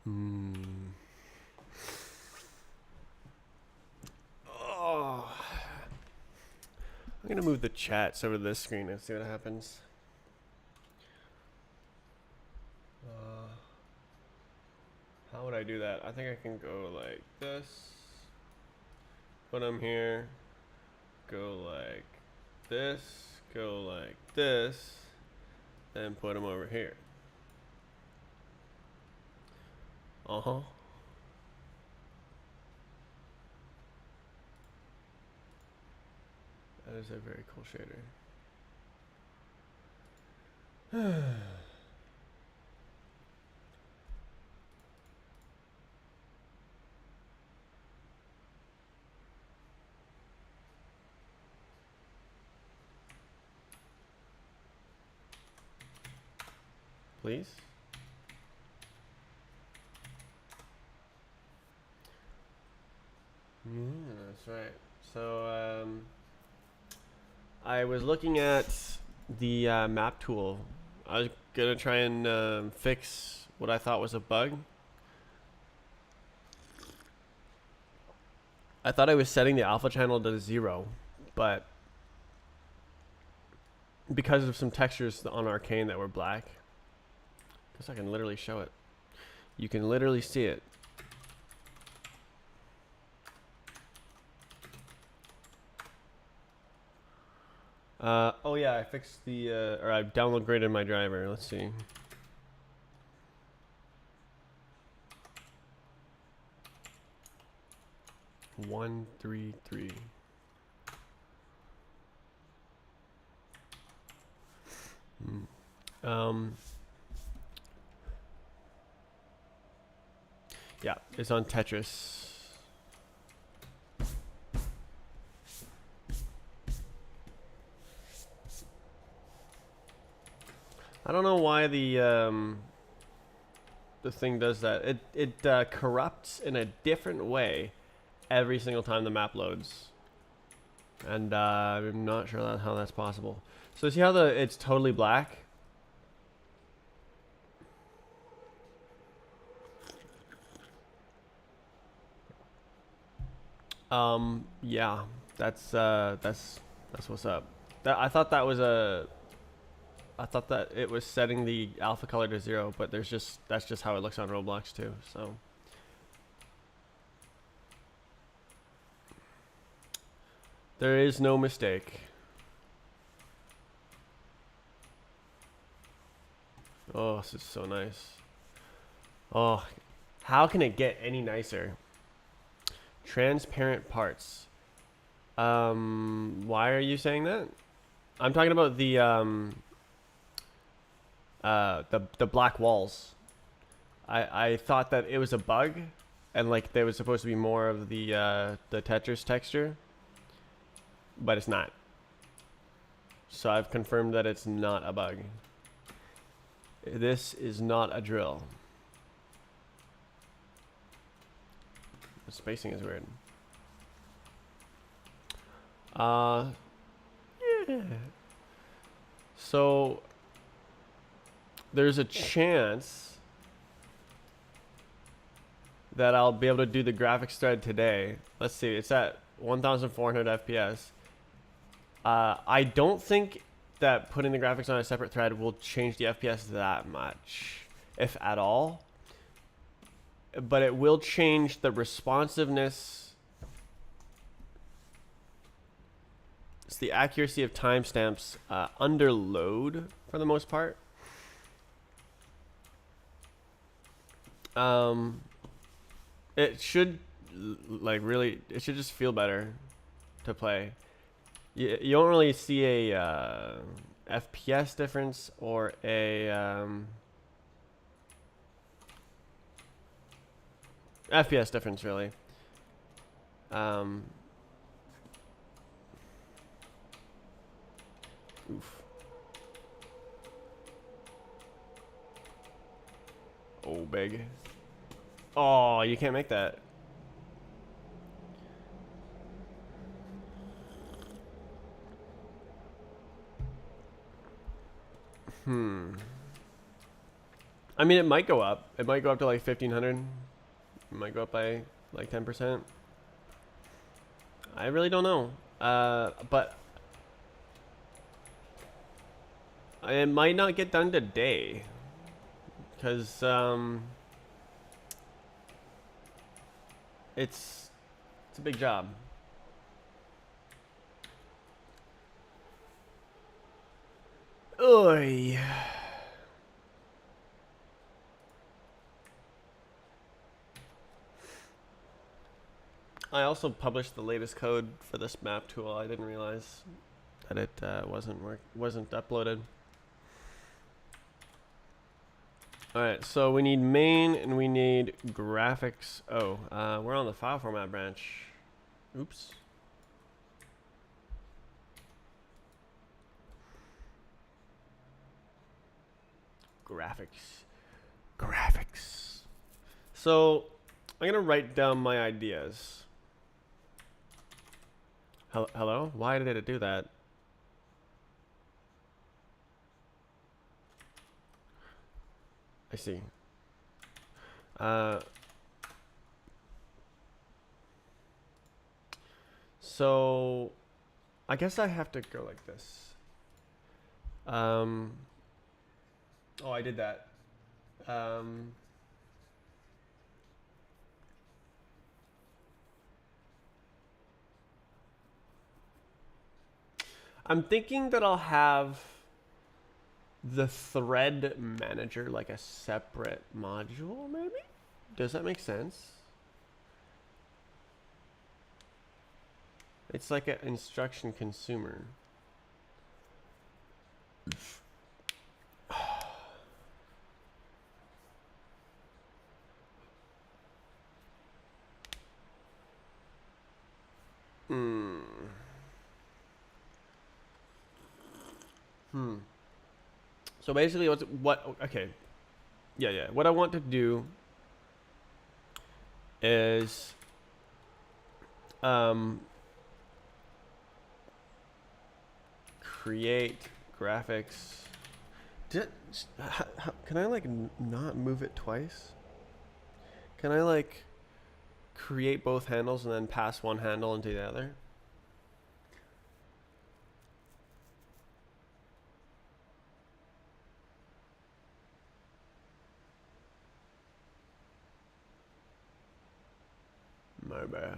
Oh, I'm gonna move the chats over to this screen and see what happens. How would I do that? I think I can go like this. Put them here. Go like this. Go like this. And put them over here. Uh-huh. That is a very cool shader. Please? Yeah, that's right. So, I was looking at the map tool. I was gonna try and fix what I thought was a bug. I thought I was setting the alpha channel to 0, but because of some textures on Arcane that were black, guess I can literally show it. You can literally see it. Oh yeah, I fixed the, or I downgraded my driver. Let's see. One, three, three. Yeah, it's on Tetris. I don't know why the thing does that. It corrupts in a different way every single time the map loads, and I'm not sure how that's possible. So see how it's totally black. Yeah, that's what's up. I thought that was I thought that it was setting the alpha color to 0, but that's just how it looks on Roblox too. So there is no mistake. Oh, this is so nice. Oh, how can it get any nicer? Transparent parts. Why are you saying that? I'm talking about the black walls. I thought that it was a bug, and like there was supposed to be more of the Tetris texture, but it's not. So I've confirmed that it's not a bug. This is not a drill. The spacing is weird. Yeah. So there's a chance that I'll be able to do the graphics thread today. Let's see, it's at 1,400 FPS. I don't think that putting the graphics on a separate thread will change the FPS that much, if at all. But it will change the responsiveness. It's the accuracy of timestamps under load for the most part. It should it should just feel better to play. You don't really see a FPS difference or a FPS difference really. Oof. Oh, big. Oh, you can't make that. I mean, it might go up. It might go up to like 1500. It might go up by like 10%. I really don't know. But it might not get done today. Because, it's a big job. Oy. I also published the latest code for this map tool. I didn't realize that it wasn't uploaded. All right, so we need main and we need graphics. Oh, we're on the file format branch. Oops. Graphics. So I'm gonna write down my ideas. Hello? Why did it do that? I see. So I guess I have to go like this. Oh, I did that. I'm thinking that I'll have the thread manager like a separate module, maybe? Does that make sense? It's like an instruction consumer. So basically, okay, yeah. What I want to do is, create graphics. Can I like not move it twice? Can I like create both handles and then pass one handle into the other?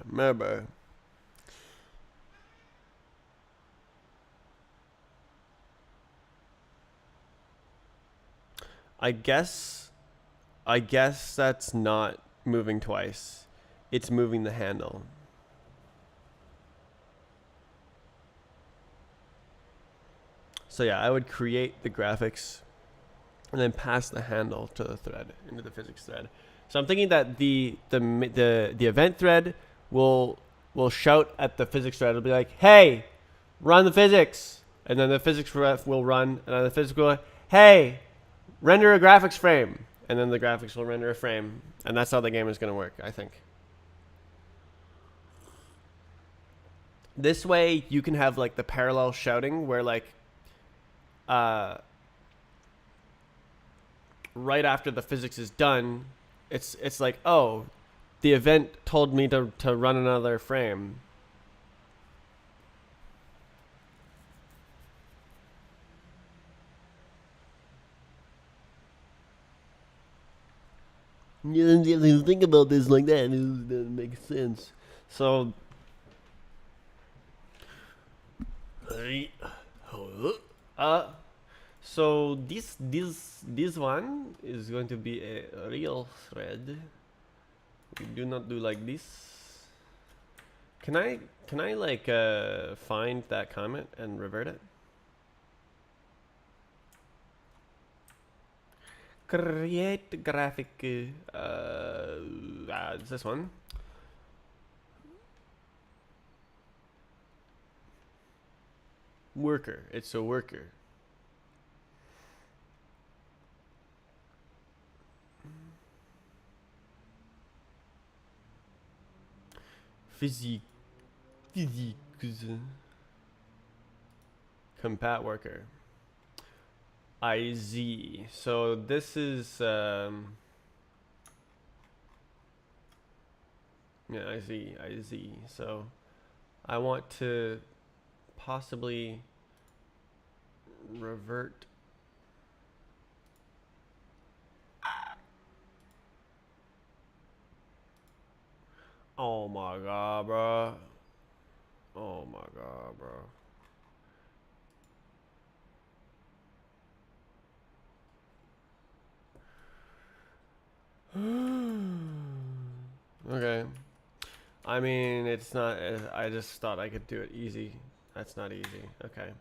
Maybe. I guess that's not moving twice. It's moving the handle. So yeah, I would create the graphics and then pass the handle to the thread, into the physics thread. So I'm thinking that the event thread will shout at the physics thread. It'll be like, "Hey, run the physics," and then the physics ref will run, and then the physics will, "Hey, render a graphics frame," and then the graphics will render a frame, and that's how the game is going to work, I think. This way, you can have like the parallel shouting where like, right after the physics is done, it's like, oh, the event told me to run another frame. You didn't think about this like that. It doesn't make sense. So, so this one is going to be a real thread. We do not do like this. Can I like find that comment and revert it? Create graphic. It's this one. Worker. It's a worker. Physics. Compat worker. IZ. So this is yeah, IZ. So I want to possibly revert. Oh my god, bro. Oh my god, bro. Okay. I mean, it's not. I just thought I could do it easy. That's not easy. Okay.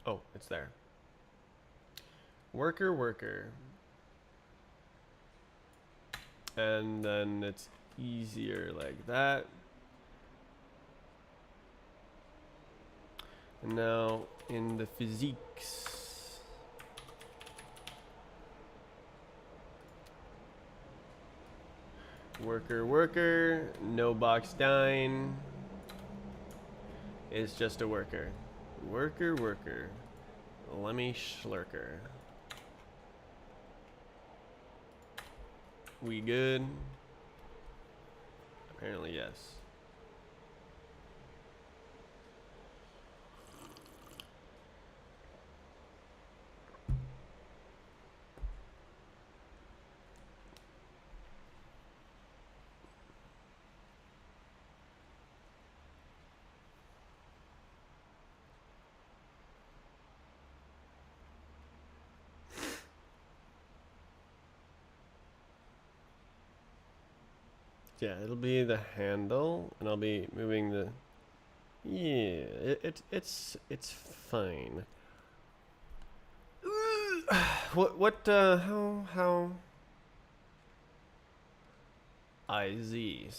Oh, it's there. Worker, worker. And then it's easier like that. And now in the physiques. Worker, worker, no box dying. Is just a worker. Worker, worker. Lemmy Schlurker. We good? Apparently, yes. Yeah, it'll be the handle, and I'll be moving the. Yeah, it's fine. How IZ.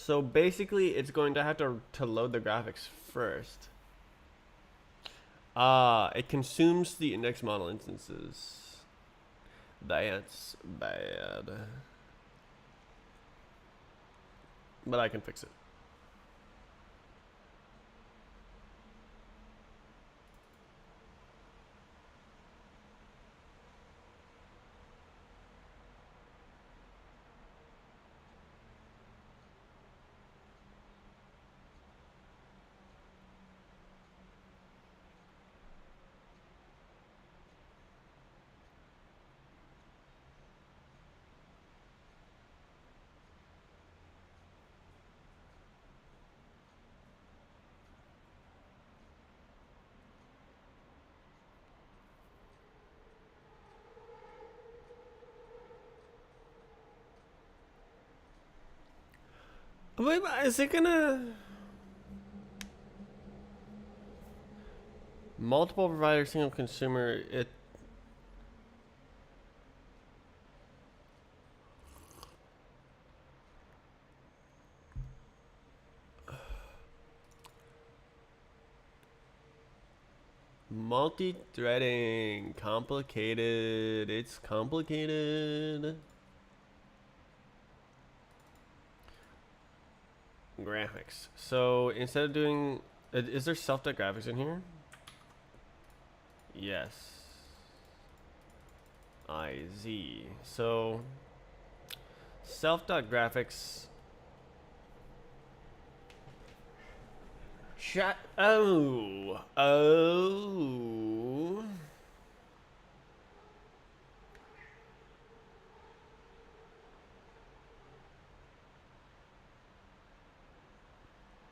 So basically it's going to have to load the graphics first. It consumes the index model instances. That's bad. But I can fix it. Wait, is it gonna multiple provider, single consumer? It multi-threading, complicated. It's complicated. Graphics. So instead of doing, is there self-dot graphics in here? Yes. IZ. So self.graphics. Shut. Oh.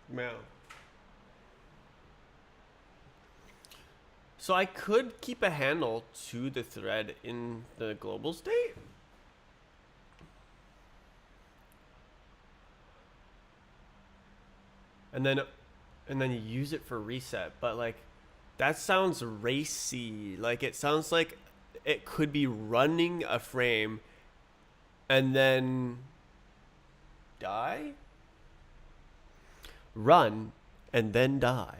Man. So I could keep a handle to the thread in the global state. And then use it for reset, but like that sounds racy. Like it sounds like it could be running a frame and then die? Run and then die.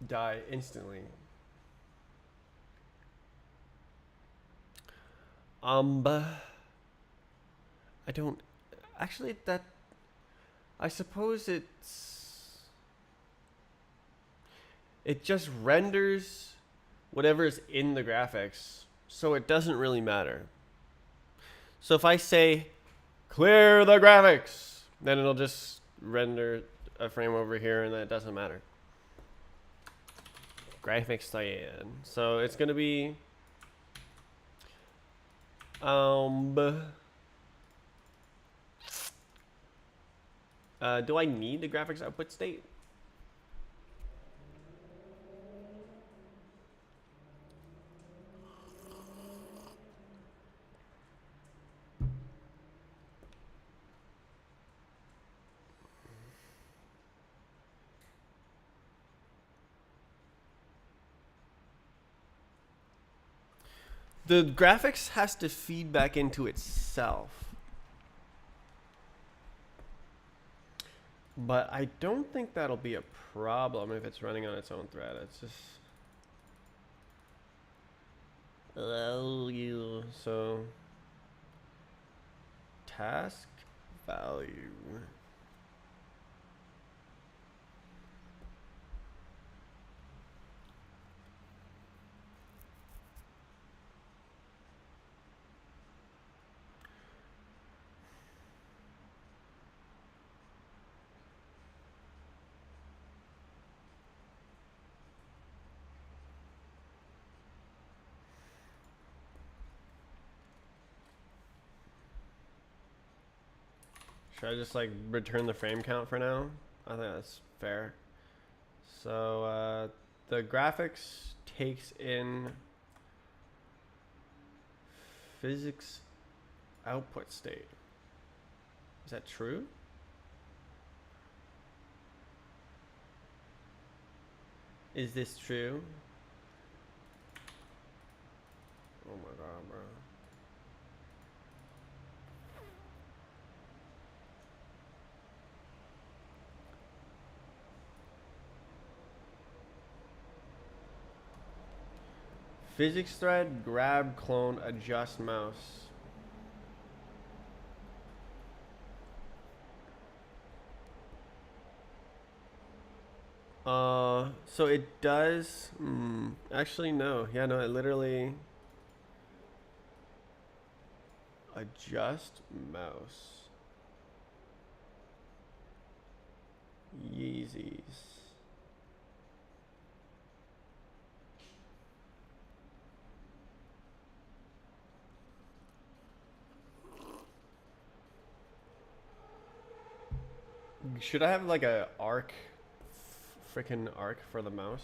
Die instantly. I don't actually that I suppose it just renders whatever is in the graphics, so it doesn't really matter. So if I say clear the graphics, then it'll just render a frame over here, and that doesn't matter. Graphics cyan. So it's gonna be do I need the graphics output state? The graphics has to feed back into itself. But I don't think that'll be a problem if it's running on its own thread. It's just value. So task value. Should I just like return the frame count for now? I think that's fair. So the graphics takes in physics output state. Is that true? Is this true? Oh my god, bro. Physics thread, grab, clone, adjust mouse. So it does, actually no. Yeah, no, it literally adjust mouse. Yeezys. Should I have like a arc, freaking arc for the mouse?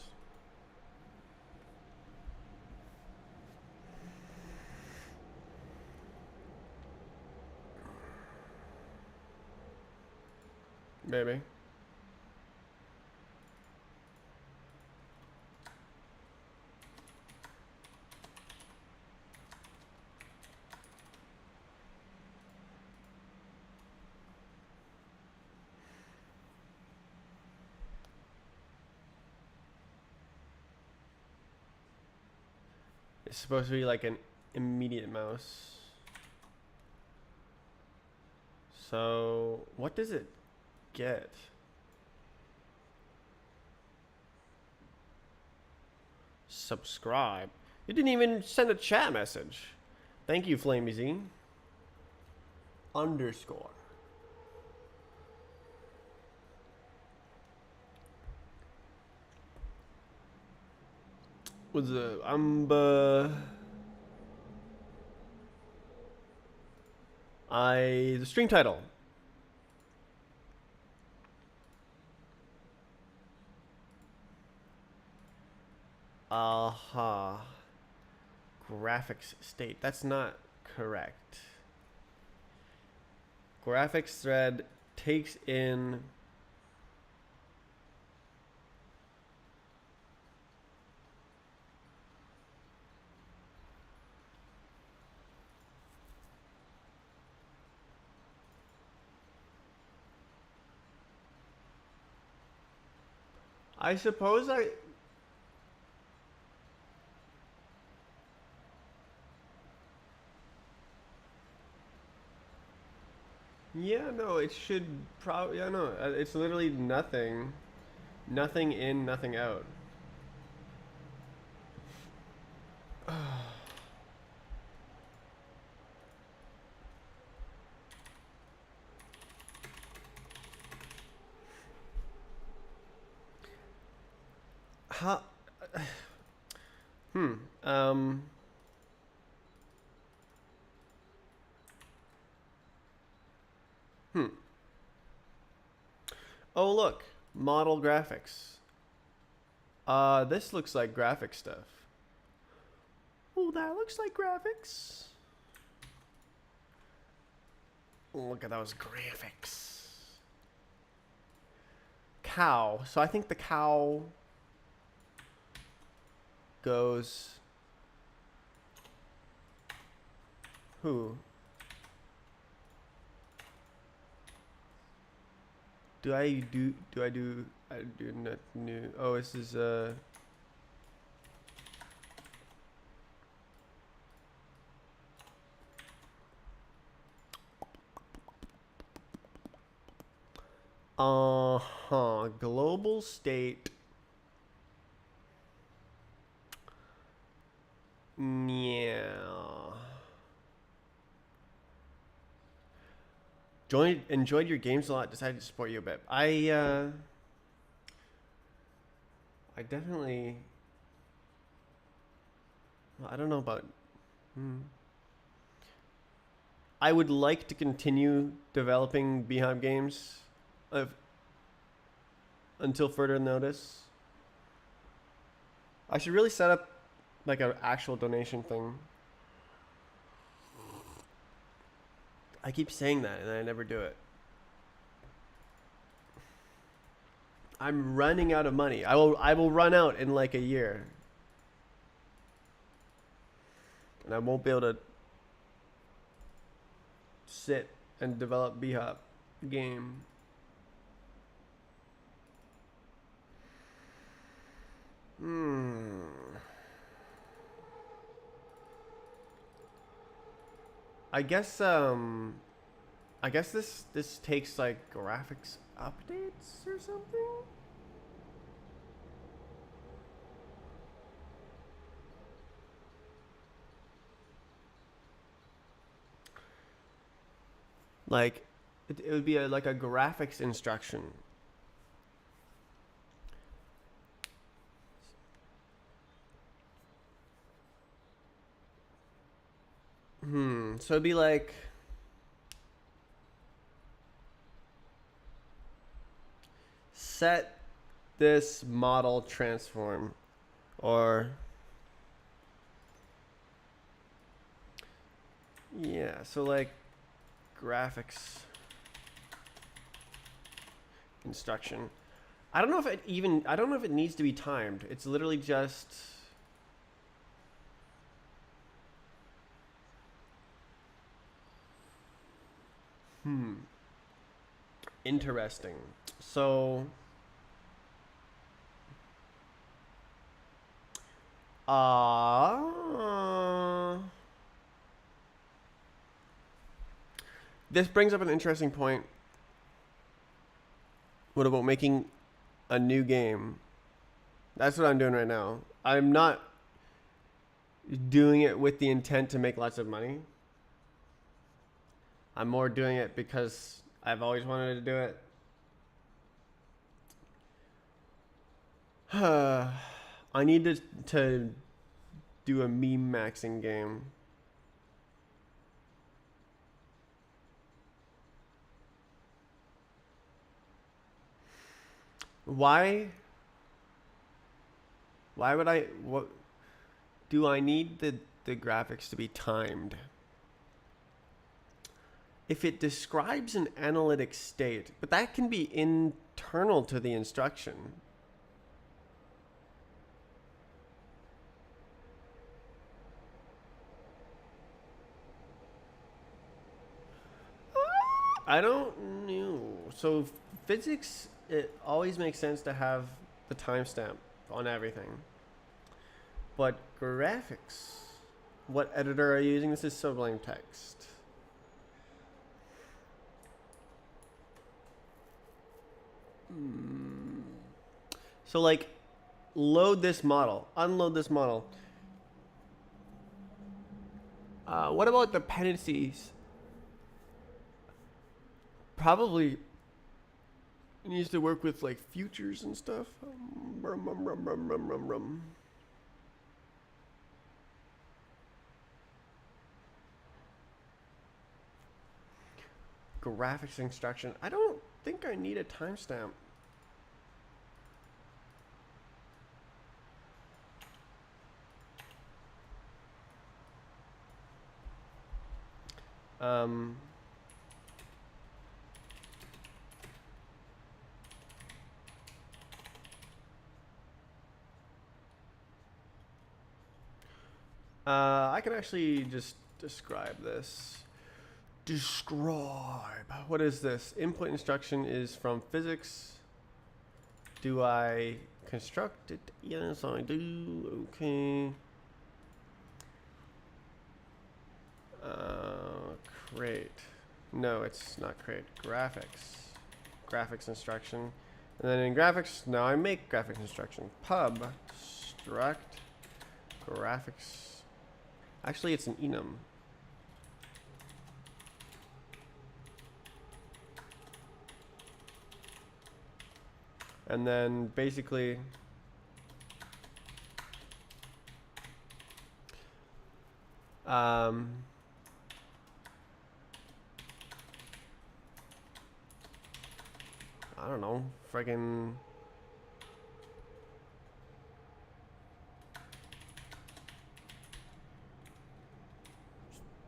Maybe. It's supposed to be like an immediate mouse. So what does it get? Subscribe. You didn't even send a chat message. Thank you, FlameZ. Underscore. Was the the stream title. Graphics state. That's not correct. Graphics thread takes in I suppose I. Yeah, no, it should probably. Yeah, no, it's literally nothing. Nothing in, nothing out. How? Hmm. Um. Hmm. Oh, look. Model graphics. This looks like graphic stuff. Oh, that looks like graphics. Look at those graphics. Cow. So I think the cow goes. Who? Do I do? Do I do? I do not new. Oh, this is Uh-huh. Global state. Yeah. Enjoyed your games a lot. Decided to support you a bit. I definitely. Well, I don't know about. Hmm. I would like to continue developing Beehive games, uh, until further notice. I should really set up like an actual donation thing. I keep saying that and I never do it. I'm running out of money. I will run out in like a year. And I won't be able to sit and develop Bhop game. Hmm. I guess this takes like graphics updates or something. Like it would be like a graphics instruction. So it'd be like set this model transform or yeah, so like graphics instruction. I don't know if it needs to be timed. It's literally just interesting. So this brings up an interesting point. What about making a new game? That's what I'm doing right now. I'm not doing it with the intent to make lots of money. I'm more doing it because I've always wanted to do it. I need to do a meme maxing game. Why? Why would I? What do I need the graphics to be timed? If it describes an analytic state, but that can be internal to the instruction. I don't know. So physics, it always makes sense to have the timestamp on everything. But graphics, what editor are you using? This is Sublime Text. So like, load this model, unload this model. What about dependencies? Probably needs to work with like futures and stuff. Graphics instruction. I don't think I need a timestamp. I can actually just describe this. Describe. What is this? Input instruction is from physics. Do I construct it? Yes, I do. Okay. Create. No, it's not create. Graphics. Graphics instruction. And then in graphics, now I make graphics instruction. Pub struct graphics. Actually, it's an enum. And then basically I don't know, friggin'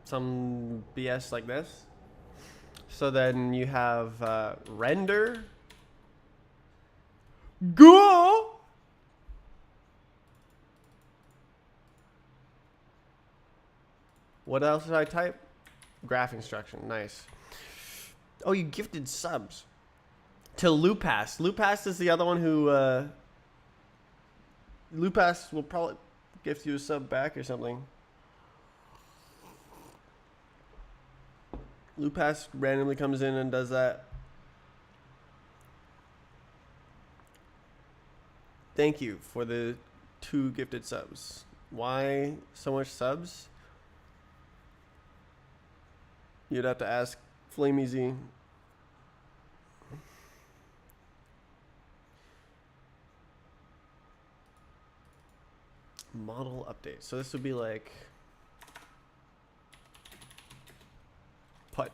some BS like this. So then you have render. Go! What else did I type? Graph instruction. Nice. Oh, you gifted subs to Lupas. Lupas is the other one who Lupas will probably gift you a sub back or something. Lupas randomly comes in and does that. Thank you for the 2 gifted subs. Why so much subs? You'd have to ask FlameEasy. Model update. So this would be like put.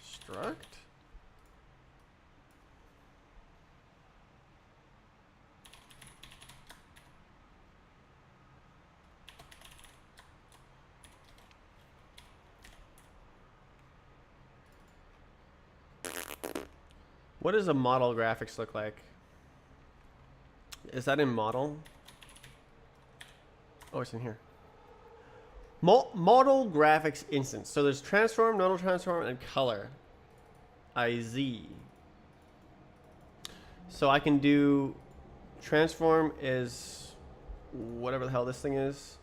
Struct. What does a model graphics look like? Is that in model? Oh, it's in here. Model graphics instance. So there's transform, nodal transform, and color. IZ. So I can do transform is whatever the hell this thing is.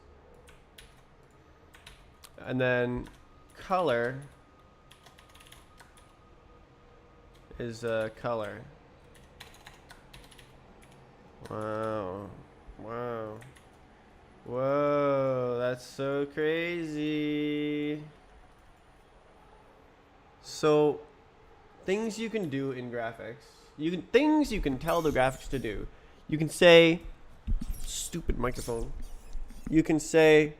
And then color is color. Wow. Wow. Whoa, that's so crazy. So things you can do in graphics. Things you can tell the graphics to do. You can say, stupid microphone. You can say,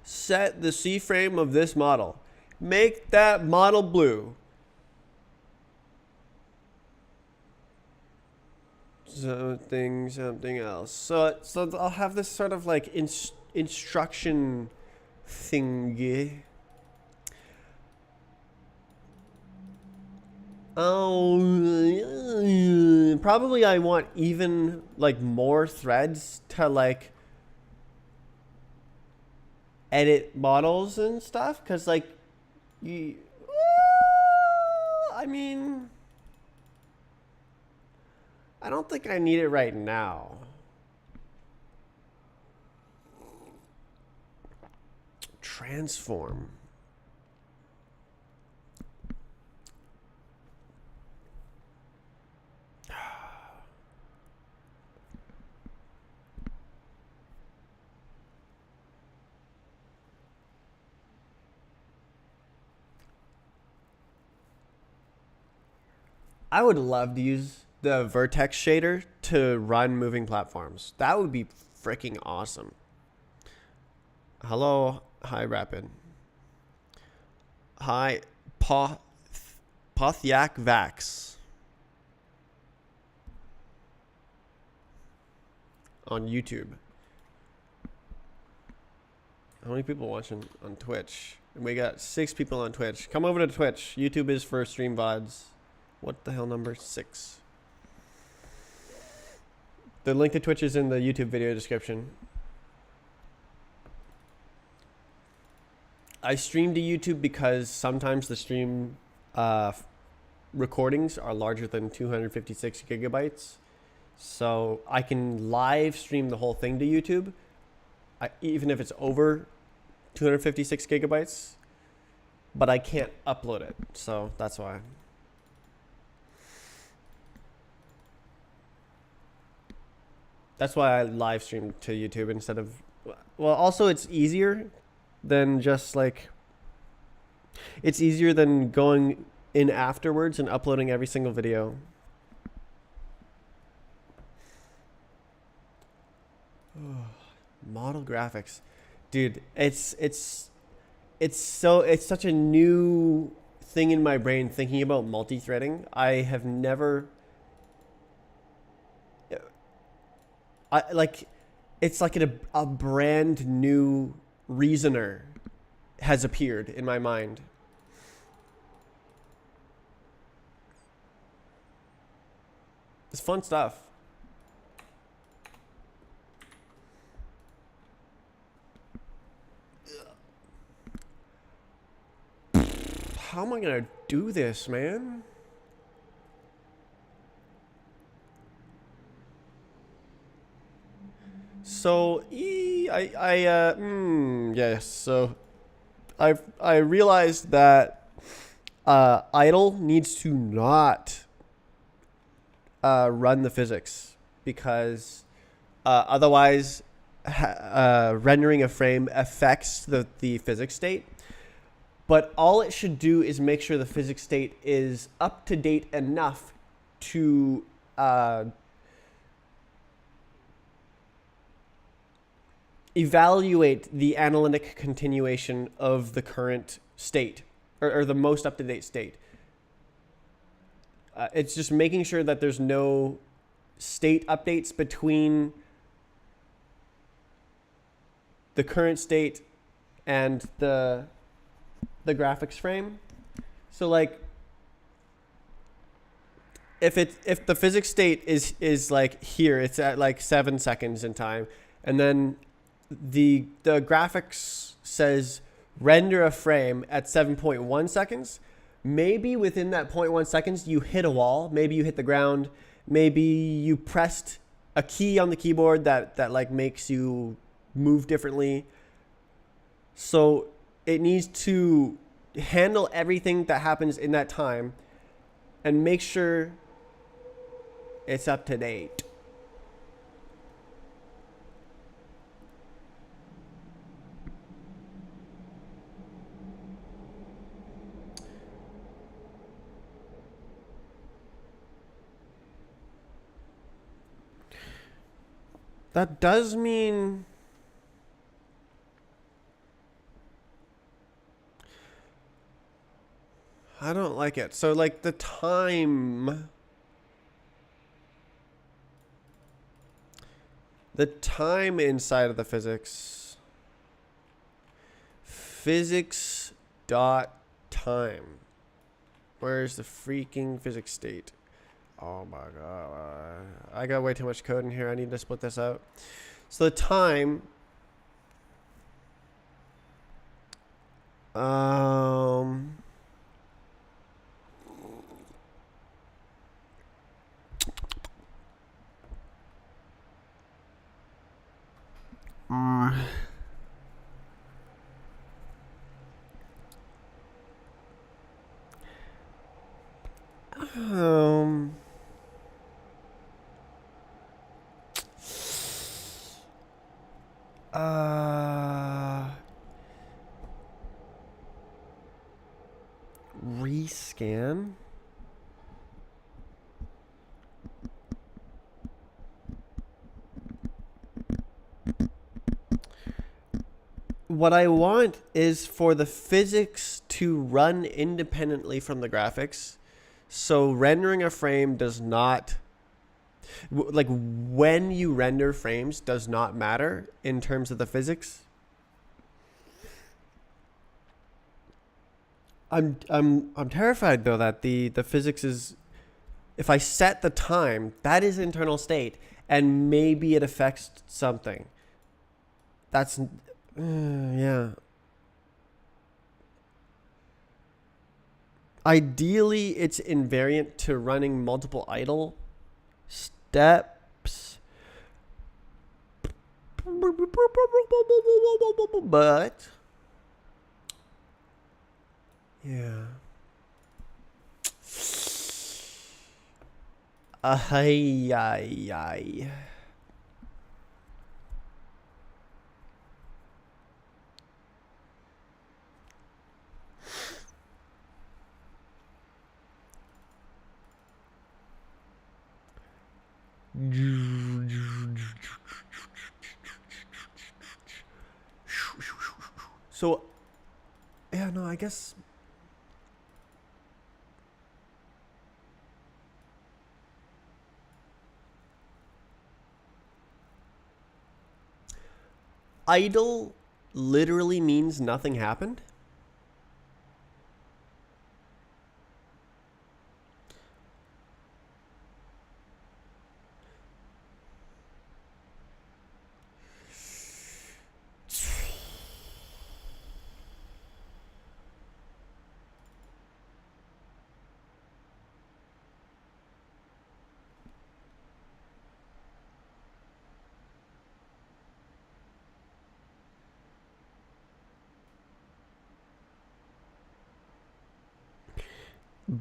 set the C frame of this model. Make that model blue. Something else. So I'll have this sort of like instruction thingy. Oh, probably I want even like more threads to like edit models and stuff, because like you, I mean, I don't think I need it right now. Transform. I would love to use the vertex shader to run moving platforms. That would be freaking awesome. Hello, hi Rapid. Hi, Pothyak Vax on YouTube. How many people watching on Twitch? We got 6 people on Twitch. Come over to Twitch. YouTube is for stream VODs. What the hell, number 6? The link to Twitch is in the YouTube video description. I stream to YouTube because sometimes the stream recordings are larger than 256 gigabytes. So I can live stream the whole thing to YouTube, even if it's over 256 gigabytes, but I can't upload it. So that's why. That's why I live stream to YouTube instead of, well, also it's easier than just like, it's easier than going in afterwards and uploading every single video. Model graphics, dude, it's such a new thing in my brain thinking about multi-threading. I have never, it's like a brand new reasoner has appeared in my mind. It's fun stuff. How am I gonna do this, man? So yes. So I realized that idle needs to not run the physics, because otherwise rendering a frame affects the physics state. But all it should do is make sure the physics state is up to date enough to evaluate the analytic continuation of the current state, or the most up-to-date state. It's just making sure that there's no state updates between the current state and the graphics frame. So like if the physics state is like here, it's at like 7 seconds in time, and then the graphics says render a frame at 7.1 seconds, maybe within that 0.1 seconds you hit a wall, maybe you hit the ground, maybe you pressed a key on the keyboard that like makes you move differently. So it needs to handle everything that happens in that time and make sure it's up to date. That does mean I don't like it. So like the time inside of the physics dot time. Where's the freaking physics state? Oh my god. I got way too much code in here. I need to split this out. So the time. Mm, um, rescan. What I want is for the physics to run independently from the graphics. So rendering a frame does not, like when you render frames does not matter in terms of the physics. I'm terrified though that the physics is, if I set the time, that is internal state, and maybe it affects something. That's yeah. Ideally, it's invariant to running multiple idle steps. But yeah. Ay, ay, ay. So, yeah, no, I guess idle literally means nothing happened.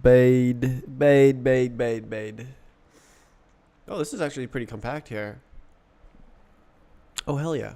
Bade. Oh, this is actually pretty compact here. Oh, hell yeah.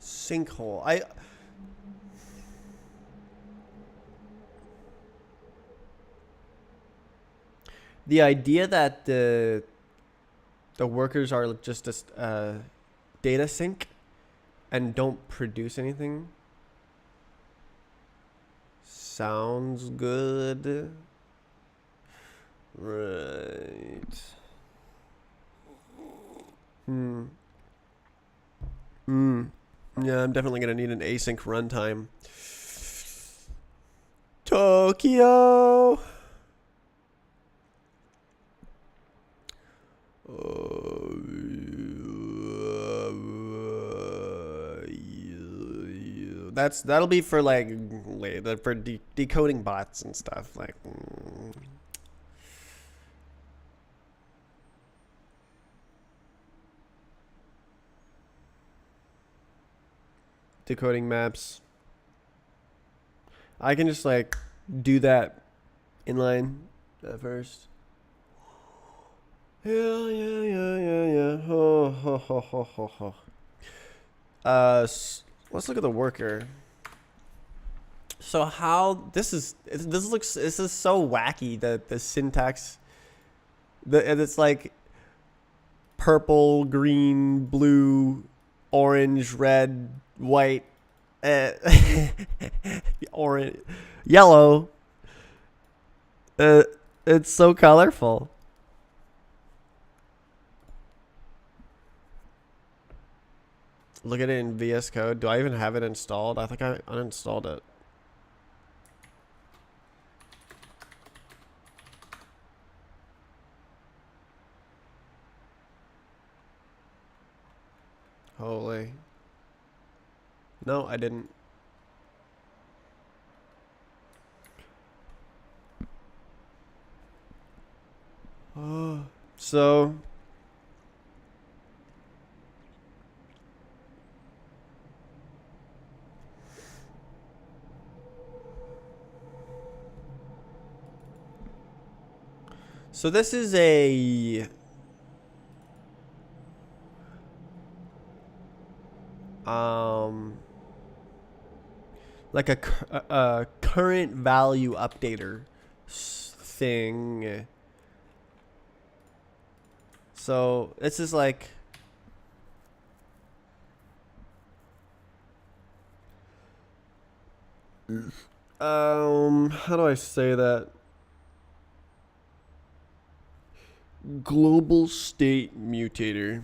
Sinkhole. The idea that the workers are just a data sink and don't produce anything sounds good. Right. Yeah, I'm definitely gonna need an async runtime. Tokyo. That'll be for like later for decoding bots and stuff like. Decoding maps. I can just like do that inline at first. Yeah. let's look at the worker. So how this is so wacky, the syntax, and it's like purple, green, blue, orange, red, white, orange, yellow. It's so colorful. Look at it in VS Code. Do I even have it installed? I think I uninstalled it. Holy. No, I didn't. So this is a like a current value updater thing. So this is like how do I say that? Global state mutator.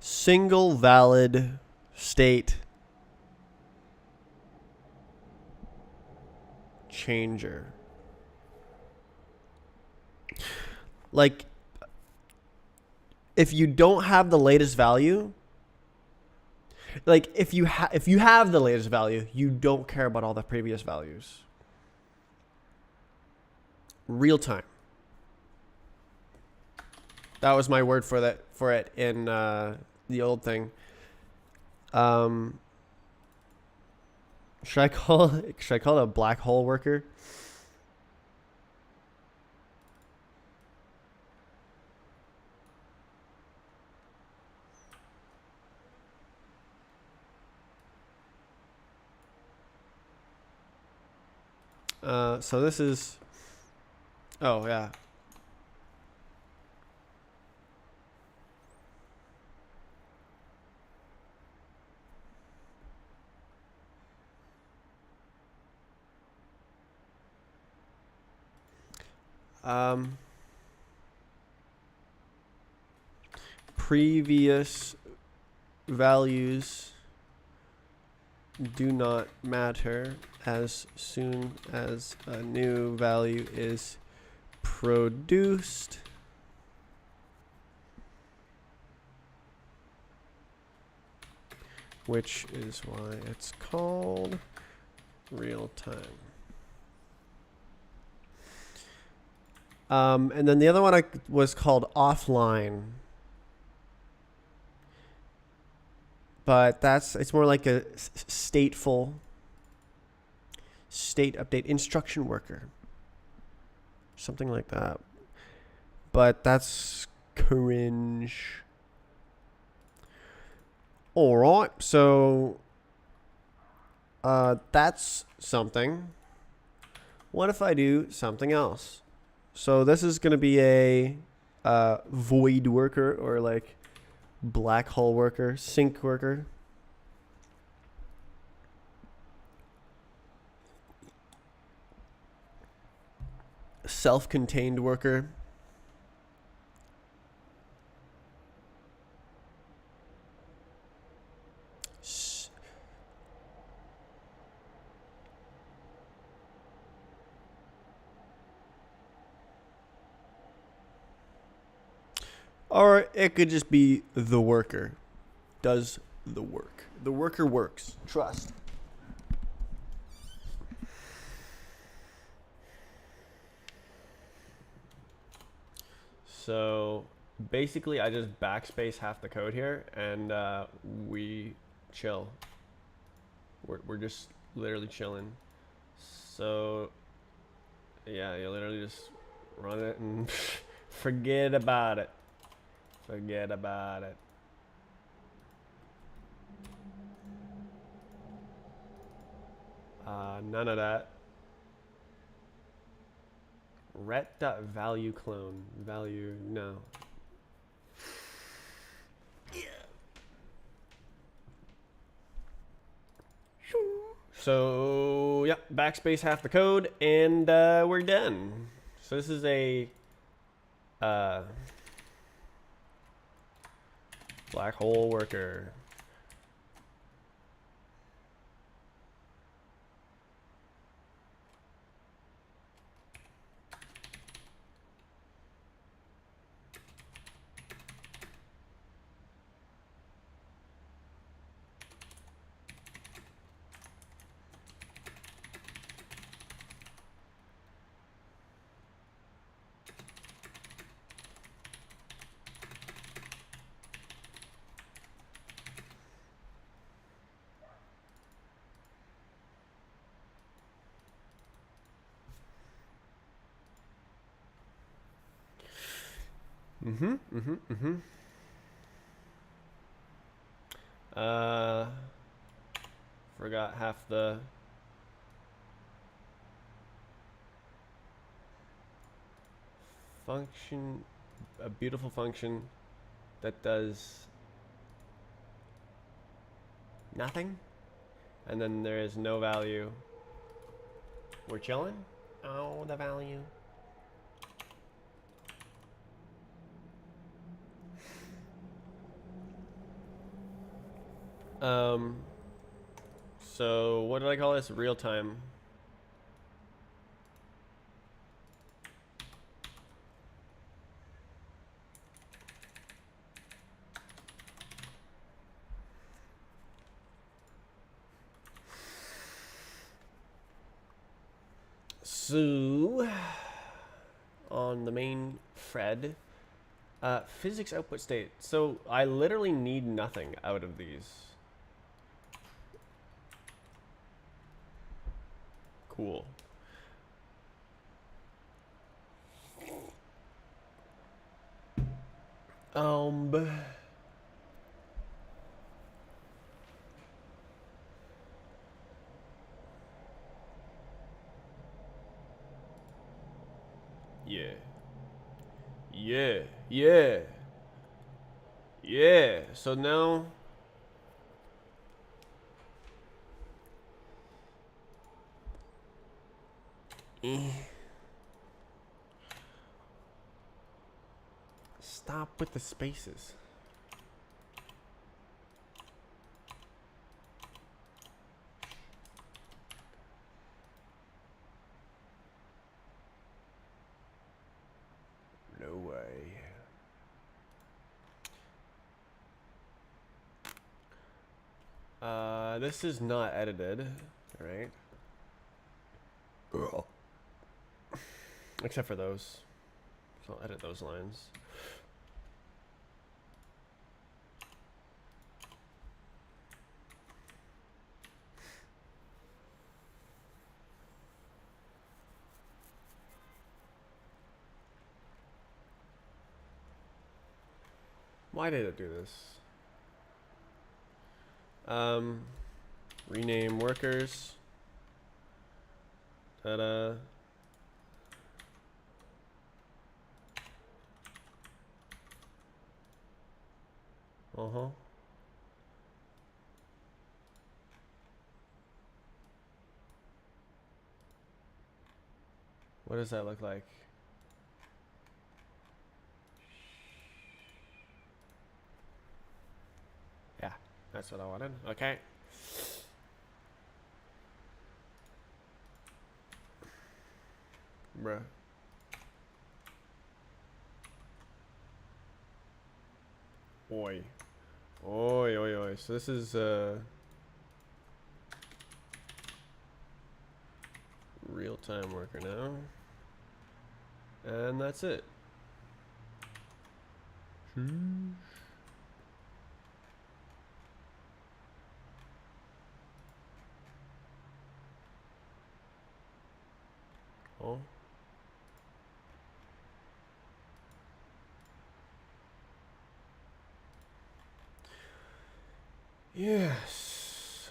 Single valid state changer. Like, if you don't have the latest value, like if you have the latest value, you don't care about all the previous values. Real time. That was my word for it in the old thing. Should I call it a black hole worker? So this is, oh yeah. Previous values do not matter as soon as a new value is produced. Which is why it's called real time. And then the other one was called offline. But it's more like a stateful state update instruction worker. Something like that. But that's cringe. All right. So that's something. What if I do something else? So this is going to be a void worker, or like black hole worker, sync worker. Self-contained worker. Or it could just be the worker does the work. The worker works. Trust. So basically, I just backspace half the code here, and we chill. We're just literally chilling. So yeah, you literally just Run it and forget about it. Forget about it. None of that. Ret.value clone. Value, no. So, yep, backspace half the code, and we're done. So this is a black hole worker. Uh, forgot half the function, a beautiful function that does nothing, and then there is no value. We're chilling. Oh, the value. So what did I call this? Real time. So on the main thread, physics output state. So I literally need nothing out of these. Cool. Yeah. Yeah. Yeah. Yeah. So now stop with the spaces. No way. This is not edited, right? Except for those. So I'll edit those lines. Why did it do this? Rename workers. Ta-da. Uh-huh. What does that look like? Yeah, that's what I wanted. Okay. Bruh. Oi. Oi, oi, oi. So this is, real-time worker now. And that's it. Oh. Yes.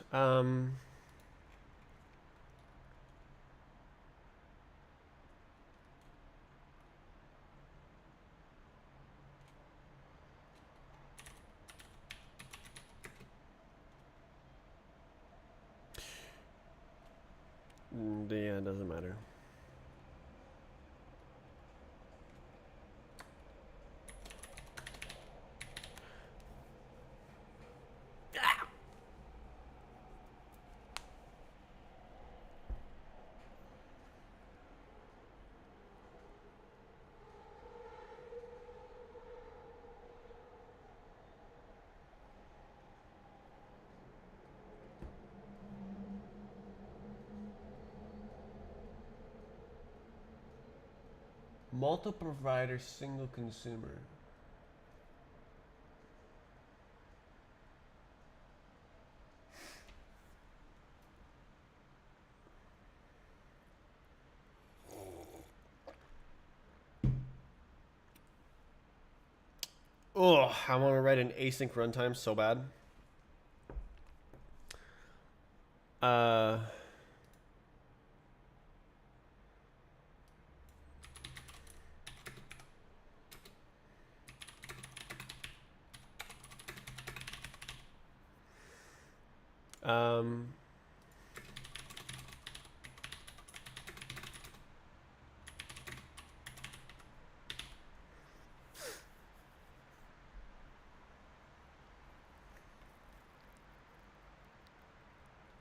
Yeah, it doesn't matter. Multiple provider, single consumer. Oh, I want to write an async runtime so bad. Uh, um,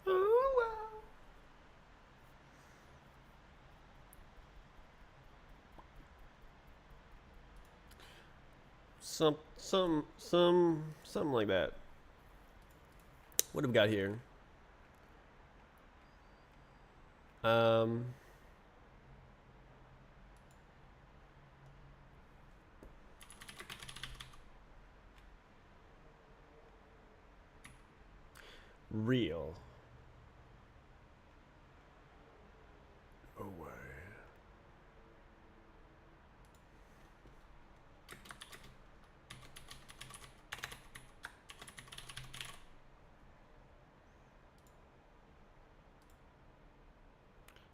oh, wow. Something like that. What have we got here? Um, real. Away.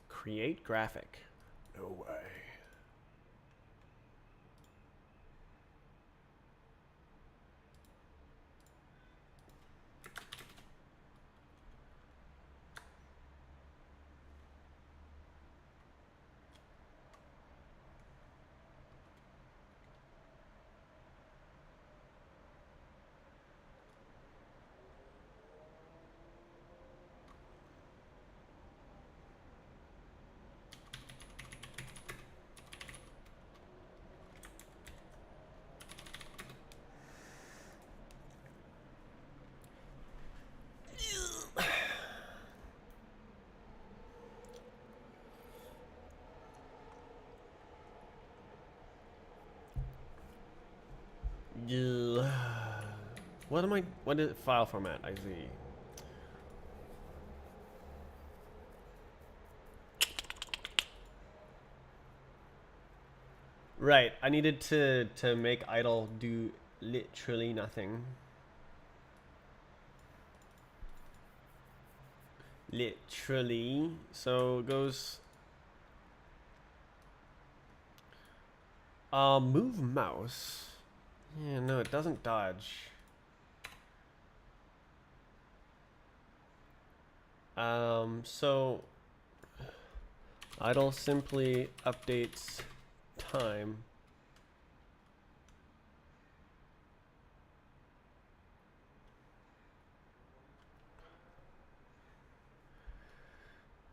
Create graphic. No way. What am I? What is file format? I see. Right. I needed to make idle do literally nothing. Literally. So it goes. Move mouse. Yeah, no, it doesn't dodge. So idle simply updates time.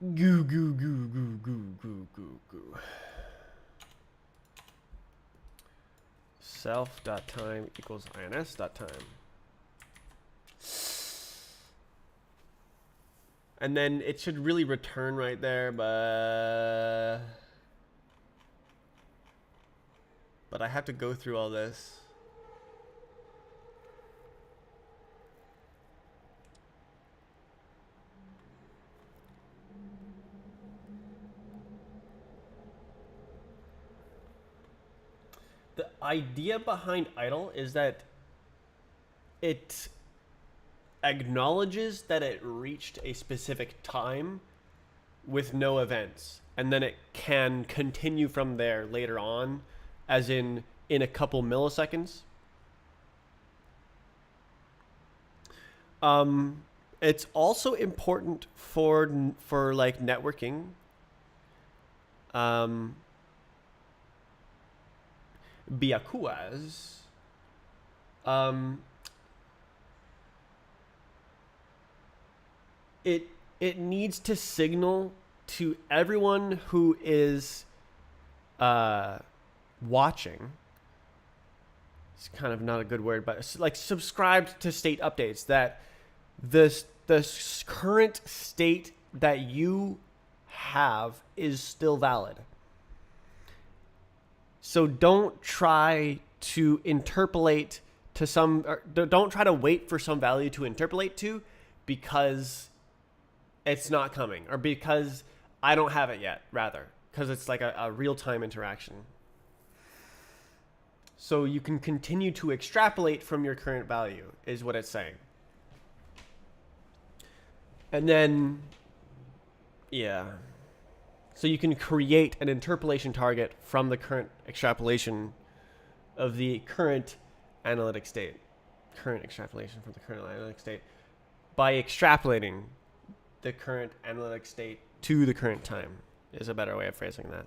Goo goo goo goo goo goo goo goo. Self.time equals ins.time. And then it should really return right there, but I have to go through all this. The idea behind idle is that it acknowledges that it reached a specific time with no events, and then it can continue from there later on, as in a couple milliseconds. It's also important for like networking. Biakuas. It needs to signal to everyone who is watching. It's kind of not a good word, but like subscribed to state updates that the current state that you have is still valid. So don't try to interpolate to some, or don't try to wait for some value to interpolate to, because it's not coming, or because I don't have it yet, rather, because it's like a real-time interaction. So you can continue to extrapolate from your current value, is what it's saying. And then, yeah. So you can create an interpolation target from the current extrapolation of the current analytic state. Current extrapolation from the current analytic state by extrapolating the current analytic state to the current time is a better way of phrasing that.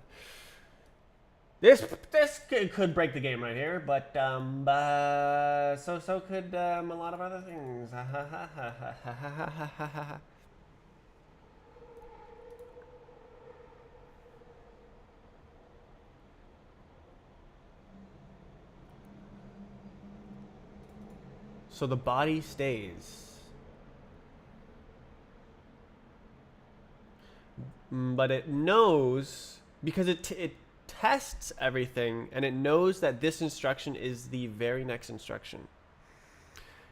This could break the game right here, but so could a lot of other things. So the body stays, but it knows, because it tests everything, and it knows that this instruction is the very next instruction.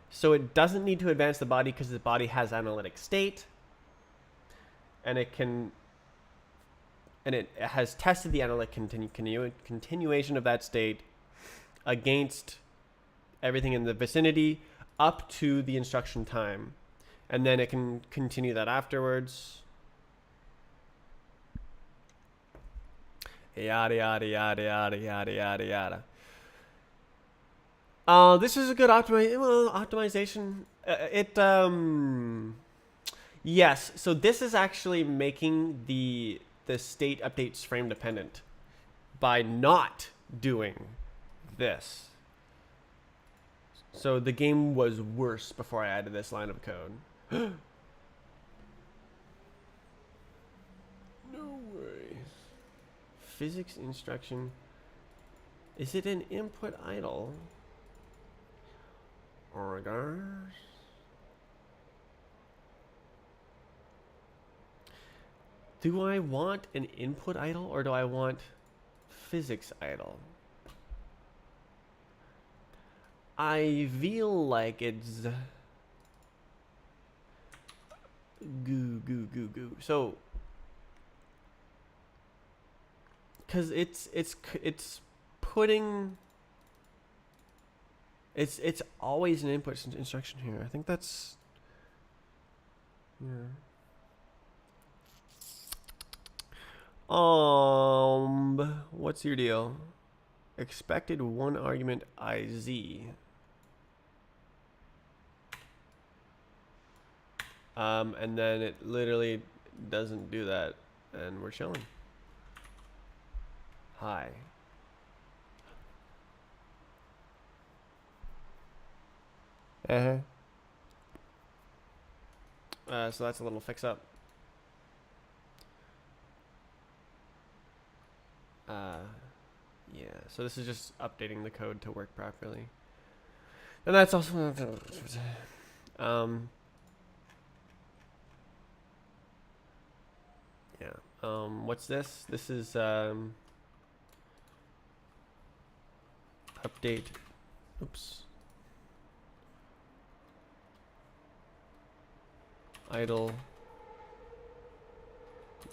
So it doesn't need to advance the body because the body has analytic state, and it has tested the analytic continuation of that state against everything in the vicinity up to the instruction time, and then it can continue that afterwards. Yada yada yada yada yada yada yada. This is a good optimization. Yes. So this is actually making the state updates frame dependent by not doing this. So the game was worse before I added this line of code. No way. Physics instruction. Is it an input idle? Orders. Do I want an input idle, or do I want physics idle? I feel like it's goo. So, because it's putting, it's always an input instruction here. I think that's, yeah. What's your deal? Expected one argument IZ. And then it literally doesn't do that, and we're chilling. Hi. So that's a little fix up. Yeah, so this is just updating the code to work properly. And that's also yeah. What's this? This is update. Oops. Idle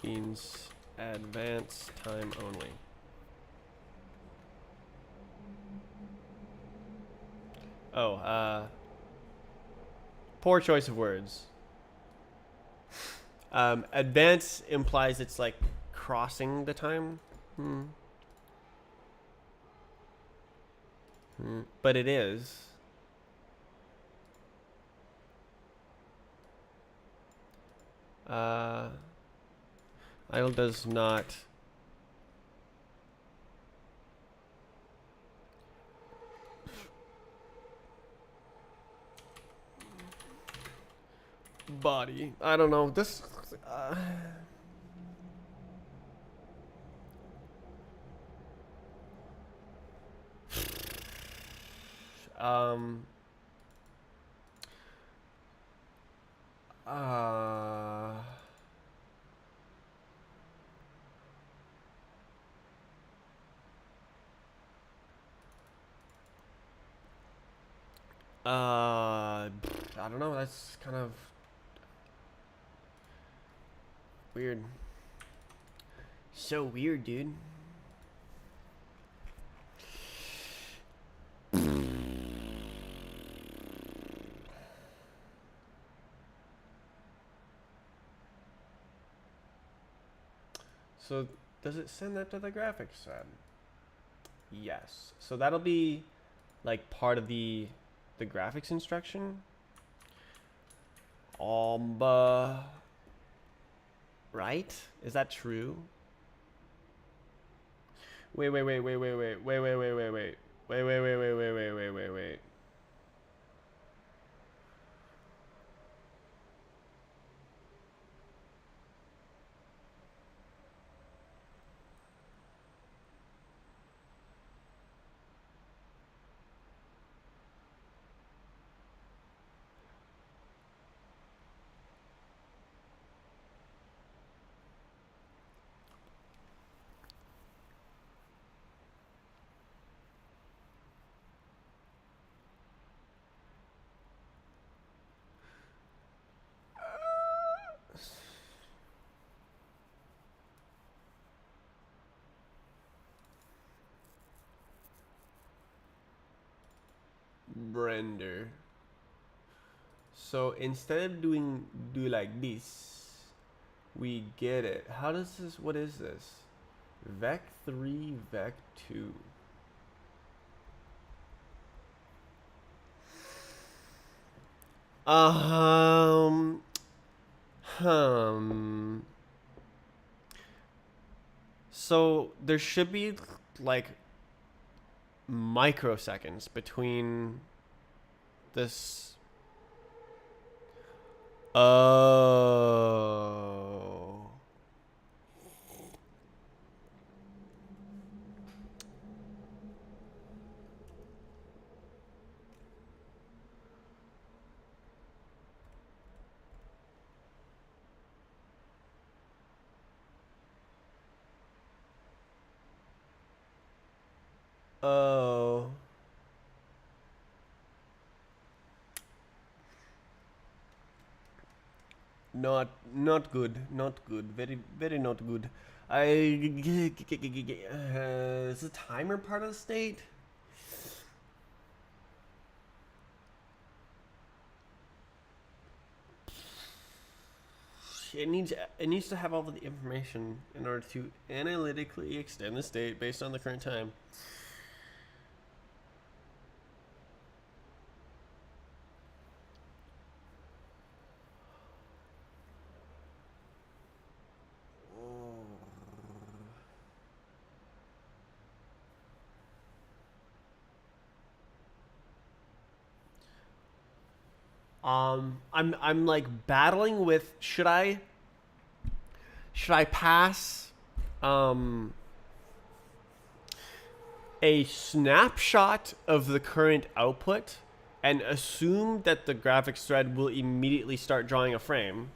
means advance time only. Oh, Poor choice of words. Advance implies it's like crossing the time. But it is. Idle does not. Body. I don't know. This. Um. I don't know. That's kind of weird. So weird, dude. So does it send that to the graphics thread? Yes. So that'll be like part of the graphics instruction. Right? Is that true? Wait. Render. So instead of do like this, we get it. How does this? What is this? Vec3, Vec2. So there should be like microseconds between this. Oh. Oh. Not good. Not good. Very not good. Is the timer part of the state? It needs to have all of the information in order to analytically extend the state based on the current time. I'm like battling with should I pass a snapshot of the current output and assume that the graphics thread will immediately start drawing a frame,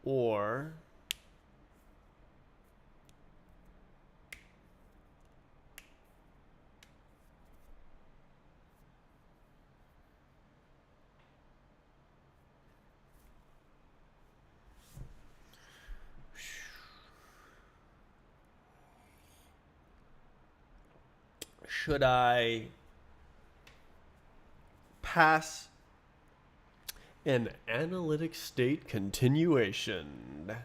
or should I pass an analytic state continuation?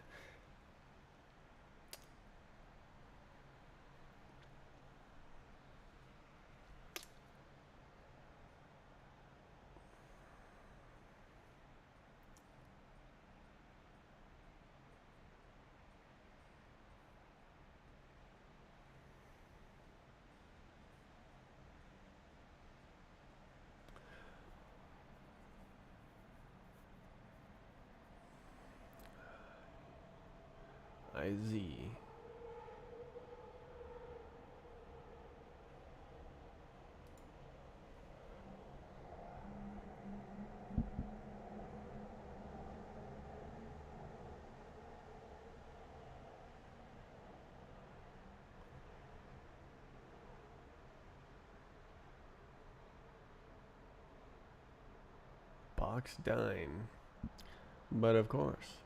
IZ. Box dine. But of course.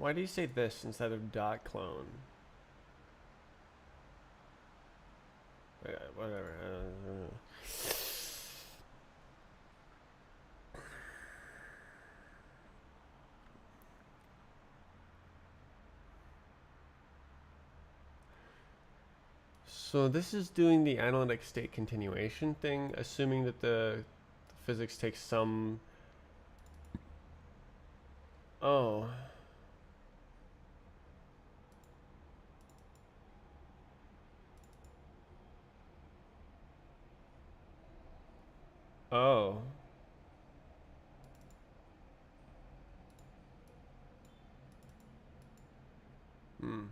Why do you say this instead of dot clone? Whatever. So this is doing the analytic state continuation thing, assuming that the physics takes some... Oh. Oh. Hmm.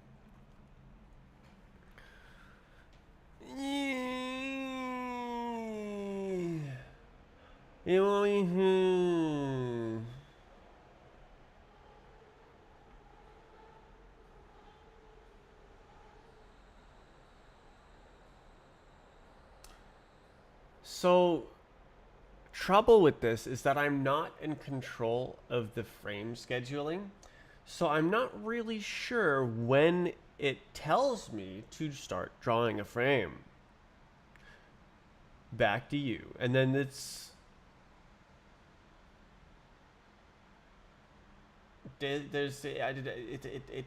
So, trouble with this is that I'm not in control of the frame scheduling. So I'm not really sure when it tells me to start drawing a frame. Back to you. And then it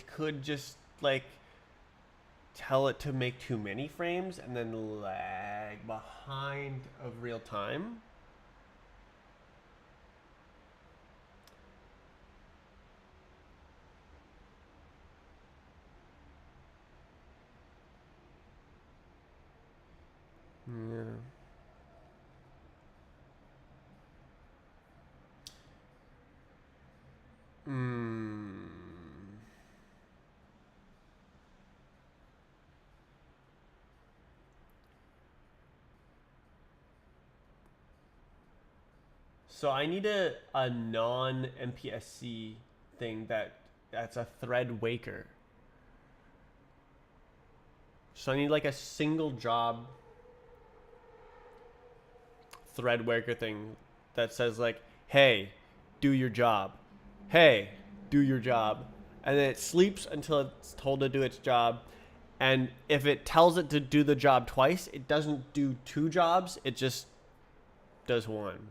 could just like tell it to make too many frames and then lag behind of real time. Yeah. Hmm. So I need a non MPSC thing that's a thread waker. So I need like a single job thread waker thing that says like, "Hey, do your job. Hey, do your job." And then it sleeps until it's told to do its job. And if it tells it to do the job twice, it doesn't do two jobs, it just does one.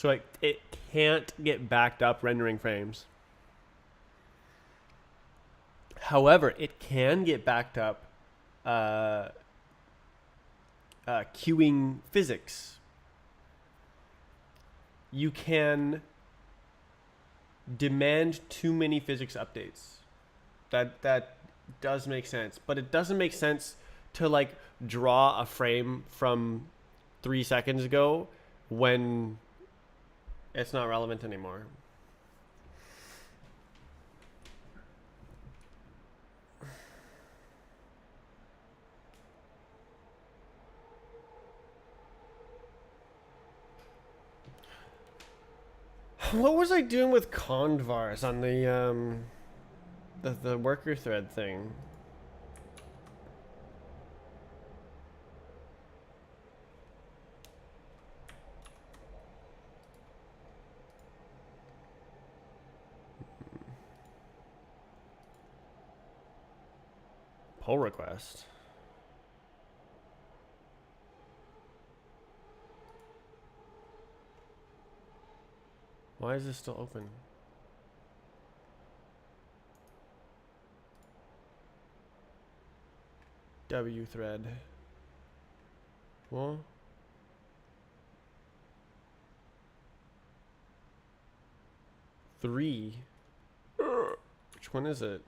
So it can't get backed up rendering frames. However, it can get backed up queuing physics. You can demand too many physics updates. That does make sense, but it doesn't make sense to like draw a frame from 3 seconds ago when it's not relevant anymore. What was I doing with convars on the worker thread thing? Pull request. Why is this still open? W thread. Well, three. Which one is it?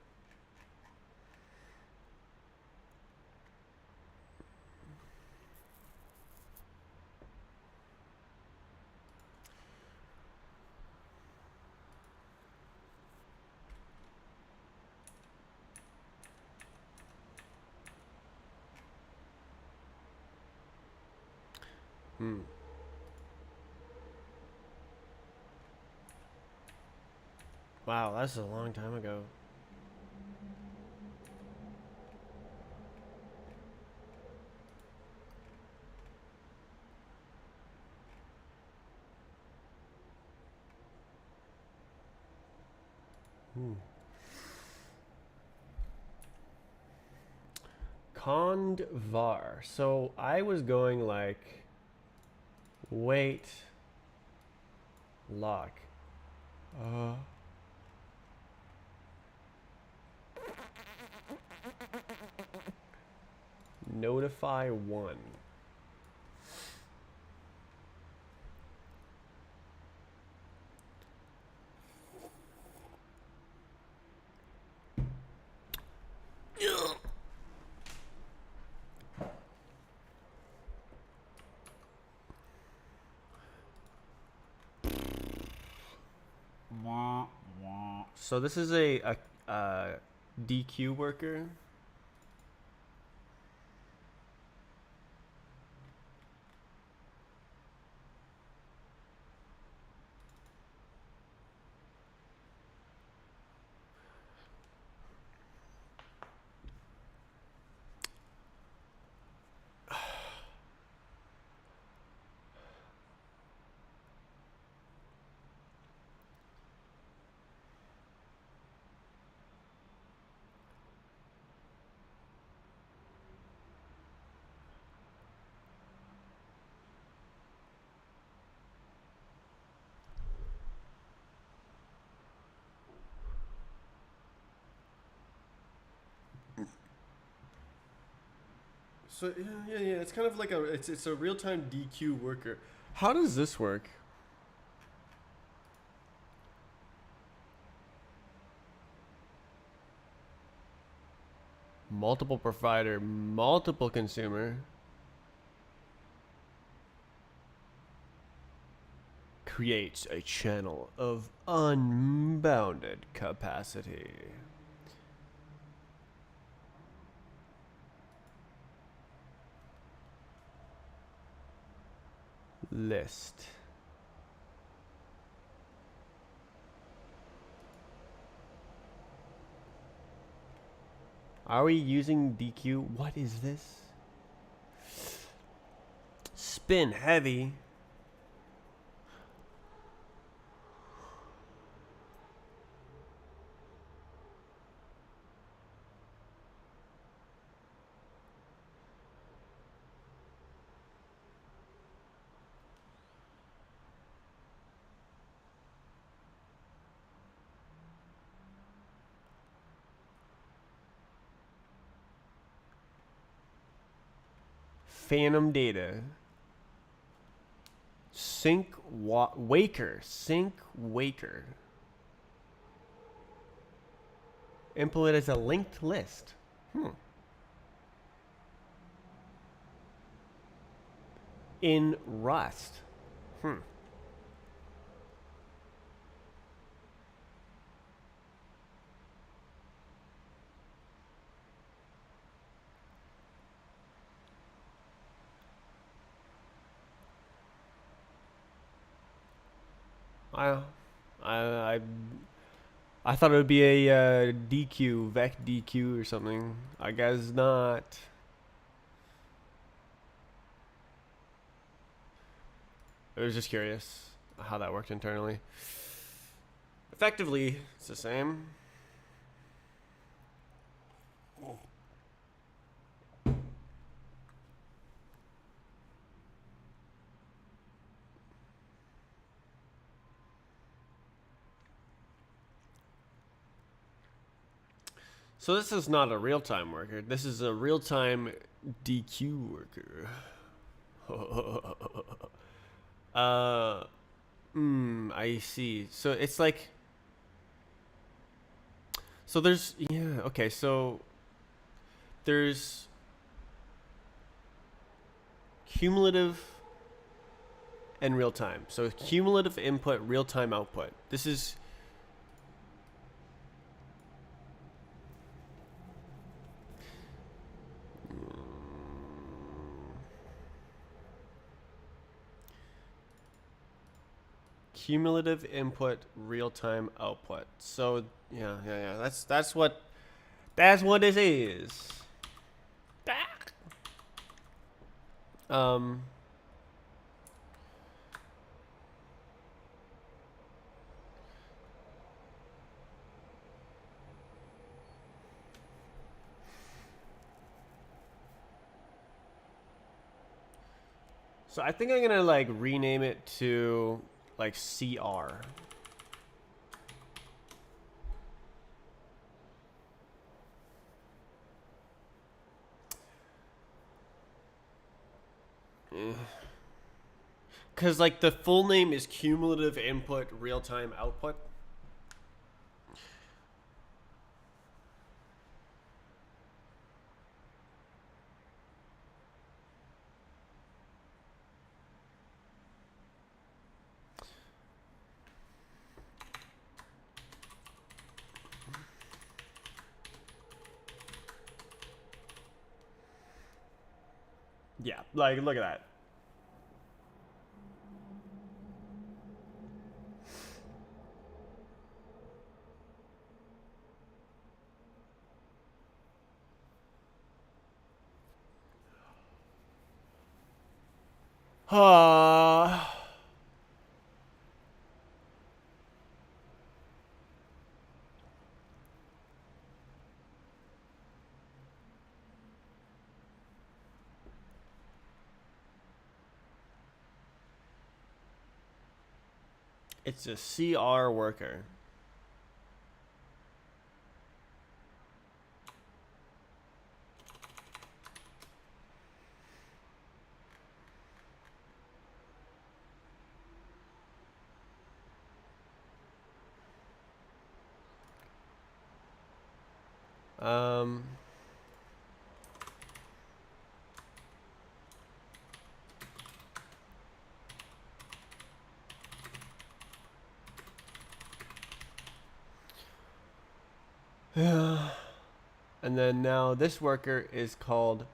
Wow, that's a long time ago. Convar. So I was going like, wait, lock. Notify one. So this is a DQ worker. So yeah, it's kind of like it's a real time DQ worker. How does this work? Multiple provider, multiple consumer. Creates a channel of unbounded capacity. List. Are we using DQ? What is this? Spin heavy. Phantom data. Sync waker. Sync waker. Implement as a linked list. In Rust. I I thought it would be a DQ, Vec DQ or something. I guess not. I was just curious how that worked internally. Effectively, it's the same. So this is not a real-time worker. This is a real-time DQ worker. I see. So it's like, so there's, yeah, okay, so there's cumulative and real time. So cumulative input, real time output. This is cumulative input, real time output. So yeah. That's what this is. So I think I'm gonna like rename it to like CR. Cause like the full name is cumulative input, real time output. Yeah, like look at that. It's a CR worker. Um, yeah. And then now this worker is called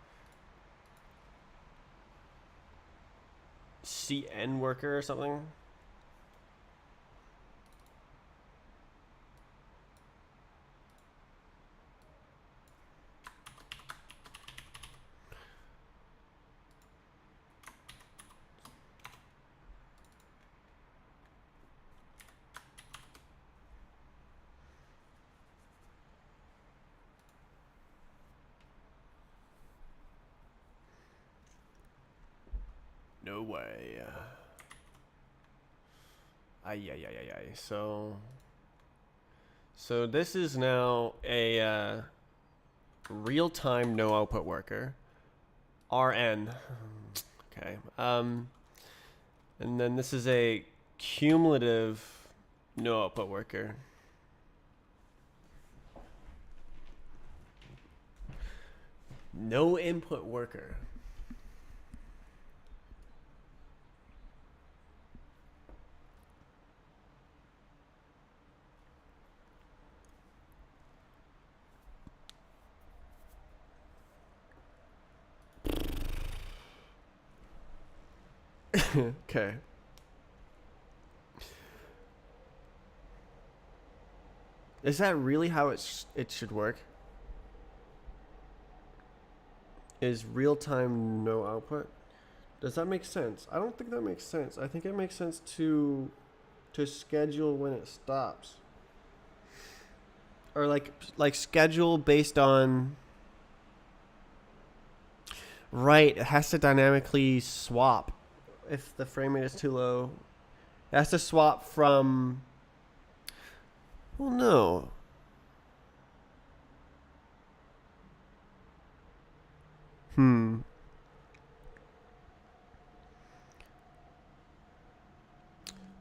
CN worker or something. No way. Ay. So this is now a real-time no output worker. RN. Okay. And then this is a cumulative no output worker. No input worker. Okay. Is that really how it should work? Is real time no output? Does that make sense? I don't think that makes sense. I think it makes sense to schedule when it stops. Or like schedule based on, right, it has to dynamically swap if the frame rate is too low. It has to swap from, well, no.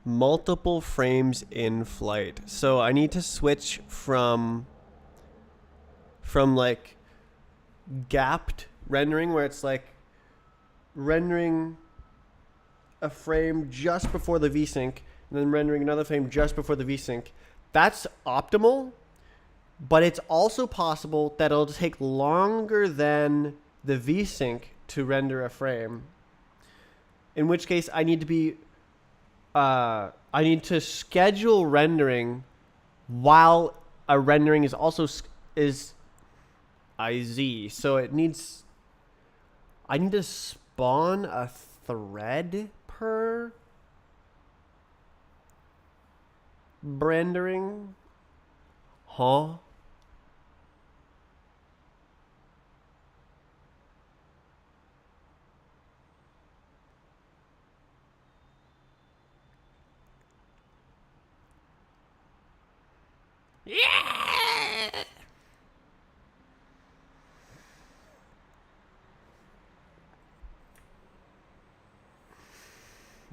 Multiple frames in flight. So I need to switch from like gapped rendering, where it's like rendering a frame just before the VSync and then rendering another frame just before the VSync. That's optimal, but it's also possible that it'll take longer than the VSync to render a frame. In which case I need to schedule rendering while a rendering is also is IZ. So I need to spawn a thread per rendering. Huh? Yeah!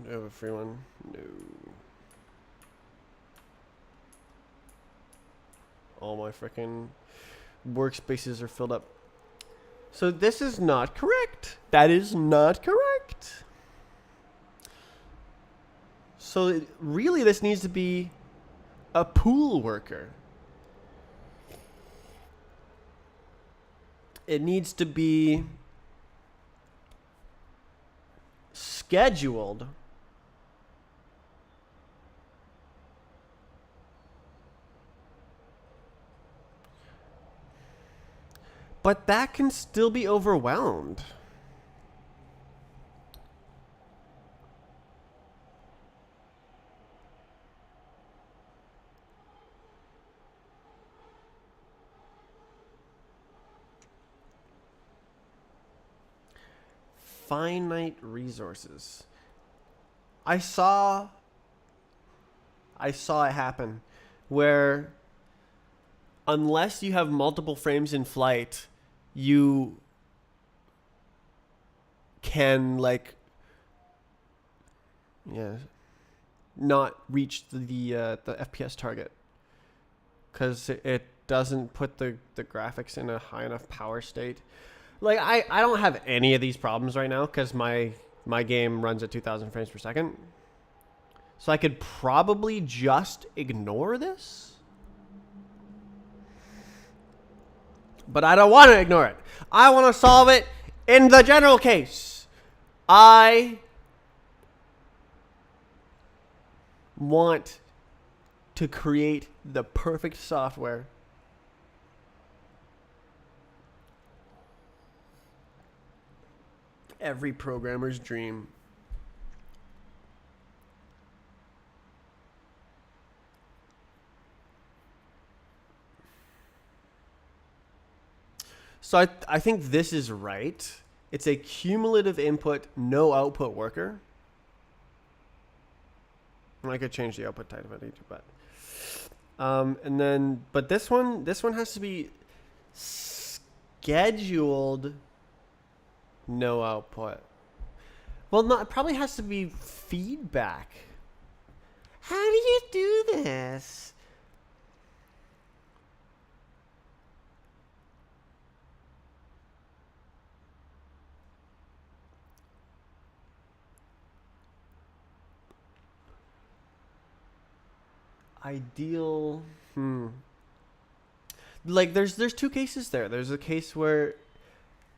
Do I have a free one? No. All my freaking workspaces are filled up. So this is not correct. That is not correct. So really this needs to be a pool worker. It needs to be scheduled but that can still be overwhelmed. Finite resources. I saw it happen where unless you have multiple frames in flight, you can not reach the FPS target because it doesn't put the graphics in a high enough power state. Like I don't have any of these problems right now because my game runs at 2,000 frames per second. So I could probably just ignore this. But I don't want to ignore it. I want to solve it in the general case. I want to create the perfect software. Every programmer's dream. So I think this is right. It's a cumulative input, no output worker. And I could change the output type if I need to, but this one has to be scheduled No output. Well, no, it probably has to be feedback. How do you do this? Ideal. Like there's two cases there. There's a case where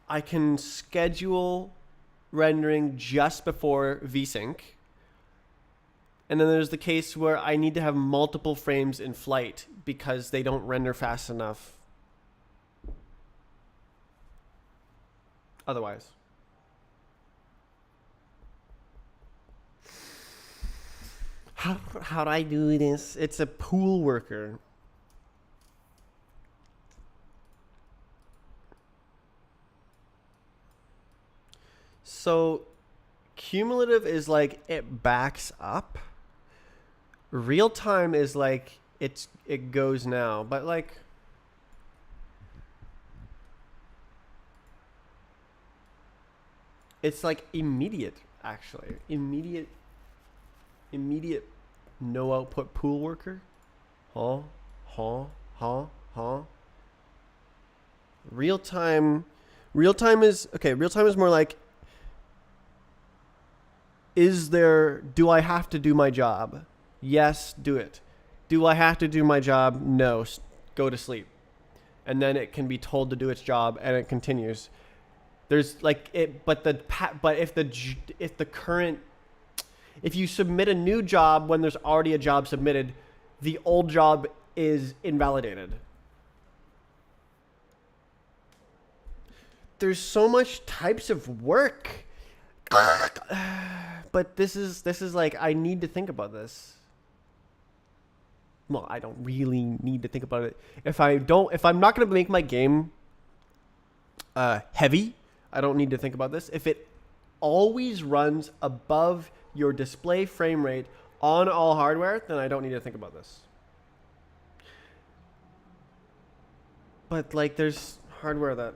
I can schedule rendering just before VSync. And then there's the case where I need to have multiple frames in flight because they don't render fast enough otherwise. How do I do this? It's a pool worker. So cumulative is like it backs up. Real time is like it goes now, but like it's like immediate actually. Immediate no output pool worker. Huh? Huh? Huh? Huh? Real time is okay, real time is more like do I have to do my job? Yes, do it. Do I have to do my job? No, go to sleep. And then it can be told to do its job and it continues. There's like it but if you submit a new job when there's already a job submitted, the old job is invalidated. There's so much types of work. But this is like I need to think about this. Well, I don't really need to think about it. If I'm not going to make my game heavy, I don't need to think about this. If it always runs above your display frame rate on all hardware, then I don't need to think about this. But like there's hardware that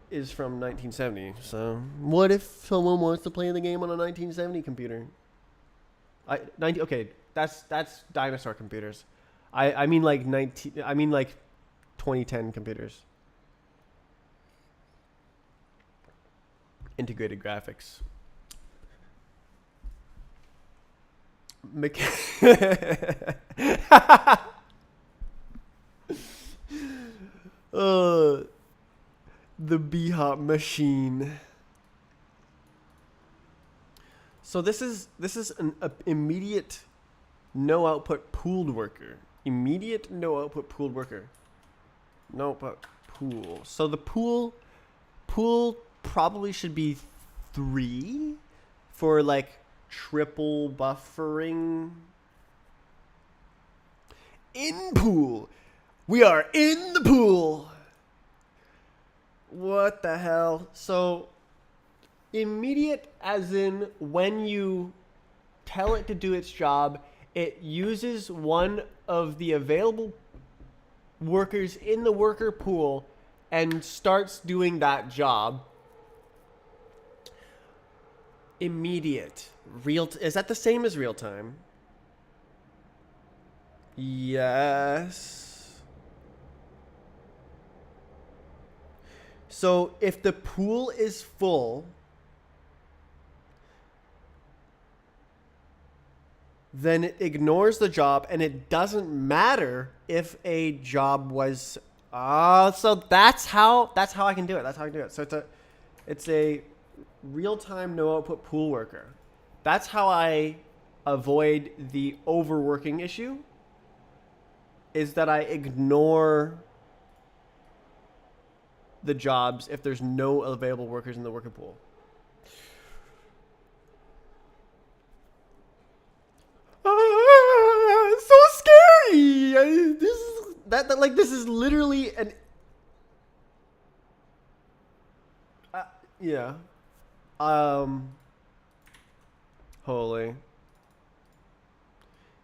is from 1970. So what if someone wants to play the game on a 1970 computer? Okay, that's dinosaur computers. I mean like 2010 computers. Integrated graphics. The B-Hop machine. So this is an immediate no output pooled worker. Immediate no output pooled worker. No output pool. So the pool probably should be 3 for like triple buffering. In pool. We are in the pool. What the hell? So immediate as in when you tell it to do its job, it uses one of the available workers in the worker pool and starts doing that job. Immediate. Is that the same as real time? Yes. So if the pool is full, then it ignores the job and it doesn't matter if a job was so that's how I can do it. That's how I can do it. So it's a real-time no output pool worker. That's how I avoid the overworking issue, is that I ignore the jobs if there's no available workers in the worker pool. So scary. This is literally an yeah. Holy.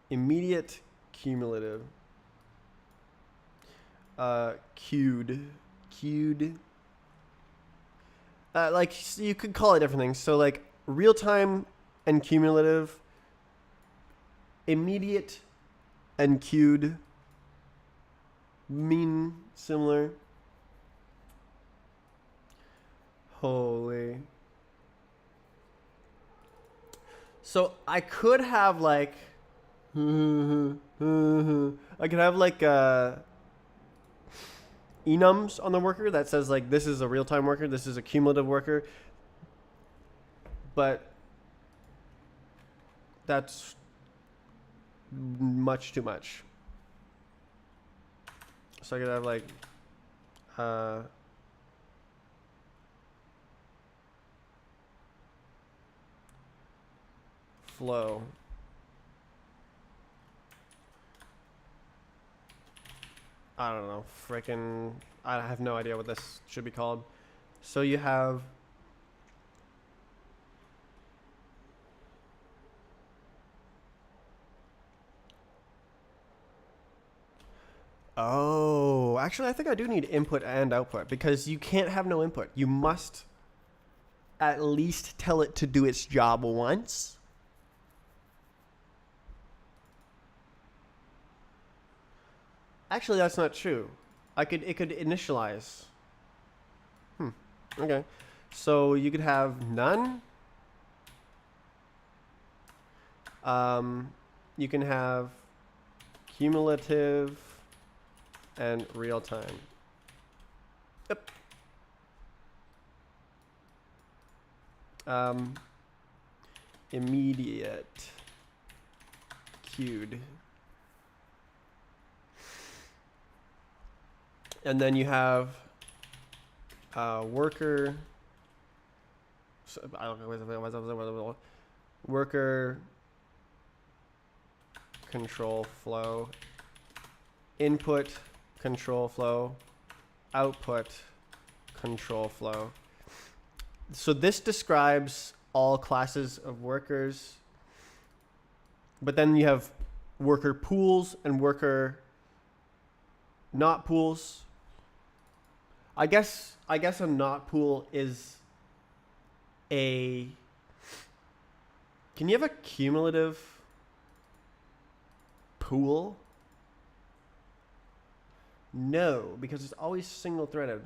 Immediate cumulative. Queued. like you could call it different things. So like real time and cumulative, immediate and queued mean similar. Holy. So I could have like I could have like enums on the worker that says like this is a real time worker, this is a cumulative worker, but that's much too much. So I could have like flow. I don't know, freaking, I have no idea what this should be called. So you have oh, actually I think I do need input and output because you can't have no input. You must at least tell it to do its job once. Actually, that's not true. It could initialize. Okay. So you could have none. You can have cumulative and real time. Yep. Immediate queued. And then you have worker worker control flow, input control flow, output control flow. So this describes all classes of workers, but then you have worker pools and worker not pools. I guess a not pool is a. Can you have a cumulative pool? No, because it's always single threaded.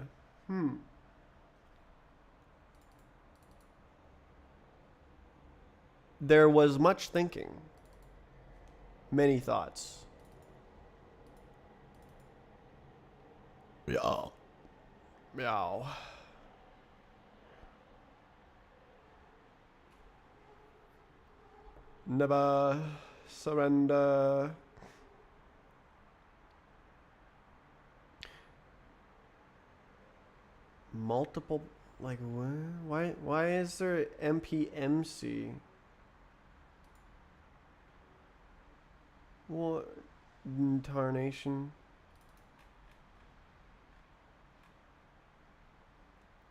There was much thinking, many thoughts. Meow. Meow. Never surrender. Multiple, like what? Why is there MPMC? What incarnation?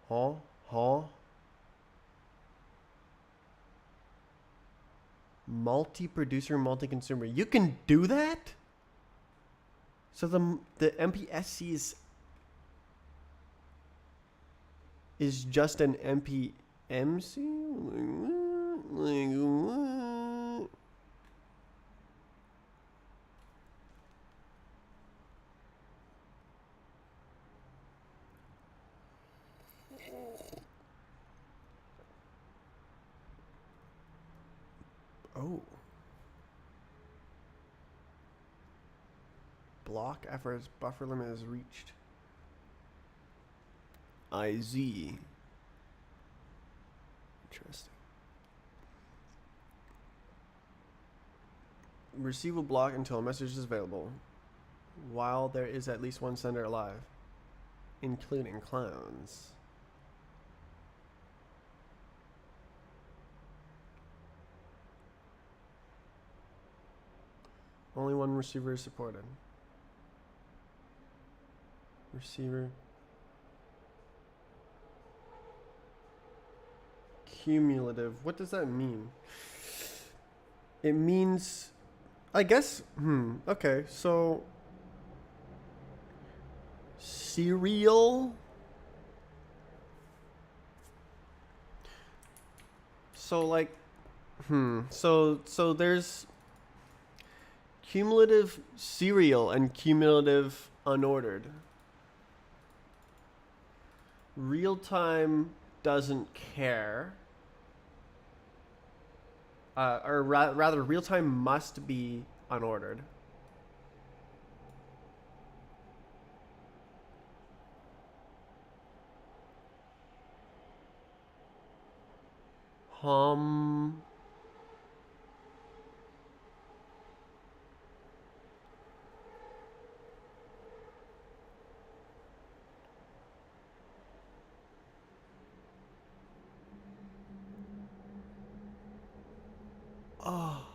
Huh? Multi-producer, multi-consumer. You can do that? So the MPSC is just an MPMC? Like what? Oh. Block after its buffer limit is reached. IZ. Interesting. Receive a block until a message is available, while there is at least one sender alive, including clones. Only one receiver is supported. Receiver. Cumulative. What does that mean? It means, I guess, okay, so serial So like, so there's cumulative serial and cumulative unordered. Real time doesn't care. Rather, real time must be unordered. Hum. Oh.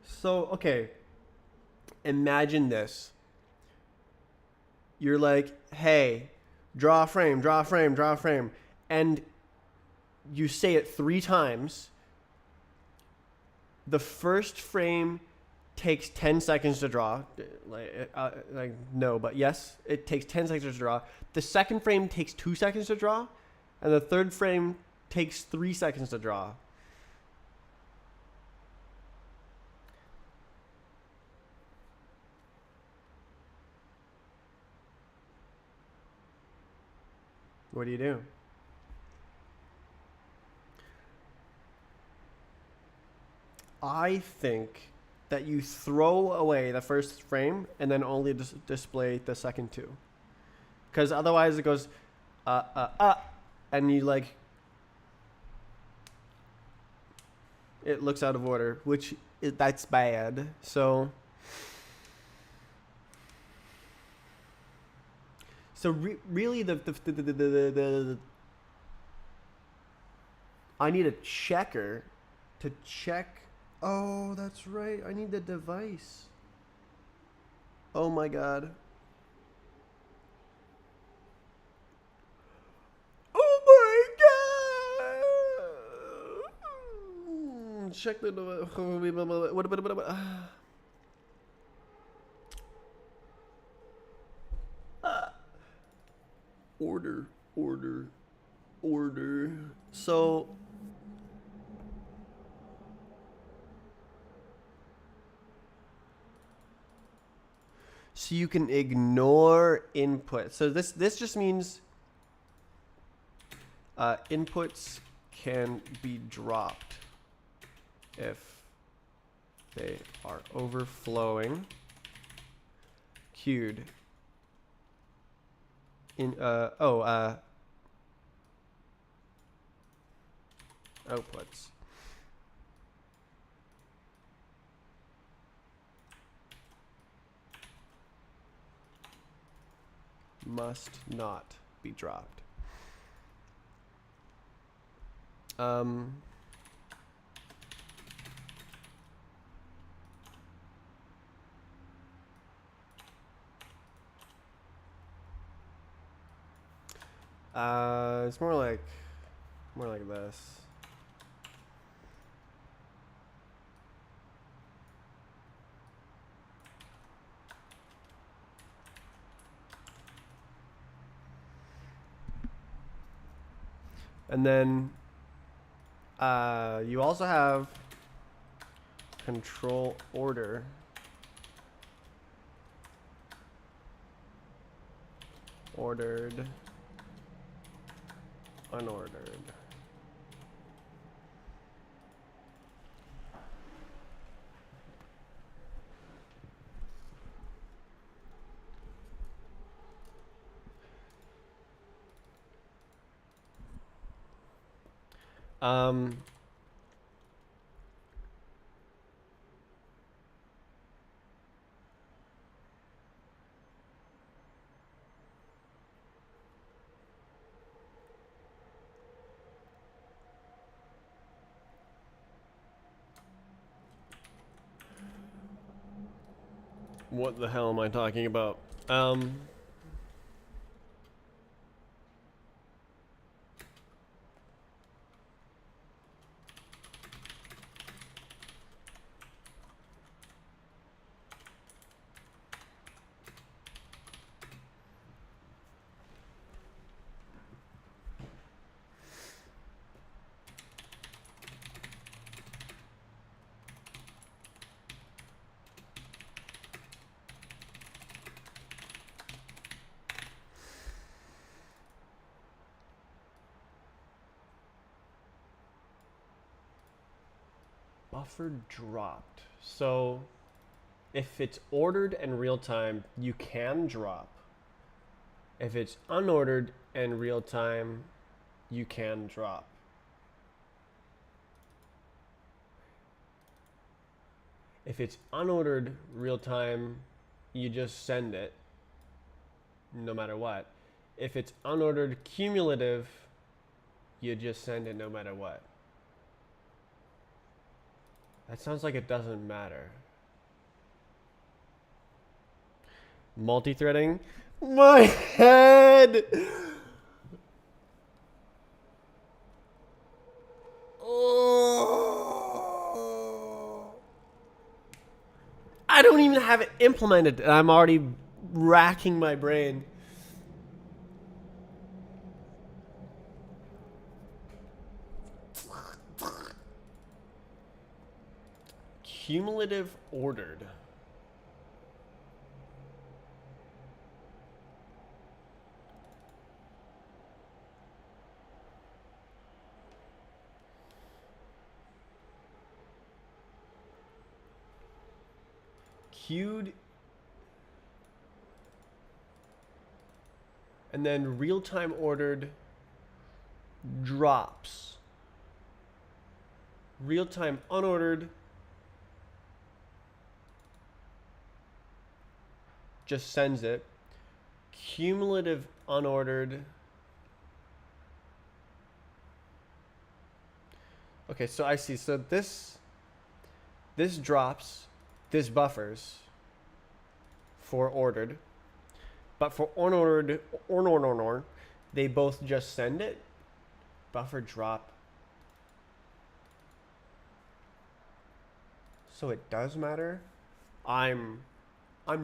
So, okay. Imagine this. You're like, hey, draw a frame, draw a frame, draw a frame. And you say it 3 times. The first frame takes 10 seconds to draw. Like no, but yes, it takes 10 seconds to draw. The second frame takes 2 seconds to draw. And the third frame takes 3 seconds to draw. What do you do? I think that you throw away the first frame and then only display the second 2. Because otherwise it goes, and you like, it looks out of order, that's bad. So really the I need a checker to check. Oh, that's right. I need the device. Oh my god. Oh my god. Check the what order. So you can ignore input. So this just means inputs can be dropped if they are overflowing. Queued. Outputs. Must not be dropped. It's more like this. And then you also have control order. Ordered. Unordered. What the hell am I talking about? Buffer dropped. So if it's ordered and real time, you can drop. If it's unordered and real time, you can drop. If it's unordered real time, you just send it no matter what. If it's unordered cumulative, you just send it no matter what. That sounds like it doesn't matter. Multi-threading? My head! Oh. I don't even have it implemented, and I'm already racking my brain. Cumulative ordered. Queued. And then real-time ordered drops. Real-time unordered just sends it. Cumulative unordered. Okay, so I see. So this drops, this buffers for ordered, but for unordered, they both just send it. Buffer drop. So it does matter. I'm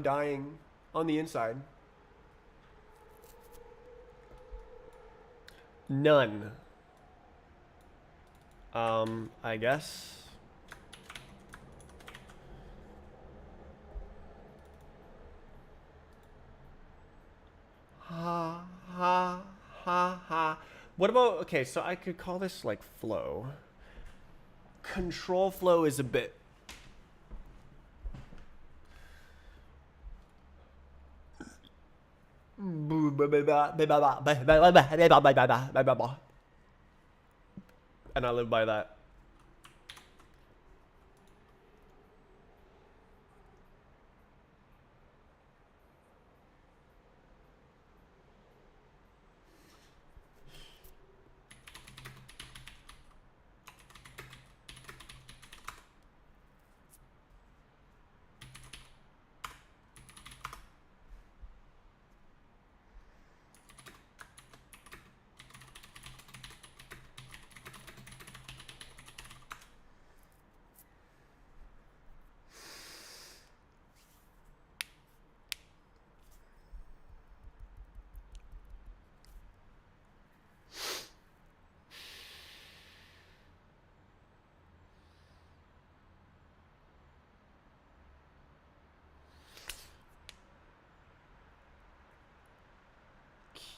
dying on the inside. None. I guess. Ha ha ha ha. What about, okay, so I could call this like flow. Control flow is a bit. And I live by that.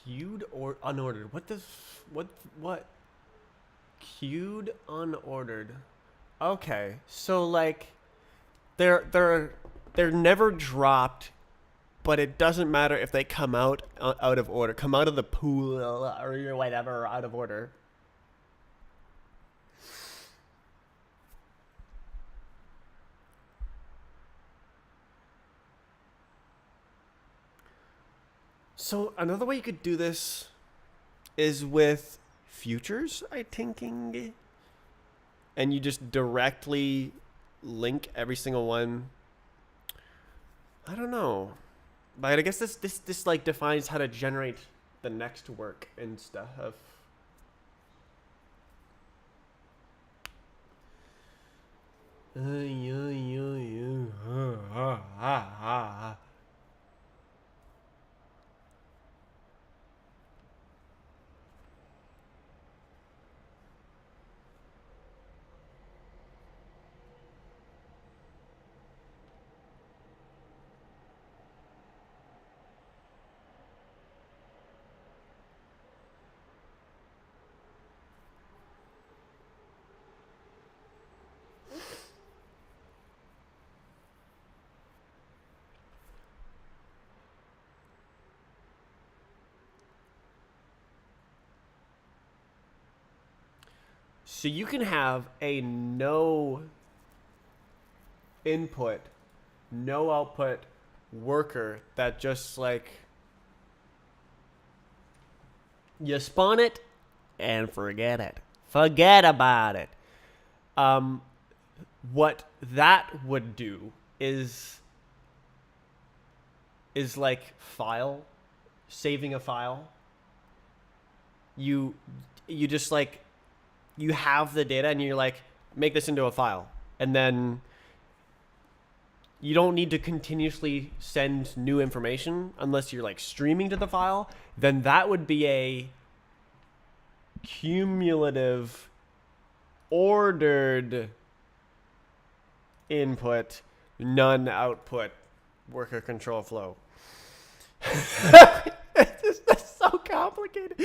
Queued or unordered? What does what? Queued unordered. Okay, so like they're never dropped, but it doesn't matter if they come out of order, come out of the pool or whatever out of order. So another way you could do this is with futures, I thinking, and you just directly link every single one. I don't know, but I guess this like defines how to generate the next work and stuff. So you can have a no input, no output worker that just like you spawn it and forget it. Forget about it. What that would do is like saving a file. You just like you have the data and you're like make this into a file, and then you don't need to continuously send new information unless you're like streaming to the file. Then that would be a cumulative ordered input, none output worker control flow. That's so complicated,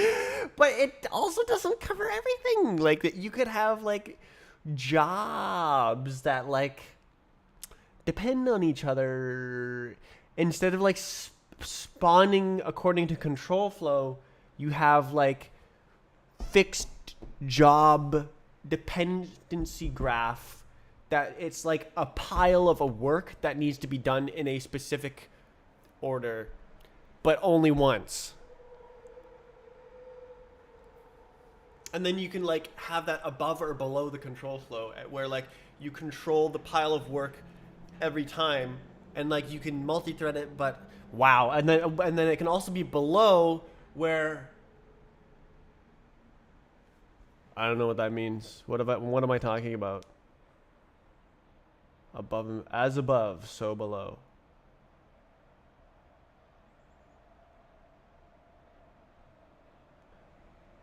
but it also doesn't cover everything. Like that, you could have like jobs that like depend on each other. Instead of like spawning according to control flow, you have like fixed job dependency graph that it's like a pile of a work that needs to be done in a specific order, but only once. And then you can like have that above or below the control flow where like you control the pile of work every time, and like you can multi-thread it, but wow. And then it can also be below where I don't know what that means. What am I talking about? Above, as above, so below.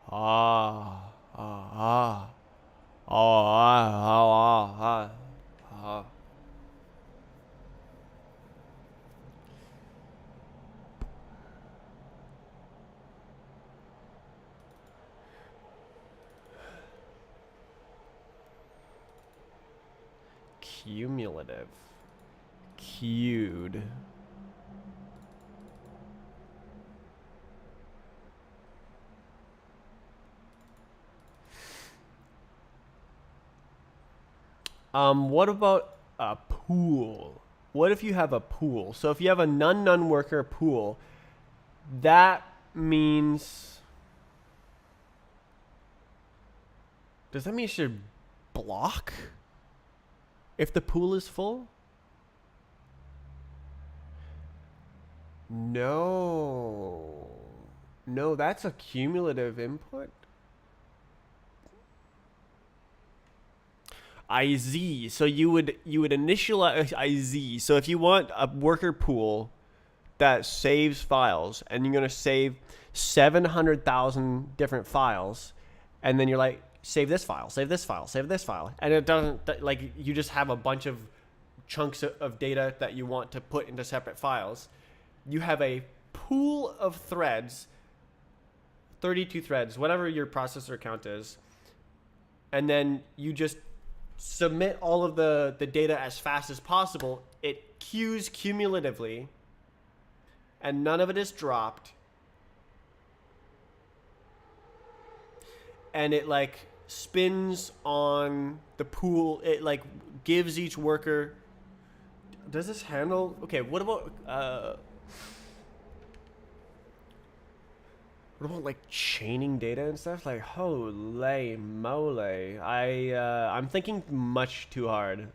Ah, ah, ah, oh, ah, ah, ah, ah. Cumulative. Queued. What about a pool? What if you have a pool? So if you have a none worker pool, that means, does that mean you should block if the pool is full? No. No, that's a cumulative input. IZ. So you would initialize IZ. So if you want a worker pool that saves files, and you're gonna save 700,000 different files, and then you're like, save this file, save this file, save this file, and it doesn't, like, you just have a bunch of chunks of data that you want to put into separate files. You have a pool of threads, 32 threads, whatever your processor count is, and then you just submit all of the data as fast as possible. It queues cumulatively, and none of it is dropped. And it like spins on the pool. It like gives each worker. Does this handle? Okay, what about like chaining data and stuff? Like holy moly. I'm thinking much too hard.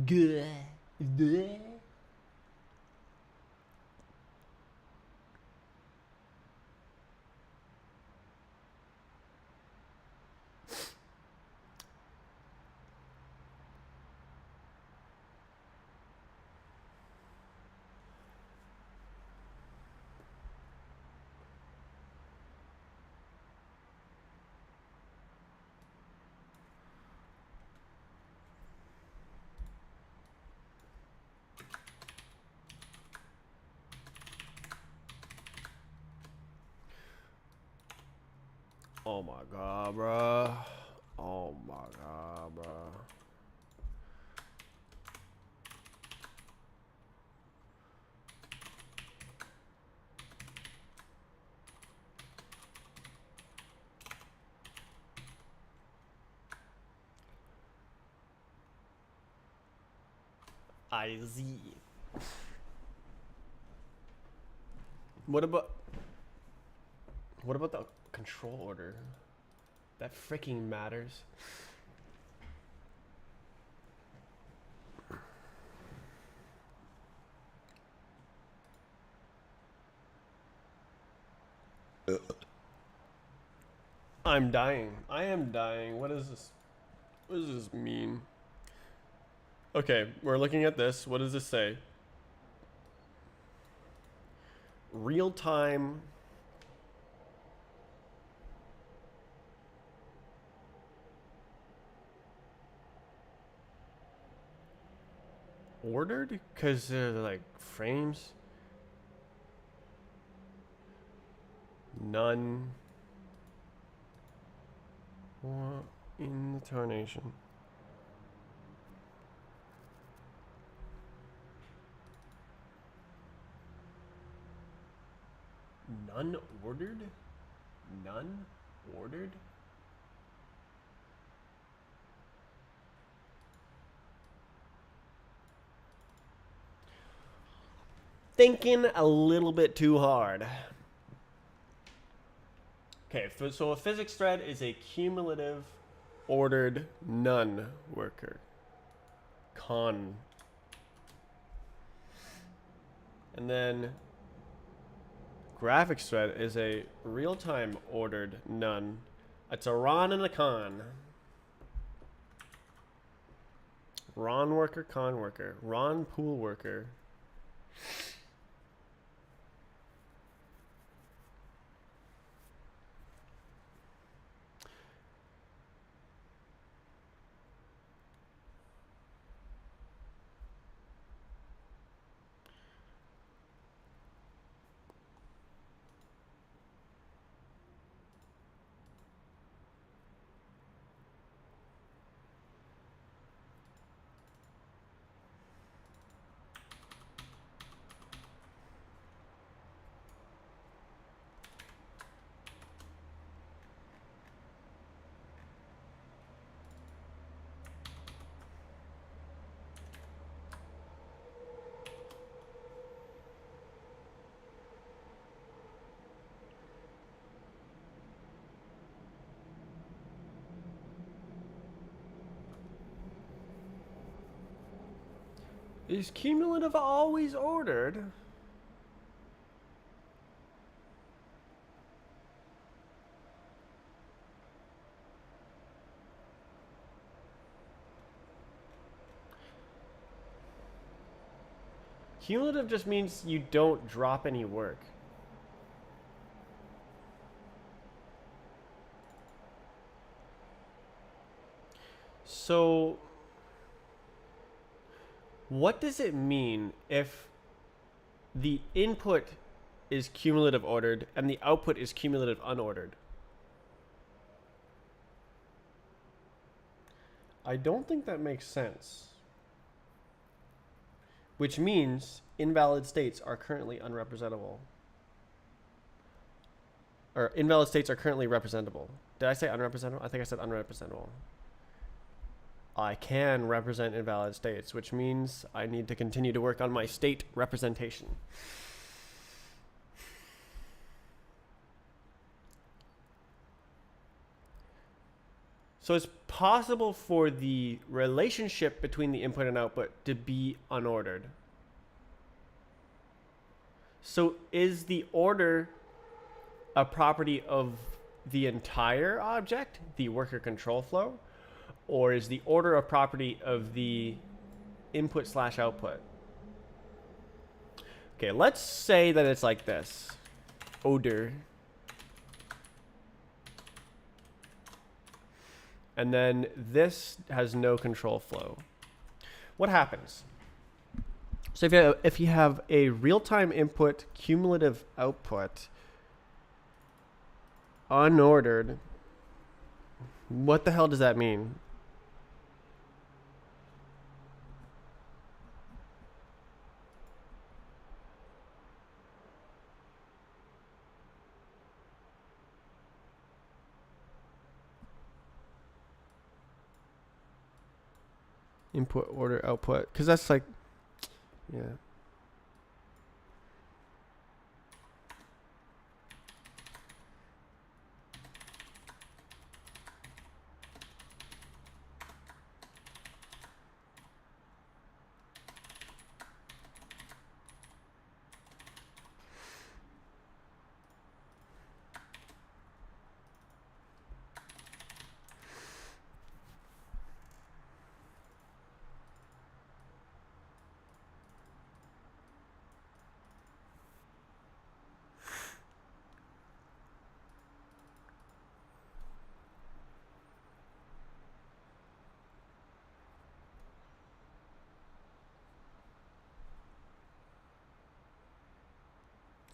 Good. Oh my god, bro. Oh my god, bro. What about the control order? That freaking matters. I'm dying. I am dying. What is this? What does this mean? Okay, we're looking at this. What does this say? Real time. Ordered? Because they're like frames. None. What in the tarnation? None ordered? None ordered? Thinking a little bit too hard. Okay, so a physics thread is a cumulative ordered none worker. Con. And then graphics thread is a real-time ordered none. It's a Ron and a con. Ron worker, con worker. Ron pool worker. Is cumulative always ordered? Cumulative just means you don't drop any work. So what does it mean if the input is cumulative ordered and the output is cumulative unordered? I don't think that makes sense. Which means invalid states are currently unrepresentable. Or invalid states are currently representable. Did I say unrepresentable? I think I said unrepresentable. I can represent invalid states, which means I need to continue to work on my state representation. So it's possible for the relationship between the input and output to be unordered. So is the order a property of the entire object, the worker control flow? Or is the order a property of the input slash output? Okay, let's say that it's like this. Order. And then this has no control flow. What happens? So if you have a real-time input, cumulative output, unordered, what the hell does that mean? Input, order, output. Because that's like Yeah.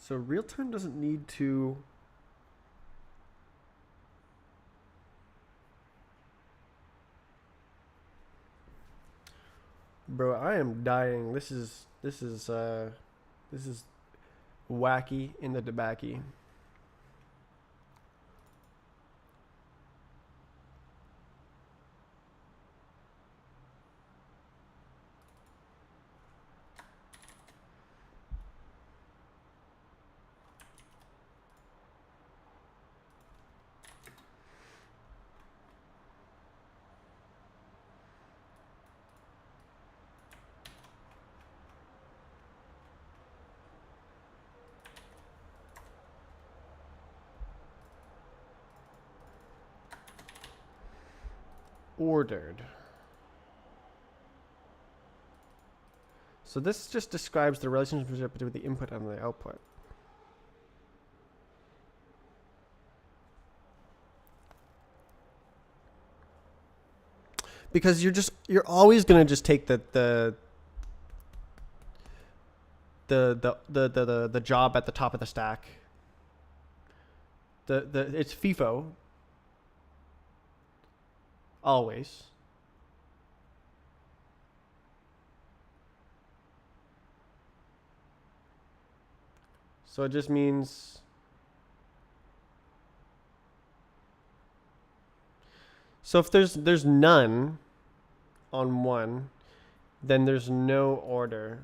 So real time doesn't need to. Bro, I am dying. This is wacky in the debacky. Ordered. So this just describes the relationship between the input and the output. Because you're always gonna just take the job at the top of the stack. It's FIFO. Always. So it just means so if there's none on one, then there's no order.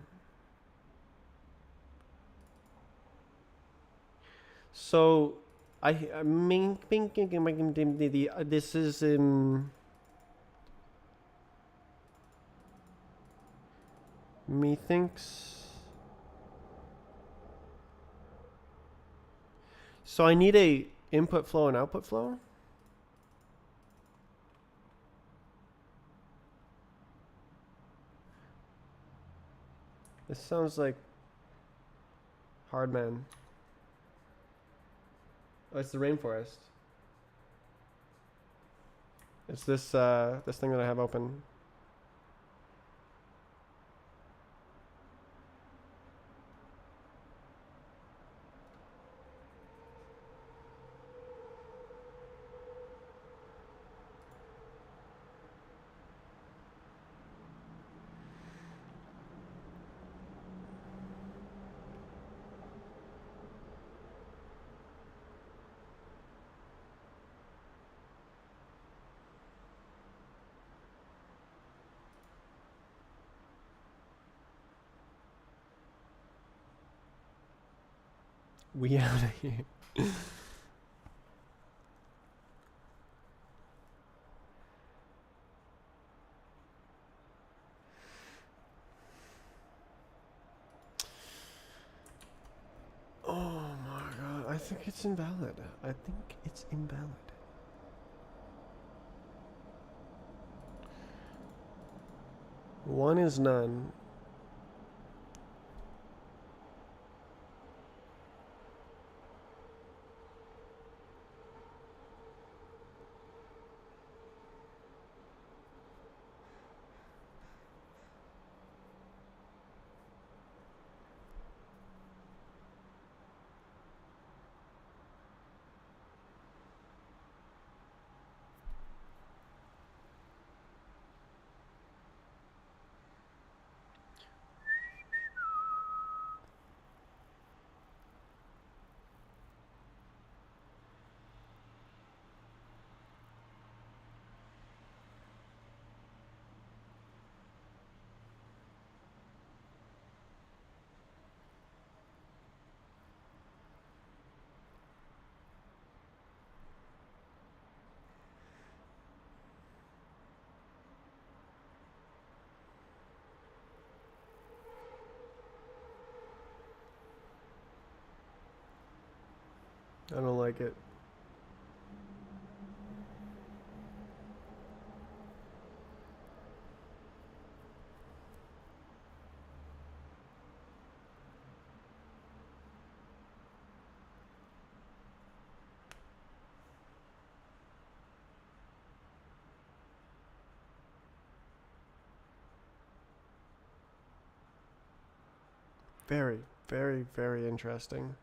So I mean this is methinks. So I need a input flow and output flow. This sounds like Hardman. Oh, it's the rainforest. It's this this thing that I have open. We out of here. Oh my god, I think it's invalid. I think it's invalid. One is none. I don't like it. Very, very, very interesting.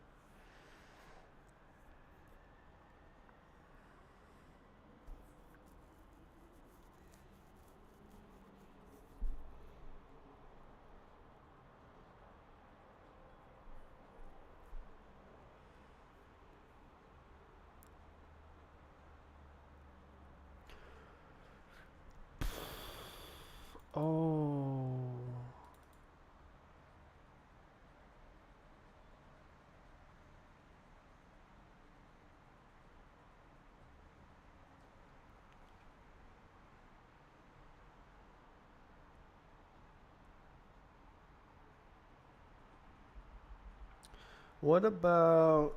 Oh. What about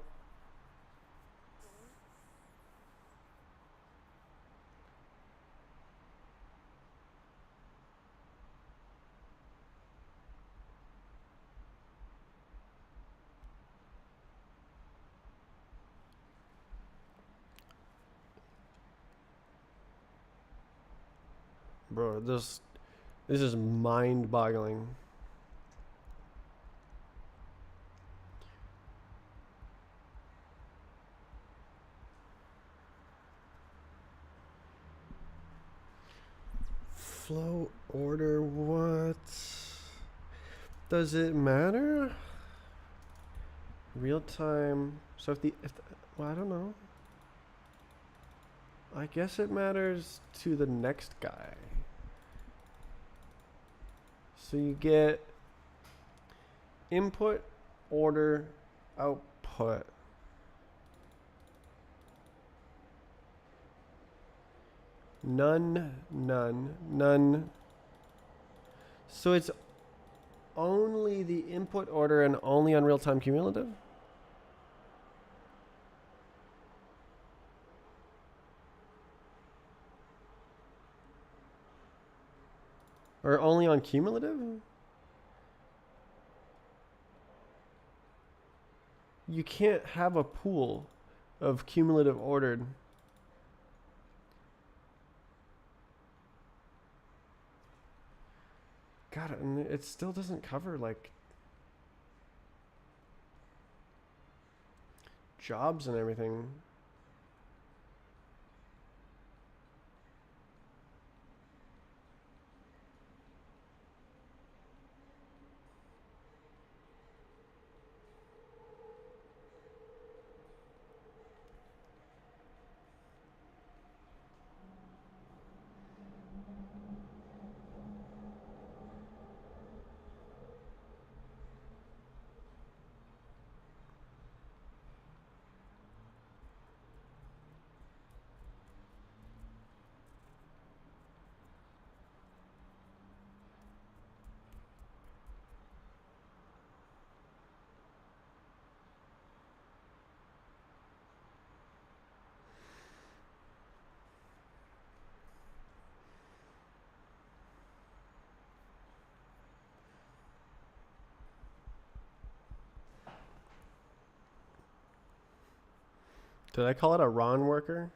bro, this is mind-boggling. Flow order, what? Does it matter? Real time. So well, I don't know. I guess it matters to the next guy. So you get input, order, output. None, none, none. So it's only the input order and only on real-time cumulative? Or only on cumulative? You can't have a pool of cumulative ordered. God, and it still doesn't cover like jobs and everything. Did I call it a Ron worker?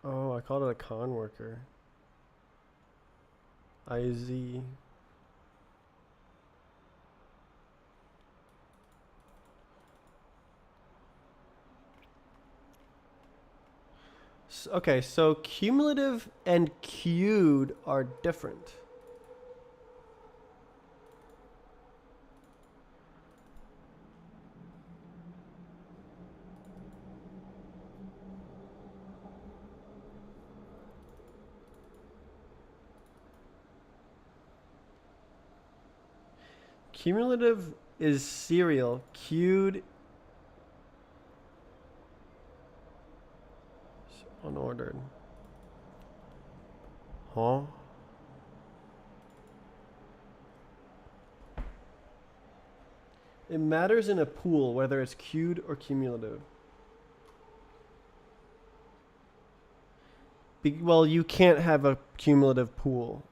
Oh, I called it a con worker. IZ. Okay, so cumulative and queued are different. Cumulative is serial. Queued is unordered. Huh? It matters in a pool whether it's queued or cumulative. Well, you can't have a cumulative pool.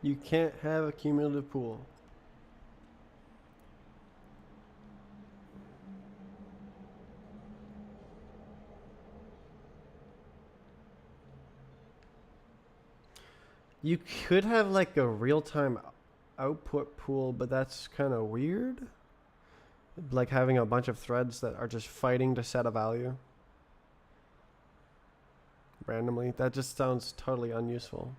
You can't have a cumulative pool. You could have like a real-time output pool, but that's kind of weird. Like having a bunch of threads that are just fighting to set a value randomly. That just sounds totally unuseful.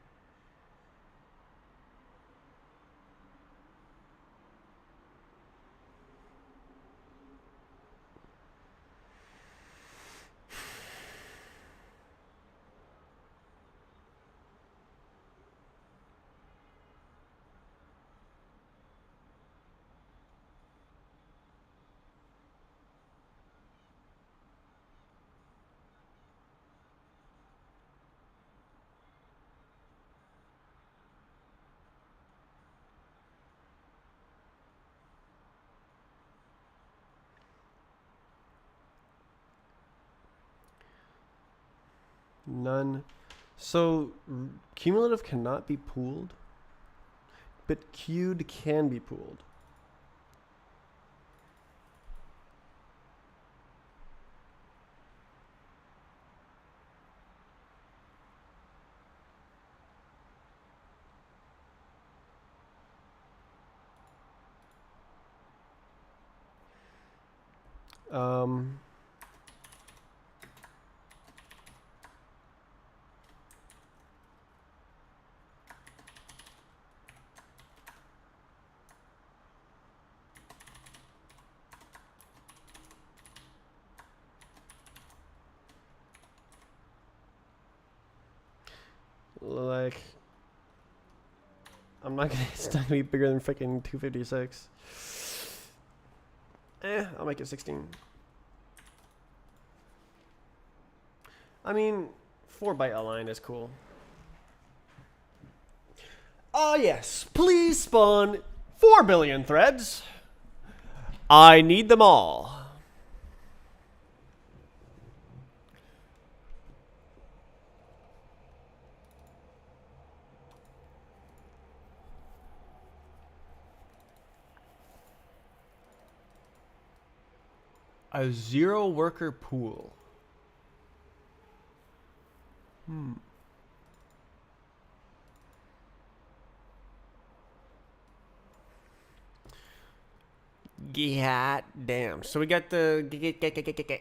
None. So cumulative cannot be pooled, but queued can be pooled. Um, like, I'm not gonna. It's not gonna be bigger than freaking 256. I'll make it 16. I mean, 4-byte align is cool. Ah, yes. Please spawn 4 billion threads. I need them all. A 0 worker pool. God damn. So we got the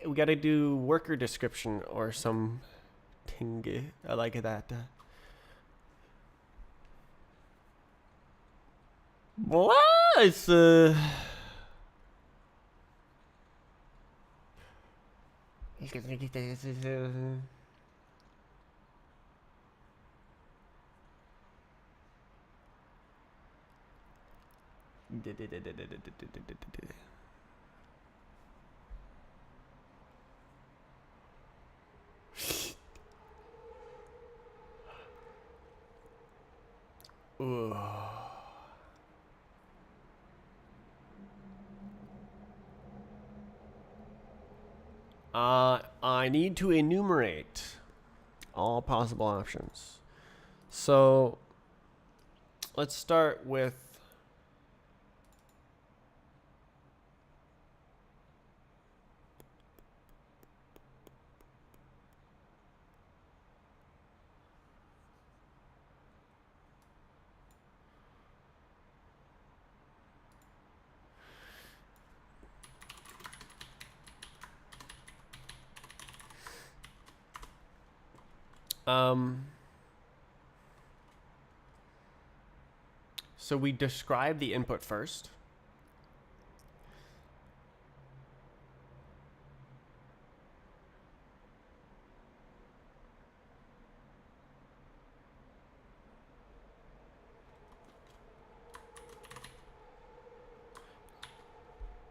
we got to do worker description or some ting. I like that. What? It's I need to enumerate all possible options. So let's start with So we describe the input first.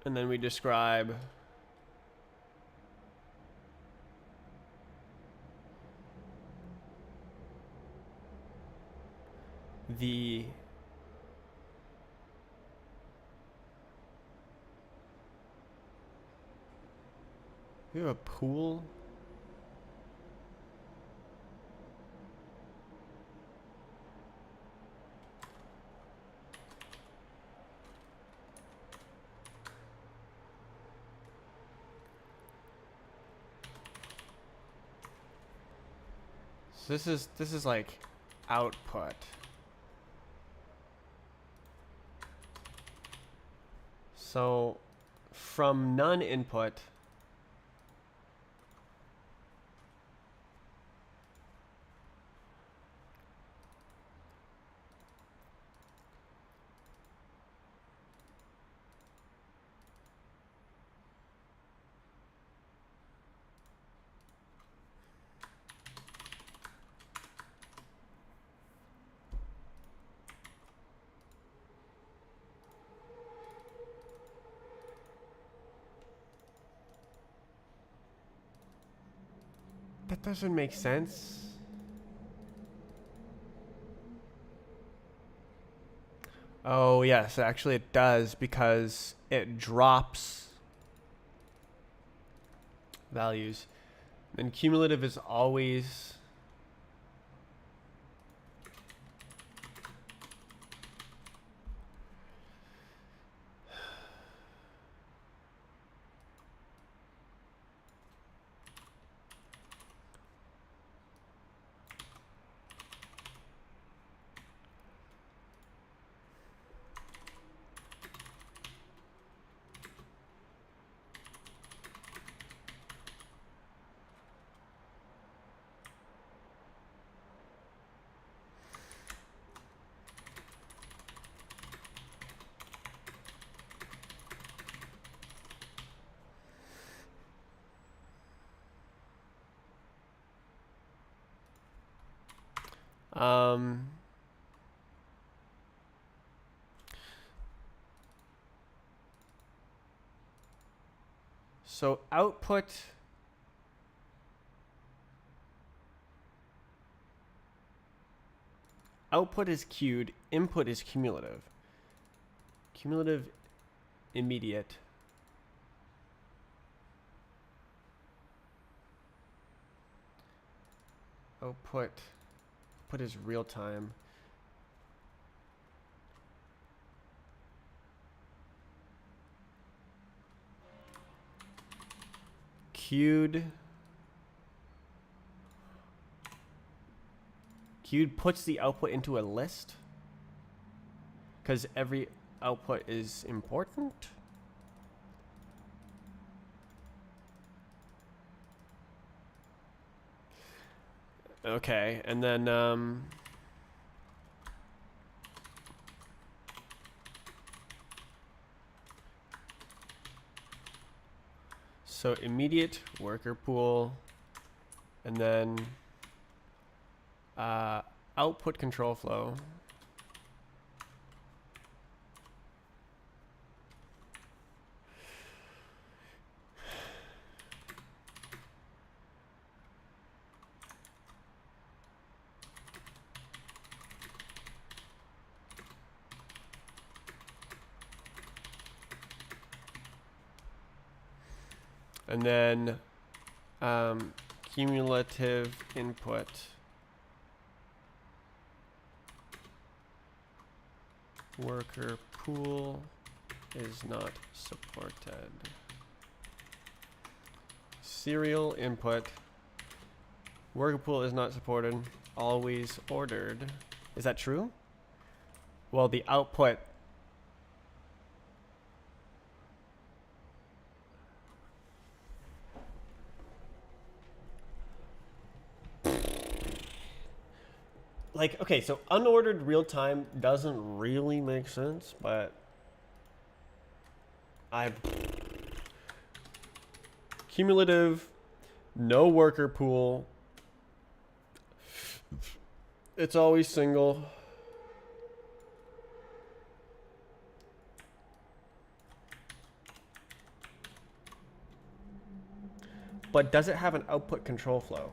And then we describe the we have a pool. So this is like output. So from none input, that doesn't make sense. Oh yes, actually it does, because it drops values. And cumulative is always um so output is queued, input is cumulative. Cumulative immediate. Output is real time. Queued puts the output into a list because every output is important. Okay, and then so immediate worker pool, and then output control flow. And then cumulative input. Worker pool is not supported. Serial input. Worker pool is not supported. Always ordered. Is that true? Well, the output. like, okay, so unordered real time doesn't really make sense, but I cumulative, no worker pool. It's always single. But does it have an output control flow?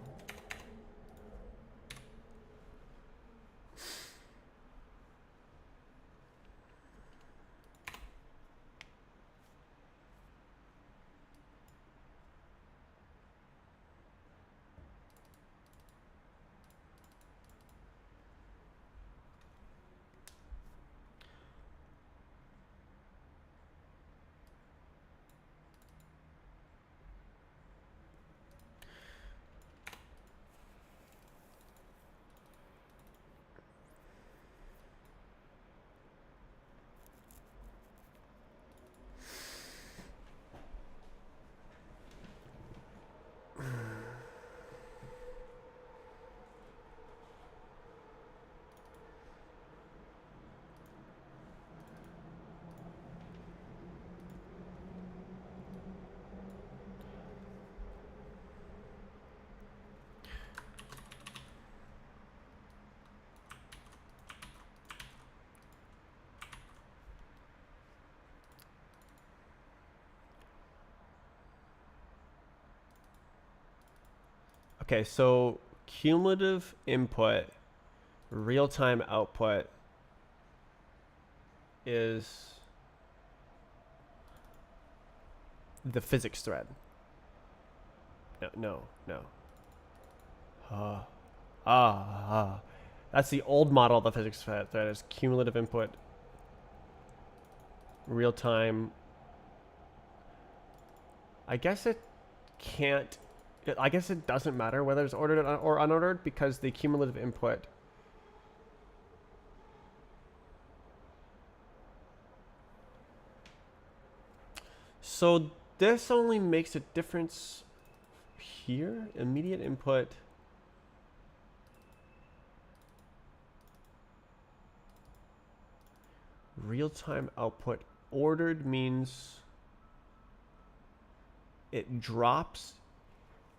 Okay, so cumulative input, real-time output is the physics thread. No. That's the old model of the physics thread. Is cumulative input, real-time. I guess it can't. I guess it doesn't matter whether it's ordered or unordered because the cumulative input. So this only makes a difference here. Immediate input. Real-time output. Ordered means it drops.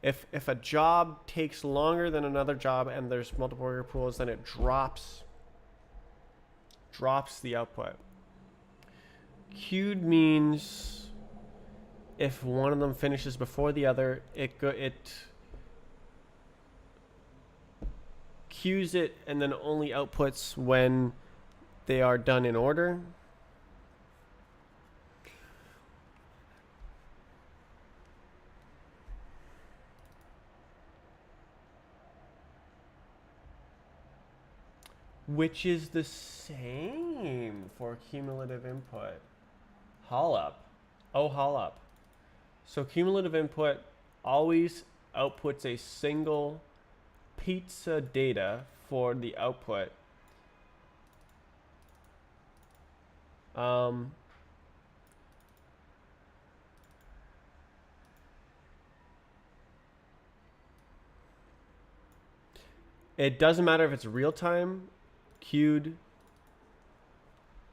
If a job takes longer than another job and there's multiple worker pools, then it drops the output. Queued means if one of them finishes before the other, it queues it and then only outputs when they are done in order. Which is the same for cumulative input. Haul up. Oh, haul up. So cumulative input always outputs a single pizza data for the output. It doesn't matter if it's real time, queued,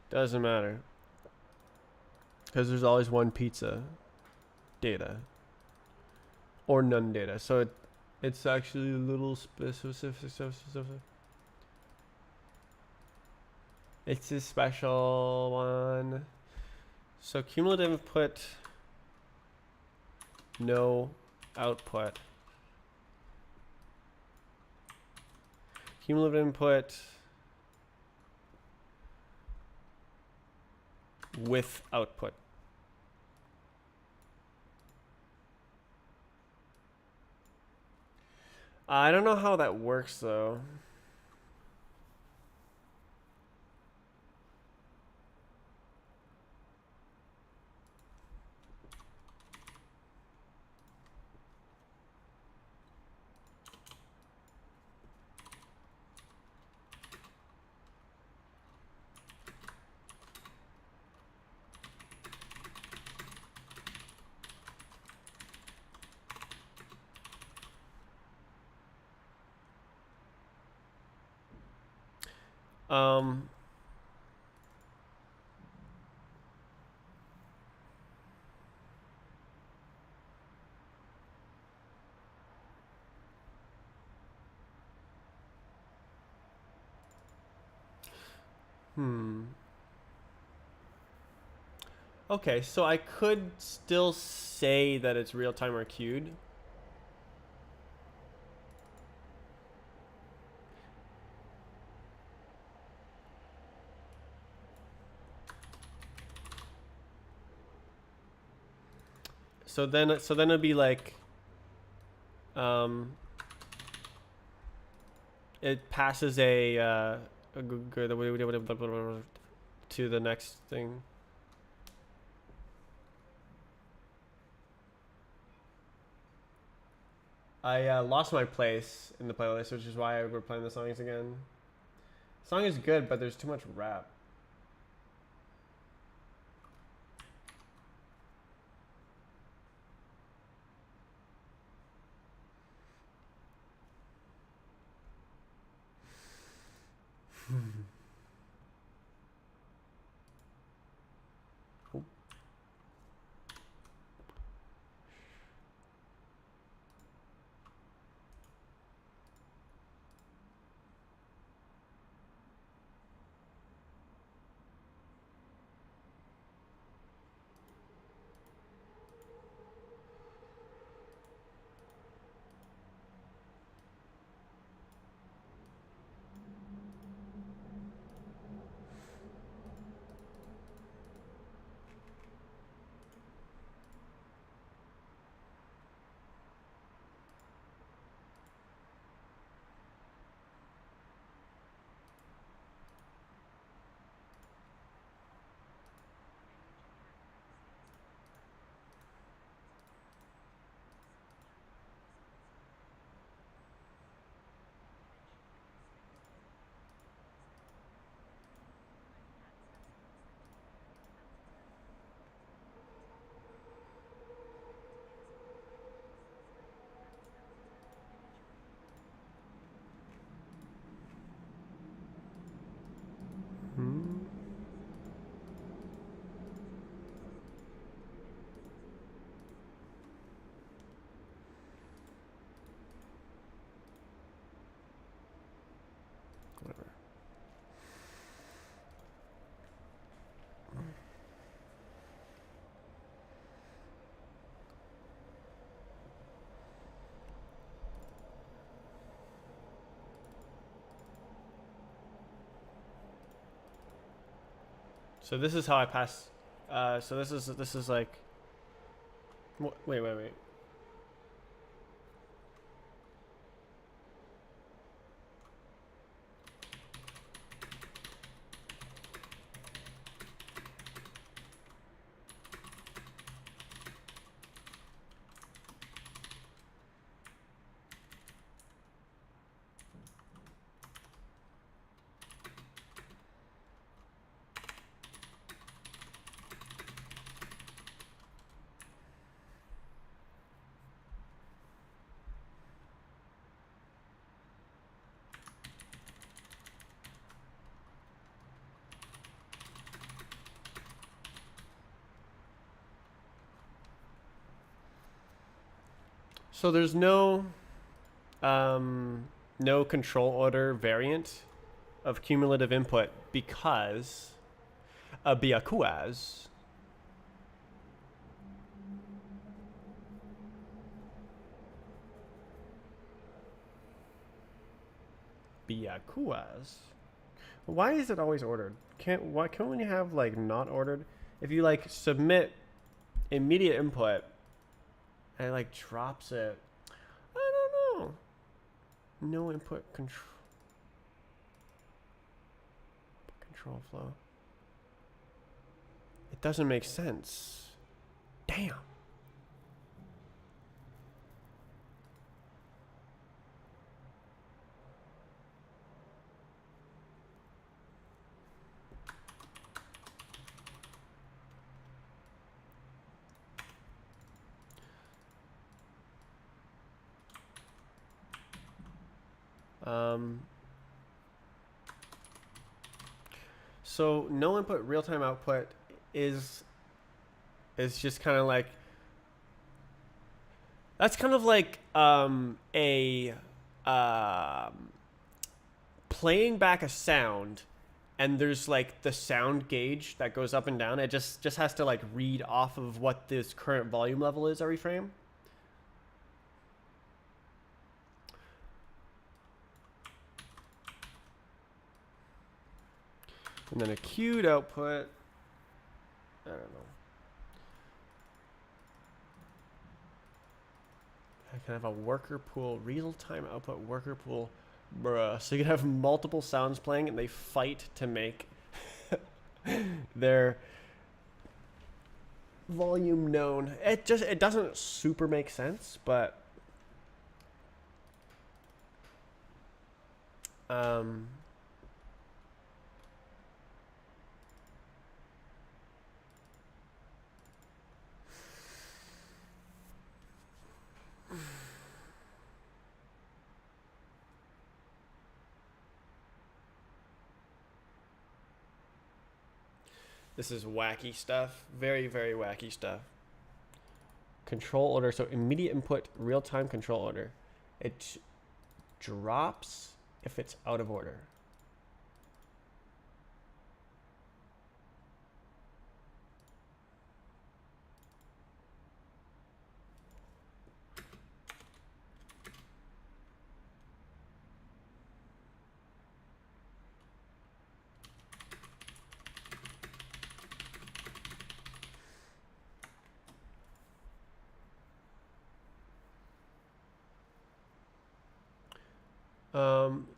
doesn't matter. Because there's always one pizza data or none data. So it's actually a little specific. It's a special one. So cumulative input, no output. Cumulative input with output. I don't know how that works though. Um, Okay, so I could still say that it's real time or queued. So then it'd be like, um, it passes to the next thing. I lost my place in the playlist, which is why we're playing the songs again. The song is good, but there's too much rap. Whatever. So this is how I pass. So this is like. Wait. So there's no control order variant of cumulative input because Biakuaz Biakuaz. Why is it always ordered? Can't when you have like not ordered? If you like submit immediate input and it like drops it. I don't know. No input control flow. It doesn't make sense. Damn. Um So no input, real-time output is just kind of like, that's kind of like a playing back a sound, and there's like the sound gauge that goes up and down. It just has to like read off of what this current volume level is every frame. And then a queued output. I don't know. I can have a worker pool, real-time output worker pool. Bruh. So you can have multiple sounds playing and they fight to make their volume known. It doesn't super make sense, but this is wacky stuff. Very, very wacky stuff. Control order. So immediate input, real-time control order. It drops if it's out of order.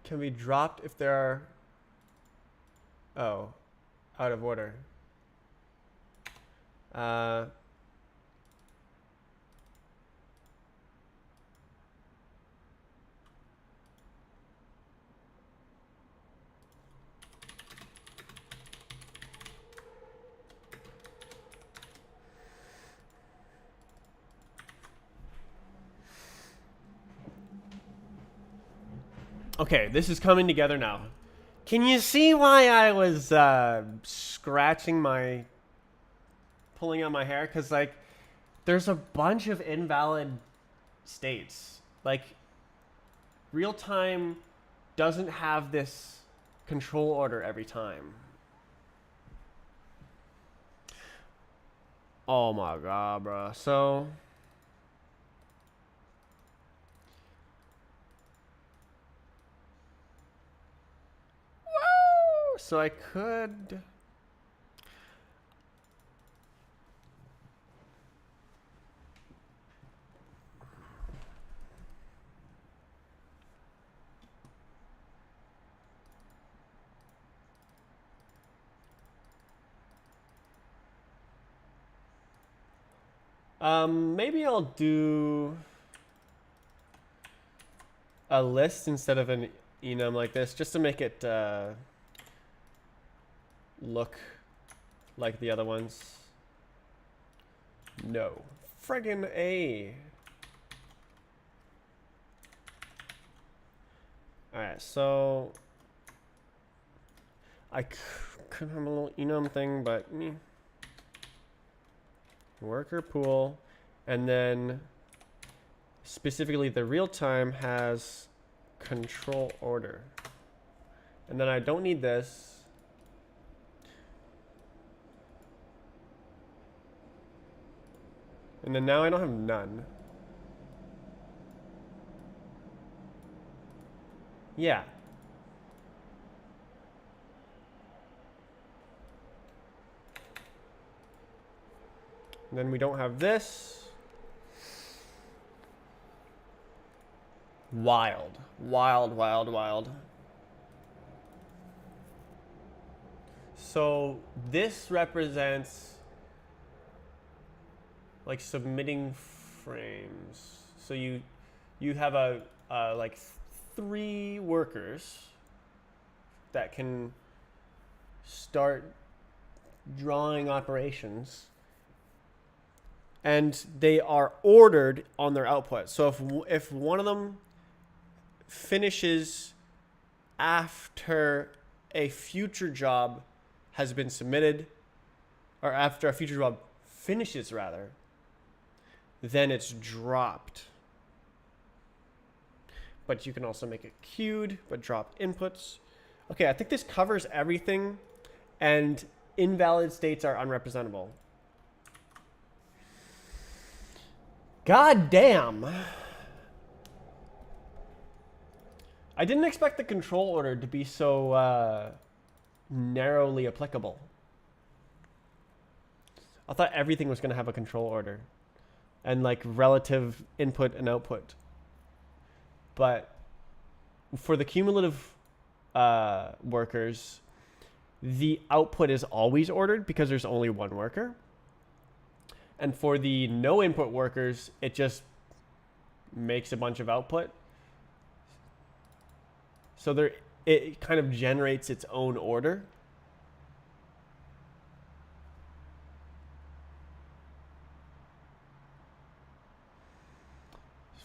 Can be dropped if there are, out of order. Okay, this is coming together now. Can you see why I was scratching my, pulling out my hair? Because, like, there's a bunch of invalid states. Like, real time doesn't have this control order every time. Oh my god, bro. So so I could, maybe I'll do a list instead of an enum like this, just to make it look like the other ones. No. Friggin' A. Alright, so I could have a little enum thing, but worker pool, and then specifically the real time has control order, and then I don't need this. And then now I don't have none. Yeah. And then we don't have this. Wild. Wild, wild, wild. So this represents like submitting frames. So you have a like 3 workers that can start drawing operations, and they are ordered on their output. So if one of them finishes after a future job has been submitted, or after a feature job finishes rather, then it's dropped. But you can also make it queued, but drop inputs. Okay, I think this covers everything, and invalid states are unrepresentable. God damn. I didn't expect the control order to be so narrowly applicable. I thought everything was going to have a control order and like relative input and output. But for the cumulative workers, the output is always ordered because there's only one worker. And for the no input workers, it just makes a bunch of output. So there, it kind of generates its own order.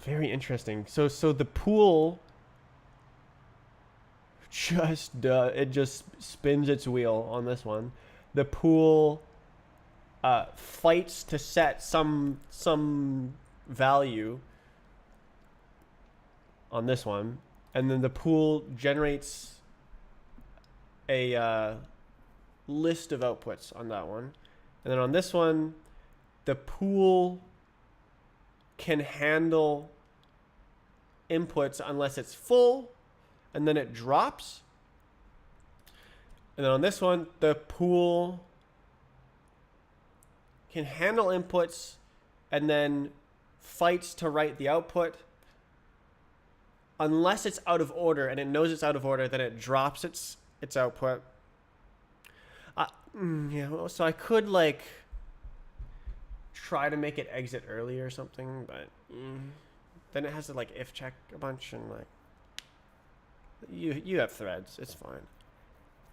Very interesting. So the pool it just spins its wheel on this one. The pool fights to set some value on this one, and then the pool generates a list of outputs on that one, and then on this one, the pool can handle inputs unless it's full, and then it drops. And then on this one, the pool can handle inputs and then fights to write the output. Unless it's out of order, and it knows it's out of order, then it drops its output. Yeah, so I could like try to make it exit early or something, but then it has to like if check a bunch, and like you have threads, it's fine.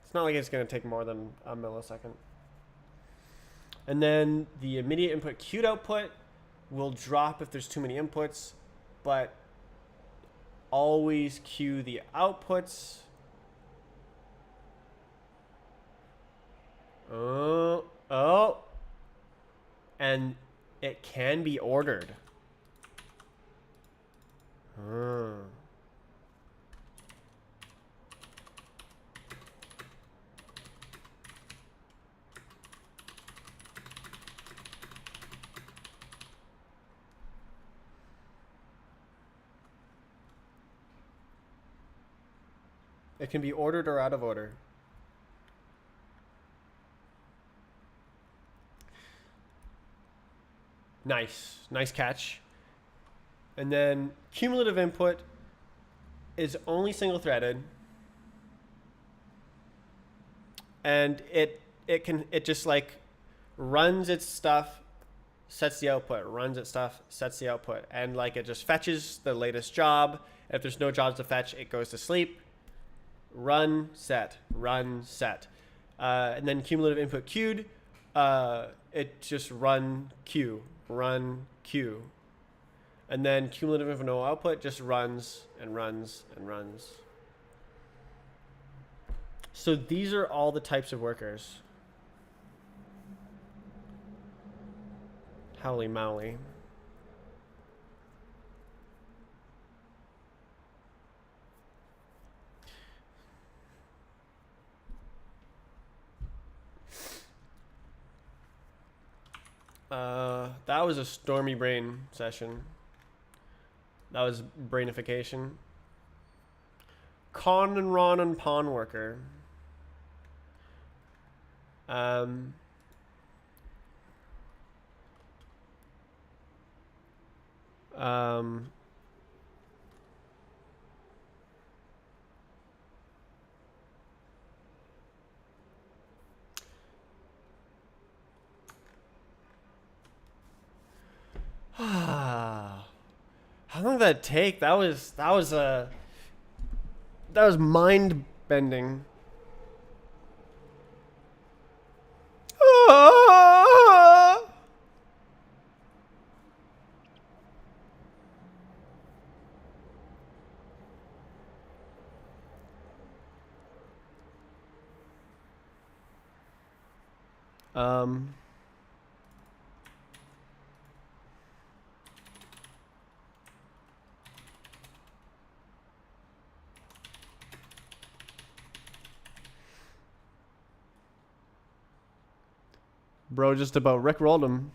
It's not like it's going to take more than a millisecond. And then the immediate input queued output will drop if there's too many inputs, but always queue the outputs. Oh. And it can be ordered. It can be ordered or out of order. Nice catch. And then cumulative input is only single threaded, and it just like runs its stuff, sets the output, runs its stuff, sets the output, and like it just fetches the latest job. If there's no jobs to fetch, it goes to sleep. Run, set, and then cumulative input queued, it just run queue, and then cumulative input no output just runs and runs and runs. So these are all the types of workers. Howly moly. That was a stormy brain session. That was brainification. Con and Ron and Pawn Worker. How long did that take? That was mind bending. Um, bro, just about rickrolled him.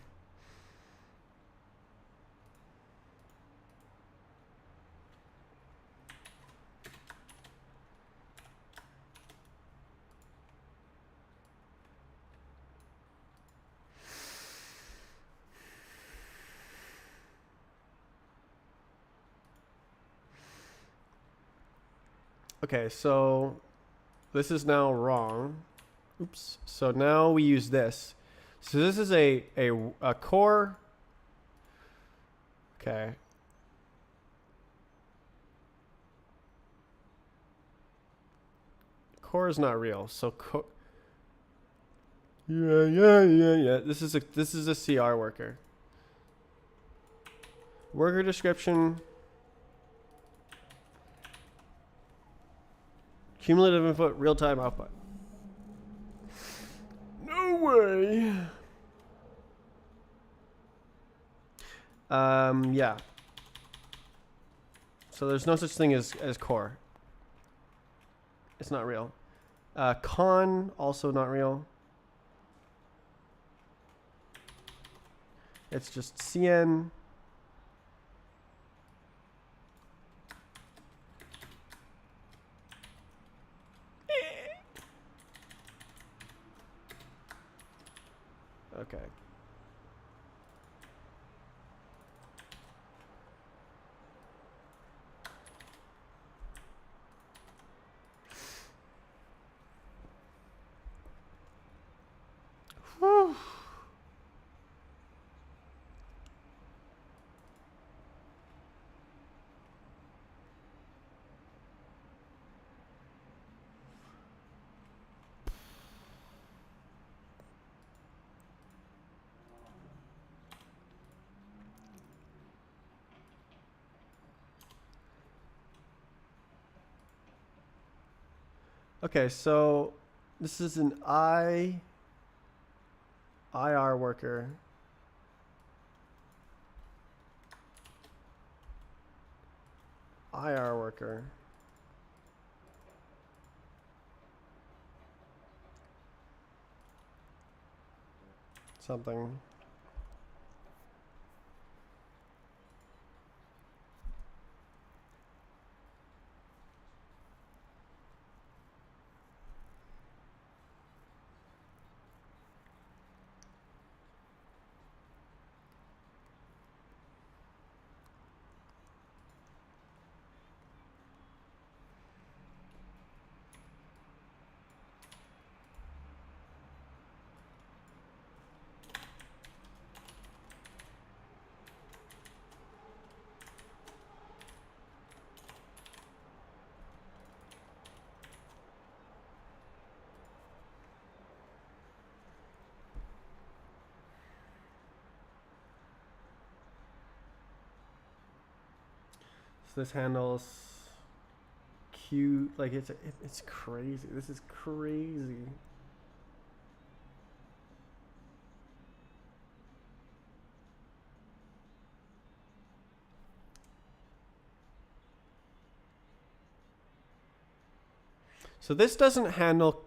Okay, so this is now wrong. Oops. So now we use this. So this is a core. Okay. Core is not real. So yeah. This is a CR worker. Worker description. Cumulative input, real time output. No way. Yeah. So there's no such thing as core. It's not real. Con, also not real. It's just CN. Okay. Whew. Okay, so this is an IR worker. IR worker. Something. So this handles Q, like it's crazy. This is crazy. So this doesn't handle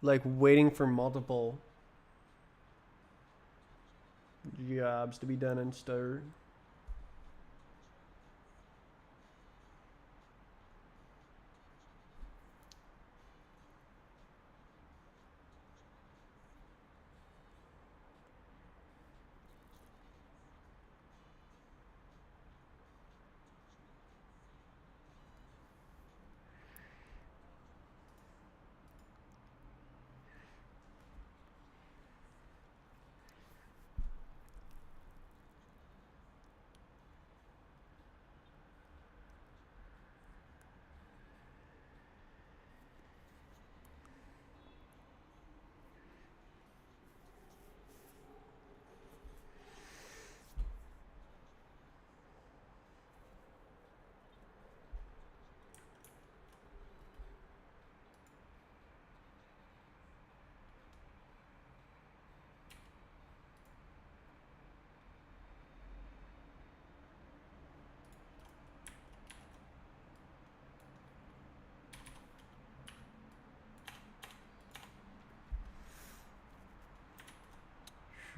like waiting for multiple jobs to be done and stir.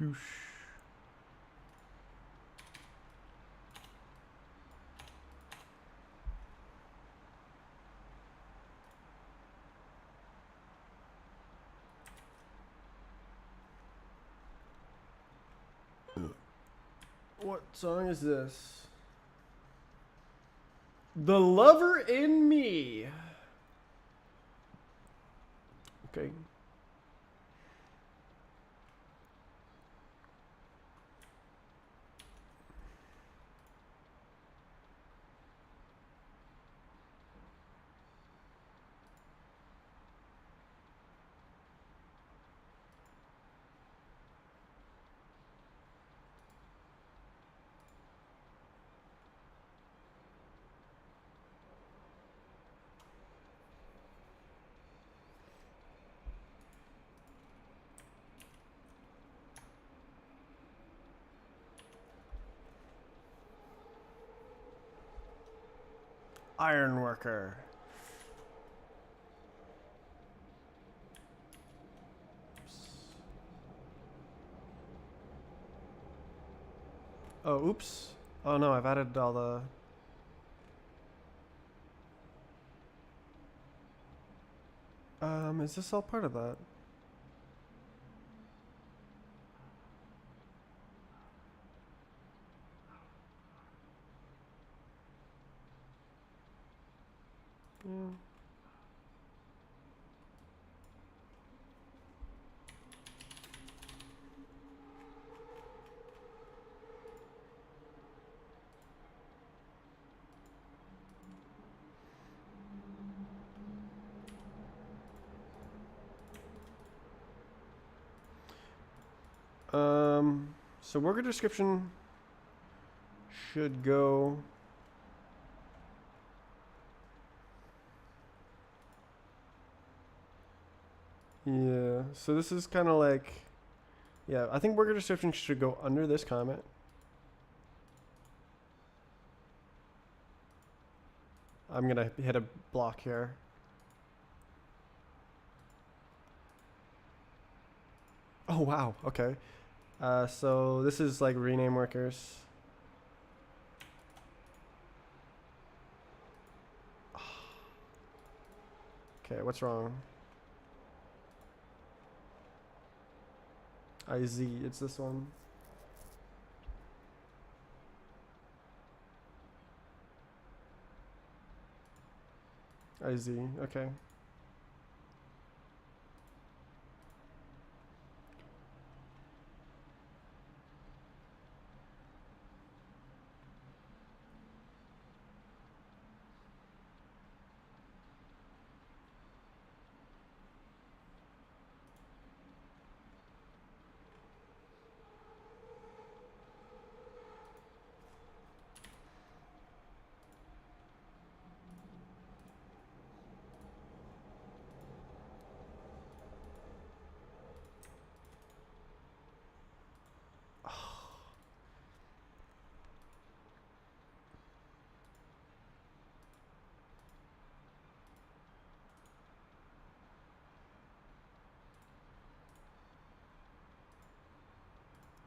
Shoosh. What song is this? The Lover in Me. Okay. Ironworker. Oh, oops. Oh no, I've added all the... is this all part of that? Yeah. So worker description should go... Yeah, so this is kind of like... Yeah, I think worker description should go under this comment. I'm gonna hit a block here. Oh wow, okay. So this is like rename workers. Okay, what's wrong? IZ, it's this one. IZ, okay.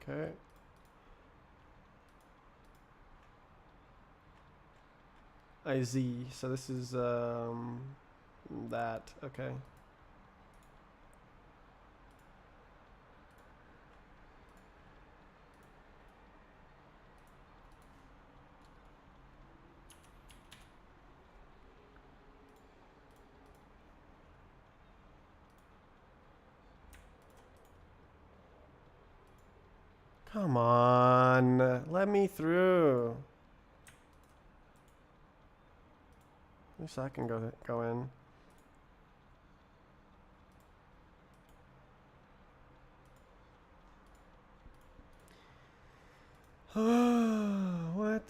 Okay. IZ, so this is that, okay. Come on, let me through. At least I can go in. What?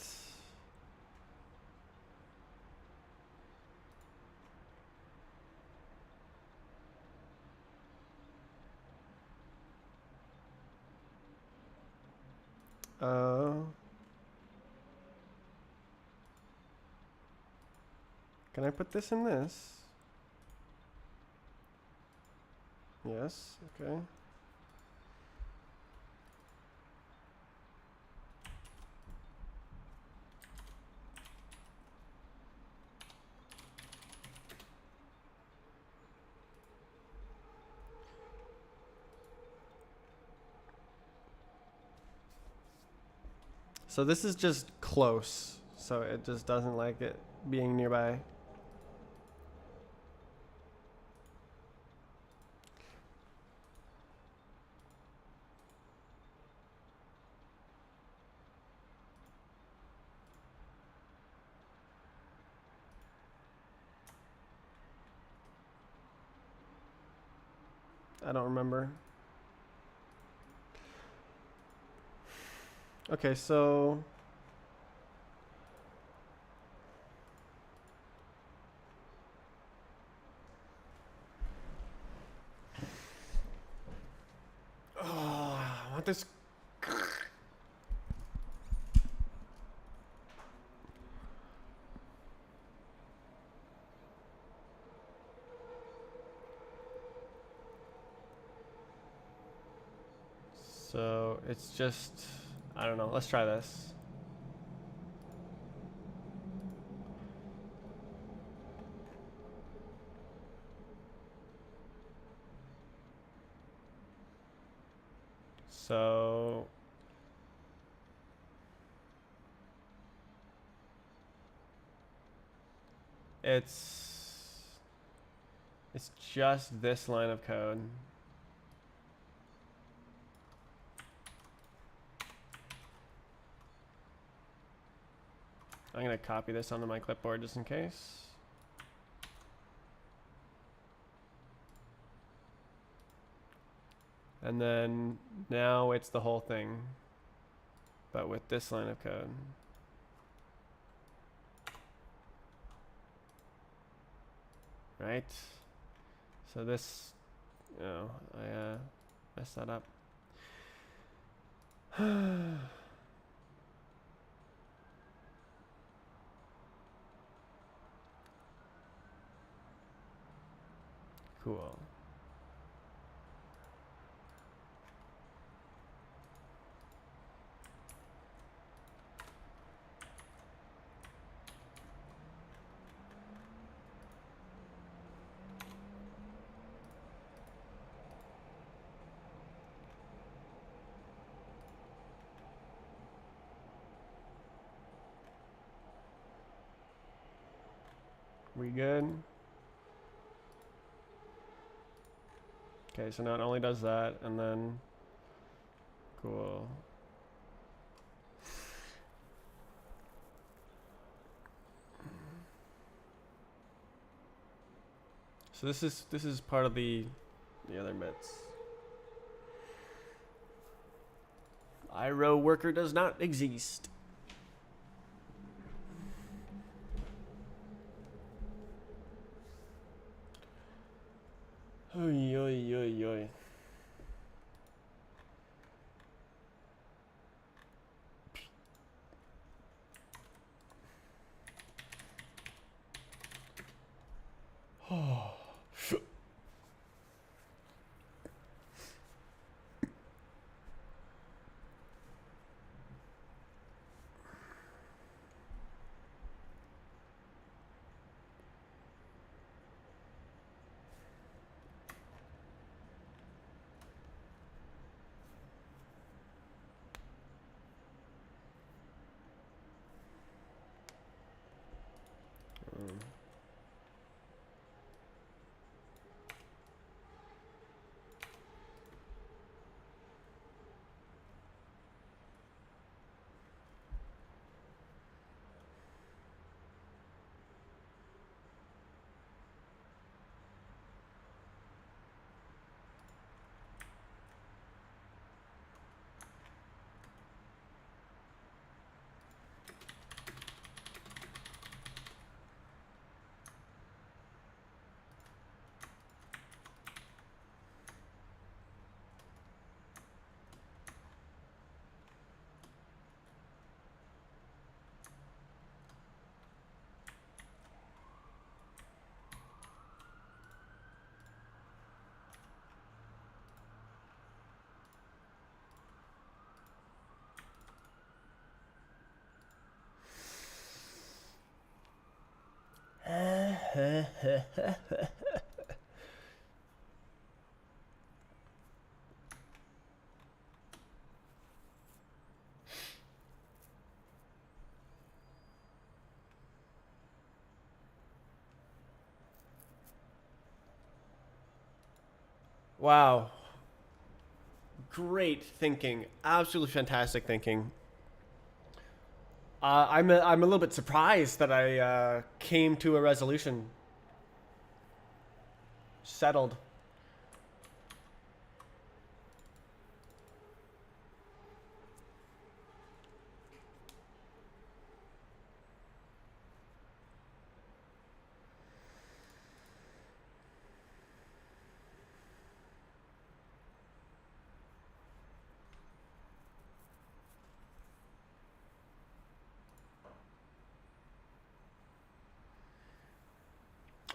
Can I put this in this? Yes, okay. So this is just close. So it just doesn't like it being nearby. I don't remember. Okay, so I want this. So it's just, I don't know. Let's try this. So it's just this line of code. I'm gonna copy this onto my clipboard just in case. And then now it's the whole thing, but with this line of code. Right? So this, oh, I messed that up. Cool. We good? Okay, so now it only does that, and then, cool. So this is part of the other bits. IRO worker does not exist. Oy, oy, oy, oy. Wow. Great thinking. Absolutely fantastic thinking. I'm a little bit surprised that I came to a resolution. Settled.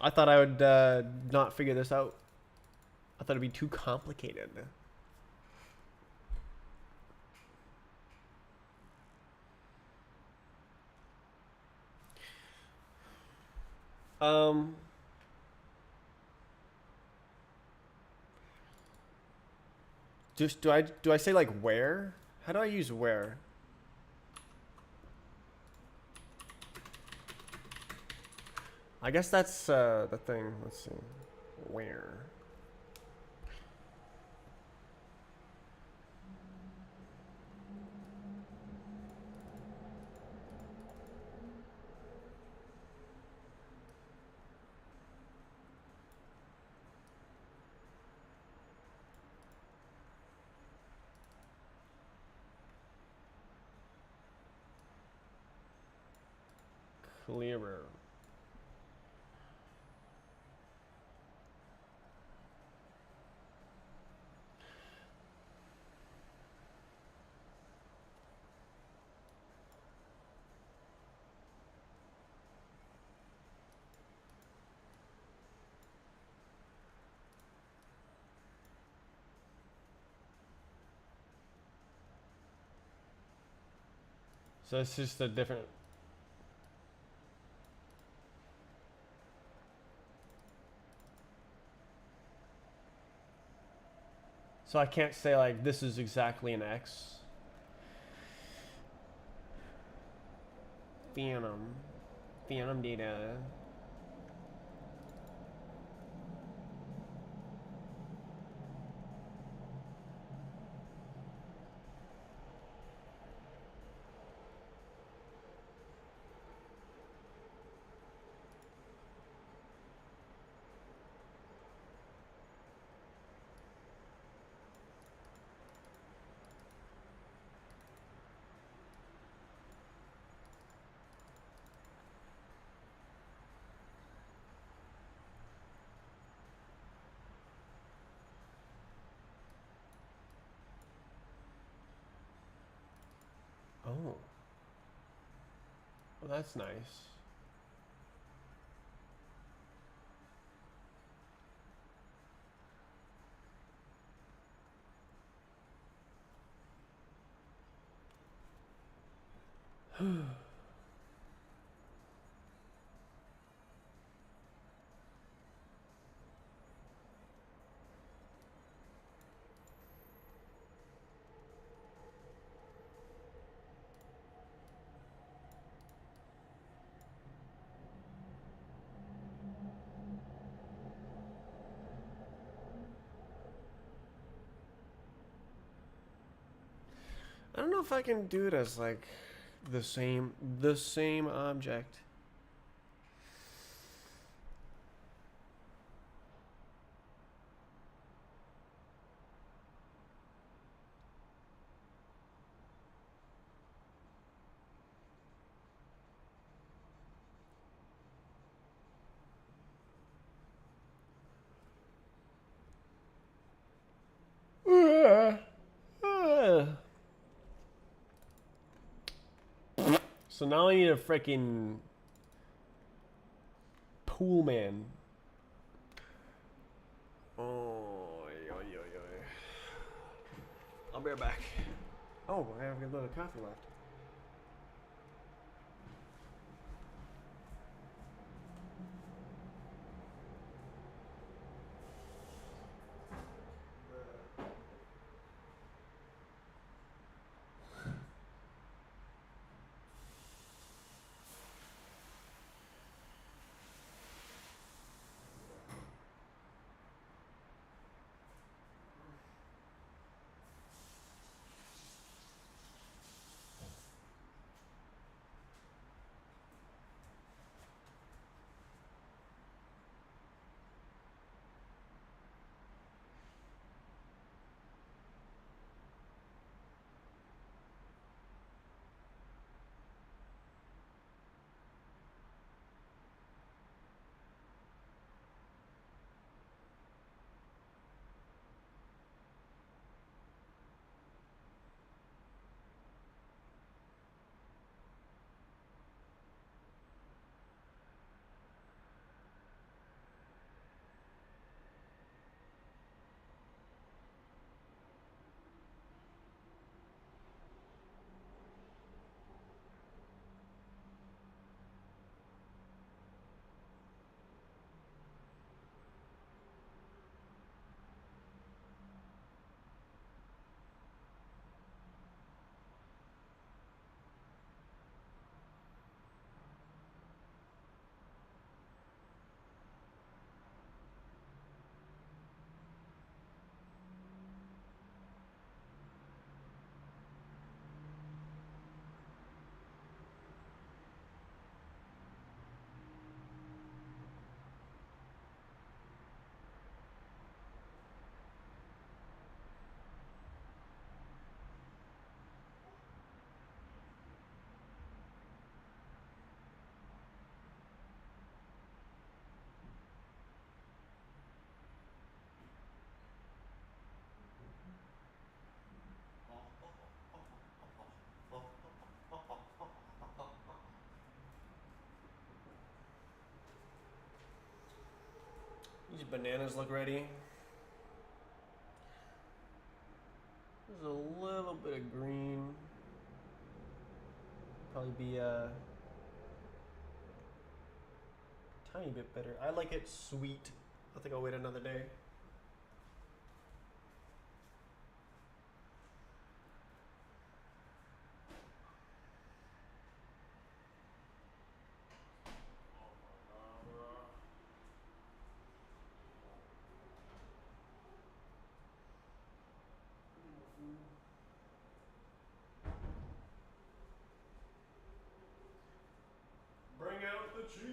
I thought I would not figure this out. I thought it'd be too complicated. Um, just do I say like where? How do I use where? I guess that's the thing. Let's see, where. Clearer. So it's just a different. So I can't say like this is exactly an X. Phantom. Phantom data. Oh. Well, that's nice. I don't know if I can do it as like the same object. So now I need a freaking pool man. Oh, yo, yo, yo. I'll be right back. Oh, I have a little coffee left. bananas look ready. There's a little bit of green. Probably be a tiny bit better. I like it sweet. I think I'll wait another day. Bring out the cheese.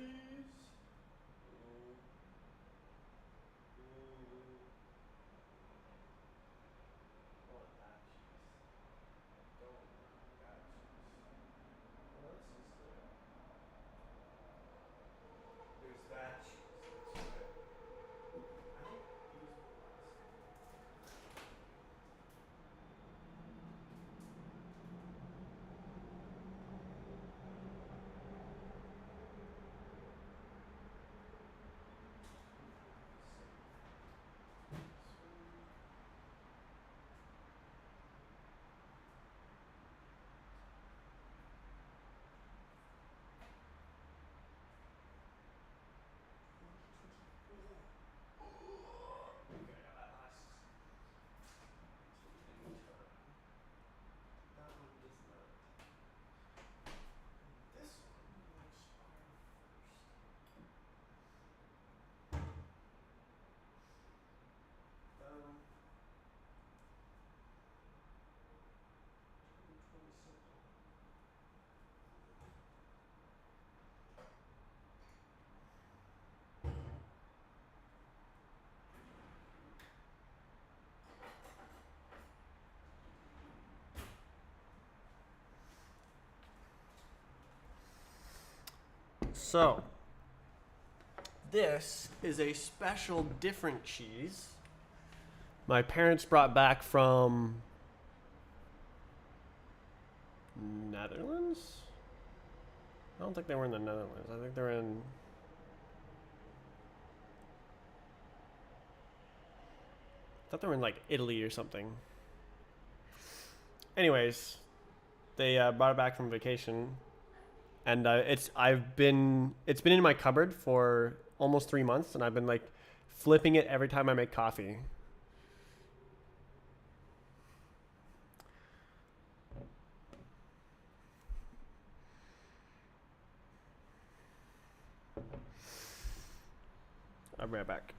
So, this is a special different cheese my parents brought back from Netherlands? I don't think they were in the Netherlands. I think they're in... I thought they were in like Italy or something. Anyways, they brought it back from vacation, and it's been in my cupboard for almost 3 months, and I've been like flipping it every time I make coffee. I'll be right back.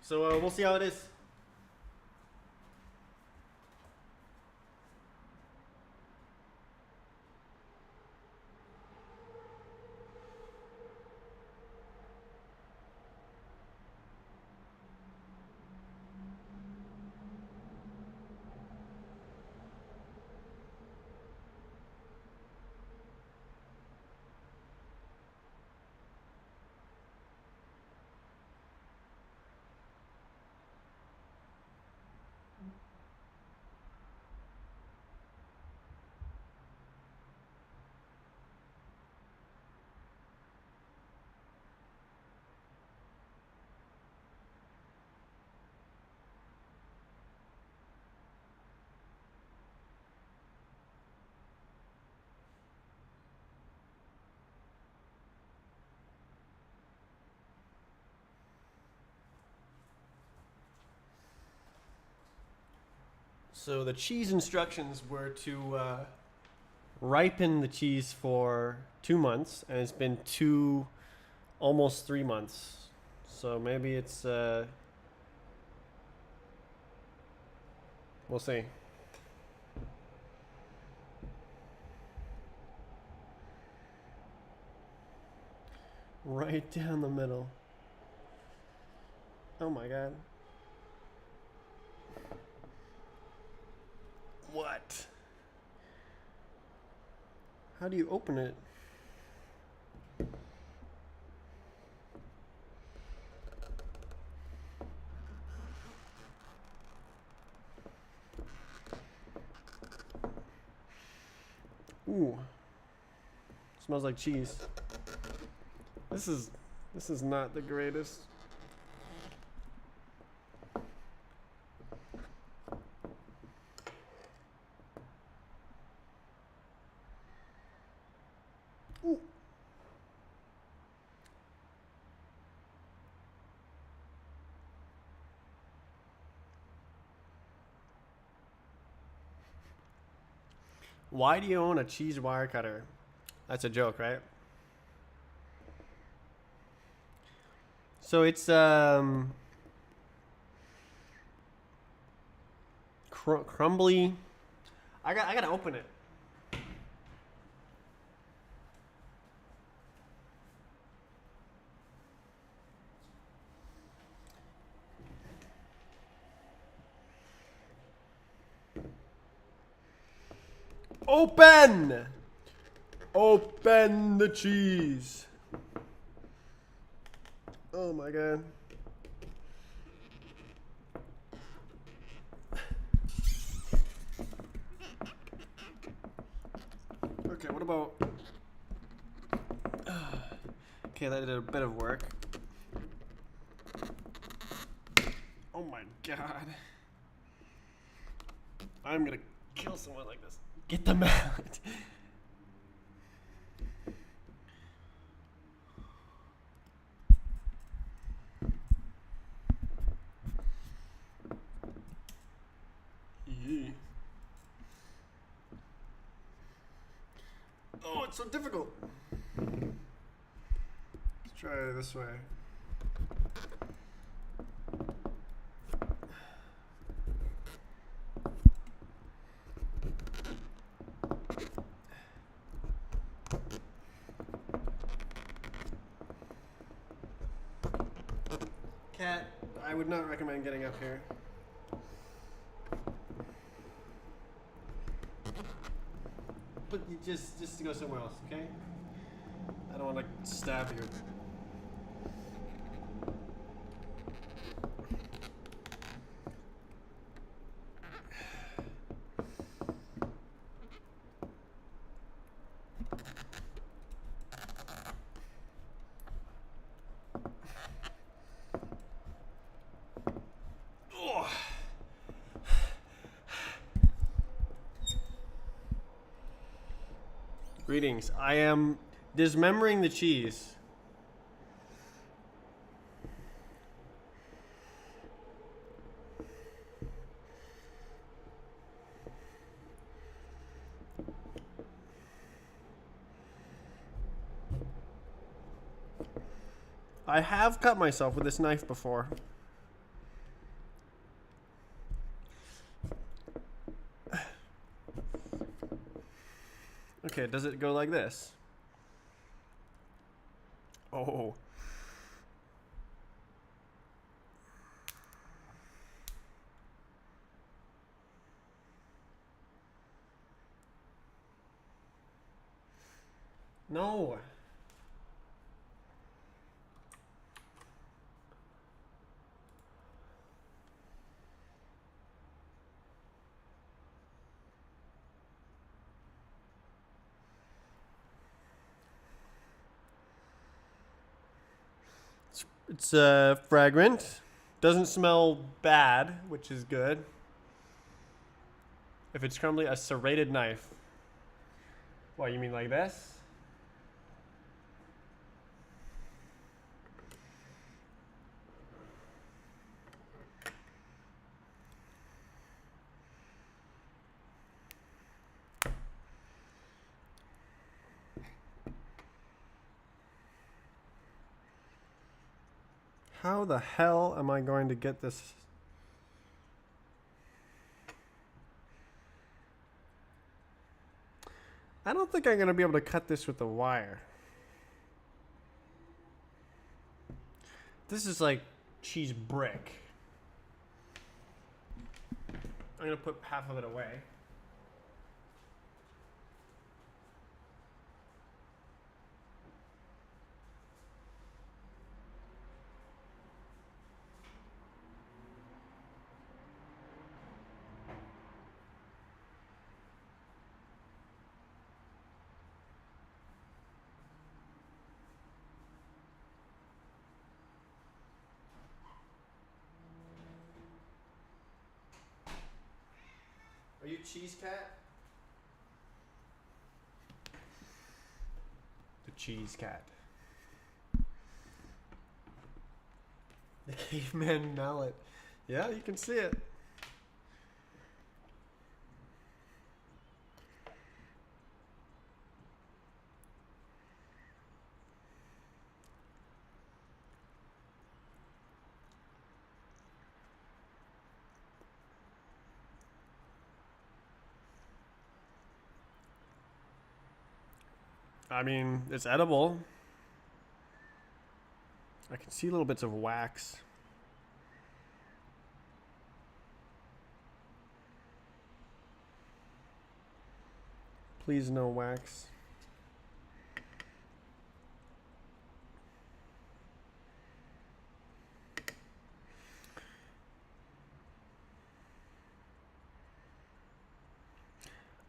So we'll see how it is. So the cheese instructions were to ripen the cheese for 2 months, and it's been almost 3 months. So maybe it's we'll see. Right down the middle. Oh my god. What? How do you open it? Ooh. Smells like cheese. This is not the greatest. Why do you own a cheese wire cutter? That's a joke, right? So it's crumbly. I gotta open it. Open! Open the cheese. Oh my god. Okay, what about... Okay, that did a bit of work. Oh my god. I'm gonna kill someone like this. Get the mallet. Yeah. Oh, it's so difficult. Let's try it this way. Cat, I would not recommend getting up here. But you just to go somewhere else, okay? I don't want to stab you. Greetings. I am dismembering the cheese. I have cut myself with this knife before. Okay, does it go like this? Oh. No. It's fragrant. Doesn't smell bad, which is good. If it's crumbly, a serrated knife. What, you mean like this? How the hell am I going to get this? I don't think I'm going to be able to cut this with the wire. This is like cheese brick. I'm going to put half of it away. Are you cheese cat? The cheese cat. The caveman mallet. Yeah, you can see it. I mean, it's edible. I can see little bits of wax. Please no wax.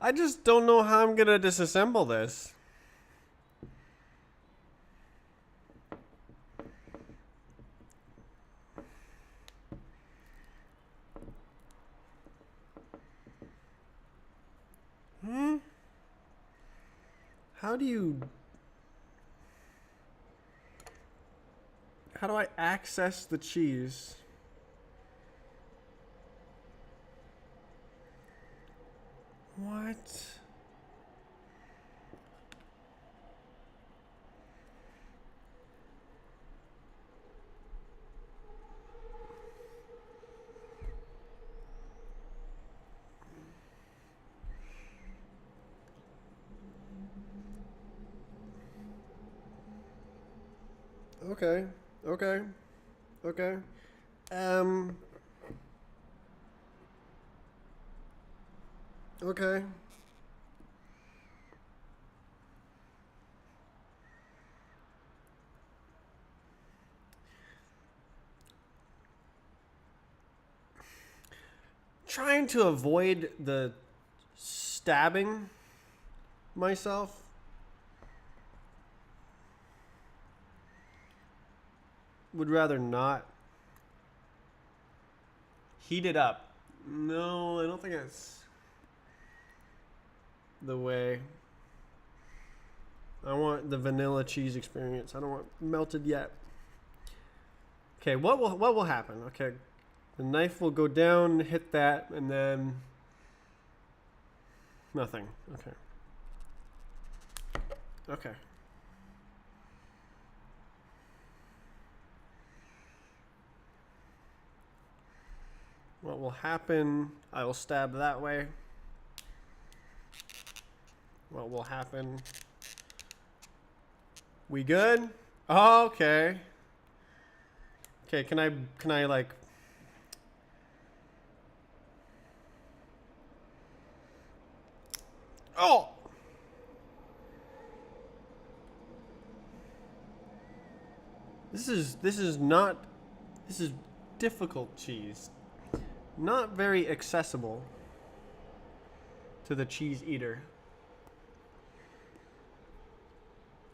I just don't know how I'm gonna disassemble this. How do I access the cheese? What? Okay. Okay. Okay. Okay. Trying to avoid the stabbing myself. Would rather not. Heat it up. No, I don't think that's the way. I want the vanilla cheese experience. I don't want melted yet. Okay, what will happen? Okay, the knife will go down, hit that, and then nothing. Okay. Okay. What will happen? I will stab that way. What will happen? We good? Oh, okay. Okay, can I like Oh! This is not this is difficult cheese. Not very accessible to the cheese eater.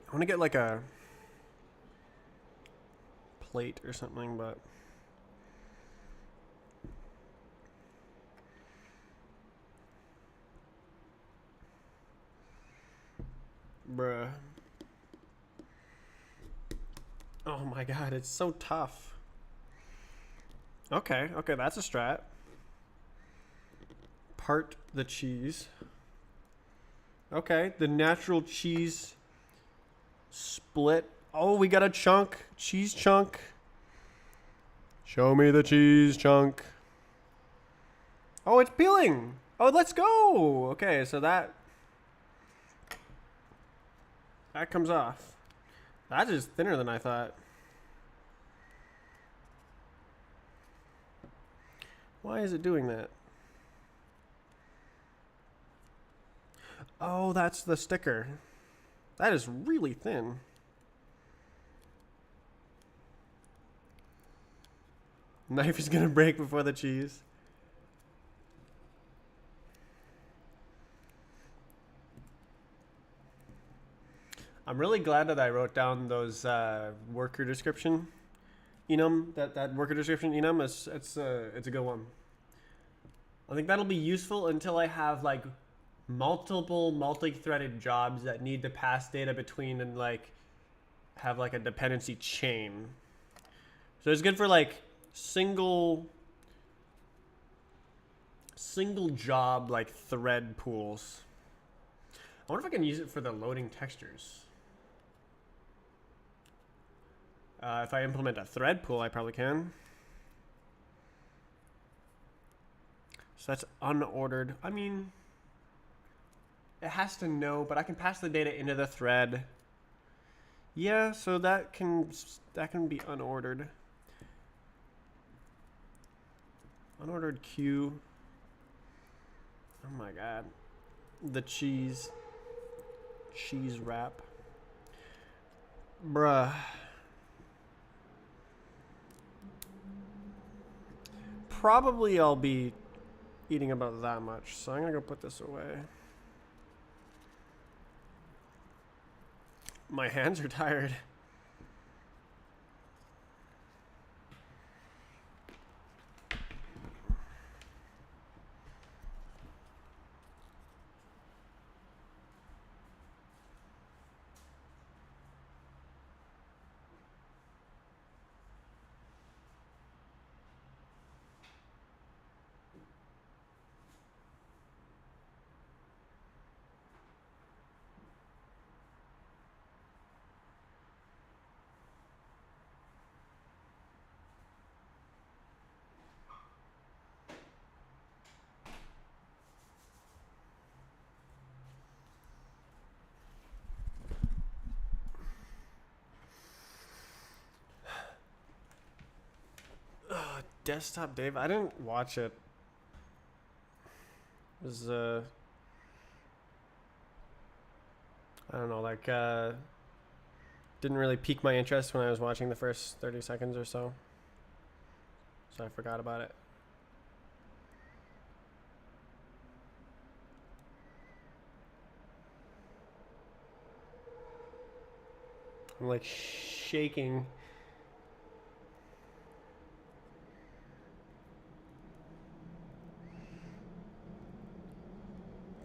I want to get like a plate or something, but bruh. Oh my god, it's so tough. Okay, okay, that's a strat. Part the cheese. Okay, the natural cheese split. Oh, we got a chunk. Cheese chunk. Show me the cheese chunk. Oh, it's peeling. Oh, let's go. Okay, so that comes off. That is thinner than I thought. Why is it doing that? Oh, that's the sticker. That is really thin. Knife is gonna break before the cheese. I'm really glad that I wrote down those worker description enum. That worker description enum it's a good one. I think that'll be useful until I have like multiple multi-threaded jobs that need to pass data between and like have like a dependency chain. So it's good for like single job like thread pools. I wonder if I can use it for the loading textures. If I implement a thread pool, I probably can. So that's unordered. I mean, it has to know, but I can pass the data into the thread. Yeah, so that can be unordered. Unordered queue. Oh my god. The cheese wrap. Bruh. Probably I'll be eating about that much, so I'm gonna go put this away. My hands are tired. Desktop Dave, I didn't watch it. It was I don't know, like didn't really pique my interest when I was watching the first 30 seconds or so. So I forgot about it. I'm like shaking.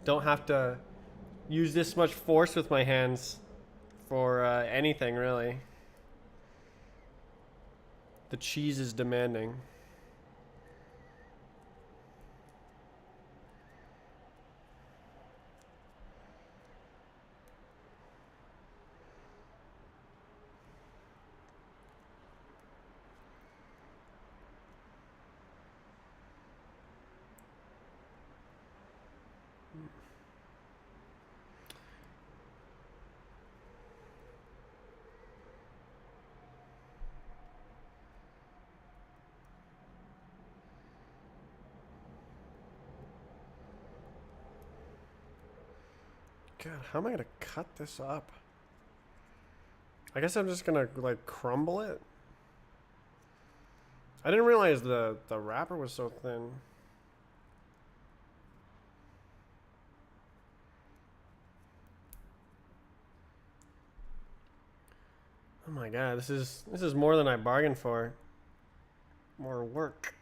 Don't have to use this much force with my hands for anything, really. The cheese is demanding. God, how am I gonna cut this up? I guess I'm just gonna like crumble it. I didn't realize the wrapper was so thin. Oh my god, this is more than I bargained for. More work.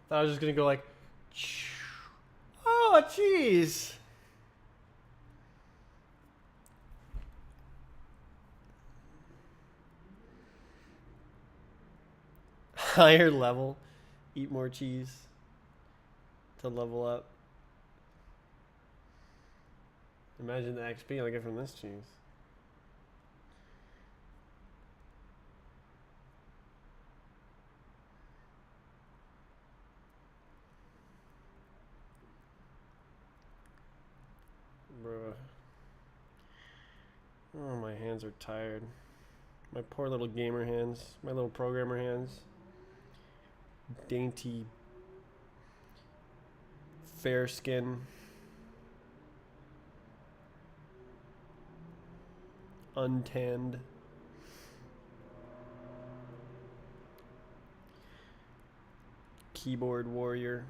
Thought I was just gonna go like, oh jeez. Higher level, eat more cheese to level up. Imagine the XP I'll get from this cheese. Bruh. Oh, my hands are tired. My poor little gamer hands. My little programmer hands. Dainty, fair skin. Untanned. Keyboard warrior.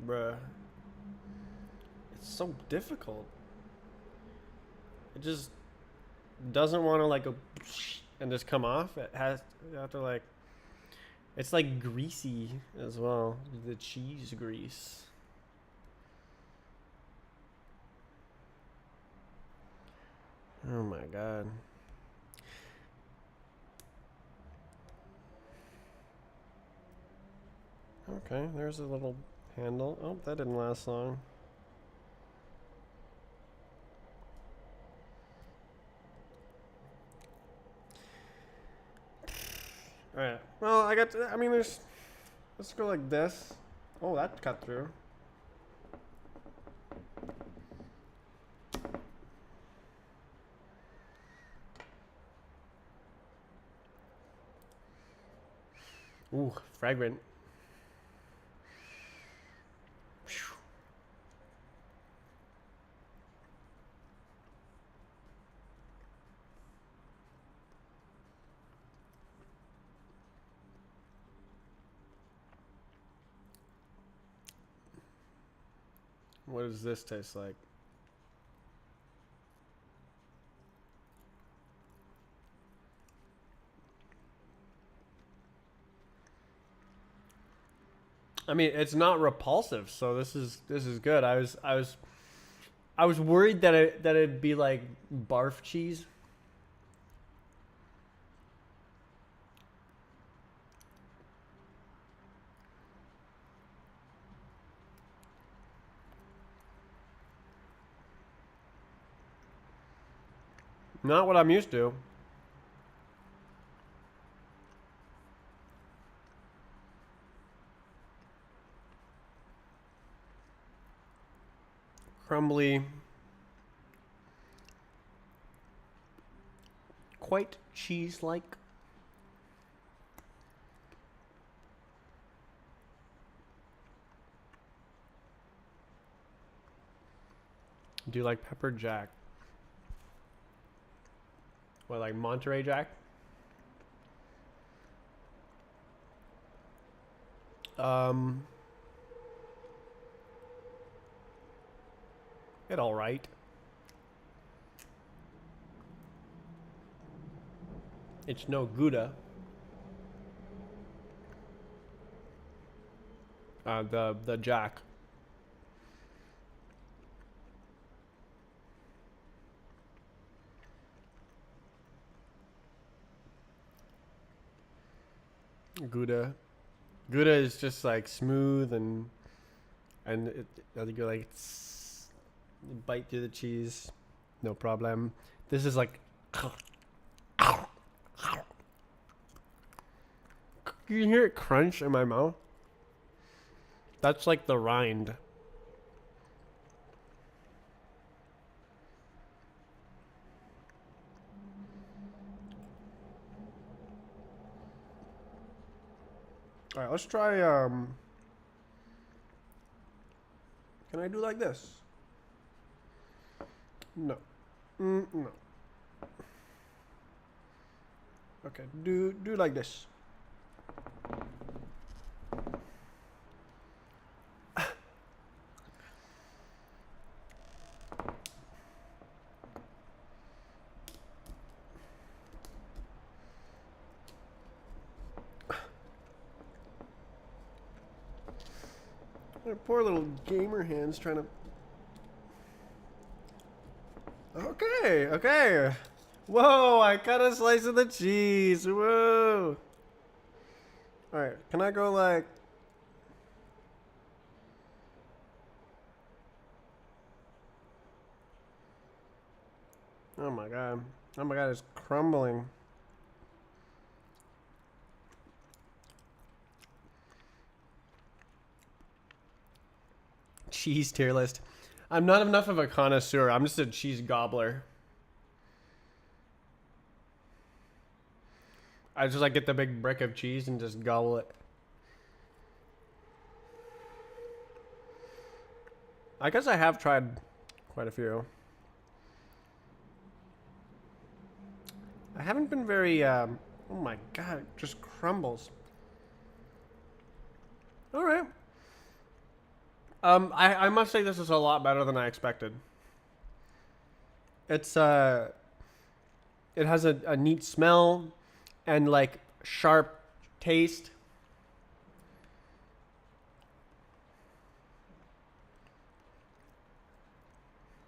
Bruh. It's so difficult. It just doesn't want to like go and just come off. It has you have to like. It's like greasy as well. The cheese grease. Oh my god. Okay, there's a little handle. Oh, that didn't last long. Alright. Well, I mean, there's. Let's go like this. Oh, that cut through. Ooh, fragment. What does this taste like? I mean, it's not repulsive, so this is good. I was worried that it'd be like barf cheese. Not what I'm used to. Crumbly. Quite cheese-like. Do you like pepper jack? What, like Monterey Jack? It all right. It's no Gouda. The Jack. Gouda. Gouda is just like smooth and you go like bite through the cheese, no problem. This is like. You can hear it crunch in my mouth. That's like the rind. All right, let's try. Can I do like this? No. No. Okay, do like this. Poor little gamer hands trying to. Okay, okay. Whoa, I cut a slice of the cheese. Whoa. Alright, can I go like. Oh my god. Oh my god, it's crumbling. Cheese tier list. I'm not enough of a connoisseur. I'm just a cheese gobbler. I just like get the big brick of cheese and just gobble it. I guess I have tried quite a few. I haven't been very, oh my god, it just crumbles. Alright. I must say this is a lot better than I expected. It's, it has a neat smell and like sharp taste.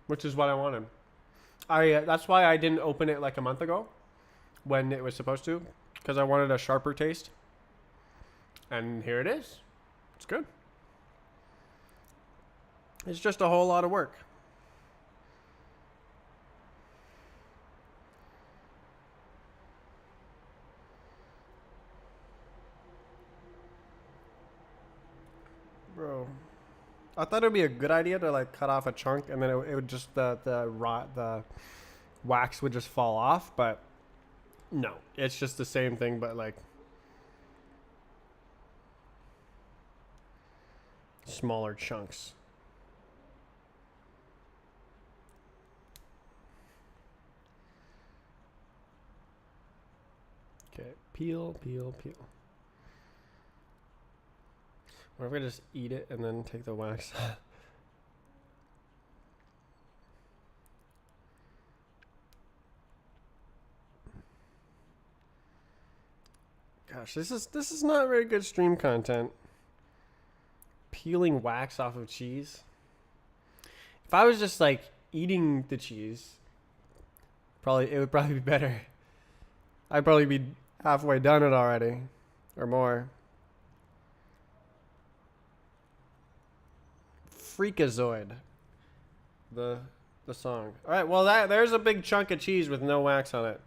Which is what I wanted. That's why I didn't open it like a month ago when it was supposed to, because I wanted a sharper taste. And here it is. It's good. It's just a whole lot of work. Bro, I thought it would be a good idea to like cut off a chunk and then it would just the wax would just fall off, but no, it's just the same thing, but like smaller chunks. Okay, peel, peel, peel. What if I just eat it and then take the wax? Gosh, this is not very good stream content. Peeling wax off of cheese. If I was just like eating the cheese, it would probably be better. I'd probably be halfway done it already, or more. Freakazoid, the song. All right, well there's a big chunk of cheese with no wax on it.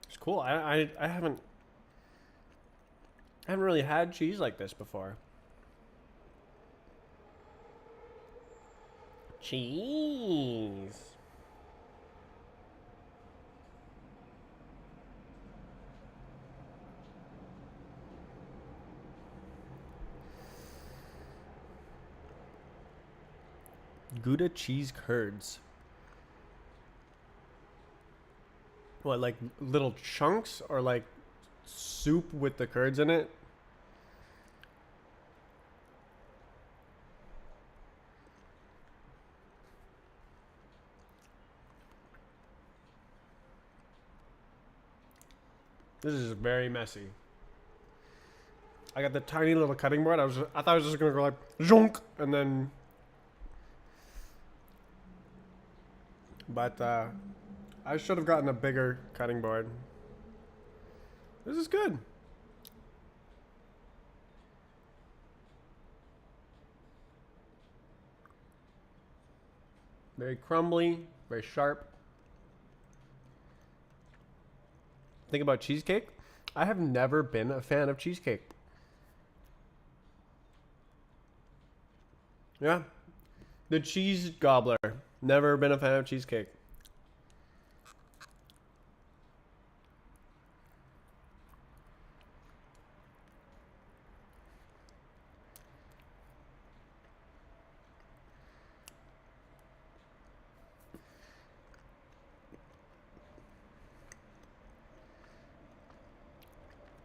It's cool. I haven't really had cheese like this before. Cheese. Gouda cheese curds. What, like little chunks or like soup with the curds in it? This is very messy. I got the tiny little cutting board. I thought I was just gonna go like zonk and then, but I should have gotten a bigger cutting board. This is good. Very crumbly, very sharp. Think about cheesecake. I have never been a fan of cheesecake. Yeah. The cheese gobbler. Never been a fan of cheesecake.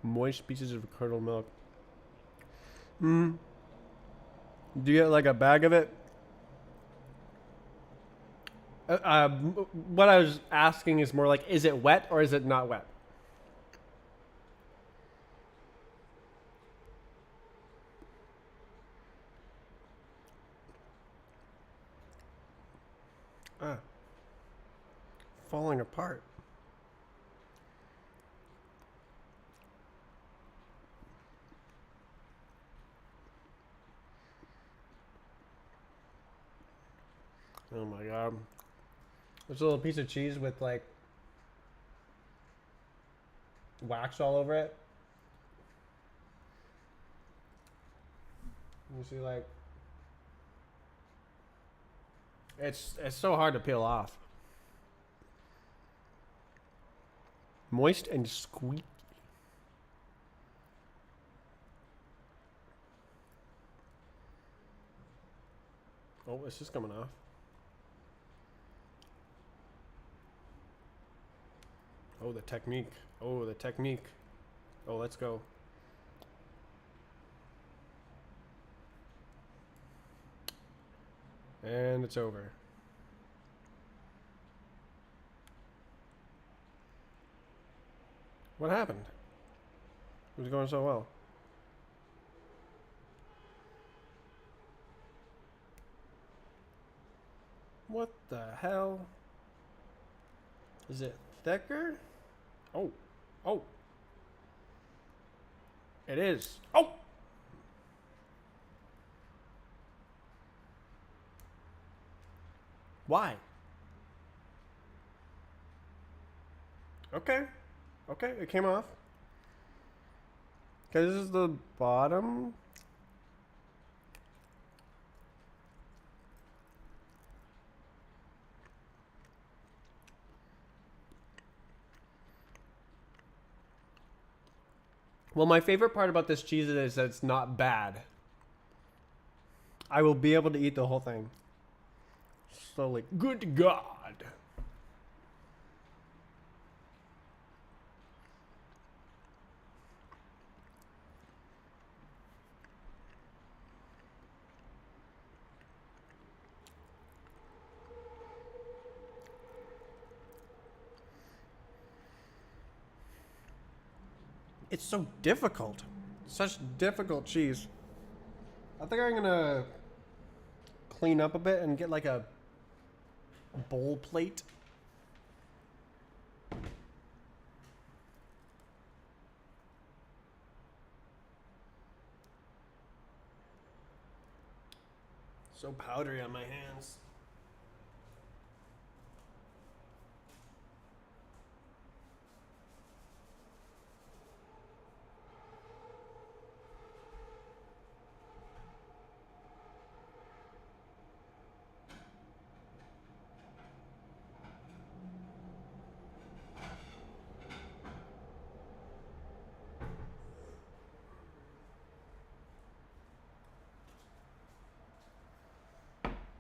Moist pieces of curdled milk. Do you get like a bag of it? What I was asking is more like, is it wet or is it not wet? Falling apart. Oh my god. There's a little piece of cheese with like wax all over it. You see, like, it's so hard to peel off. Moist and squeaky. Oh, it's just coming off. Oh, the technique. Oh, the technique. Oh, let's go. And it's over. What happened? It was going so well. What the hell? Is it thicker? Oh. Oh. It is. Oh! Why? Okay. Okay, it came off. Okay, this is the bottom. Well, my favorite part about this cheese is that it's not bad. I will be able to eat the whole thing. Slowly. Good God. It's so difficult. Such difficult cheese. I think I'm gonna clean up a bit and get like a bowl plate. So powdery on my hands.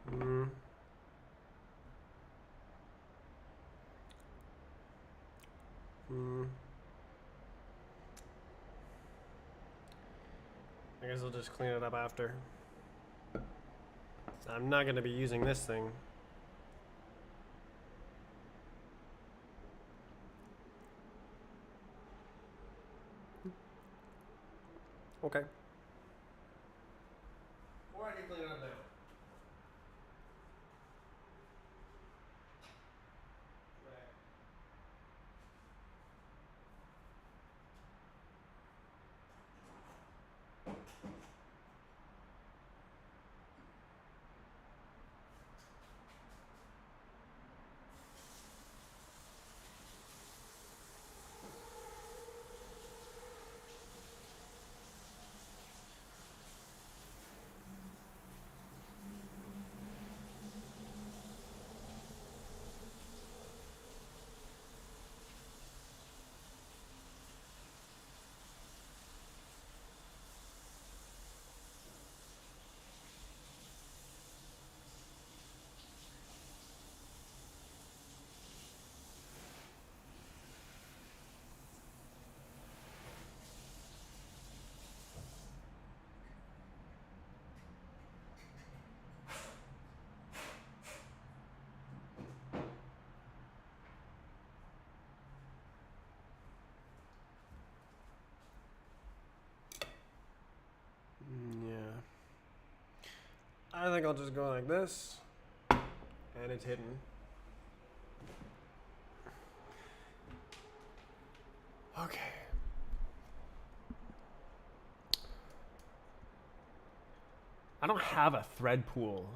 Mm. Mm. I guess I'll just clean it up after. I'm not gonna be using this thing. Okay. Or I can clean it up now. Yeah. I think I'll just go like this. And it's hidden. Okay. I don't have a thread pool.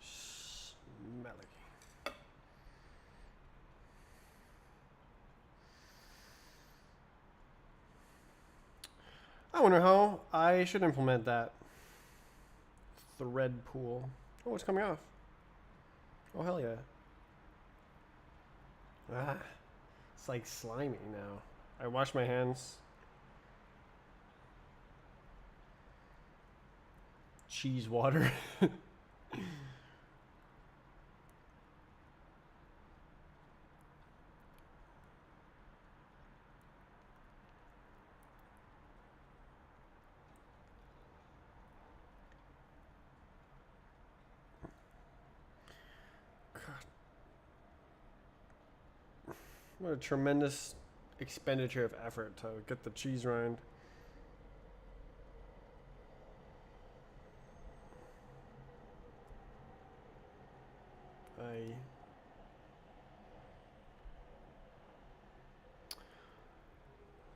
Smelly. I wonder how I should implement that thread pool. Oh, it's coming off. Oh, hell yeah. Ah, it's like slimy now. I wash my hands. Cheese water. What a tremendous expenditure of effort to get the cheese rind.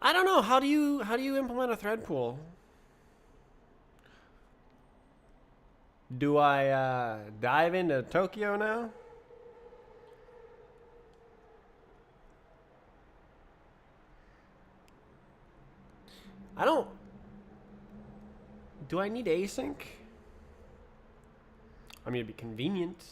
I don't know. How do you implement a thread pool? Do I dive into Tokyo now? I don't. Do I need async? I mean, it'd be convenient.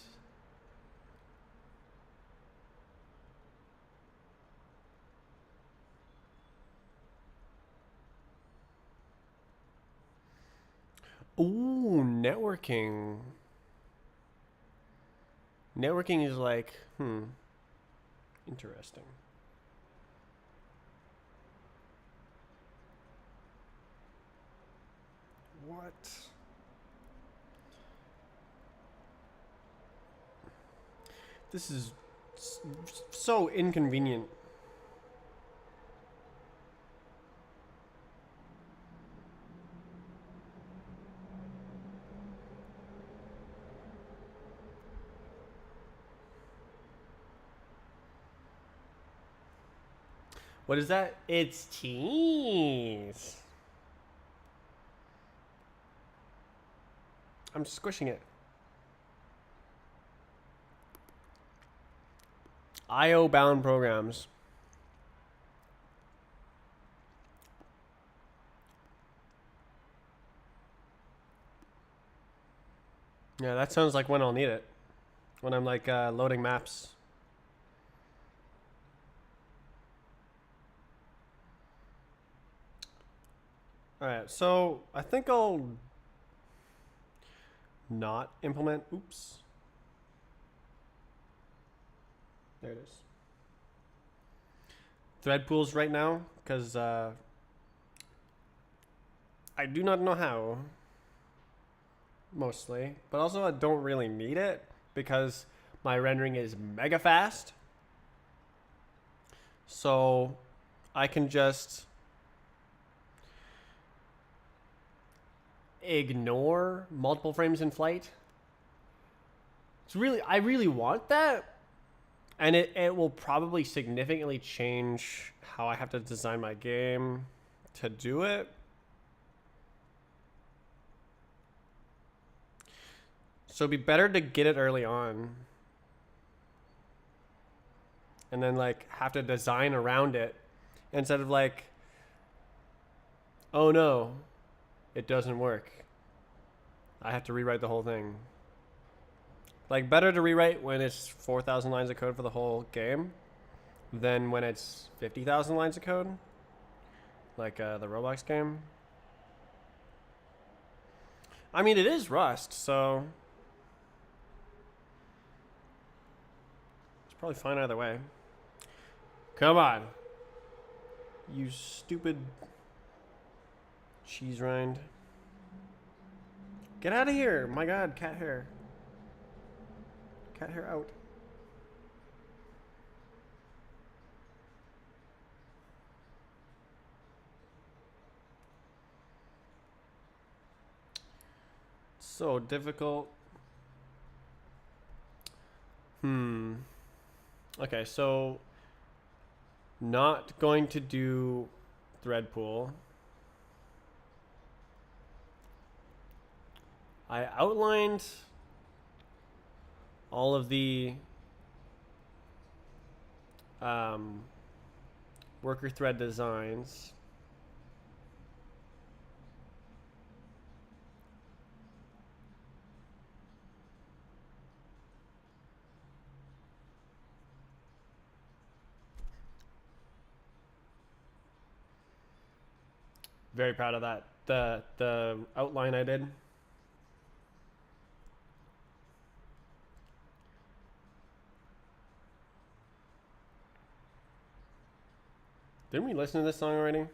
Ooh, networking. Networking is like, interesting. What? This is so inconvenient. What is that? It's cheese. I'm squishing it. IO bound programs. Yeah, that sounds like when I'll need it. When I'm like loading maps. Alright, so I think I'll not implement. Oops. There it is. Thread pools right now, because I do not know how. Mostly. But also I don't really need it because my rendering is mega fast. So I can just ignore multiple frames in flight. It's really, I really want that. And it will probably significantly change how I have to design my game to do it. So it'd be better to get it early on. And then like have to design around it instead of like, oh no, it doesn't work. I have to rewrite the whole thing. Like, better to rewrite when it's 4,000 lines of code for the whole game than when it's 50,000 lines of code. Like the Roblox game. I mean, it is Rust, so it's probably fine either way. Come on. You stupid cheese rind. Get out of here. My god, cat hair. Cat hair out. So difficult. Okay, so not going to do thread pool. I outlined all of the worker thread designs. Very proud of that. The outline I did. Didn't we listen to this song already?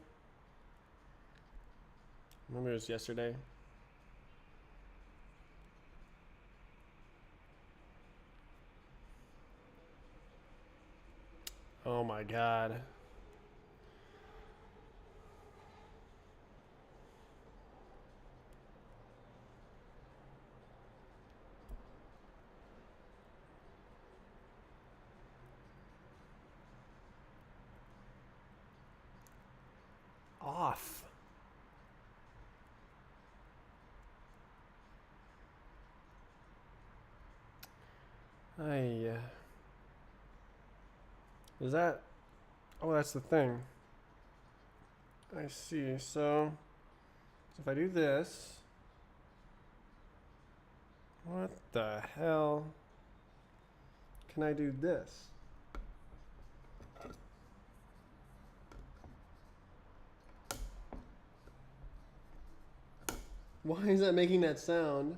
Maybe it was yesterday. Oh my god. Off. Ay. Is that? Oh, that's the thing. I see. So if I do this, what the hell can I do this? Why is that making that sound?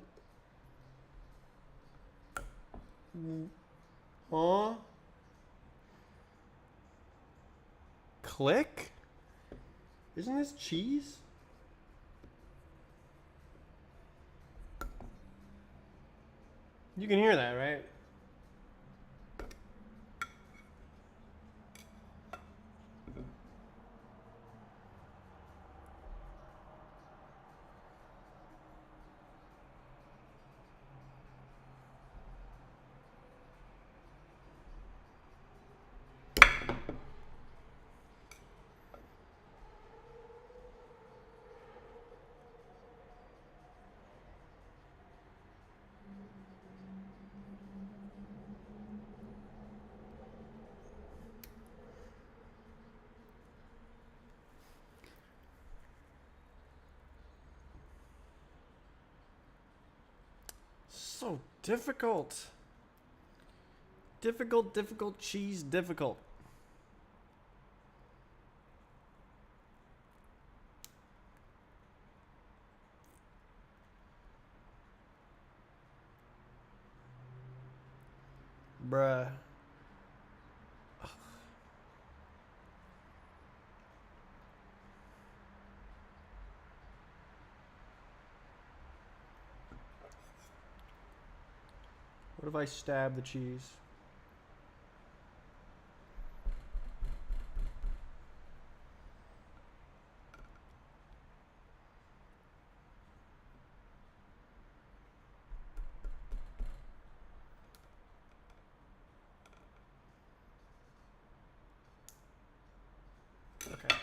Huh? Click? Isn't this cheese? You can hear that, right? So difficult. Difficult cheese, difficult. Bruh. What if I stab the cheese? Okay.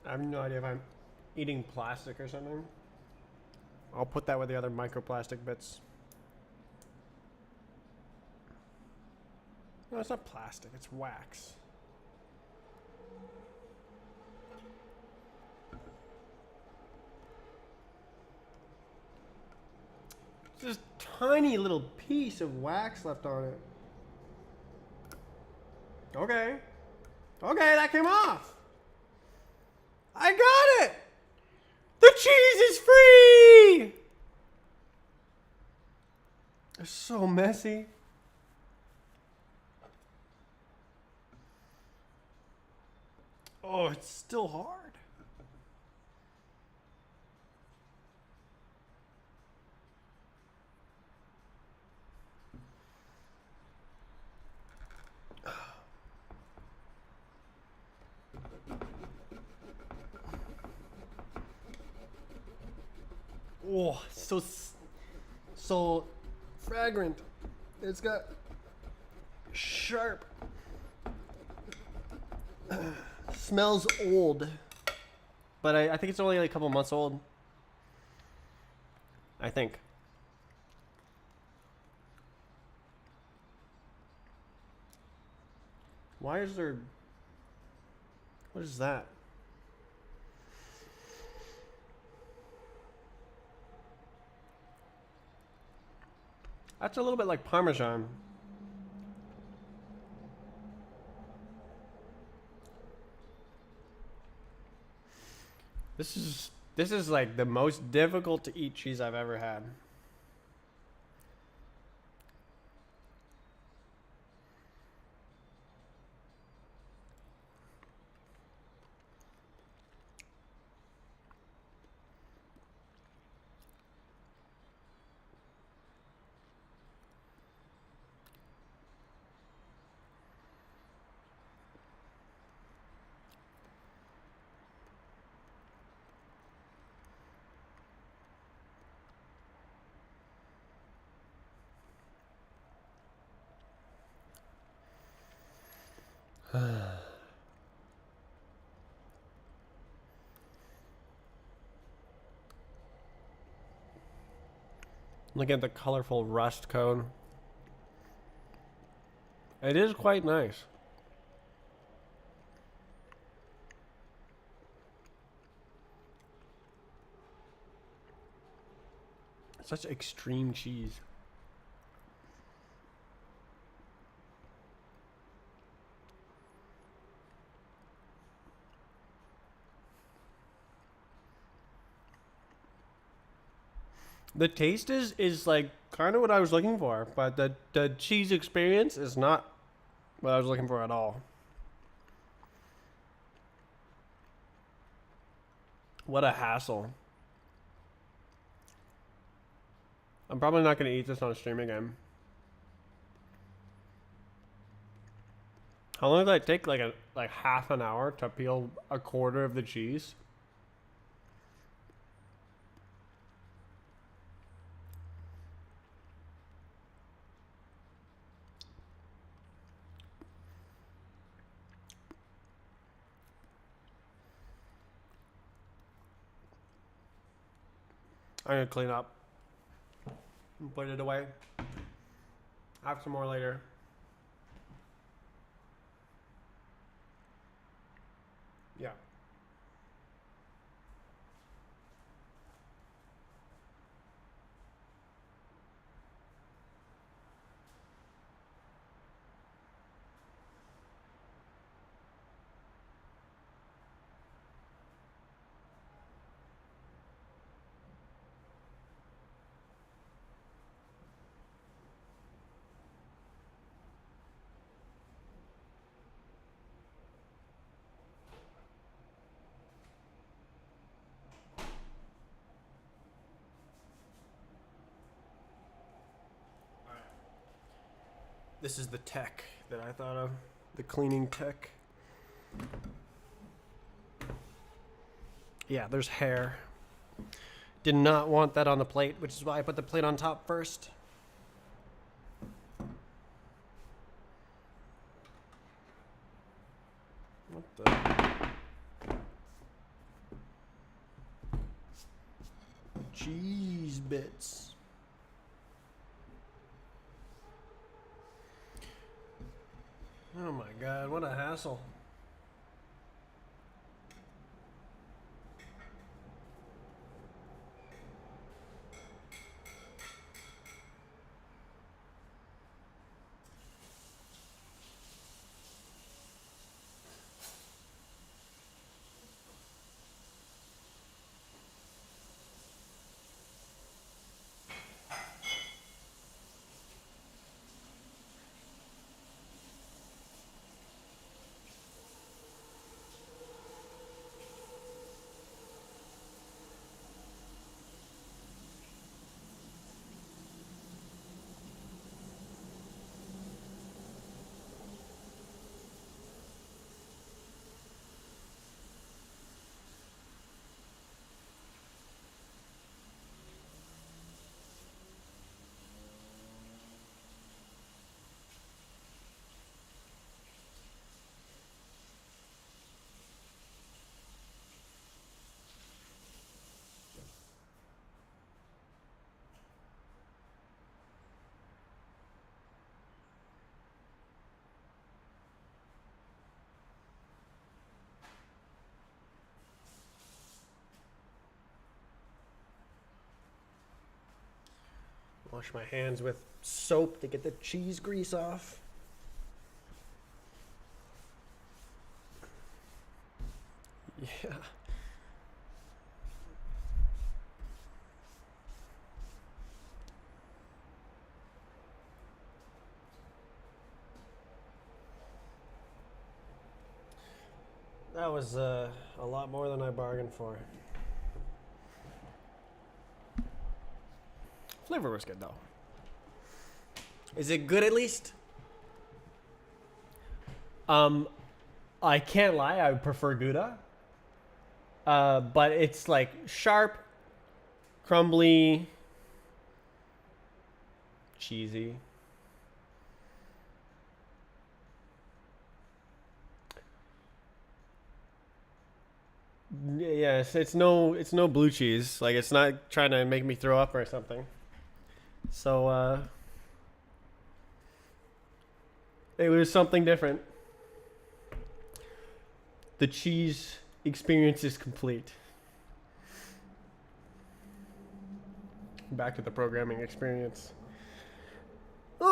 I have no idea if I'm eating plastic or something. I'll put that with the other microplastic bits. No, it's not plastic, it's wax. It's this tiny little piece of wax left on it. Okay. Okay, that came off. I got it! The cheese is free! It's so messy. Oh, it's still hard. Oh, so fragrant. It's got sharp. Smells old, but I think it's only like a couple months old. I think. Why is there? What is that? That's a little bit like Parmesan. This is like the most difficult to eat cheese I've ever had. Look at the colorful rust cone. It is quite nice. Such extreme cheese. The taste is like kind of what I was looking for, but the cheese experience is not what I was looking for at all. What a hassle. I'm probably not going to eat this on stream again. How long did that take? Like half an hour to peel a quarter of the cheese? I'm gonna clean up and put it away. Have some more later. Yeah. This is the tech that I thought of. The cleaning tech. Yeah, there's hair. Did not want that on the plate, which is why I put the plate on top first. What the? Cheese bits. Oh my god, what a hassle. Wash my hands with soap to get the cheese grease off. Yeah. That was a lot more than I bargained for. Flavor was good though. Is it good at least? I can't lie, I would prefer Gouda. But it's like sharp, crumbly, cheesy. Yeah, it's no blue cheese. Like it's not trying to make me throw up or something. So it was something different. The cheese experience is complete. Back to the programming experience. Ugh,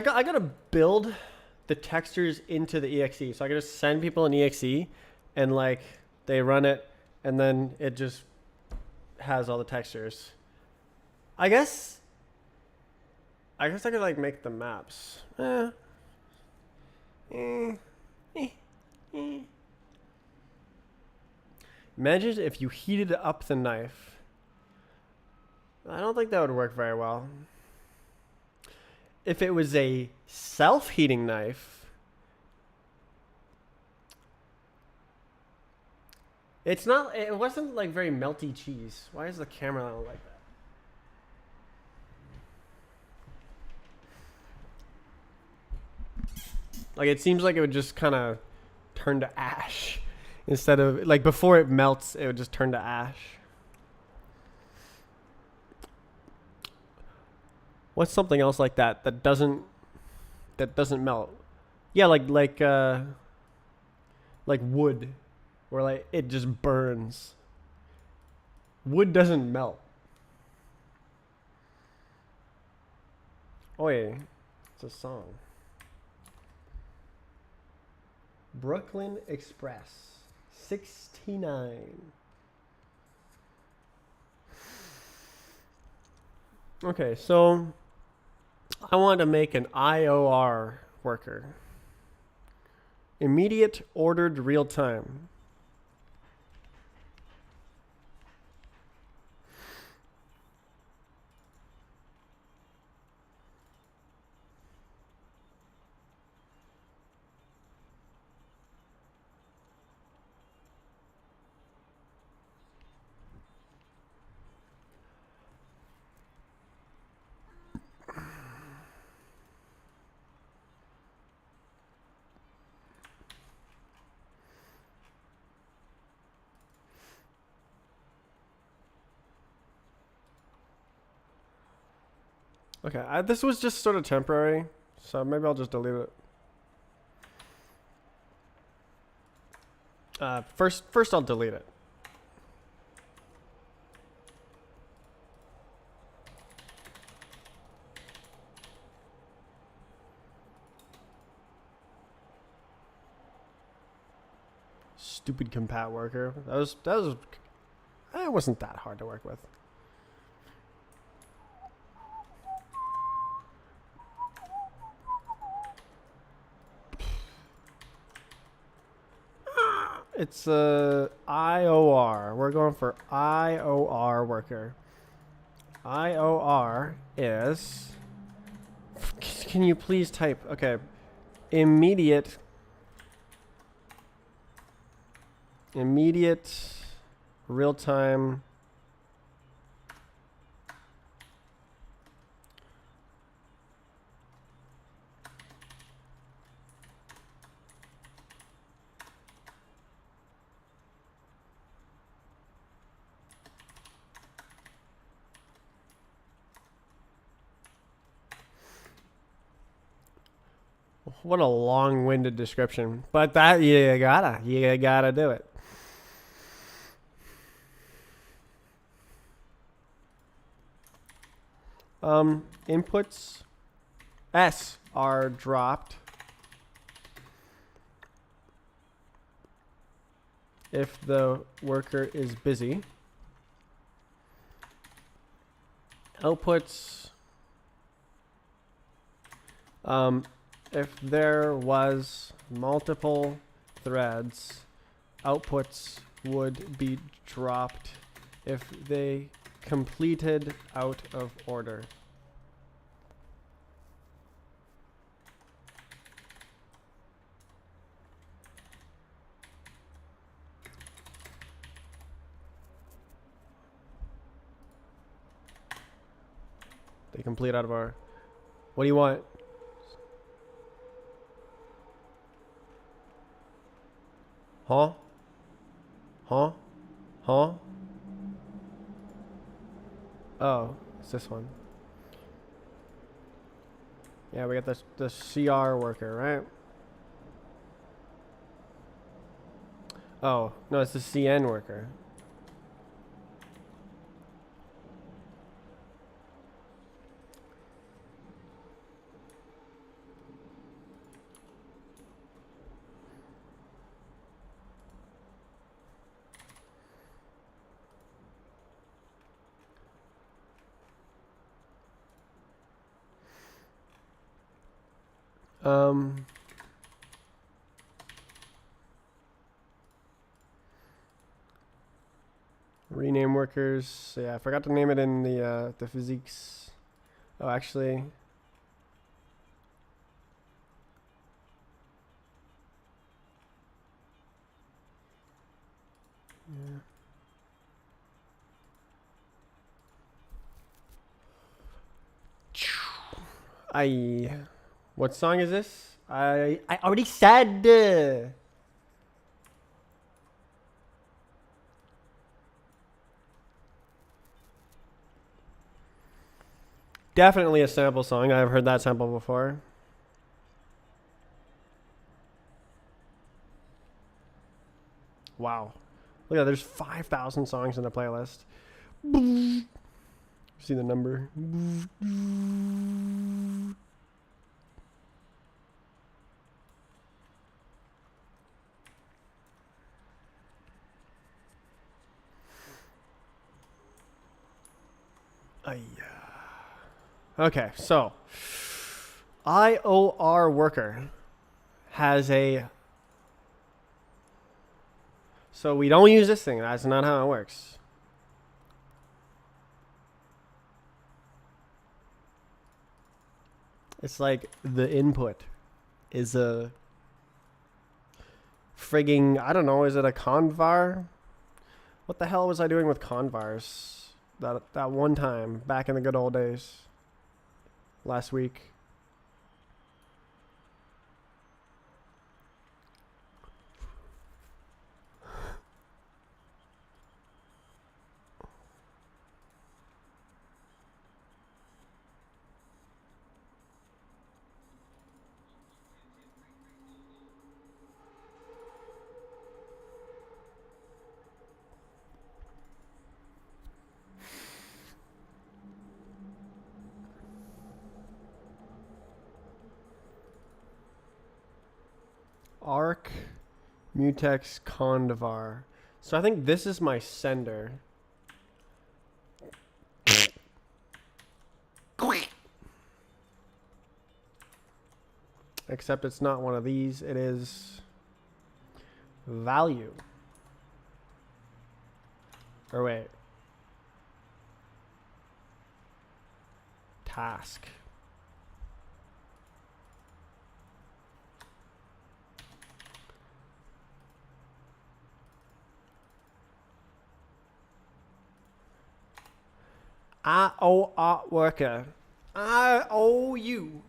I gotta build the textures into the exe. So I can just send people an exe, and like they run it, and then it just has all the textures. I guess I could like make the maps. Imagine if you heated up the knife. I don't think that would work very well. If it was a self-heating knife, it wasn't like very melty cheese. Why is the camera not like that? Like it seems like it would just kind of turn to ash instead of like before it melts, it would just turn to ash. What's something else like that that doesn't melt? Yeah, like wood, where like it just burns. Wood doesn't melt. Oh yeah, it's a song. Brooklyn Express 69. Okay, so I want to make an IOR worker. Immediate ordered real time. Okay, this was just sort of temporary, so maybe I'll just delete it. First I'll delete it. Stupid compat worker. It wasn't that hard to work with. It's IOR. We're going for IOR worker. IOR is. Can you please type? Okay. Immediate real time What a long-winded description, but that you gotta do it. Inputs S are dropped if the worker is busy. Outputs if there was multiple threads, outputs would be dropped if they completed out of order. They complete out of order. What do you want? Huh? Huh? Huh? Oh, it's this one. Yeah, we got the CR worker, right? Oh, no, it's the CN worker. Um, rename workers. Yeah, I forgot to name it in the physiques. Oh, actually, yeah. I. What song is this? I already said. Definitely a sample song. I've heard that sample before. Wow. Look at that. There's 5,000 songs in the playlist. See the number? Okay, so IOR worker has a. So we don't use this thing. That's not how it works. It's like the input is a frigging. I don't know. Is it a convar? What the hell was I doing with convars? That one time back in the good old days. Last week. Arc, Mutex, Convar. So I think this is my sender. Except it's not one of these. It is value. Or wait. Task. IOR worker. IOU.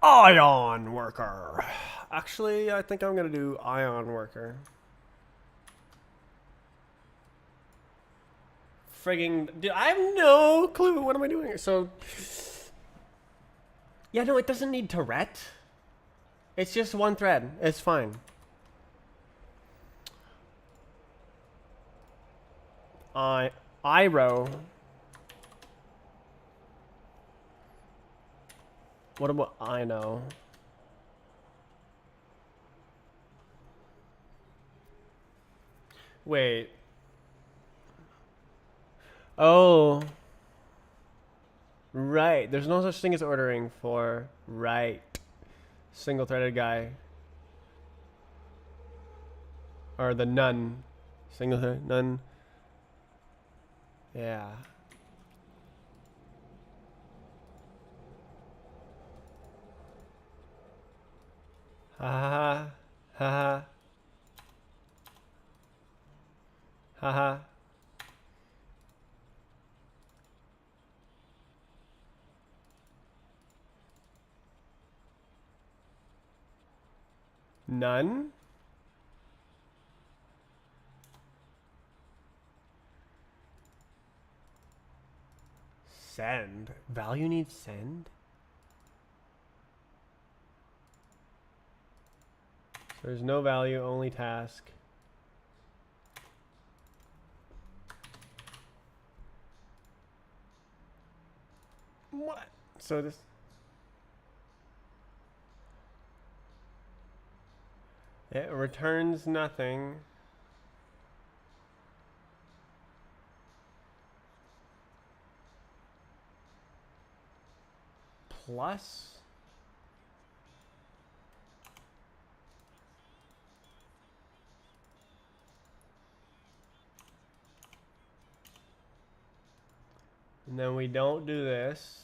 Ion worker. Actually, I think I'm going to do ion worker. Frigging. Dude, I have no clue. What am I doing? So. Yeah, no, it doesn't need Tourette. It's just one thread. It's fine. IRO. What about I know? Wait. Oh. Right. There's no such thing as ordering for right. Single threaded guy. Or the none. Single thread none. Yeah. Ha ha ha ha ha. None. Send. Value needs send? So there's no value, only task. What? So this... It returns nothing. Plus... And then we don't do this.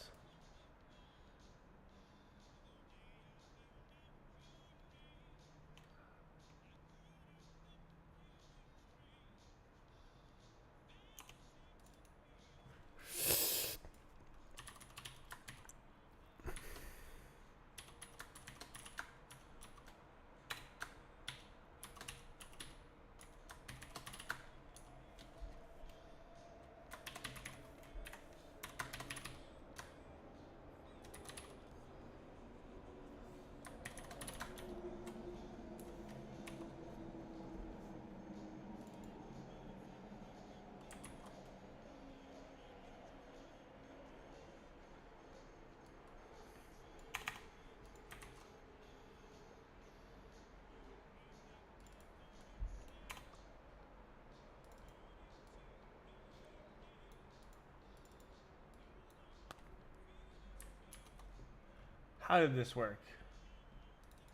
How did this work?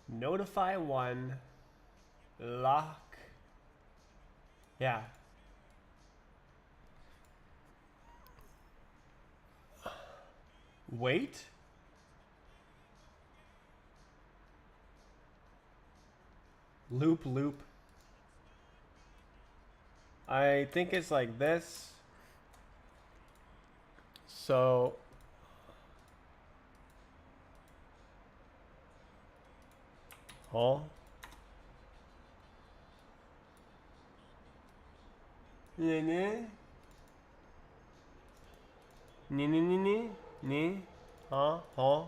Notify one, lock. Yeah. Wait. Loop, loop. I think it's like this. So oh. Ne ne. Ne ne ne ne. Ne. Huh? Huh?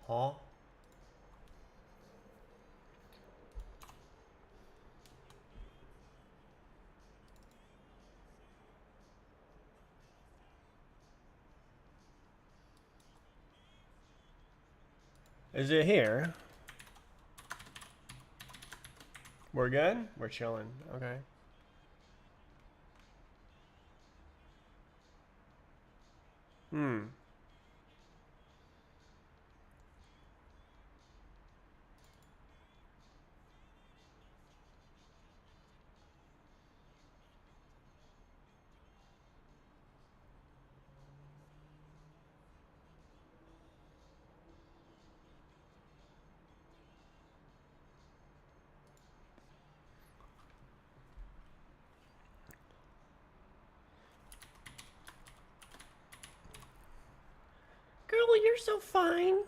Huh? Is it here? We're good? We're chilling. Okay. Hmm. Girl, you're so fine.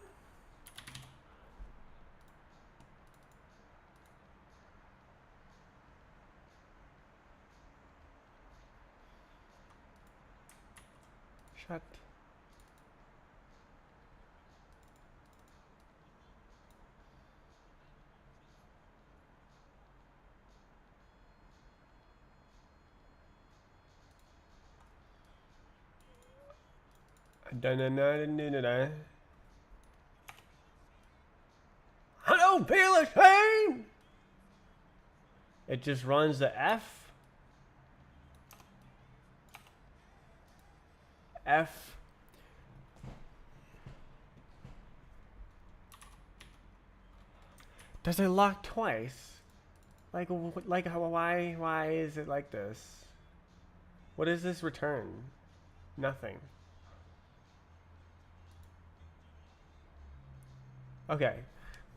Shut. Da-na-na-na-na-na. Hello, Peerless Pain! It just runs the F. F. Does it lock twice? Like how, why is it like this? What is this return? Nothing. Okay.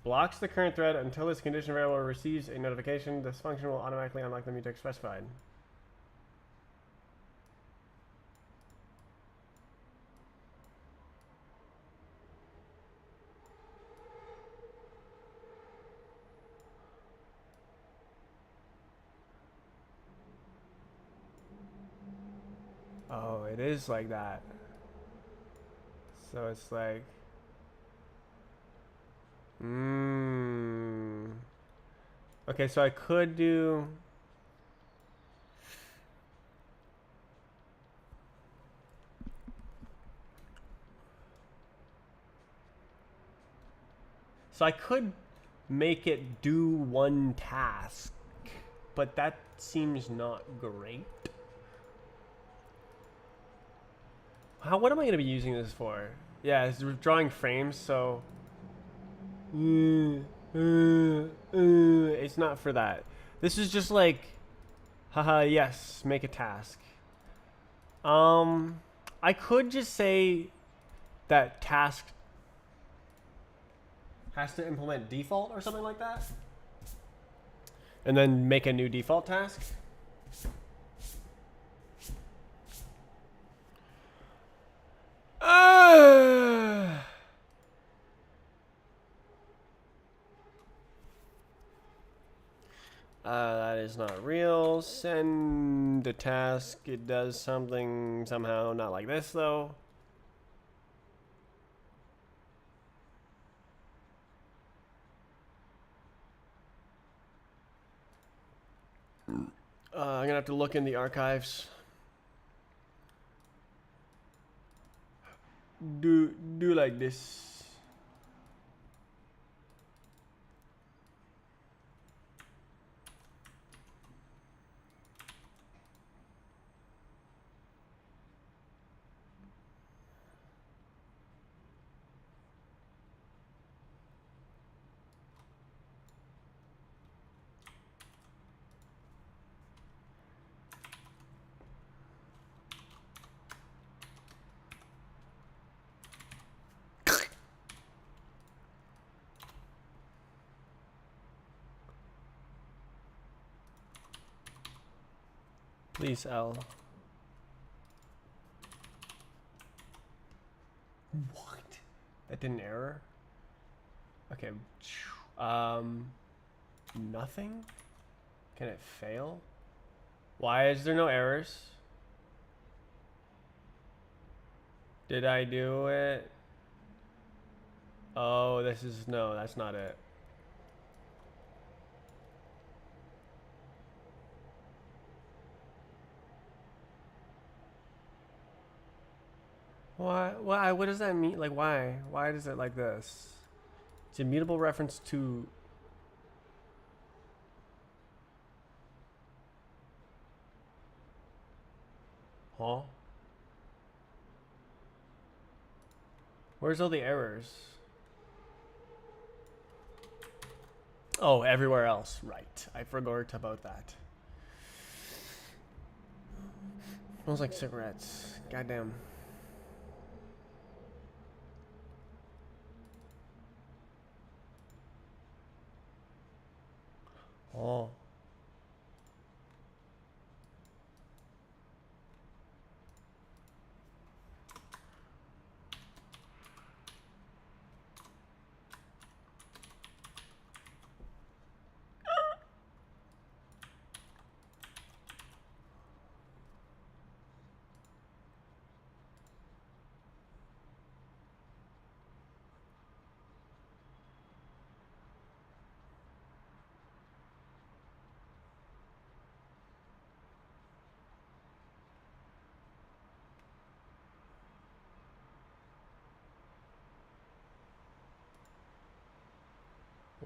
Blocks the current thread until this condition variable receives a notification. This function will automatically unlock the mutex specified. Oh, it is like that. So it's like, okay, so I could do. So I could make it do one task, but that seems not great. What am I going to be using this for? Yeah, it's drawing frames, so it's not for that. This is just like, haha, yes, make a task. I could just say that task has to implement default or something like that, and then make a new default task. That is not real. Send a task. It does something somehow. Not like this, though. I'm gonna have to look in the archives. Do like this. Please, L. What? That did an error? Okay. Nothing? Can it fail? Why is there no errors? Did I do it? Oh, this is, no, that's not it. Why? Why? What does that mean? Like, why? Why is it like this? It's a mutable reference to. Huh? Where's all the errors? Oh, everywhere else. Right. I forgot about that. Smells like cigarettes. Goddamn. Oh.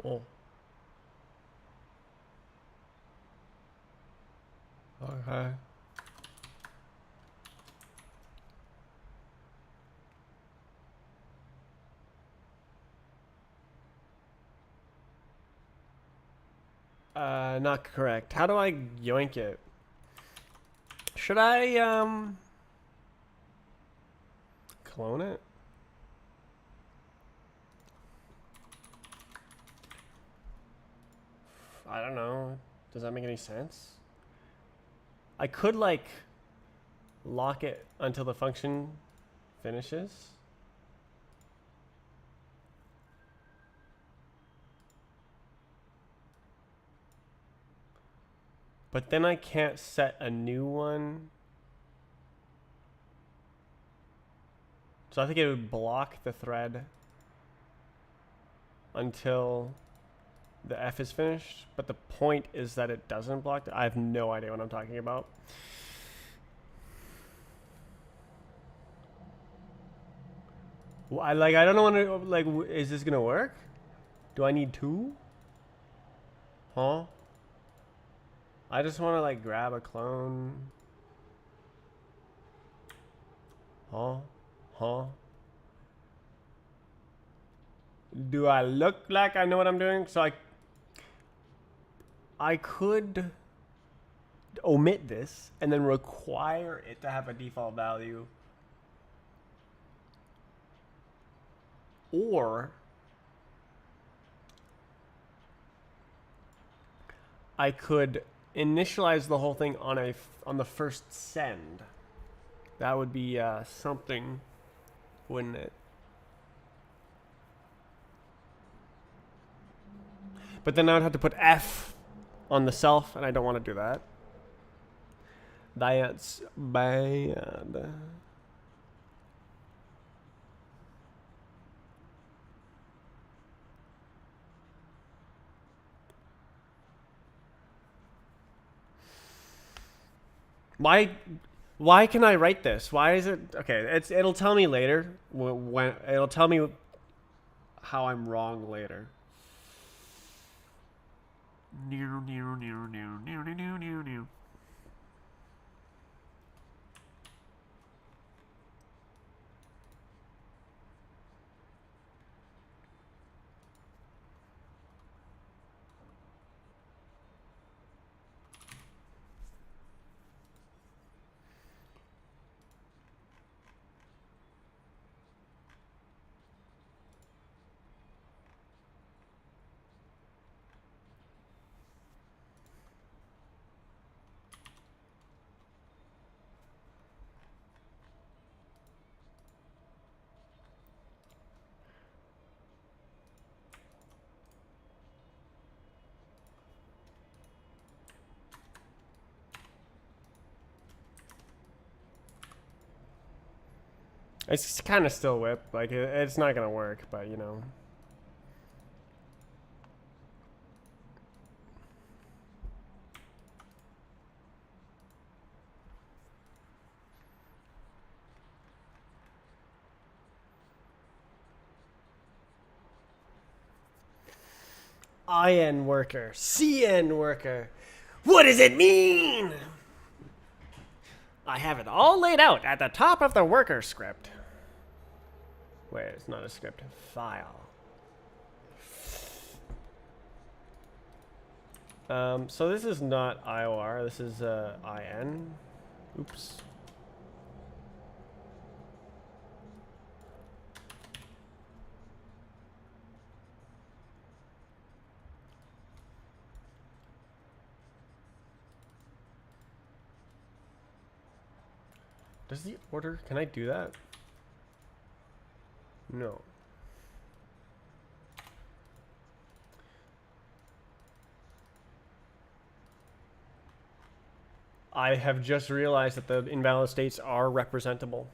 Oh. Okay. Not correct. How do I yoink it? Should I, clone it? I don't know. Does that make any sense? I could, like, lock it until the function finishes. But then I can't set a new one. So I think it would block the thread until the F is finished. But the point is that it doesn't block. I have no idea what I'm talking about. Well, I don't know when like is this gonna work? Do I need two? Huh? I just want to like grab a clone. Huh? Huh? Do I look like I know what I'm doing? So I could omit this and then require it to have a default value. Or I could initialize the whole thing on the first send. That would be something, wouldn't it? But then I would have to put F on the self, and I don't want to do that. That's bad. Why can I write this? Why is it okay? It'll tell me later when it'll tell me how I'm wrong later. It's kind of still whip. Like it's not gonna work, but you know. IN worker, CN worker. What does it mean? I have it all laid out at the top of the worker script. Wait, it's not a script. File. So this is not IOR. This is IN. Oops. Does the order? Can I do that? No. I have just realized that the invalid states are representable.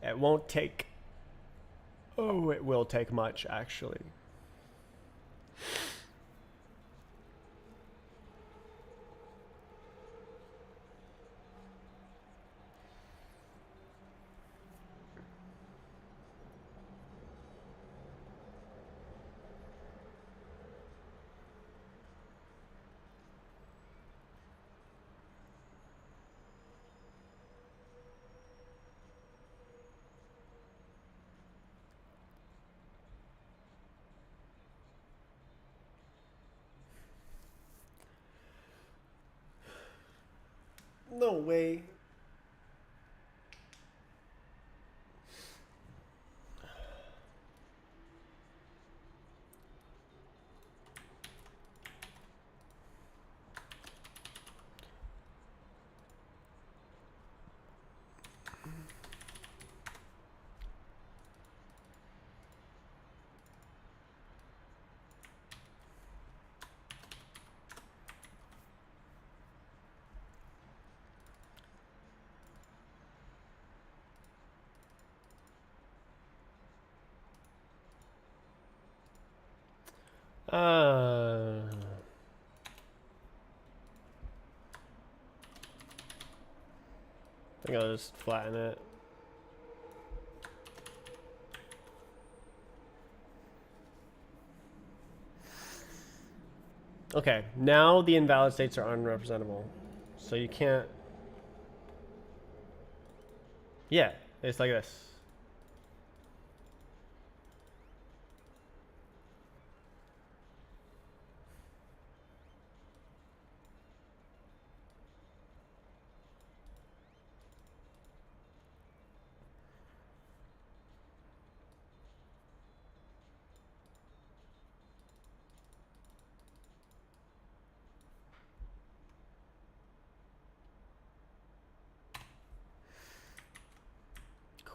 It won't take... Oh, it will take much, actually. No way. I think I'll just flatten it. Okay, now the invalid states are unrepresentable. So you can't... Yeah, it's like this.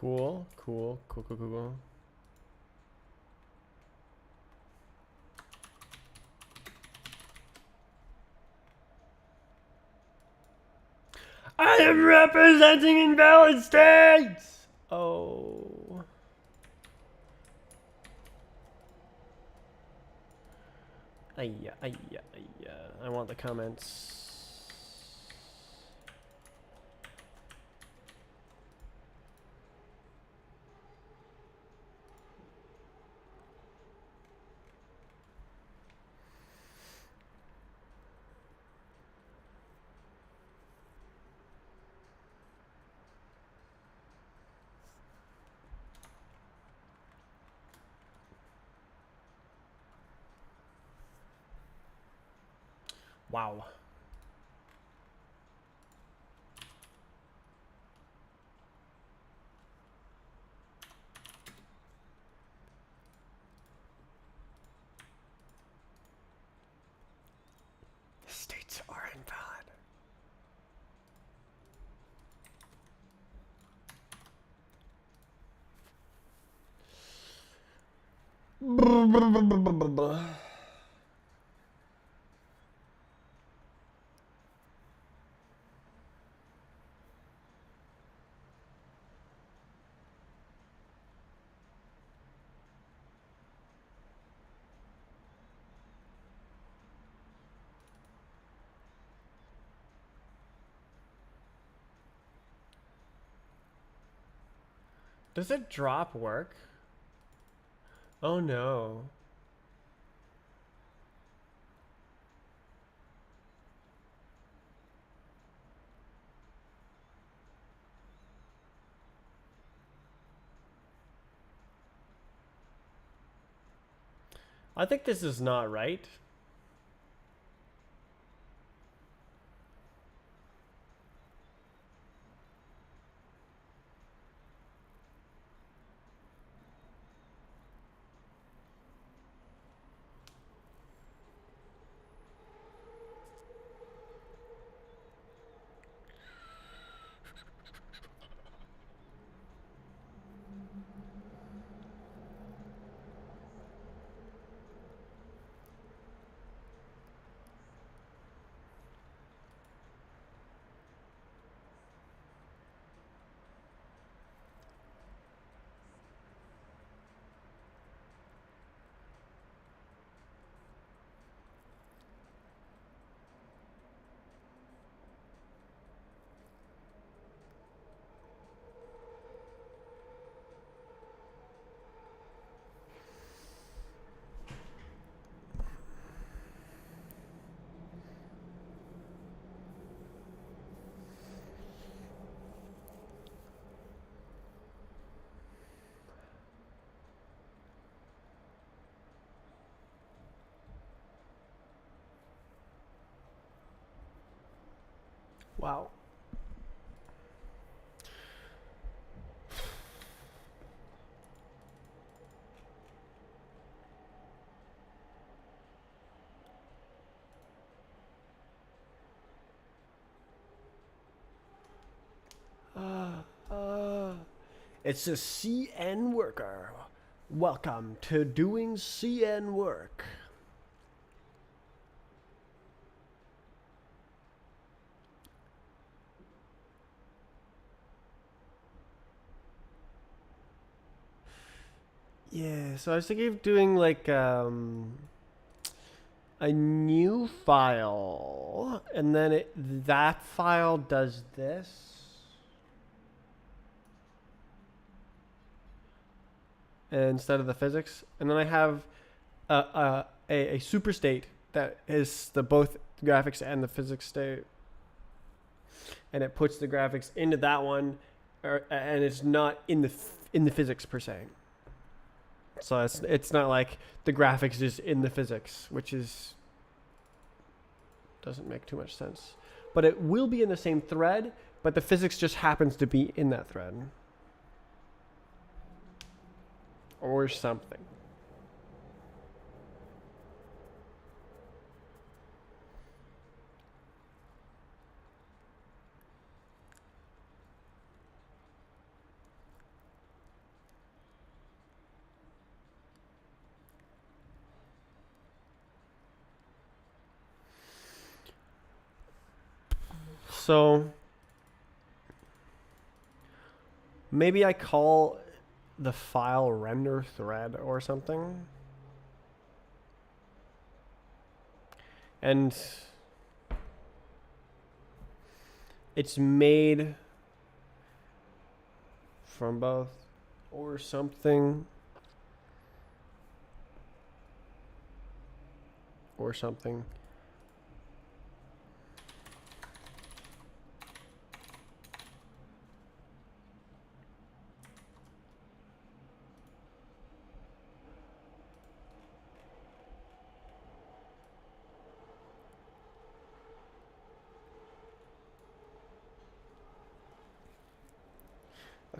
Cool, cool, cool, cool, cool, cool. I am representing invalid states! Oh. Ayya, ayya, ayya. I want the comments. Wow. The states are invalid. Does it drop work? Oh no. I think this is not right. Wow. It's a CN worker. Welcome to doing CN work. Yeah, so I was thinking of doing like a new file, and then that file does this. Instead of the physics, and then I have a super state that is the both graphics and the physics state, and it puts the graphics into that one, and it's not in the physics per se. So it's not like the graphics is in the physics, which doesn't make too much sense. But it will be in the same thread, but the physics just happens to be in that thread. Or something. So maybe I call the file render thread or something. And it's made from both or something. Or something.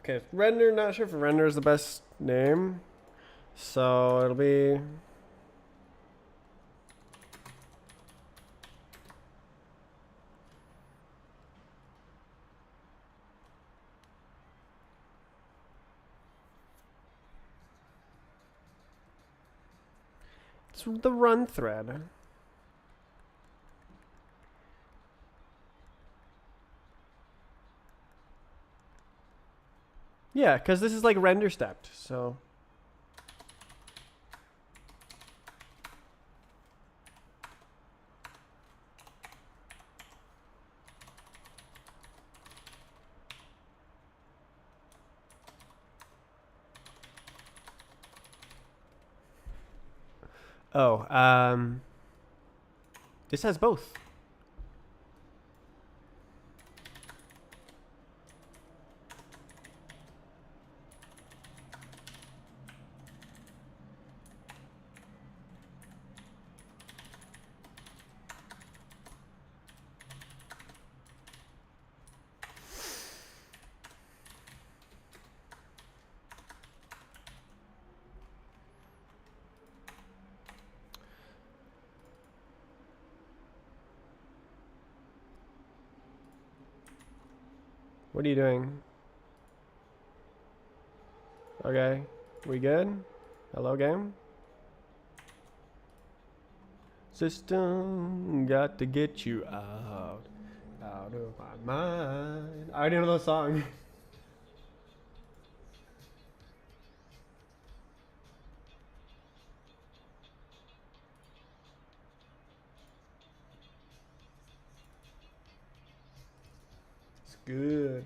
Okay, render, not sure if render is the best name. So it'll be it's the run thread. Yeah, because this is like render stepped, so. Oh, this has both. What are you doing? Okay, we good? Hello, game? System got to get you out of my mind. I already know the song. It's good.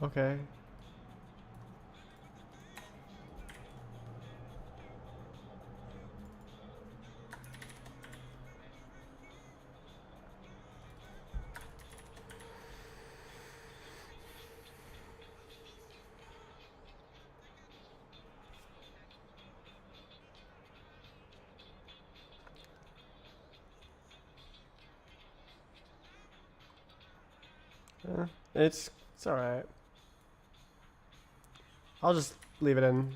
Okay. It's all right. I'll just leave it in.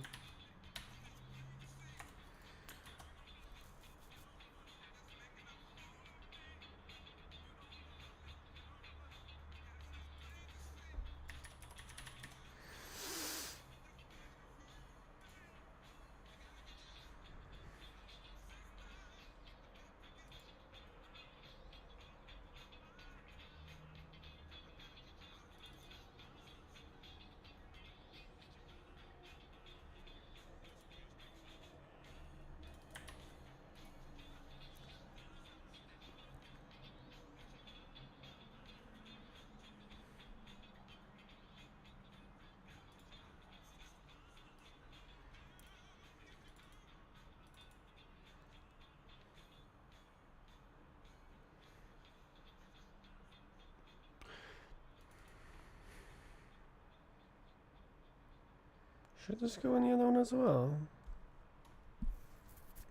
Should this go in the other one as well?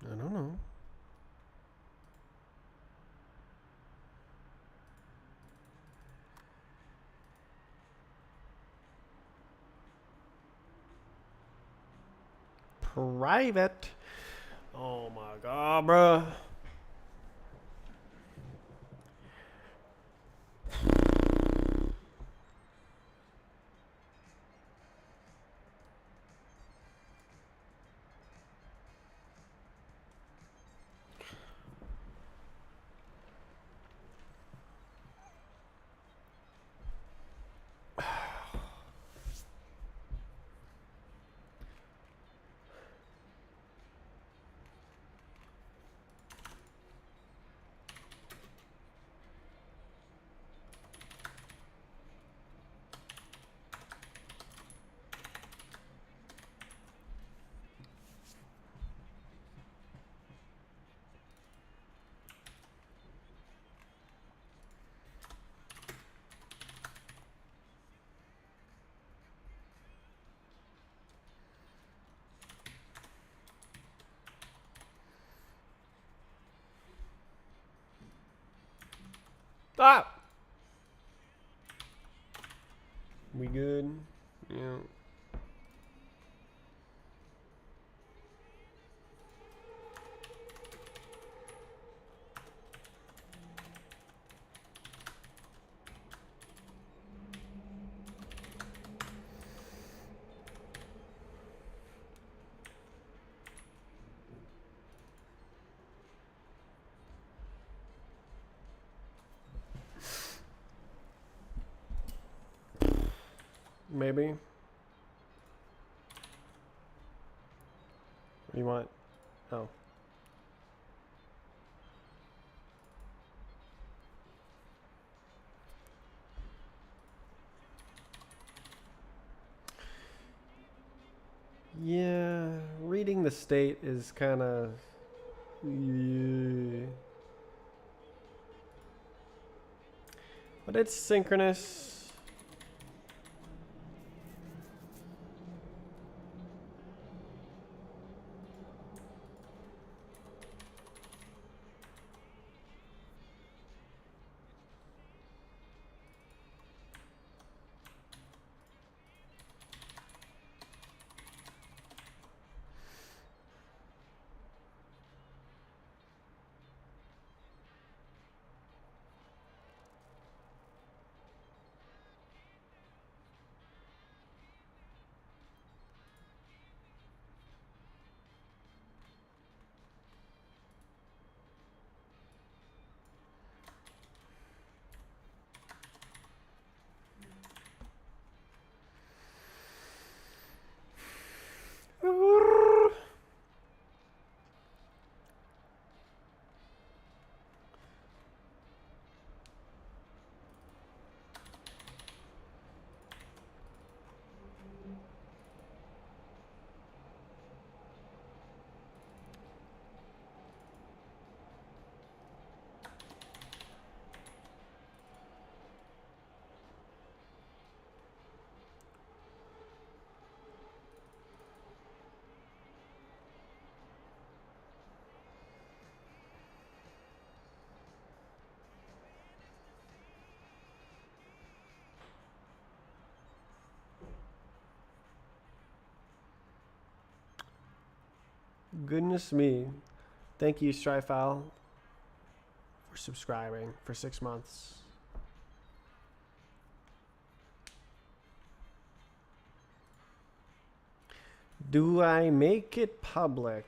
I don't know. Private. Oh my god, bruh. Ah! We good? Yeah. Maybe. What do you want? Oh. Yeah, reading the state is kind of. Yeah. But it's synchronous. Goodness me. Thank you, Strifile, for subscribing for 6 months. Do I make it public?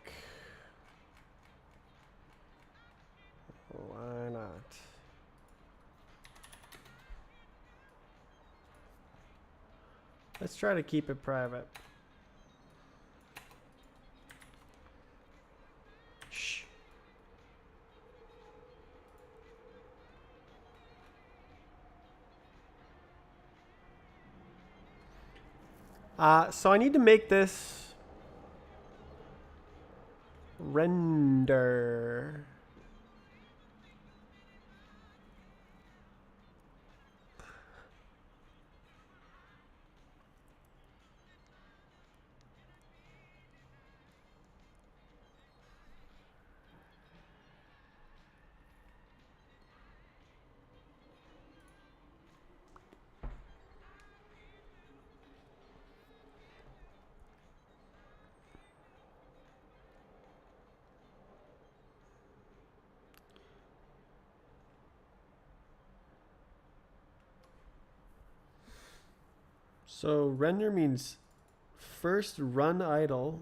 Why not? Let's try to keep it private. Shh. So I need to make this render. So render means first run idle.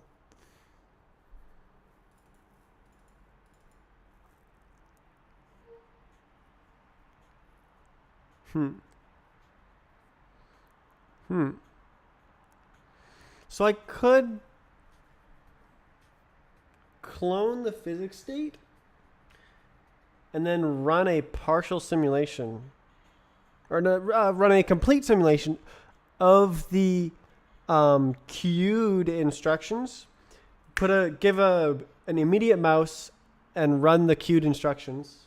So I could clone the physics state and then run a partial simulation, or run a complete simulation of the queued instructions. Give an immediate mouse and run the queued instructions.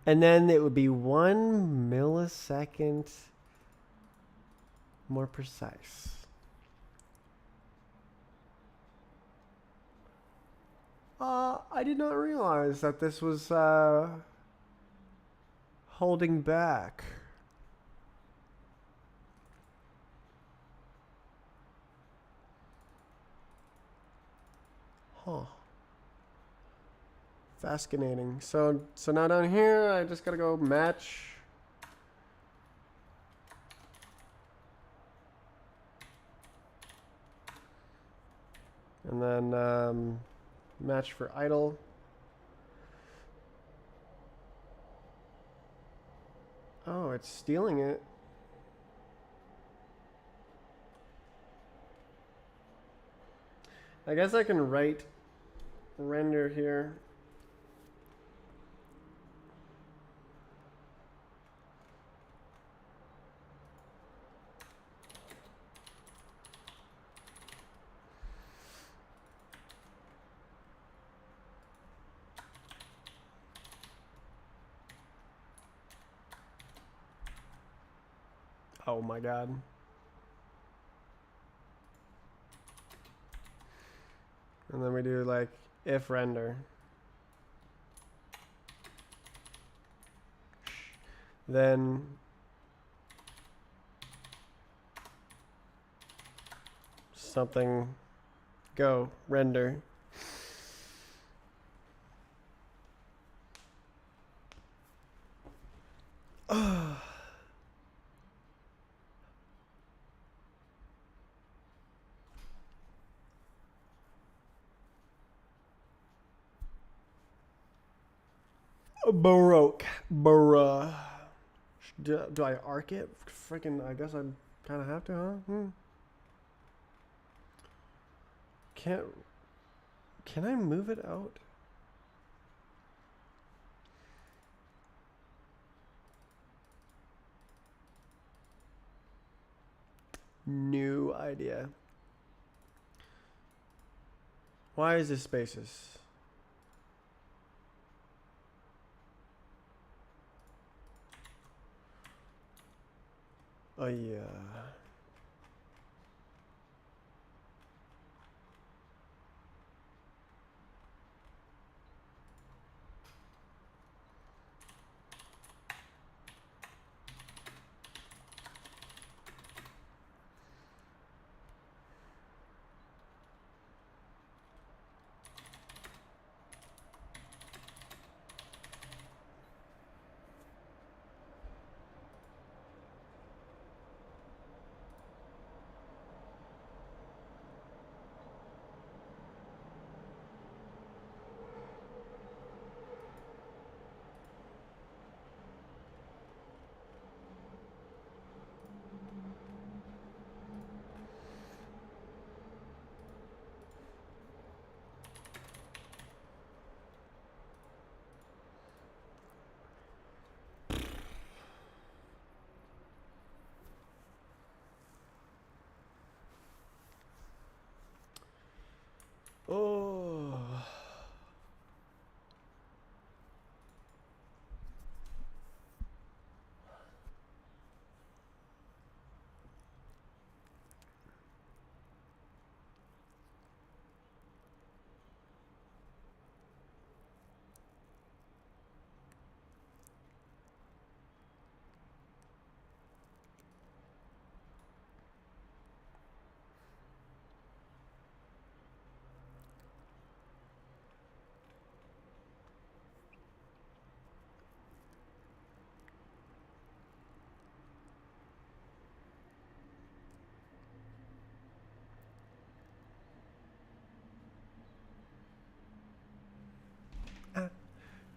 And then it would be 1 millisecond more precise. I did not realize that this was holding back. Huh. Fascinating. So now down here, I just gotta go match. And then match for idle. Oh, it's stealing it. I guess I can write render here. Oh my god. And then we do like if render. Then something go render. Baroque. Do I arc it? Freaking, I guess I kind of have to, huh? Can I move it out? New idea. Why is this spaces? Oh yeah.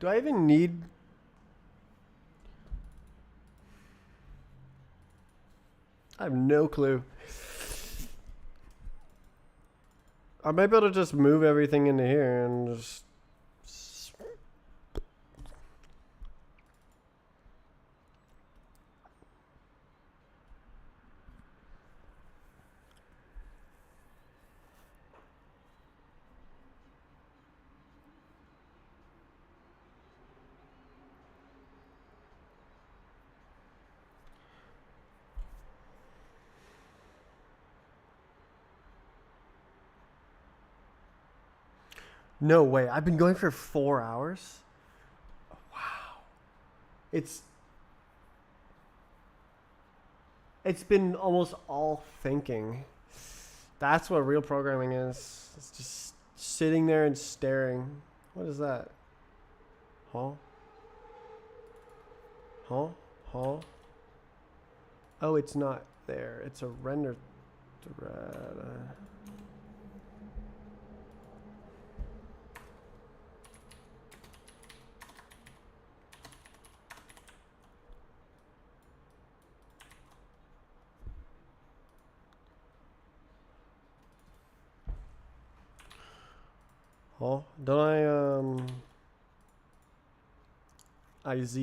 Do I even need... I have no clue. I might be able to just move everything into here and just... No way. I've been going for 4 hours? Wow. It's been almost all thinking. That's what real programming is. It's just sitting there and staring. What is that? Huh? Huh? Huh? Oh, it's not there. It's a render thread. Oh, don't IZ.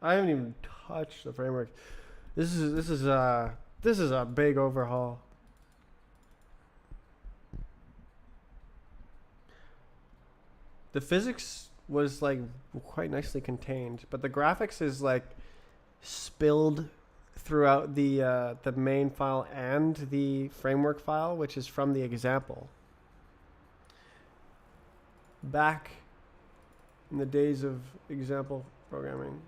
I haven't even touched the framework. This is a big overhaul. The physics was like quite nicely contained, but the graphics is like spilled throughout the main file and the framework file, which is from the example. Back in the days of example programming.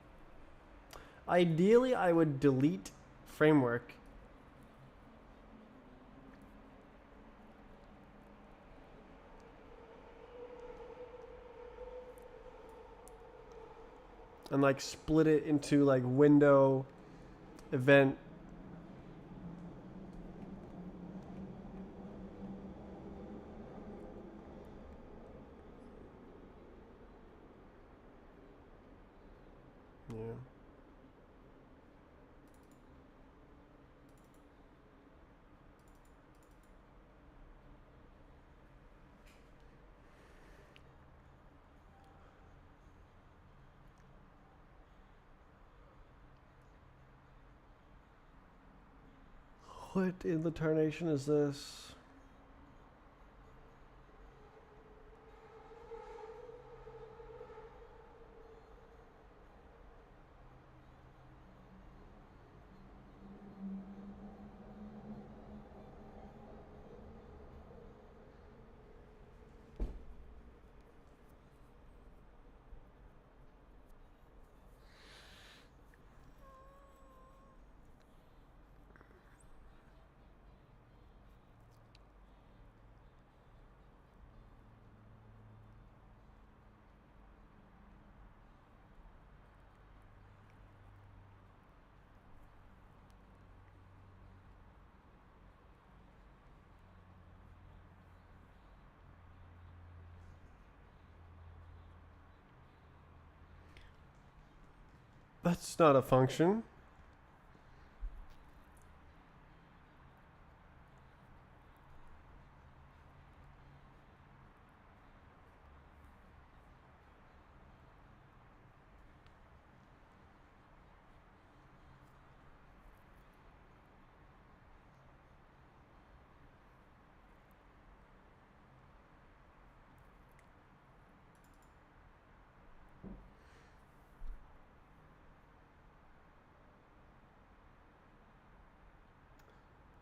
Ideally, I would delete framework and like split it into like window, event, yeah. What in the tarnation is this? That's not a function.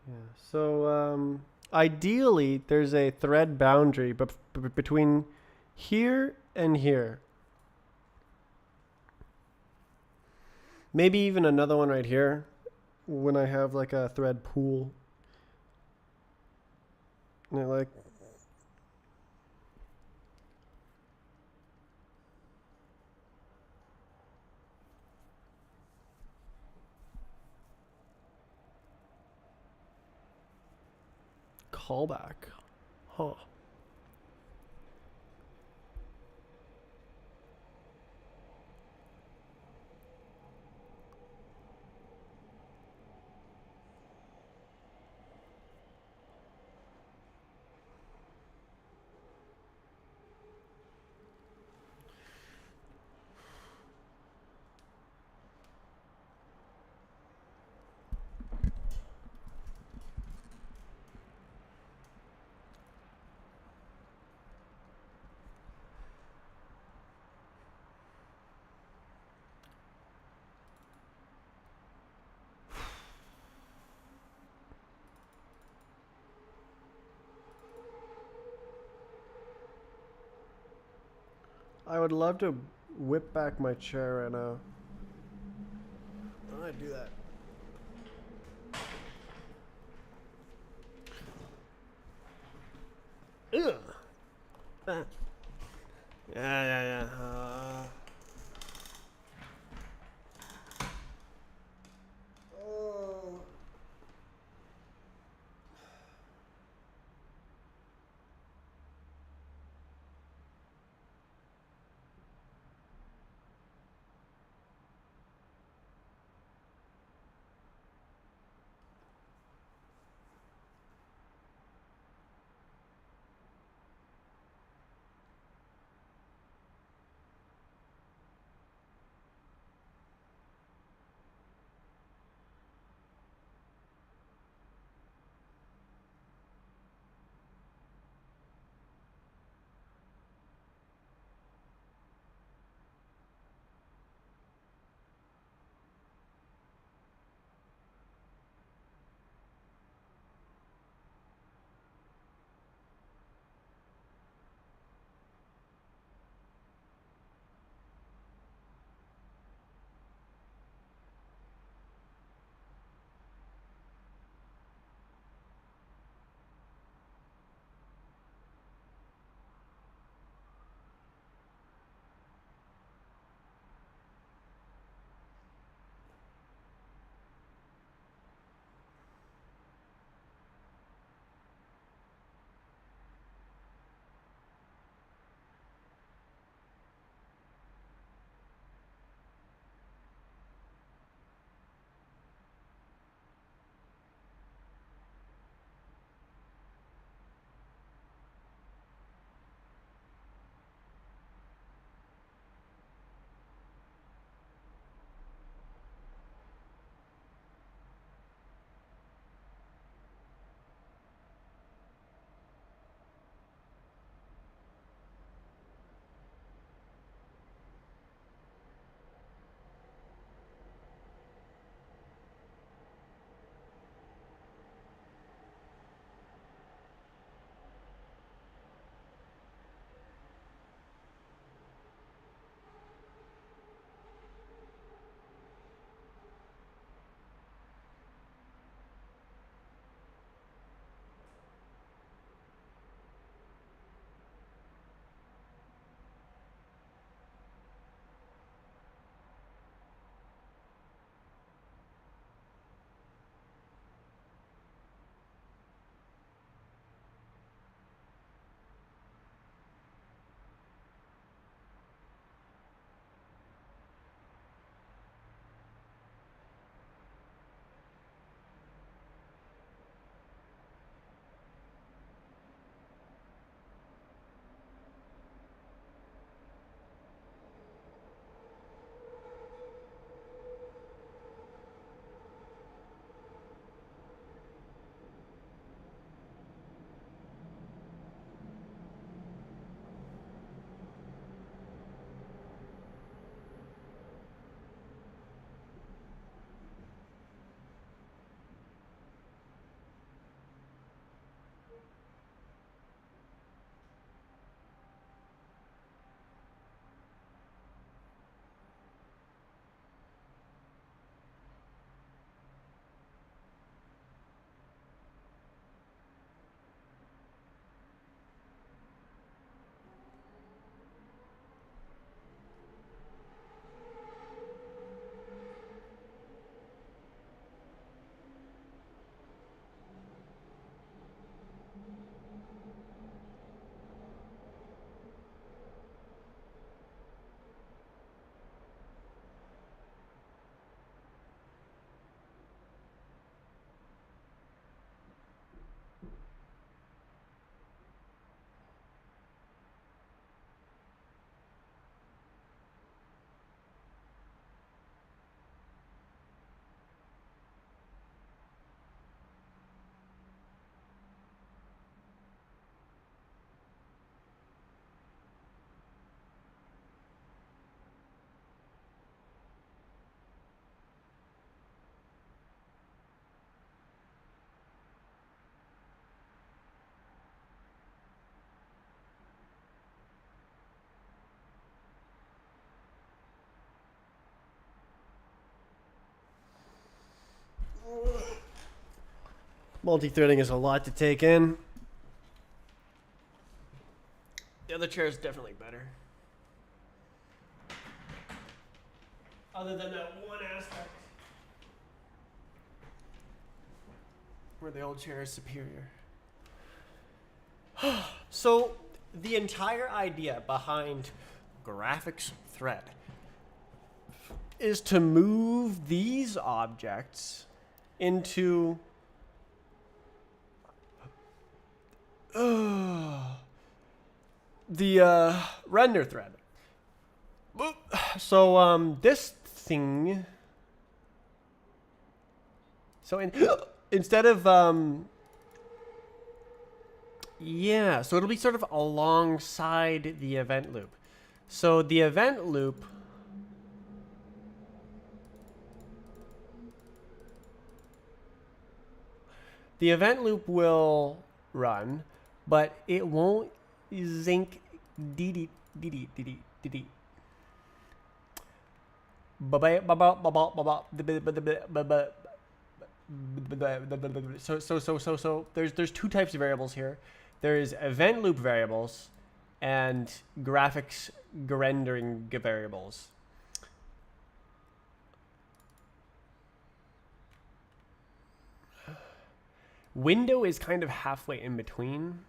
Yeah. So ideally, there's a thread boundary between here and here. Maybe even another one right here. when I have like a thread pool. And it like callback. Huh. I would love to whip back my chair right now. How do I do that? Ugh. Ah. Yeah. Oh. Multi-threading is a lot to take in. The other chair is definitely better. Other than that one aspect where the old chair is superior. So the entire idea behind graphics thread is to move these objects into the render thread. So this thing. So instead of yeah, so it'll be sort of alongside the event loop. So the event loop will run, but it won't zinc dee so there's two types of variables here. There's event loop variables and graphics rendering variables. Window is kind of halfway in between.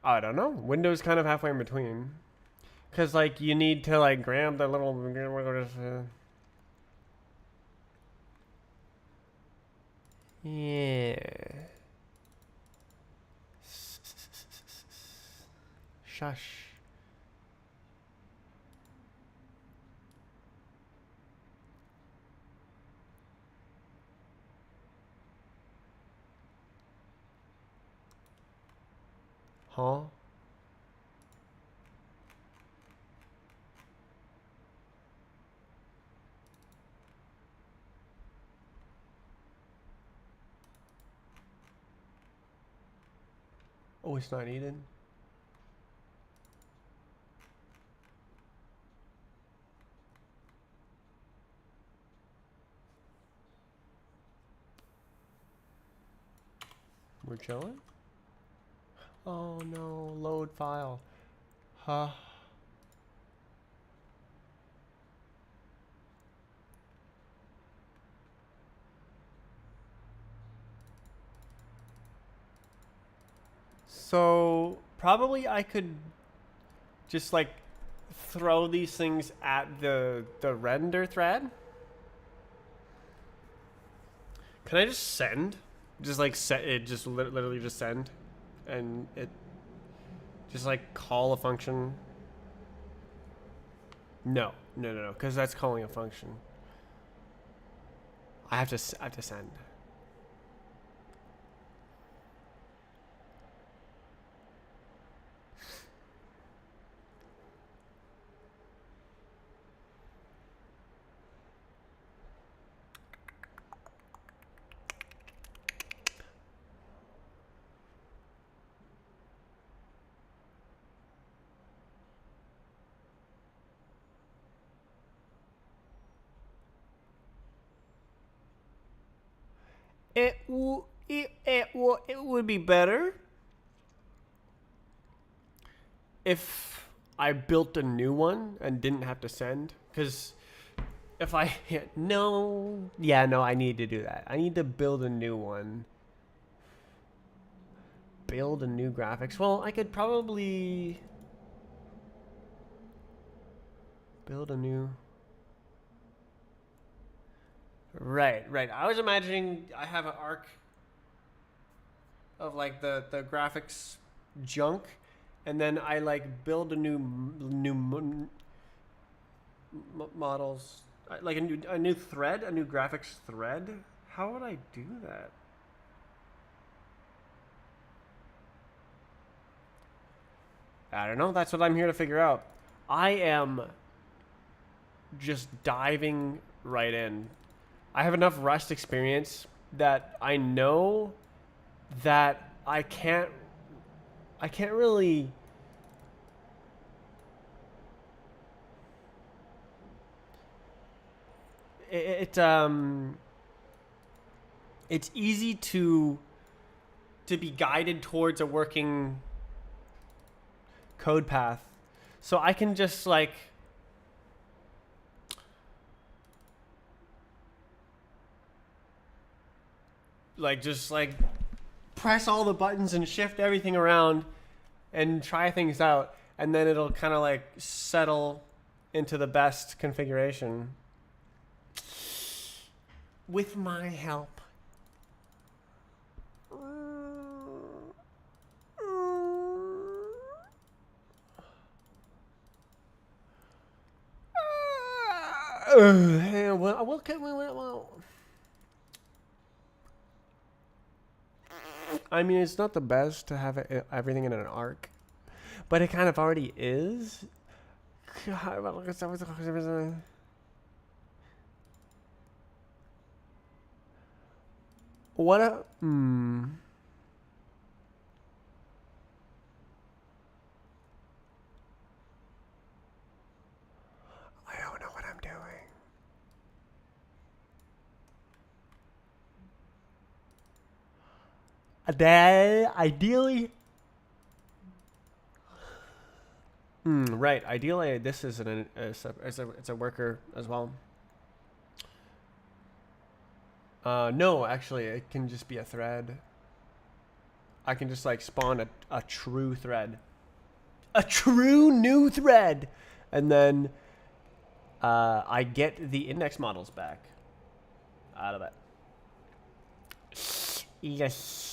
I don't know. Window's kind of halfway in between. Because, like, you need to, like, grab the little... yeah. Shush. Huh? Oh, it's not needed. We're chilling? Oh no, load file. Huh. So probably I could just like throw these things at the render thread. Can I just send? Just like set it, just literally just send, and it just like call a function. No, because that's calling a function. I have to send. It would be better if I built a new one and didn't have to send. Because if I hit no, I need to do that. I need to build a new one. Build a new graphics. Well, I could probably build a new. Right. I was imagining I have an arc of like the graphics junk, and then I like build a new models, like a new thread, a new graphics thread. How would I do that? I don't know. That's what I'm here to figure out. I am just diving right in. I have enough Rust experience that I know that I can't really it's easy to be guided towards a working code path. So I can just just press all the buttons and shift everything around and try things out, and then it'll kind of like settle into the best configuration with my help. Well, I mean, it's not the best to have everything in an arc, but it kind of already is. What a I don't know what I'm doing. Ideally, right. Ideally, this is it's a worker as well. No, actually, it can just be a thread. I can just like spawn a true thread, a true new thread, and then I get the index models back out of it. Yes.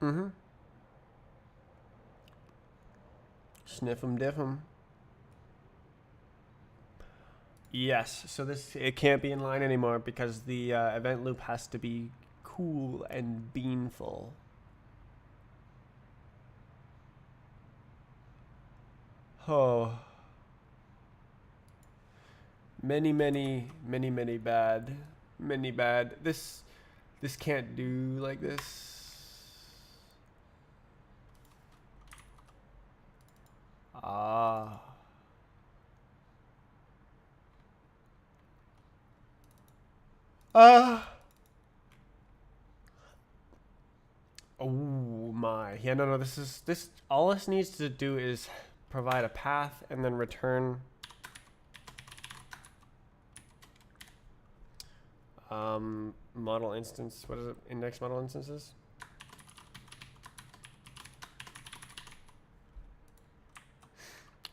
Mm-hmm. Sniff 'em, diff 'em. Yes, so it can't be inline anymore because the event loop has to be cool and beanful. Oh. Many bad. Many bad. This can't do like this. Ah. Oh my. Yeah, no, this all this needs to do is provide a path and then return model instance. What is it? Index model instances?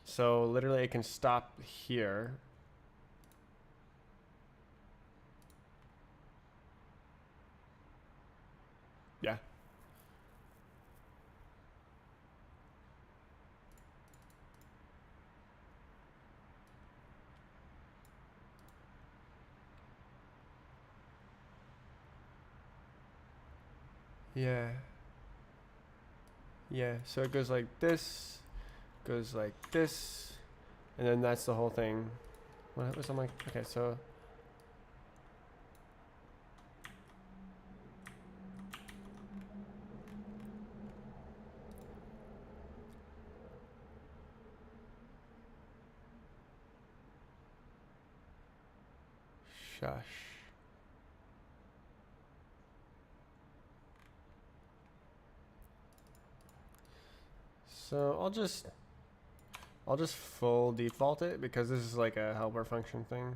So literally it can stop here. Yeah. Yeah. Yeah, so it goes like this, goes like this, and then that's the whole thing. What was I'm like, okay, so shush. So I'll just full default it because this is like a helper function thing.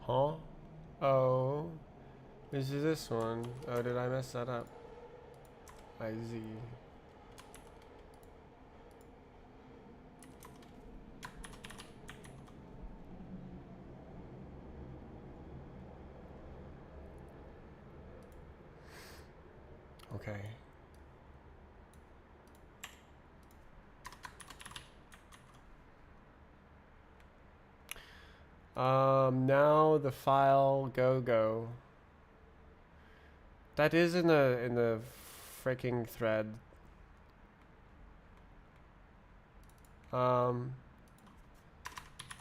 Huh? Oh, this is this one. Oh, did I mess that up? I see. Okay. Now the file go. That is in the freaking thread.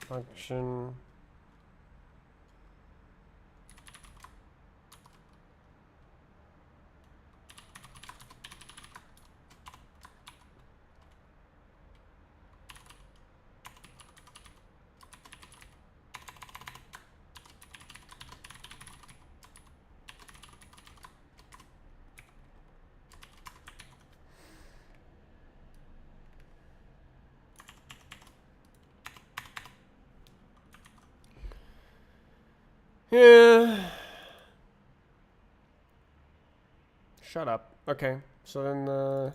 Function. Yeah. Shut up. Okay. So then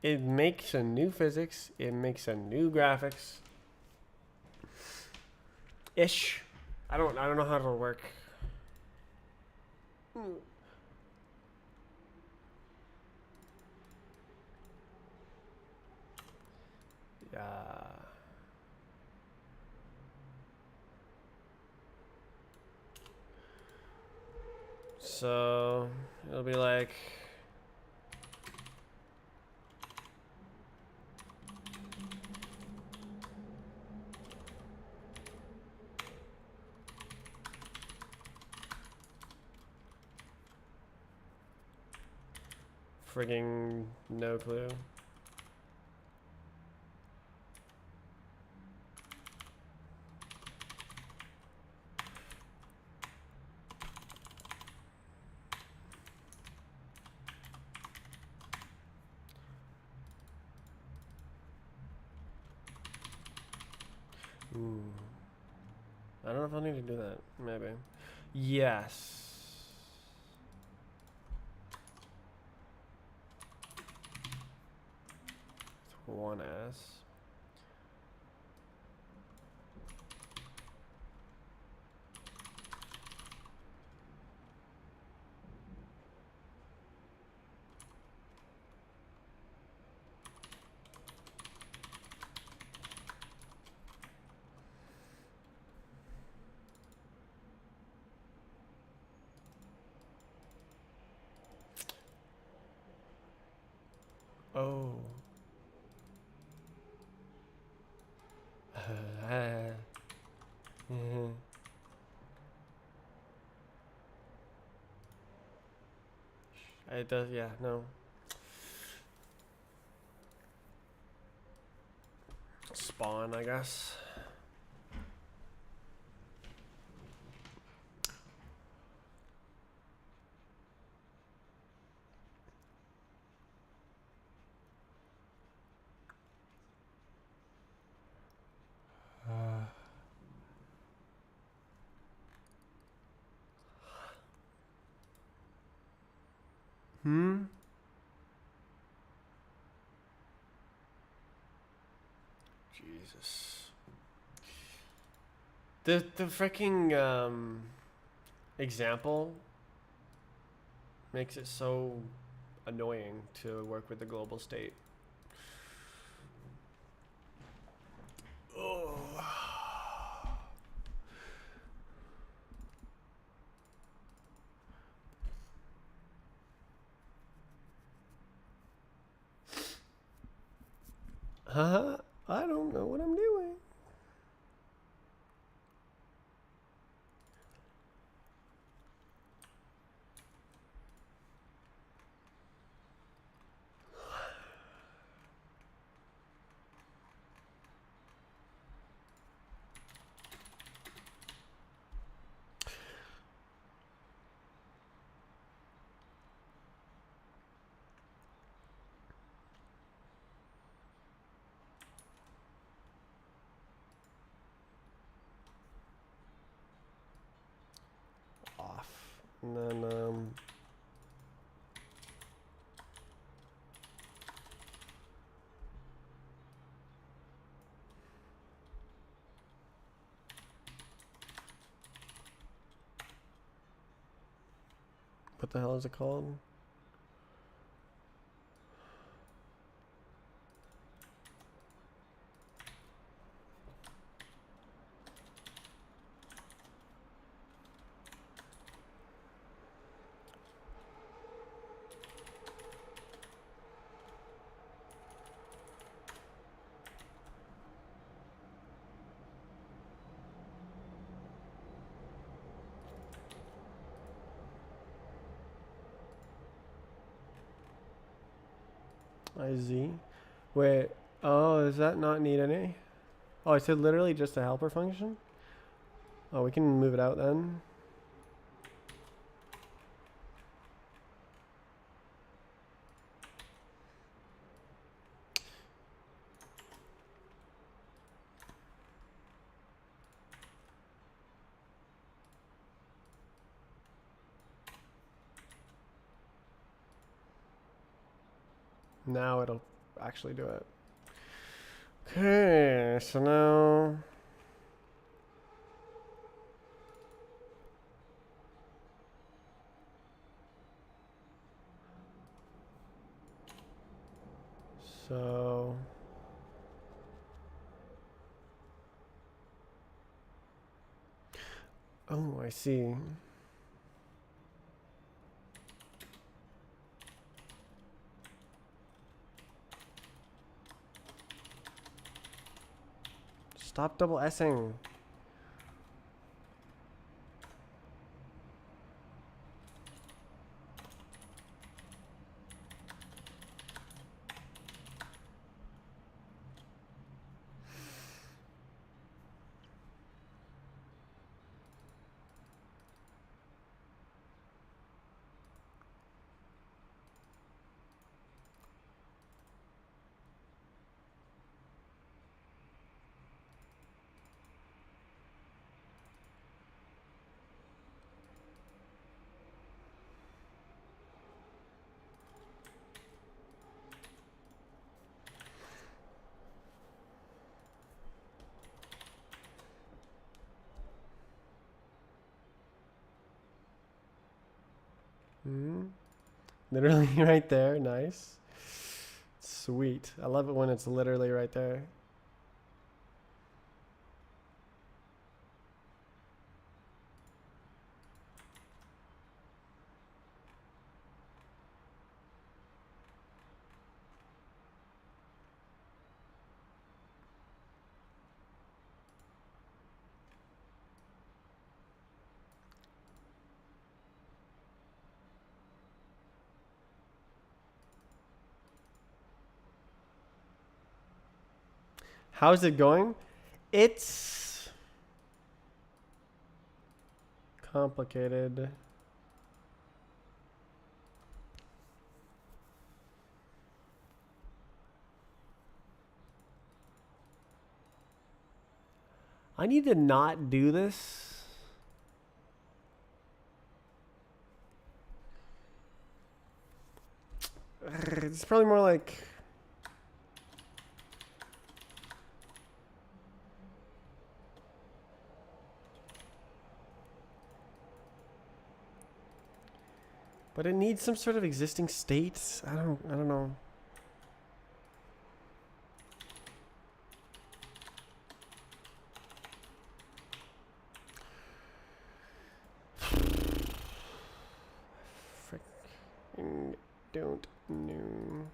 it makes a new physics. It makes a new graphics. Ish. I don't know how it'll work. Yeah. So it'll be like frigging no clue. Ooh. I don't know if I need to do that. Maybe. Yes. 1s. Oh. It does, yeah, no. Spawn, I guess. Hmm? Jesus. The freaking example makes it so annoying to work with the global state. Oh. I don't know what I'm doing. Off. And then what the hell is it called? IZ. Wait. Oh, does that not need any? Oh, I said literally just a helper function? Oh, we can move it out then. Now it'll actually do it. Okay, so now so oh, I see. Stop double S-ing. Literally right there. Nice. Sweet. I love it when it's literally right there. How's it going? It's complicated. I need to not do this. It's probably more like but it needs some sort of existing state. I don't know. Freaking don't know.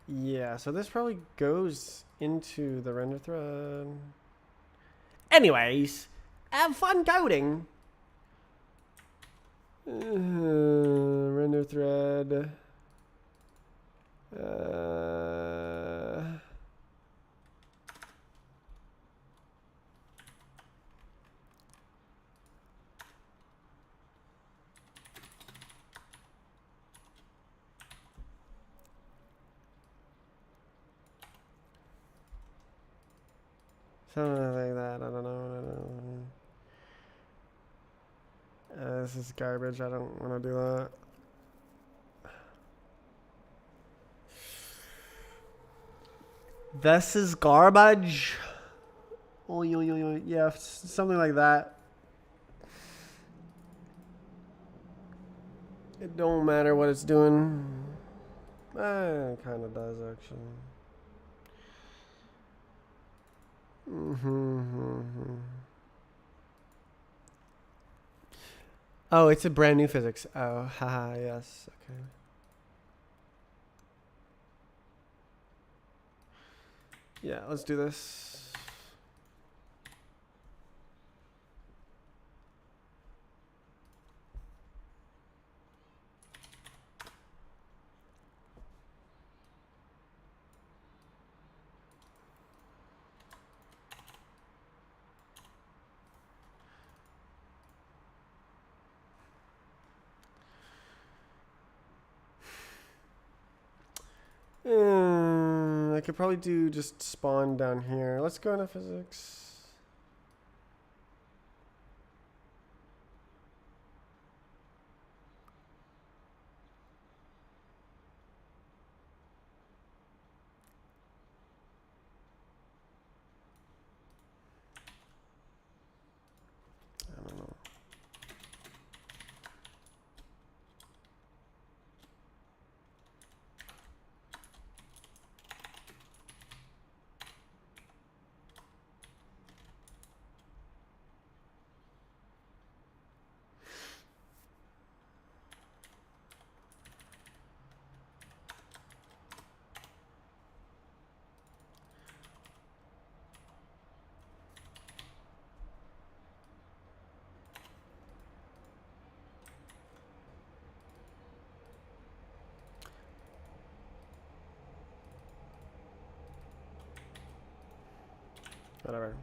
Yeah, so this probably goes into the render thread. Anyways, have fun coding. Render thread. Something like that. I don't know. This is garbage. I don't want to do that. This is garbage. Oh, yeah, something like that. It don't matter what it's doing. It kind of does, actually. Oh, it's a brand new physics. Oh, haha, yes. Okay. Yeah, let's do this. I could probably do just spawn down here. Let's go into physics. I don't know. Whatever.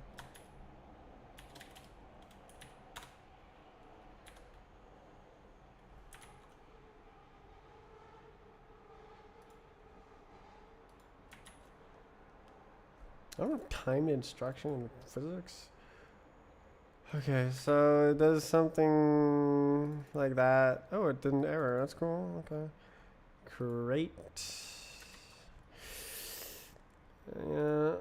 I don't have timed instruction in physics. Okay, so it does something like that. Oh, it didn't error. That's cool. Okay. Great. Yeah.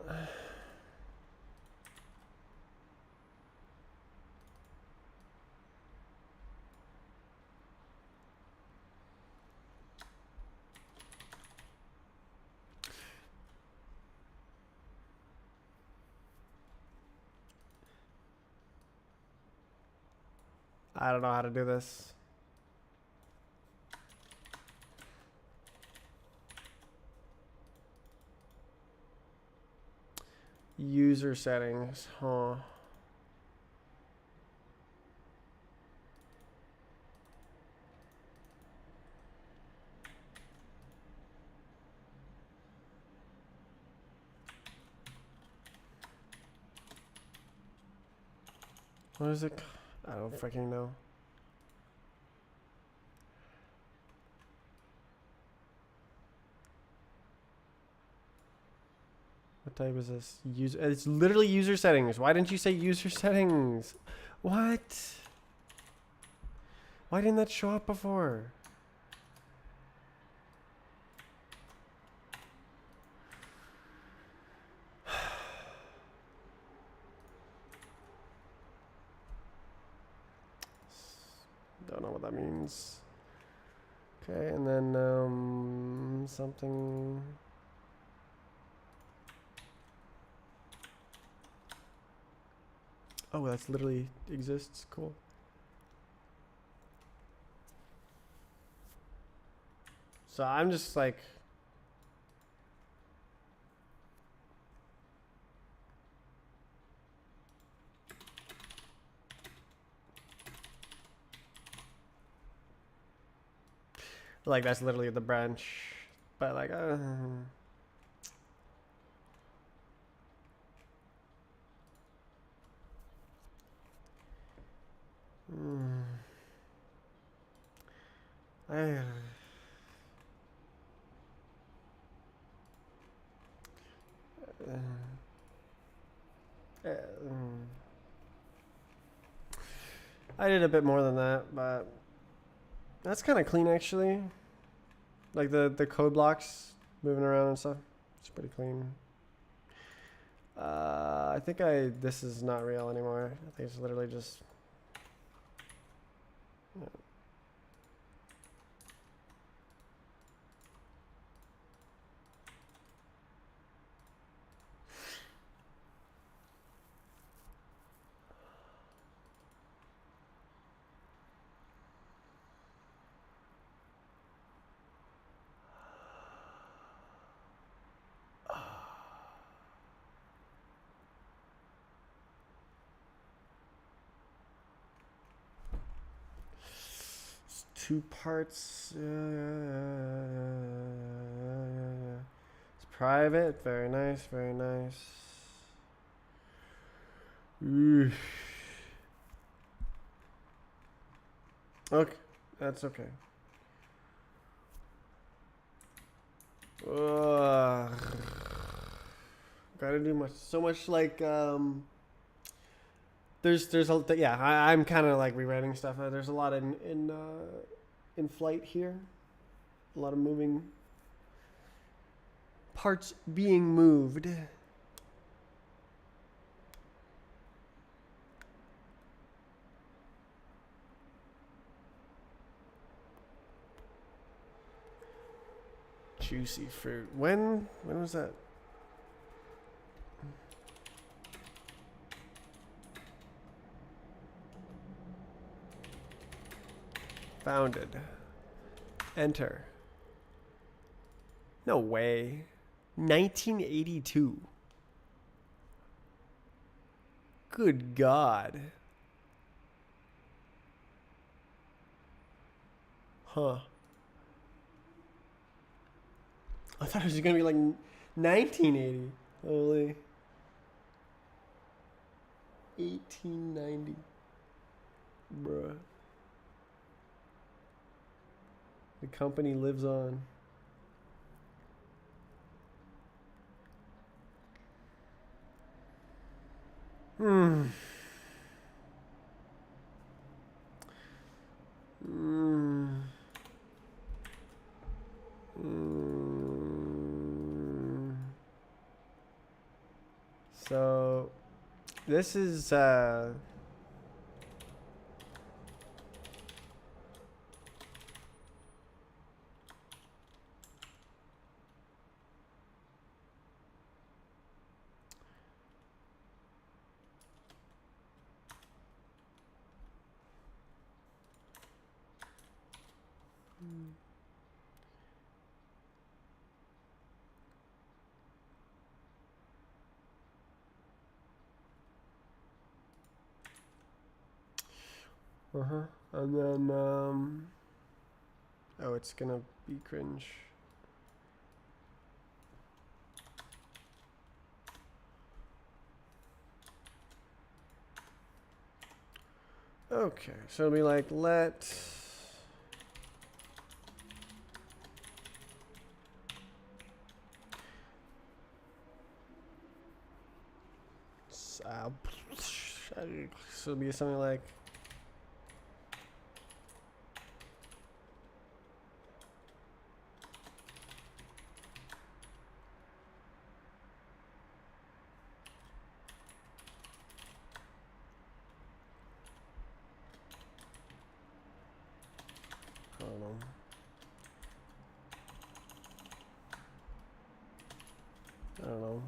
I don't know how to do this. User settings, huh? What is it? I don't freaking know. What type is this? User. It's literally user settings. Why didn't you say user settings? What? Why didn't that show up before? Don't know what that means. Okay, and then something. Oh, that's literally exists. Cool. So I'm just like. Like that's literally the branch, but like I I did a bit more than that, but that's kind of clean actually. Like the code blocks moving around and stuff. It's pretty clean. I think this is not real anymore. I think it's literally just. Yeah. Two parts. It's private. Very nice. Very nice. Oof. Okay, that's okay. Ugh. Gotta do much, so much like there's a yeah. I'm kind of like rewriting stuff. There's a lot in flight here. A lot of moving parts being moved. Juicy fruit. When was that? Founded. Enter. No way. 1982. Good God. Huh. I thought it was gonna be like 1980. Holy. 1890. Bruh. The company lives on. Hmm. Hmm. Hmm. So, this is and then oh, it's gonna be cringe. Okay, so it'll be like let so it'll be something like I don't know. I don't know.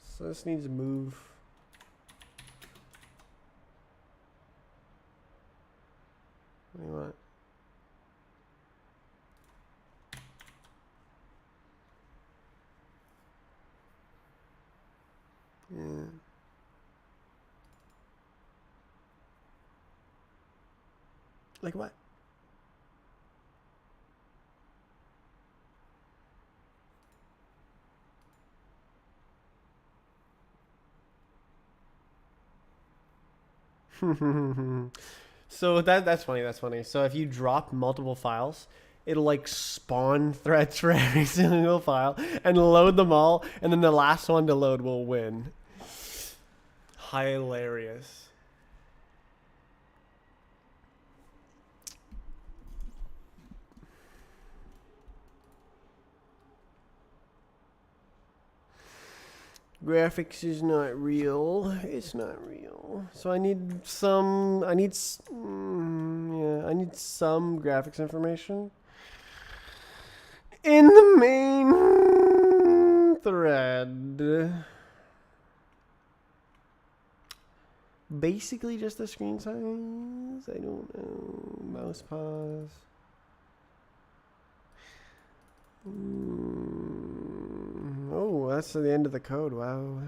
So this needs to move. What do you want? Yeah. Like what? So that's funny. That's funny. So if you drop multiple files, it'll like spawn threads for every single file and load them all, and then the last one to load will win. Hilarious. Graphics is not real. It's not real. So I need some. I need. Yeah, I need some graphics information in the main thread. Basically, just the screen size. I don't know. Mouse pause. Oh, that's the end of the code. Wow.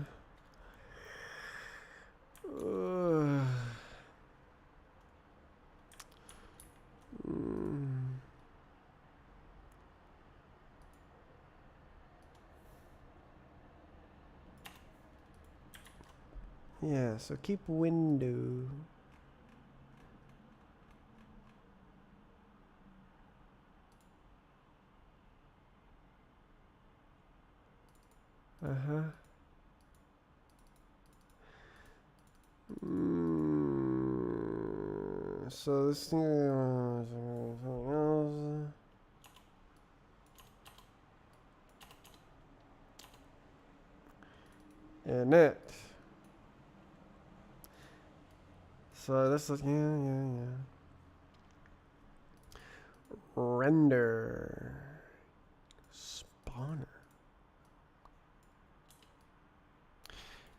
Yeah, so keep window. Uh-huh. So this thing something else. And it. So this is yeah. Render. Spawner.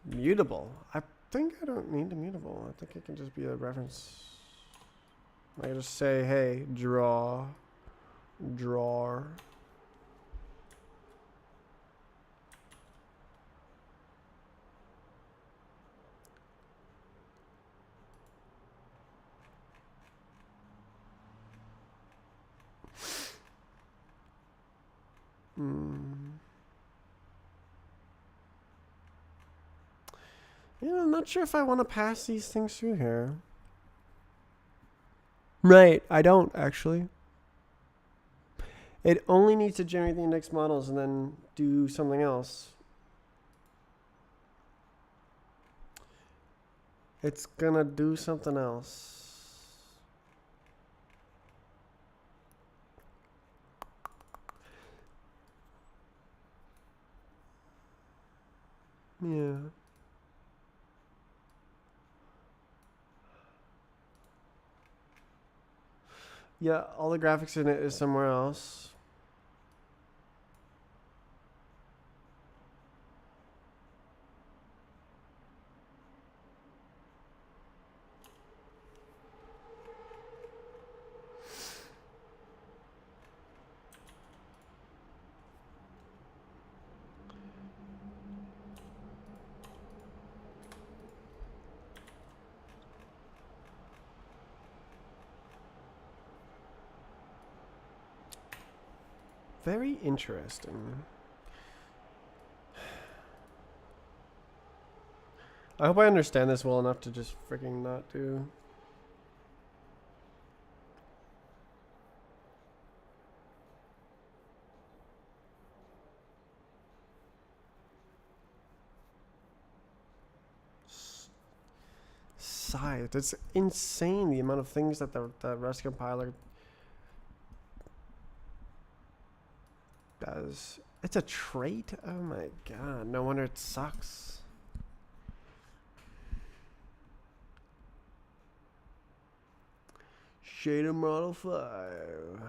Mutable. I think I don't need the mutable. I think it can just be a reference. I can just say, hey, draw. Drawer. Yeah, I'm not sure if I want to pass these things through here. Right, I don't actually. It only needs to generate the index models and then do something else. It's gonna do something else. Yeah. Yeah, all the graphics in it is somewhere else. Very interesting. I hope I understand this well enough to just freaking not do. Size. It's insane the amount of things that the Rust compiler does. It's a trait? Oh my god. No wonder it sucks. Shader Model 5.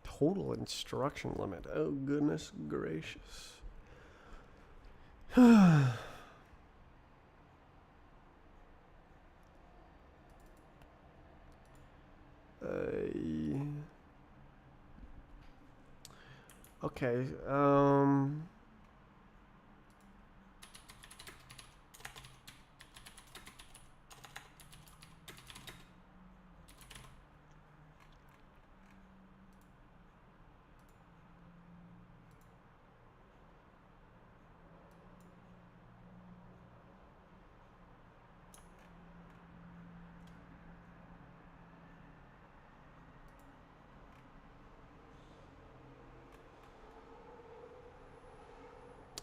Total instruction limit. Oh, goodness gracious. Okay.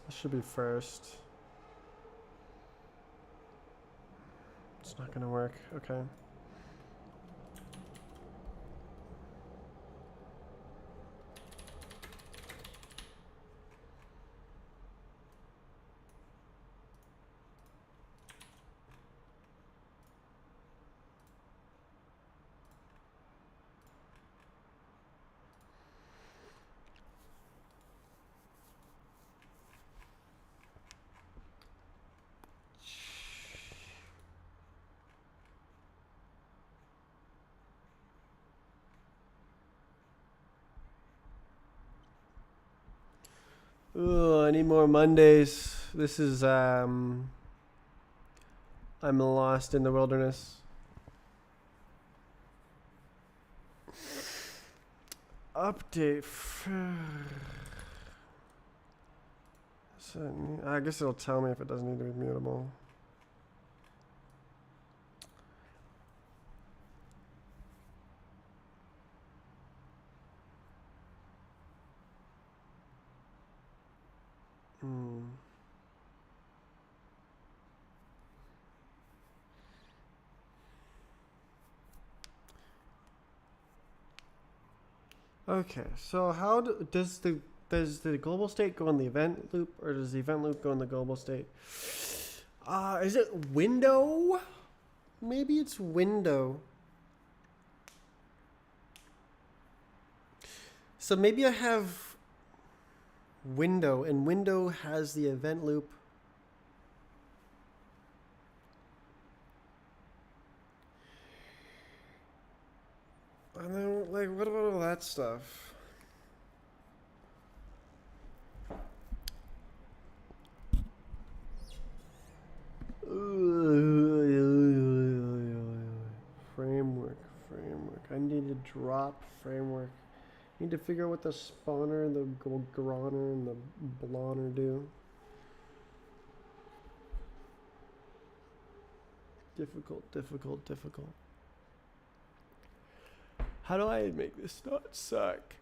This should be first. It's not gonna work. Okay. Ooh, I need more Mondays. This is I'm lost in the wilderness. Update. So, I guess it'll tell me if it doesn't need to be mutable. Okay, so how does the global state go in the event loop, or does the event loop go in the global state? Is it window? Maybe it's window. So maybe I have window, and window has the event loop. And then, like, what about all that stuff? Framework. I need to drop framework. I need to figure out what the spawner, the groner, and the blonner do. Difficult. How do I make this not suck?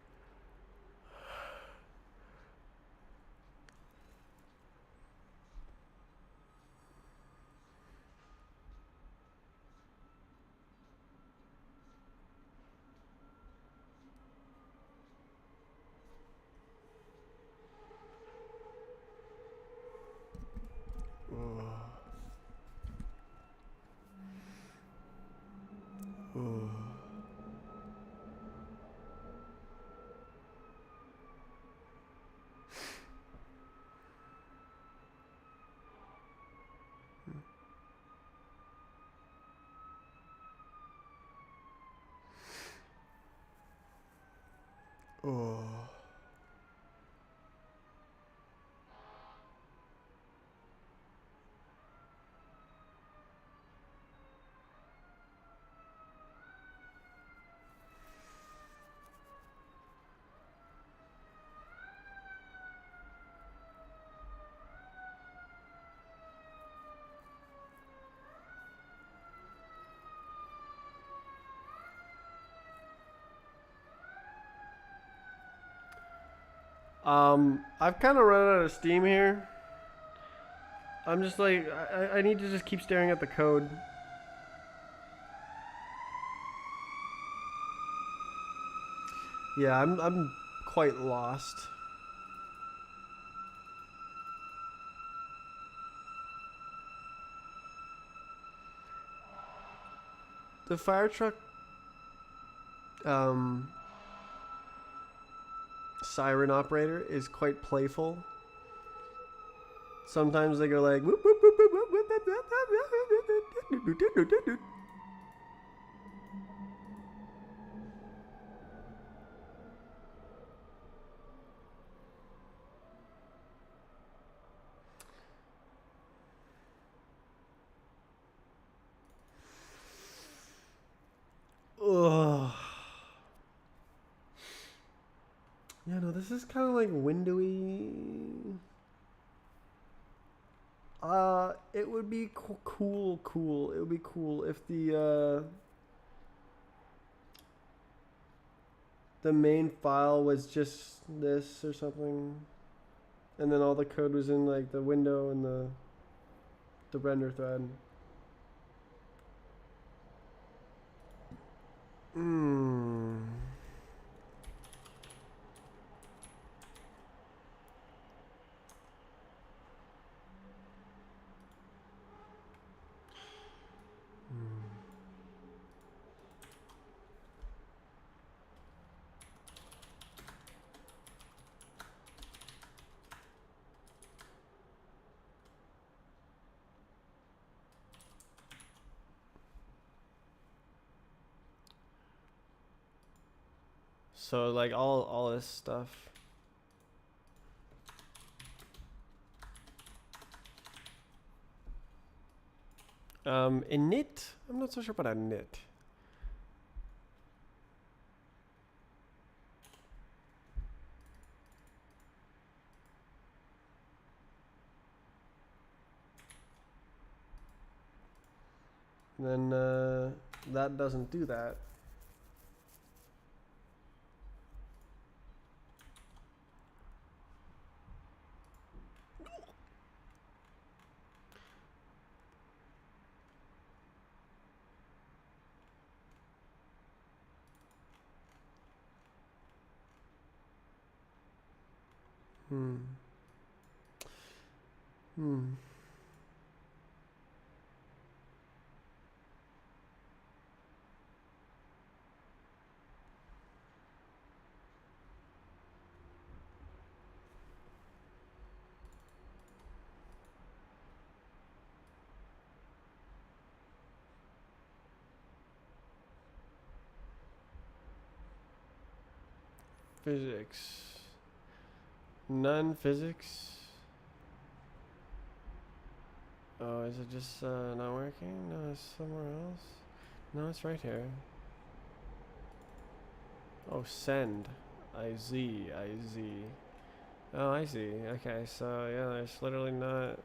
Oh. I've kind of run out of steam here. I'm just like, I need to just keep staring at the code. Yeah, I'm quite lost. The fire truck siren operator is quite playful. Sometimes they go like whoop, whoop, whoop, whoop, whoop, whoop, whoop, whoop, whoop. Ugh. Yeah, no, this is kind of like windowy. It would be cool. It would be cool if the main file was just this or something, and then all the code was in like the window and the render thread. Hmm. So like all this stuff. Init? I'm not so sure about init. Then that doesn't do that. Hmm. Hmm. Physics. None physics. Oh, is it just not working? No, it's somewhere else. No, it's right here. Oh, send. I Z. Oh, I see. Okay, so yeah, there's literally not.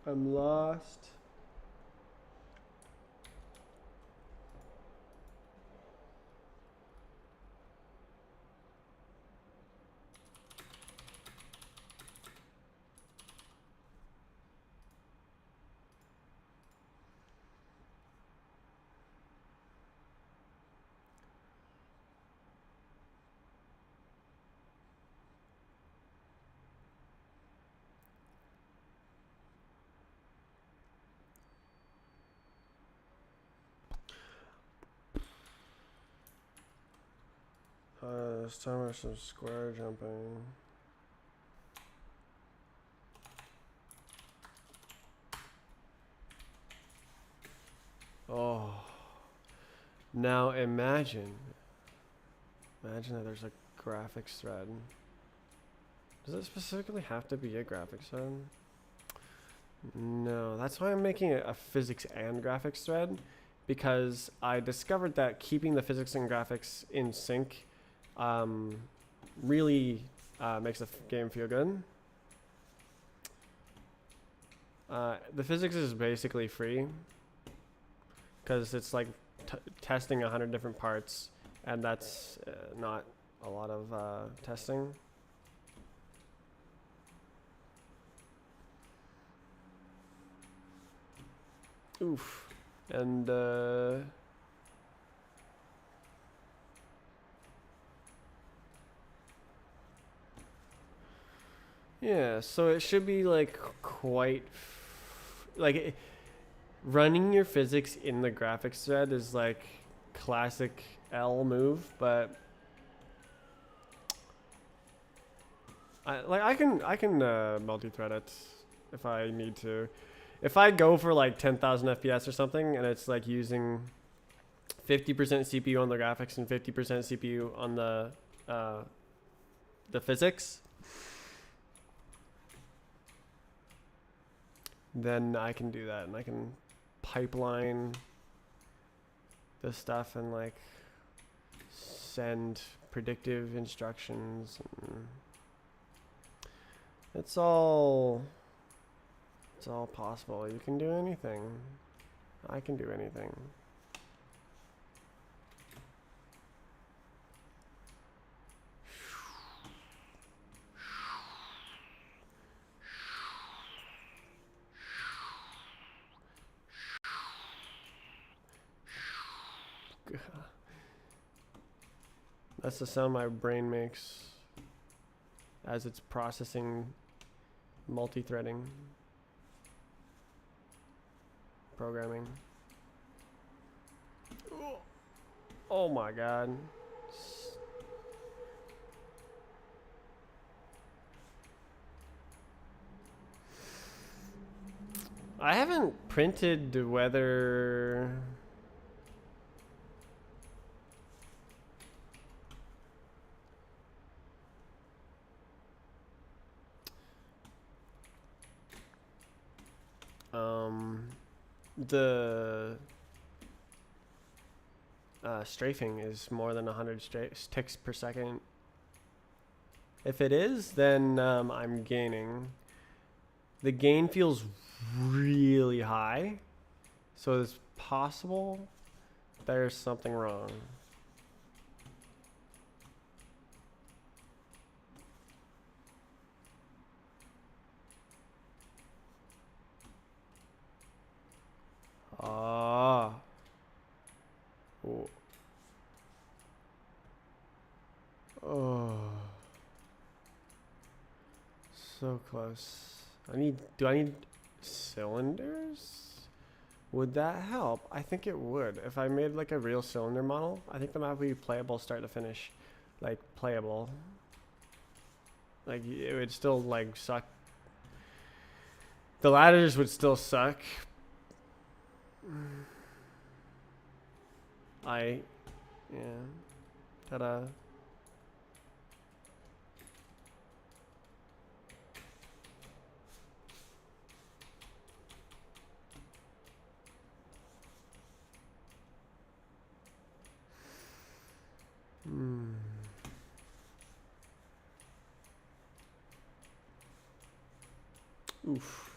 I'm lost. This time there's some square jumping. Oh. Now imagine that there's a graphics thread. Does it specifically have to be a graphics thread? No, that's why I'm making it a physics and graphics thread, because I discovered that keeping the physics and graphics in sync really makes the game feel good. The physics is basically free because it's like testing 100 different parts, and that's not a lot of testing. Oof. And yeah, so it should be like quite like running your physics in the graphics thread is like classic L move, but I can multi-thread it if I need to. If I go for like 10,000 FPS or something, and it's like using 50% CPU on the graphics and 50% CPU on the physics, then I can do that, and I can pipeline the stuff and like send predictive instructions. And it's all possible. You can do anything. I can do anything. That's the sound my brain makes as it's processing multi-threading programming. Oh my god. I haven't printed whether the strafing is more than 100 ticks per second. If it is, then I'm gaining. The gain feels really high, so it's possible there's something wrong. Ah. Oh. So close. Do I need cylinders? Would that help? I think it would. If I made like a real cylinder model, I think the map would be playable start to finish. Like playable. Like it would still like suck. The ladders would still suck. Yeah. Ta-da. Oof.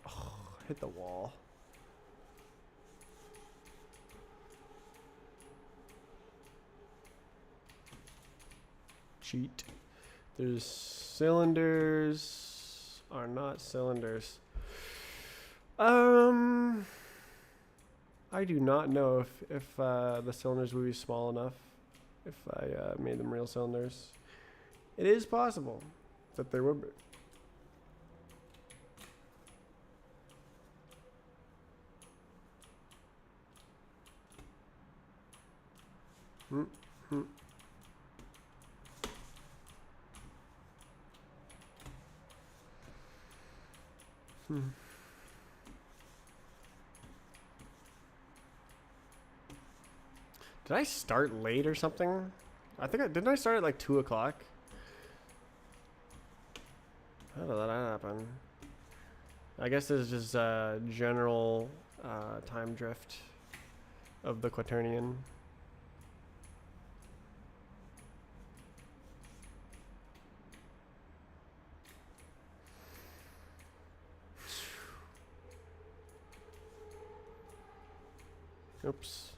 Oh, hit the wall. Cheat. There's cylinders are not cylinders. I do not know if the cylinders would be small enough if I made them real cylinders. It is possible that they would be. Did I start late or something? I think didn't I start at like 2 o'clock? How did that happen? I guess this is just general time drift of the Quaternion. Oops.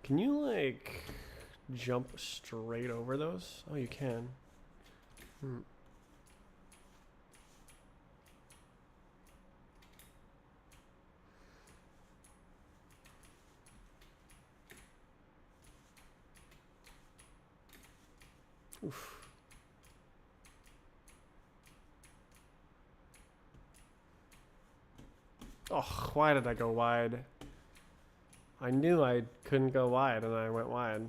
Can you like jump straight over those? Oh, you can. Oof. Oh, why did I go wide? I knew I couldn't go wide and I went wide.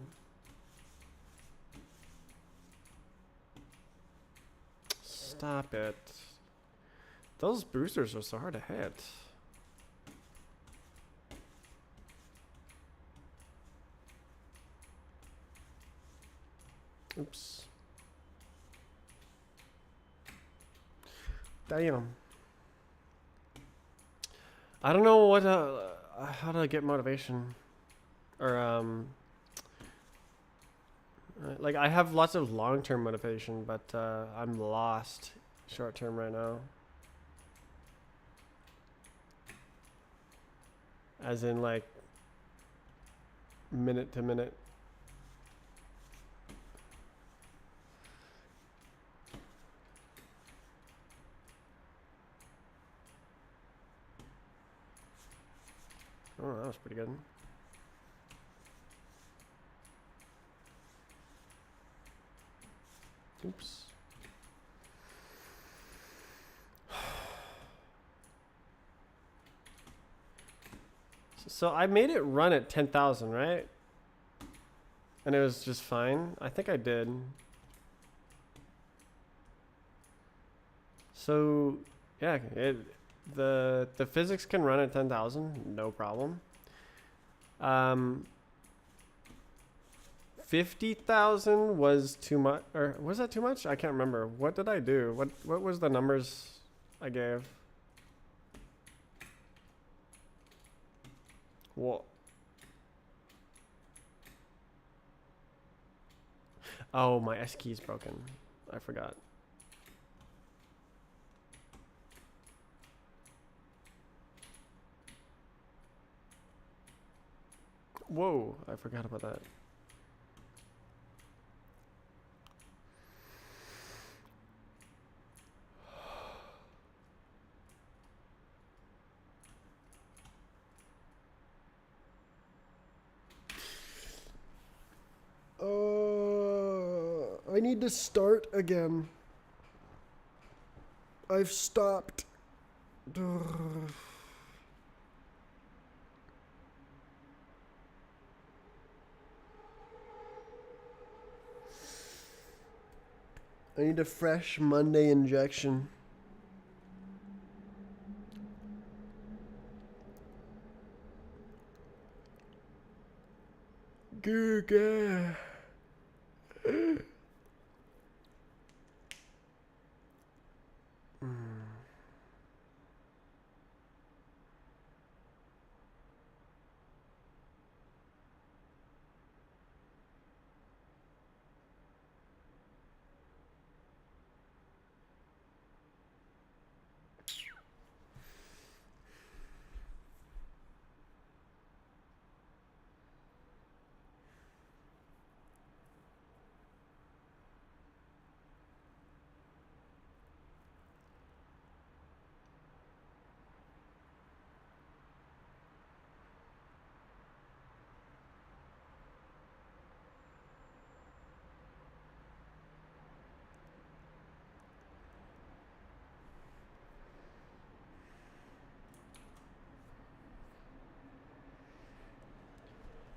Stop it. Those boosters are so hard to hit. Oops. Damn. I don't know what how to get motivation, or like I have lots of long-term motivation, but I'm lost short-term right now. As in like minute to minute. Oh, that was pretty good. Oops. So I made it run at 10,000, right? And it was just fine. I think I did. So yeah, the physics can run at 10,000, no problem. 50,000 was too much, or was that too much? I can't remember. What did I do? What was the numbers I gave? What? Oh, my S key is broken. I forgot. Whoa, I forgot about that. I need to start again. I've stopped. I need a fresh Monday injection. Googa.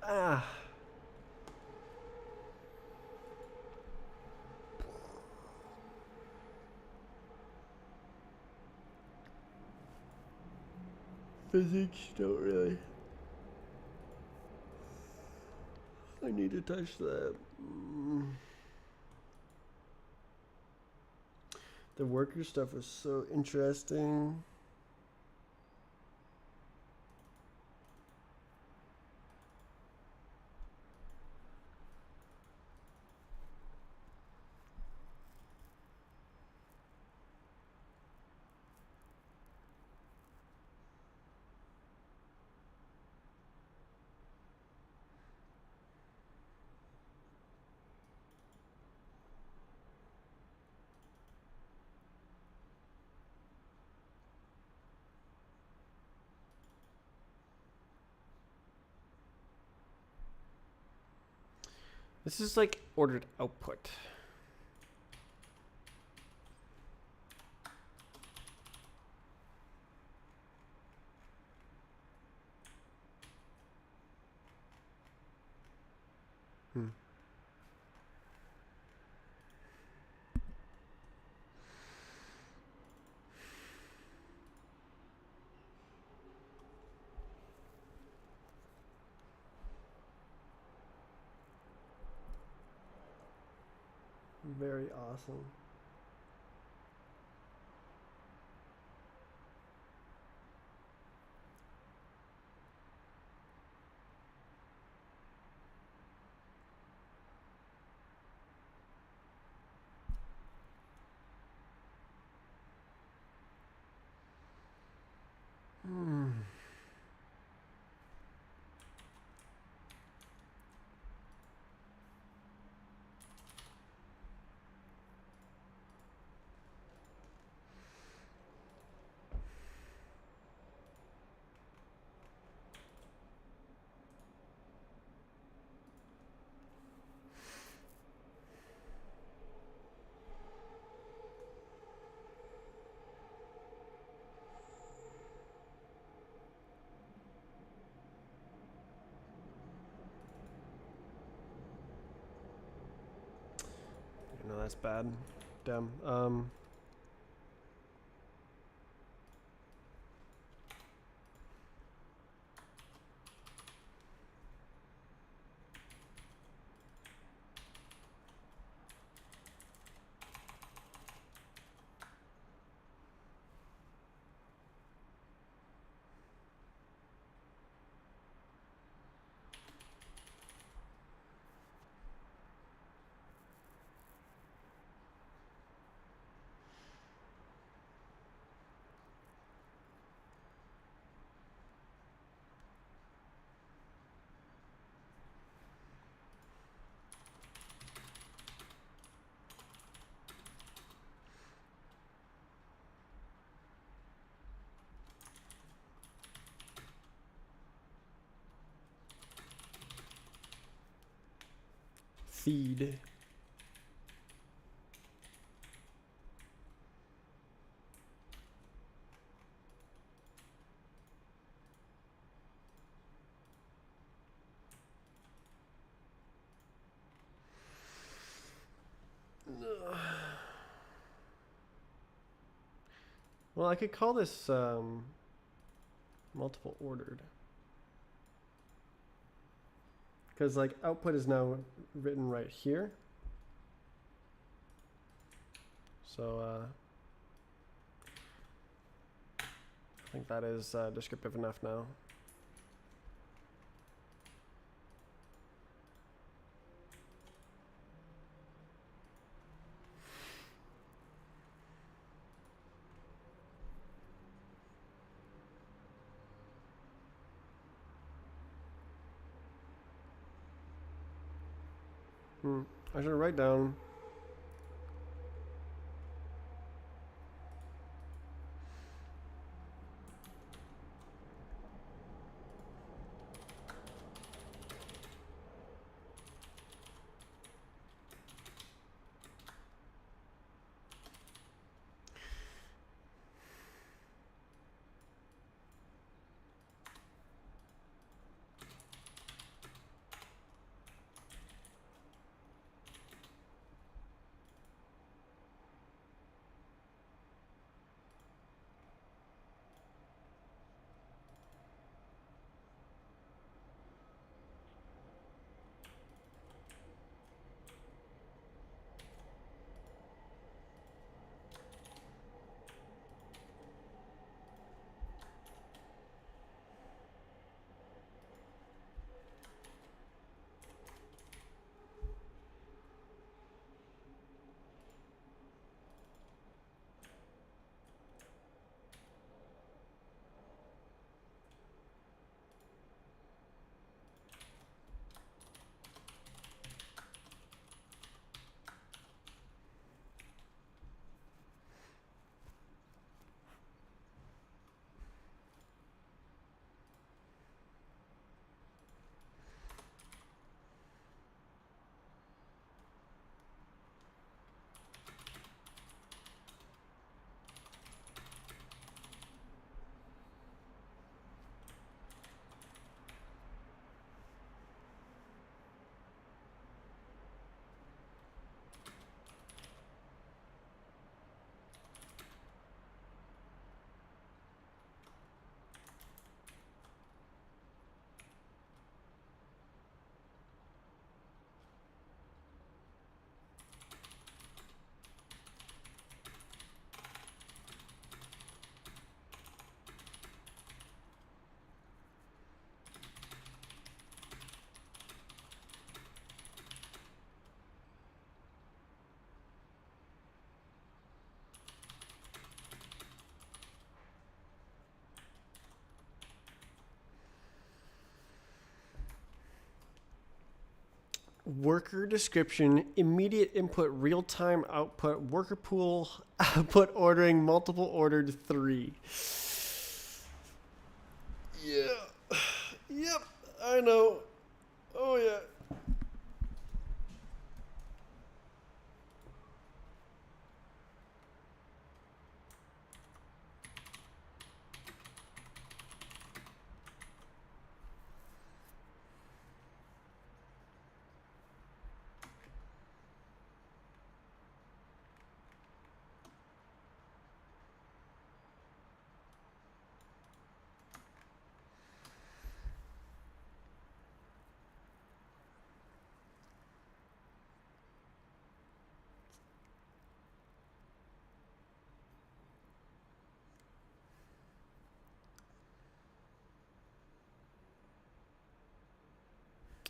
Ah. Physics don't really. I need to touch that. The worker stuff was so interesting. This is like ordered output. Very awesome. No, that's bad. Damn. feed. Well, I could call this multiple ordered. Because like output is now written right here. So I think that is descriptive enough now. I should write down. Worker description, immediate input, real-time output, worker pool, output ordering, multiple ordered 3. Yeah. Yep, I know. Oh yeah.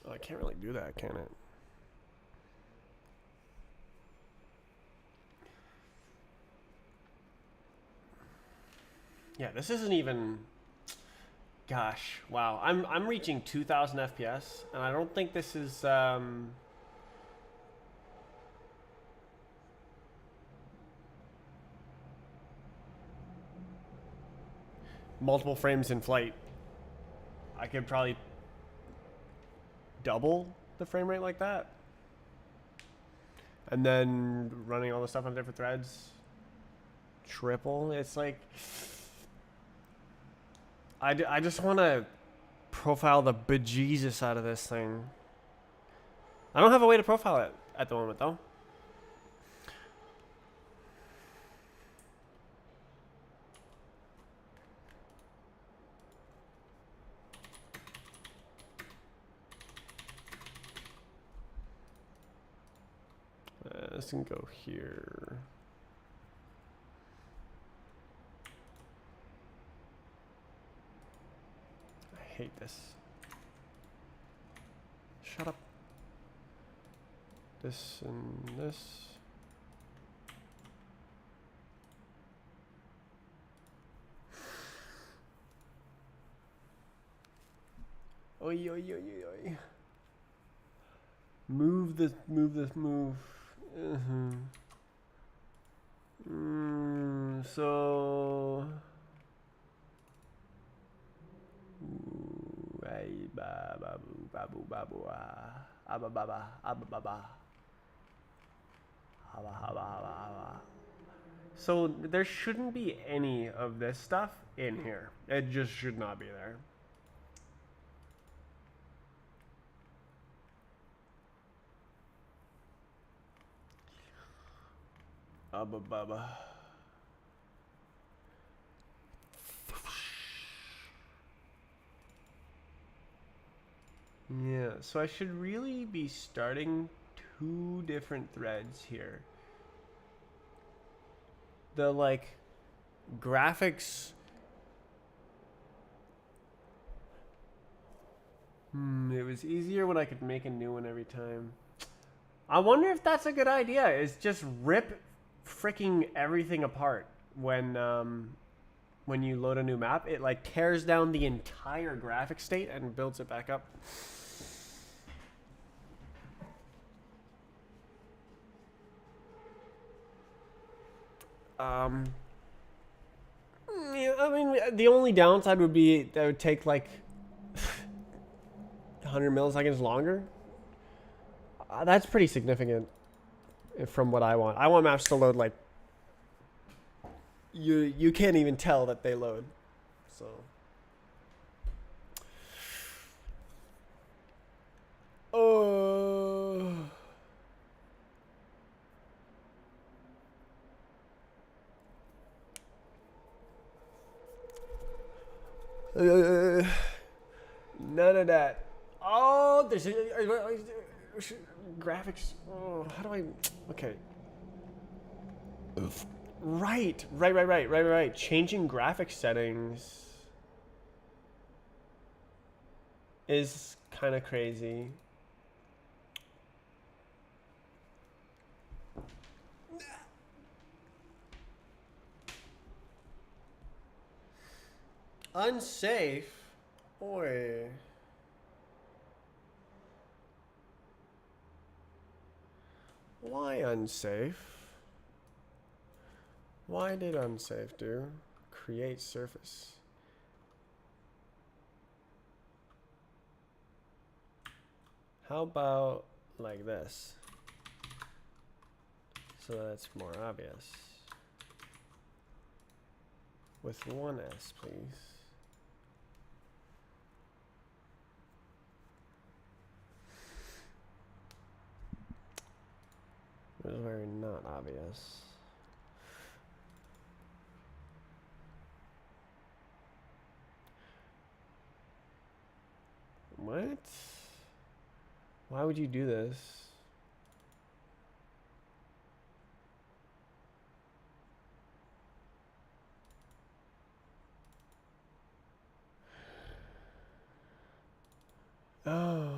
Oh, I can't really do that, can it? Yeah, this isn't even. Gosh, wow! I'm reaching 2,000 FPS, and I don't think this is. Multiple frames in flight. I could probably double the frame rate like that. and then running all the stuff on different threads. Triple. It's like I just want to profile the bejesus out of this thing. I don't have a way to profile it at the moment though. This can go here. I hate this. Shut up. This and this. Oi, oi, oi, oi, oi. Move this, move this, move. So. Ay, babu, babu, babu, abba, baba, abba, baba. Haba, haba, haba, haba. So there shouldn't be any of this stuff in here. It just should not be there. Abba, baba. Yeah, so I should really be starting 2 different threads here. The like graphics. It was easier when I could make a new one every time. I wonder if that's a good idea. Is just rip freaking everything apart when you load a new map. It like tears down the entire graphic state and builds it back up. Yeah, I mean, the only downside would be that it would take like 100 milliseconds longer. That's pretty significant from what I want. I want maps to load like you can't even tell that they load. So none of that. Oh, there's graphics. Oh, how do I? Okay. Right. Changing graphic settings is kind of crazy. Unsafe? Boy. Why unsafe? Why did unsafe do? Create surface. How about like this? So that's more obvious. With 1S, please. It was very not obvious. What? Why would you do this? Oh.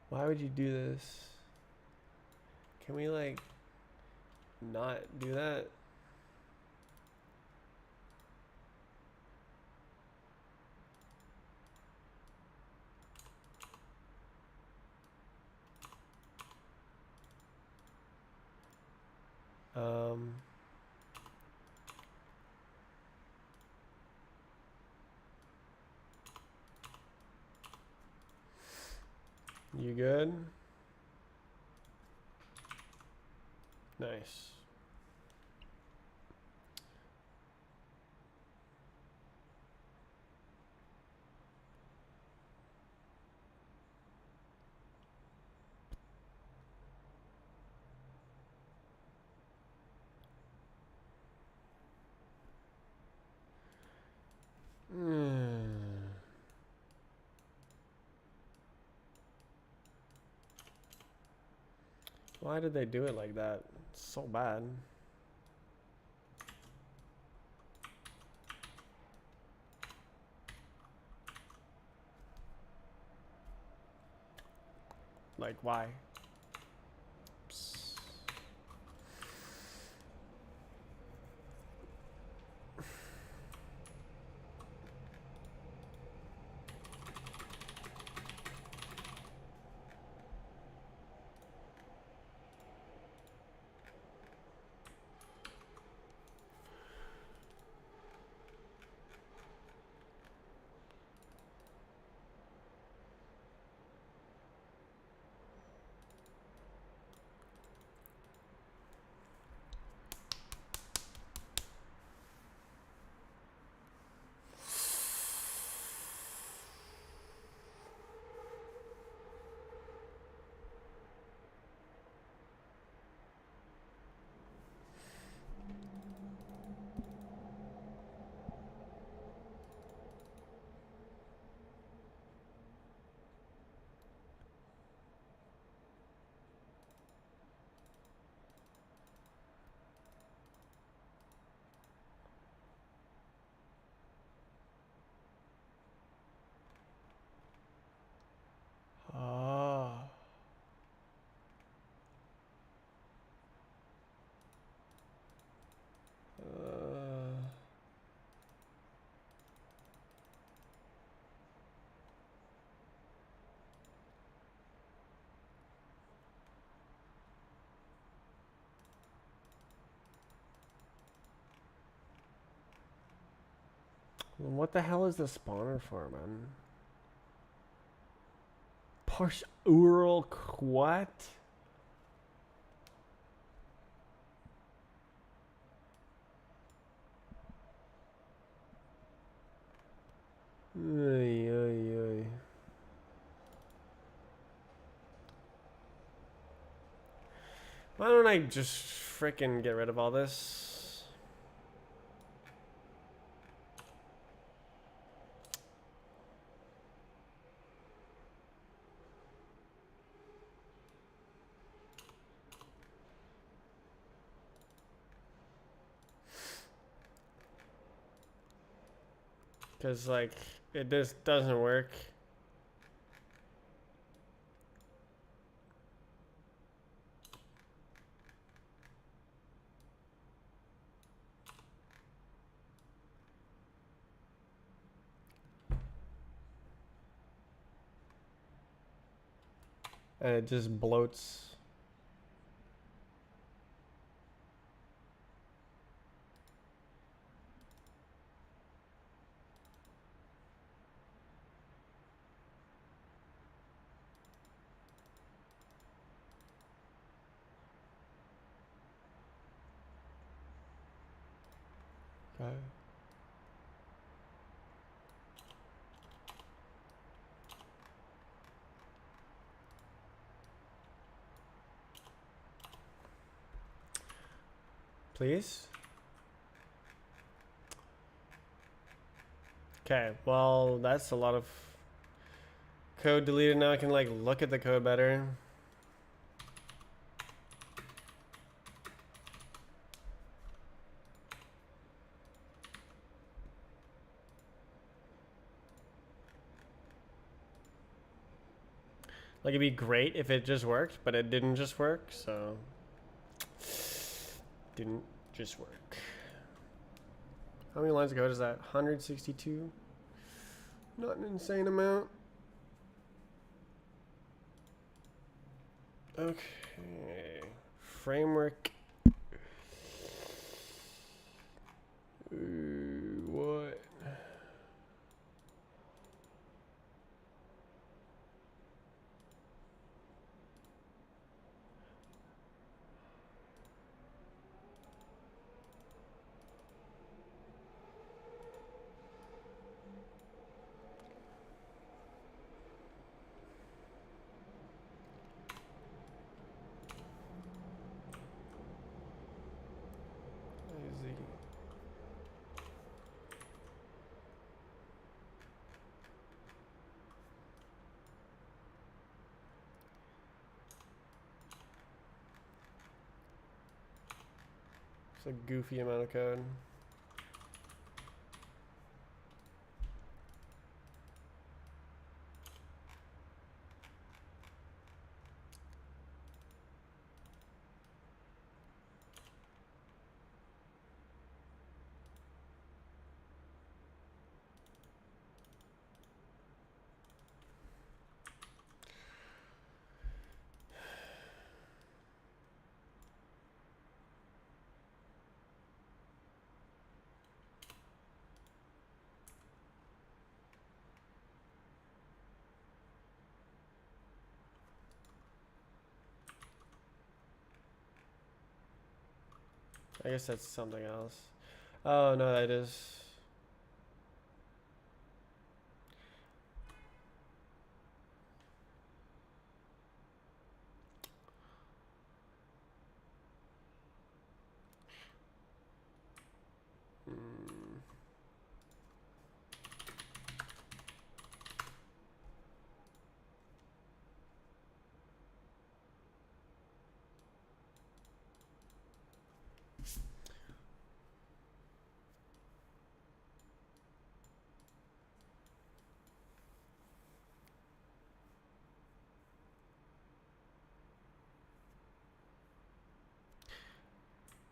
Why would you do this? Can we like not do that? Um, you good? Nice. Why did they do it like that? It's so bad. Like, why? Psst. Ah. What the hell is the spawner for, man? Parsh Ural what? Ay, ay, ay. Why don't I just frickin' get rid of all this? Cause like it just doesn't work. And it just bloats. Okay. Please? Okay, well, that's a lot of code deleted. Now I can like look at the code better. Like it'd be great if it just worked, but it didn't just work, so didn't just work. How many lines of code is that? 162? Not an insane amount. Okay. Framework. What? Easy. It's a goofy amount of code. I guess that's something else. Oh no, that is. Hmm.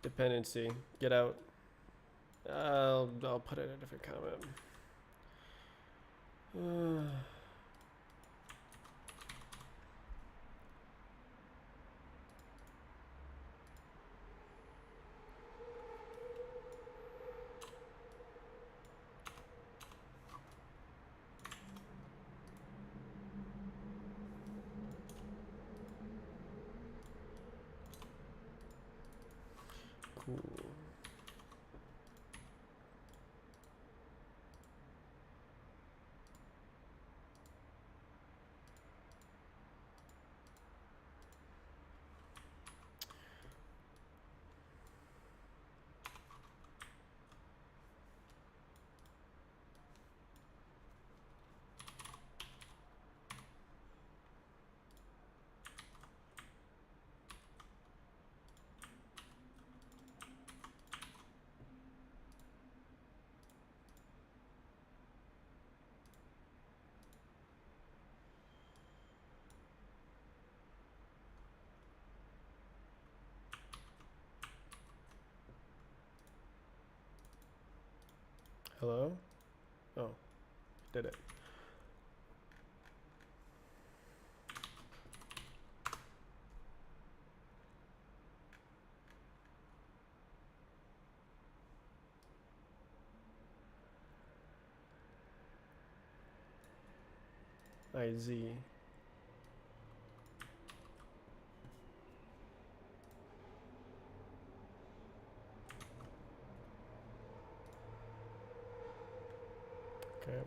Dependency. Get out. I'll put it in a different comment. Cool. Hello? Oh, did it. IZ. Okay.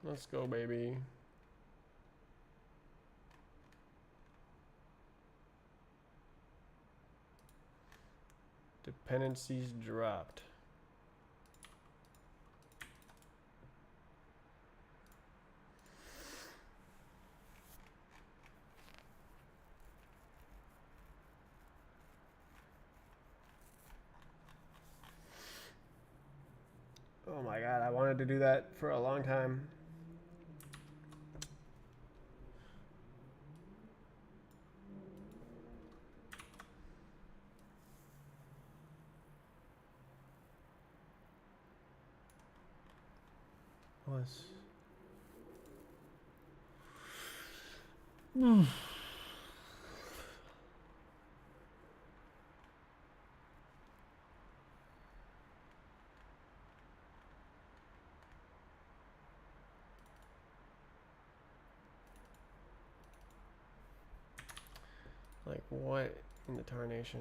Let's go, baby. Dependencies dropped. Oh my god, I wanted to do that for a long time. Was. Like, what in the tarnation?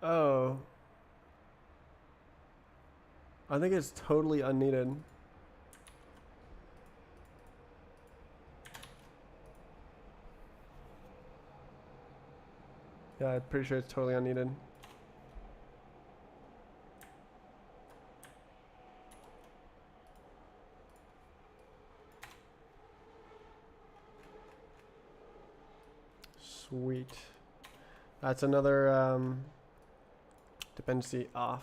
Oh. I think it's totally unneeded. Yeah, I'm pretty sure it's totally unneeded. Sweet. That's another dependency off.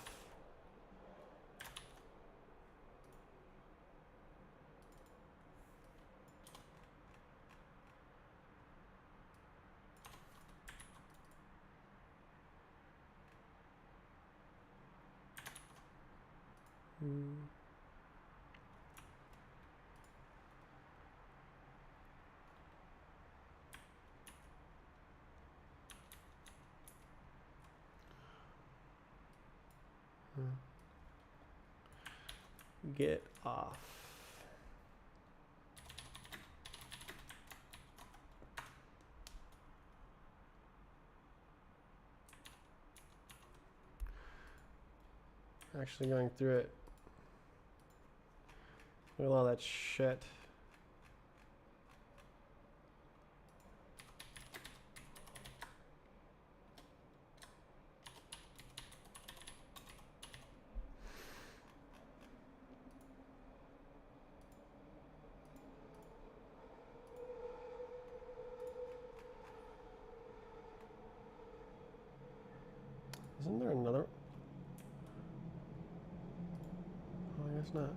Get off. Actually going through it. Look at all that shit. Isn't there another? Oh, I guess not.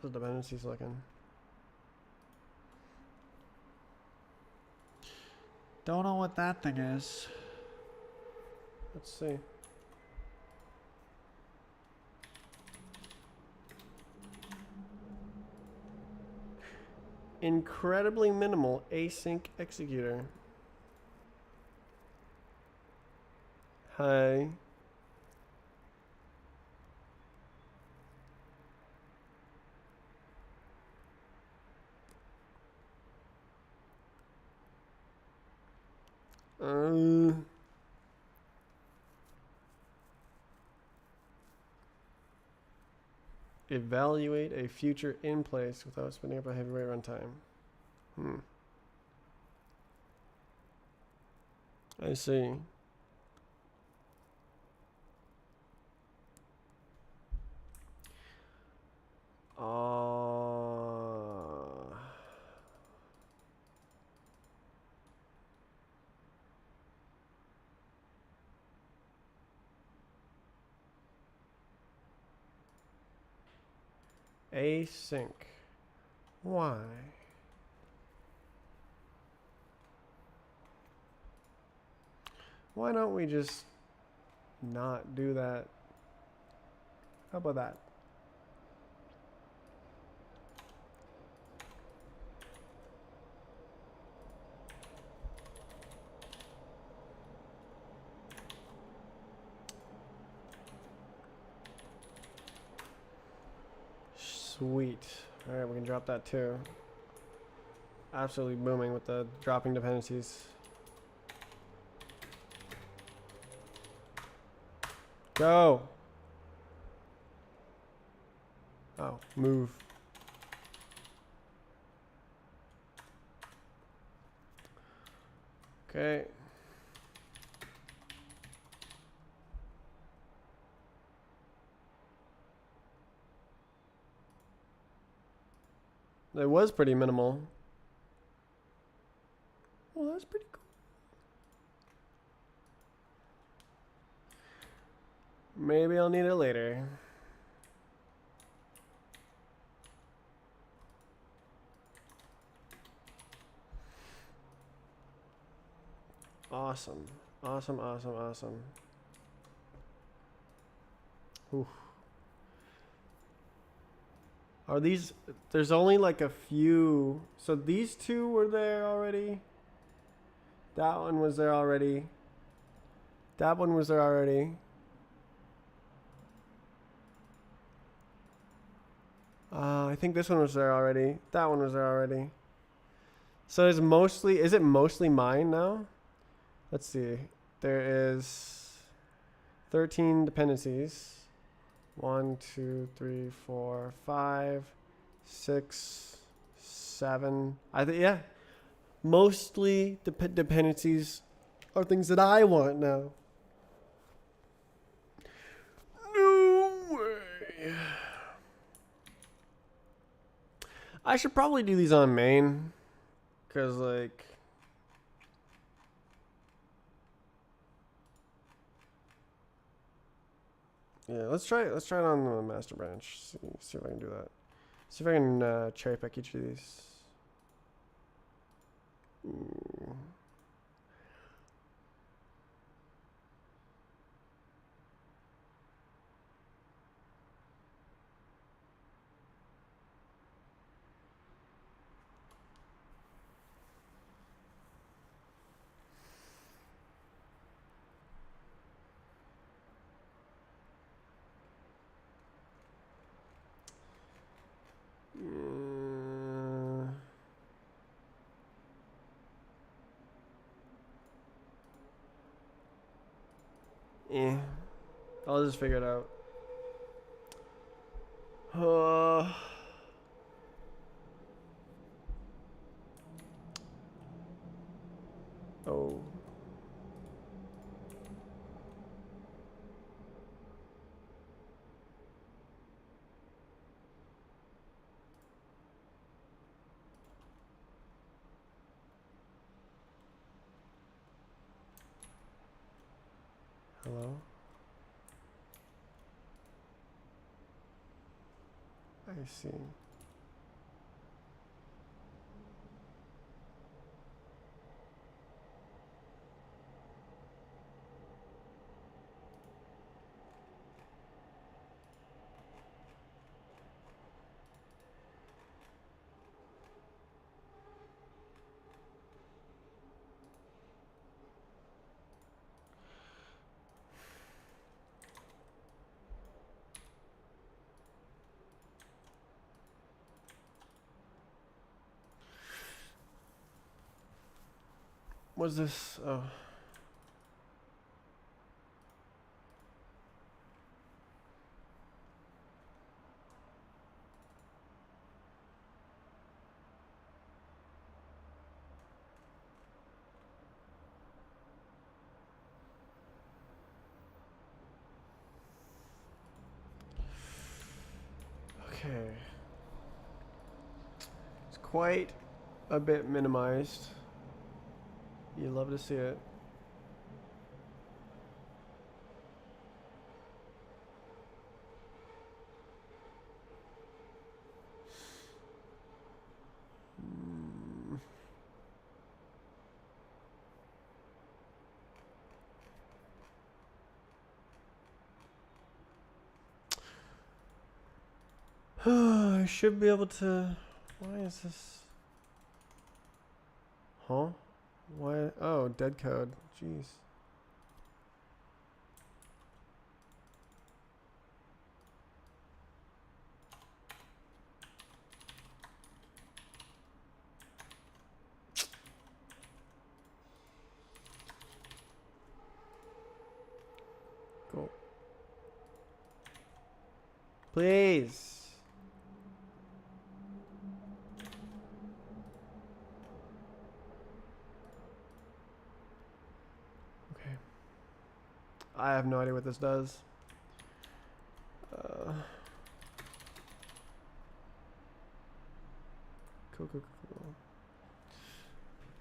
How's the dependencies looking? Don't know what that thing is. Let's see. Incredibly minimal async executor. Hi. Evaluate a future in place without spinning up a heavyweight runtime. I see. Async. Why? Why don't we just not do that? How about that? Sweet. All right, we can drop that too. Absolutely booming with the dropping dependencies. Go. Oh, move. Okay. It was pretty minimal. Well, that's pretty cool. Maybe I'll need it later. Awesome. Awesome, awesome, awesome. Oof. Are these, there's only like a few, so these two were there already. That one was there already. That one was there already. I think this one was there already. That one was there already. So is it mostly mine now? Let's see. There is 13 dependencies. 1, 2, 3, 4, 5, 6, 7. I think, yeah. Mostly dependencies are things that I want now. No way. I should probably do these on main. Cause like yeah, let's try it on the master branch. See if I can do that. See if I can cherry pick each of these. Ooh. Yeah, I'll just figure it out. Oh. Hello? I see. What's this? Oh. Okay. It's quite a bit minimized. You love to see it. I should be able to. Why is this? Huh? Why? Oh, dead code. Jeez. Cool. Please. Okay. I have no idea what this does. Cool, cool, cool.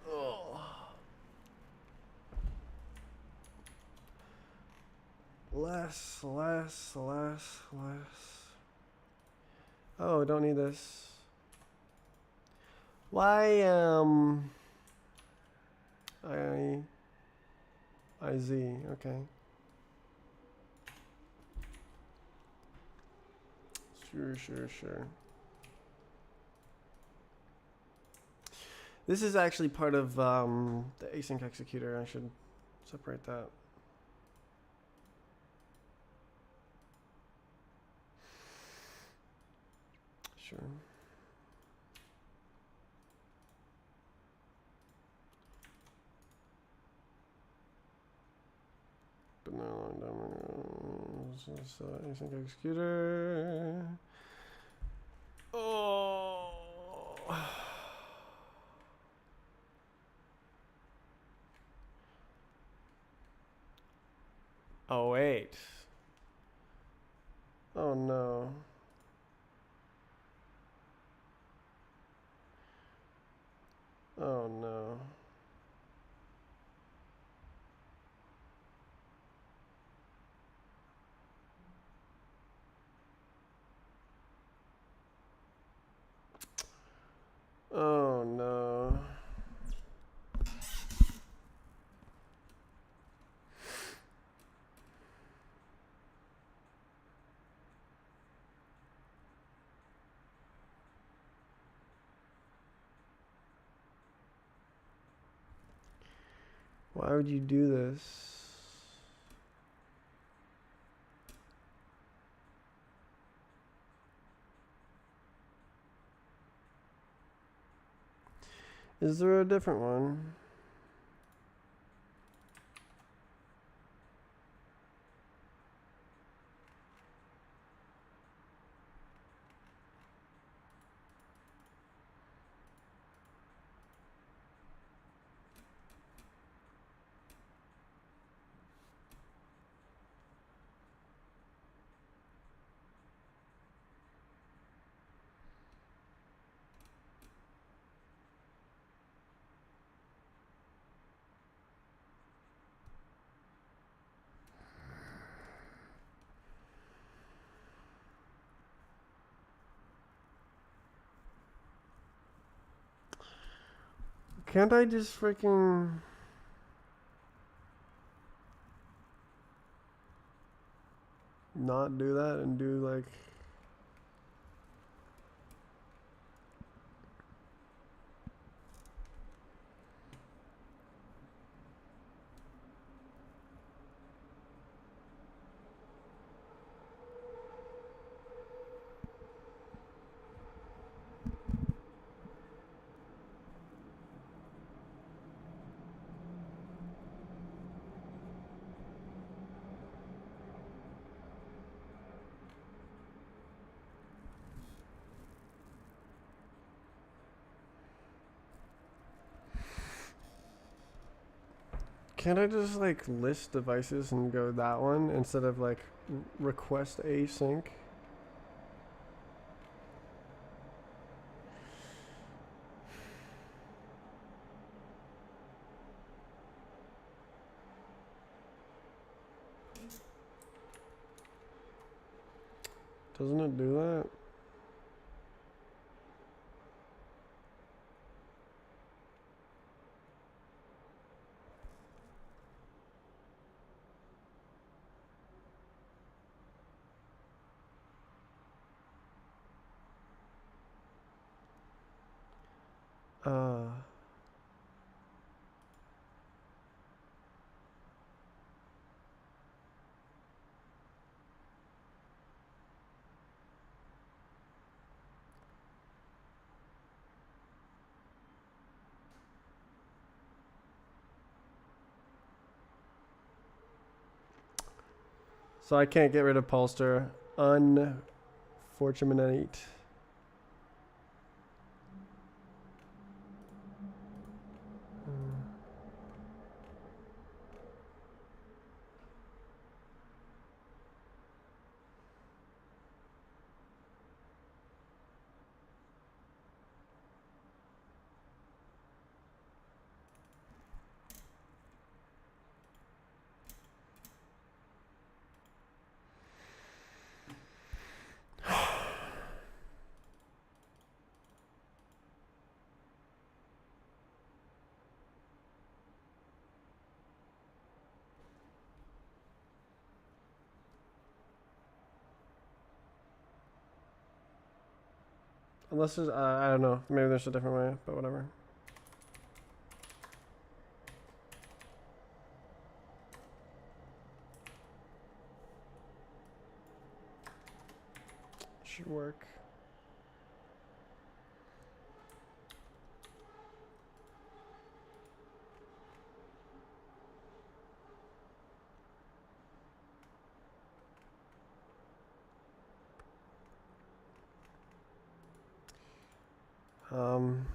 Oh. Less. Oh, don't need this. Why, IZ, okay. Sure. This is actually part of the async executor. I should separate that. Sure. But no, this is async executor. Oh. Oh, wait. Oh, no. Oh, no. Oh, no. Why would you do this? Is there a different one? Can't I just freaking... not do that and do like... Can't I just like list devices and go that one instead of like request async? Doesn't it do that? Uh, so I can't get rid of Polster. Unfortunate. Unless there's, I don't know. Maybe there's a different way, but whatever. Should work. Um,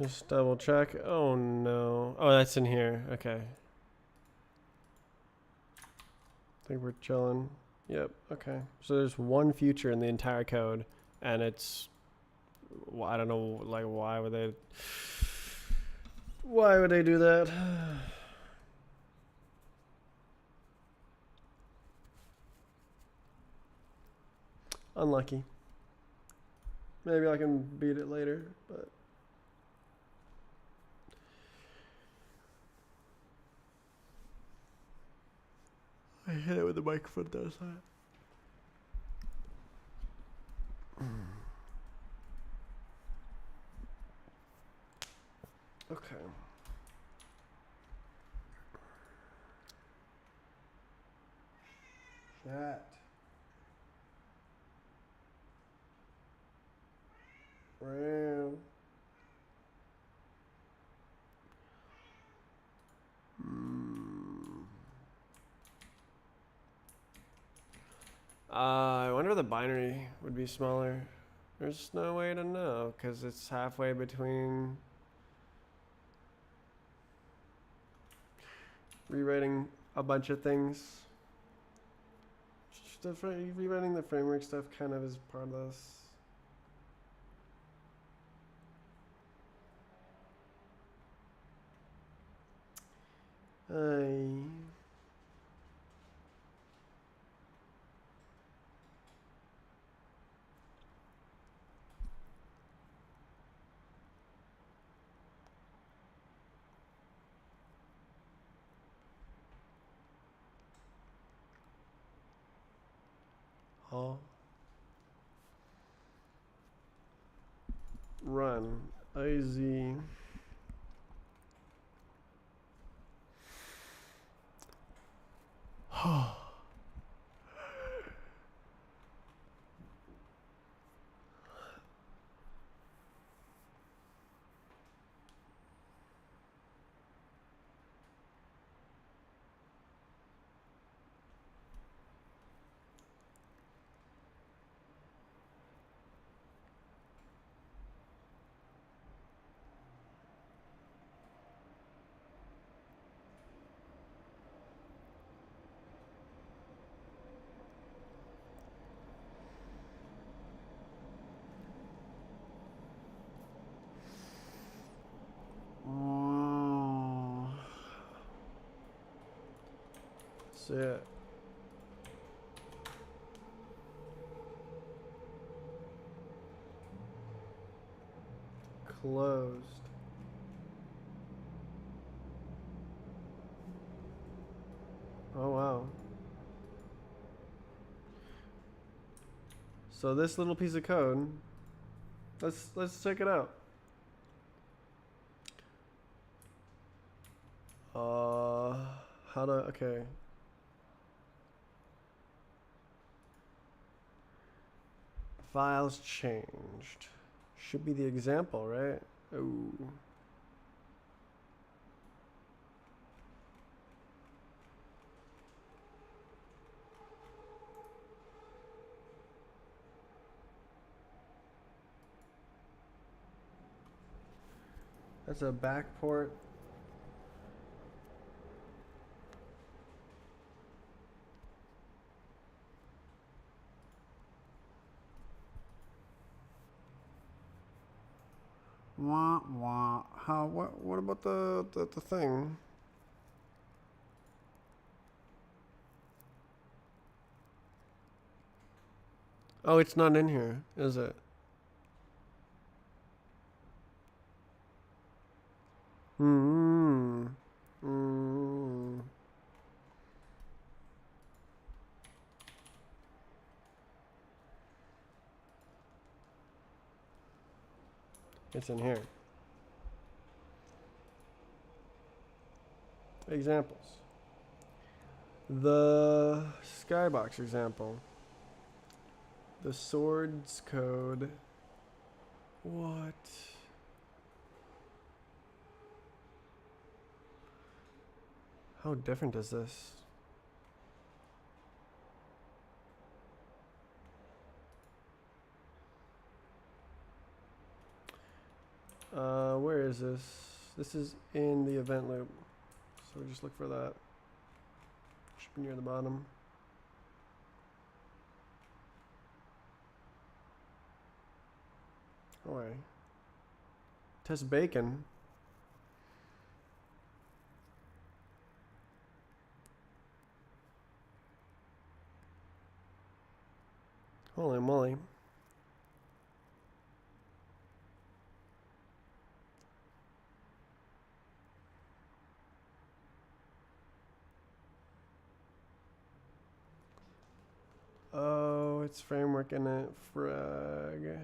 just double check. Oh no. Oh, that's in here. Okay. I think we're chilling. Yep. Okay. So there's one future in the entire code, and it's, I don't know, like why would they do that? Unlucky. Maybe I can beat it later, but I hit it with the microphone though, so. Okay. Chat. Wow. I wonder if the binary would be smaller. There's no way to know because it's halfway between rewriting a bunch of things. Rewriting the framework stuff kind of is part of this. Run iz See it. Closed. Oh wow. So this little piece of code, let's check it out. How to, okay. Files changed. Should be the example, right? Ooh. That's a backport. Wah wah. How? What about the thing? Oh, it's not in here, is it? Hmm. Hmm. It's in here. Examples. The skybox example. The swords code. What? How different is this? Where is this? This is in the event loop. So just look for that. Should be near the bottom. Oh, wait. Test bacon. Holy moly. Oh, it's framework in it. Frag.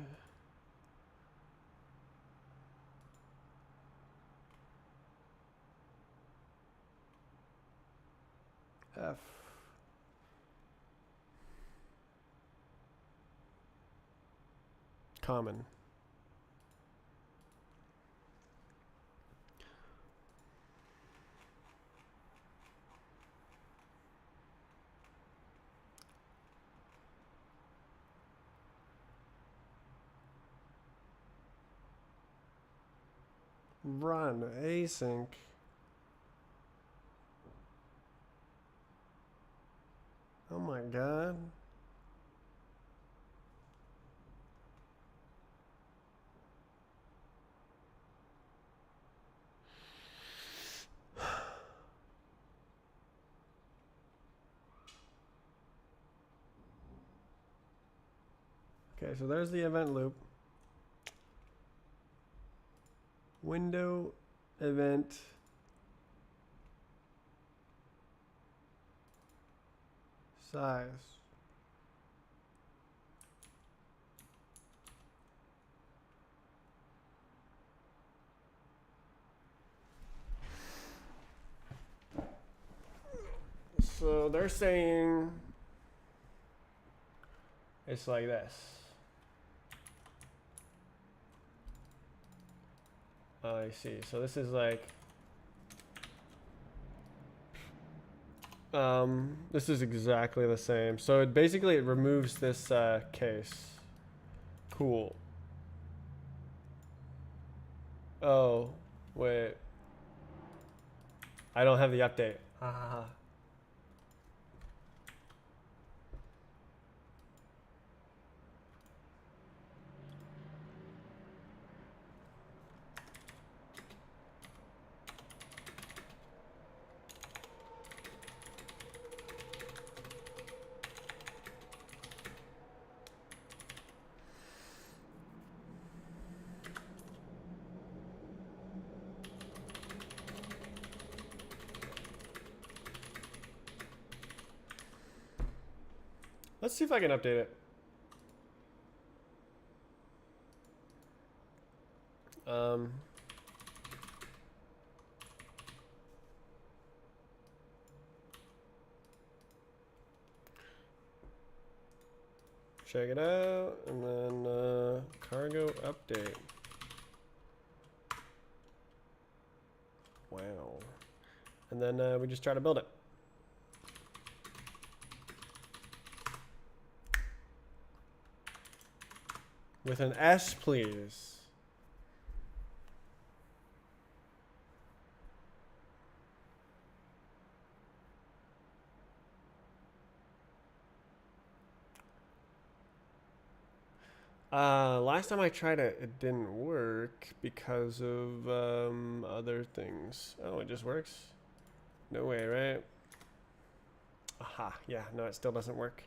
F. Common. Run async. Oh my god. Okay, so there's the event loop. Window event size. So they're saying it's like this. I see. So this is like this is exactly the same. So it basically it removes this case. Cool. Oh, wait. I don't have the update. Ha ha ha. Let's see if I can update it. Um, check it out, and then cargo update. Wow. And then we just try to build it. With an S, please. Last time I tried it, it didn't work because of other things. Oh, it just works? No way, right? Aha, yeah, no, it still doesn't work.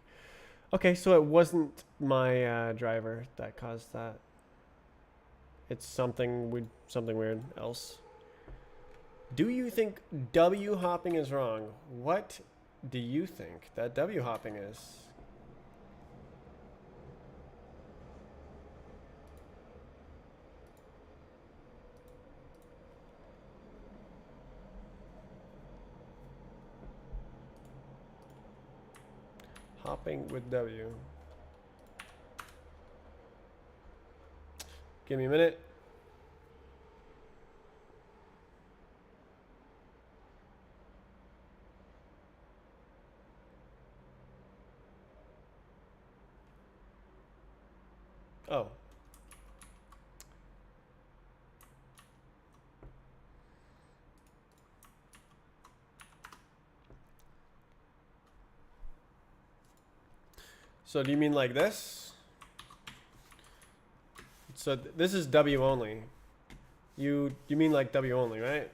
Okay, so it wasn't my driver that caused that. It's something weird else. Do you think W hopping is wrong? What do you think that W hopping is? Hopping with W. Give me a minute. Oh. So do you mean like this? So this is W only. You mean like W only, right?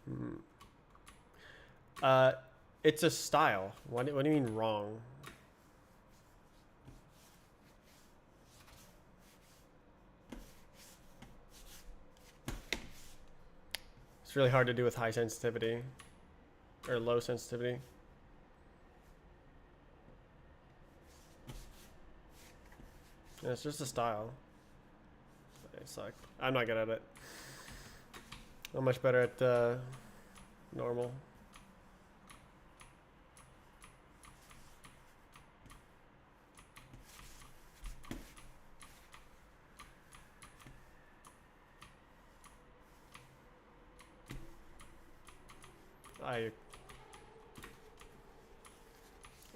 Hmm. It's a style. What do you mean wrong? It's really hard to do with high sensitivity or low sensitivity. Yeah, it's just a style. It's like I'm not good at it. I'm much better at normal.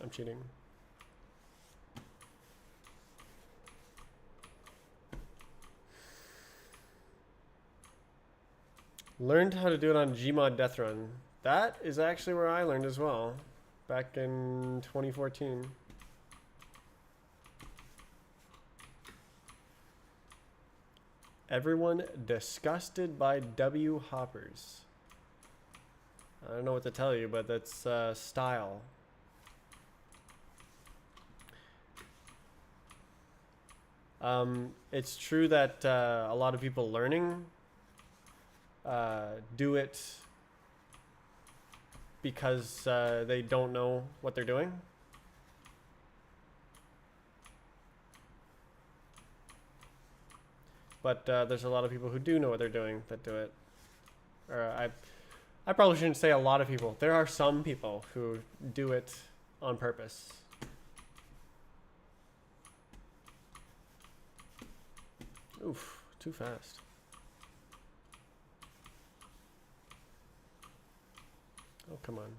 I'm cheating. Learned how to do it on Gmod Death Run. That is actually where I learned as well, back in 2014. Everyone disgusted by W hoppers. I don't know what to tell you, but that's style. It's true that a lot of people learning do it because they don't know what they're doing. But there's a lot of people who do know what they're doing that do it. Or I probably shouldn't say a lot of people. There are some people who do it on purpose. Oof, too fast. Oh, come on.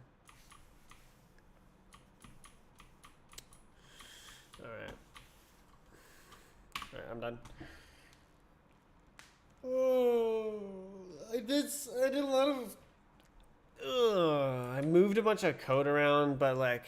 Alright. Alright, I'm done. Oh, I did a lot of... I moved a bunch of code around, but like...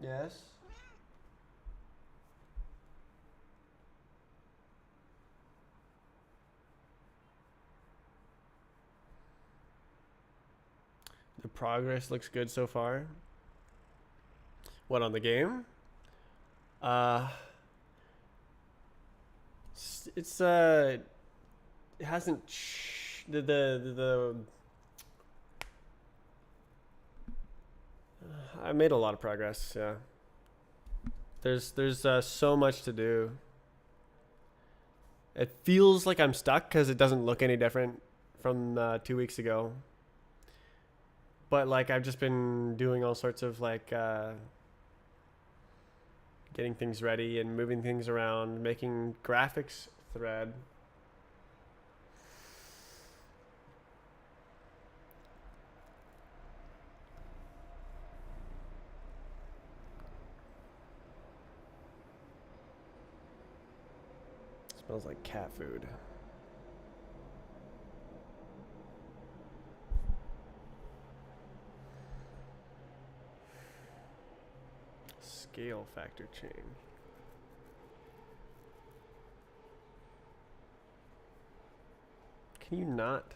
Yes. The progress looks good so far. What on the game? Uh, it's it hasn't the I made a lot of progress. Yeah. There's so much to do. It feels like I'm stuck because it doesn't look any different from 2 weeks ago. But like I've just been doing all sorts of like getting things ready and moving things around, making graphics thread. Smells like cat food. Scale factor chain. Can you not?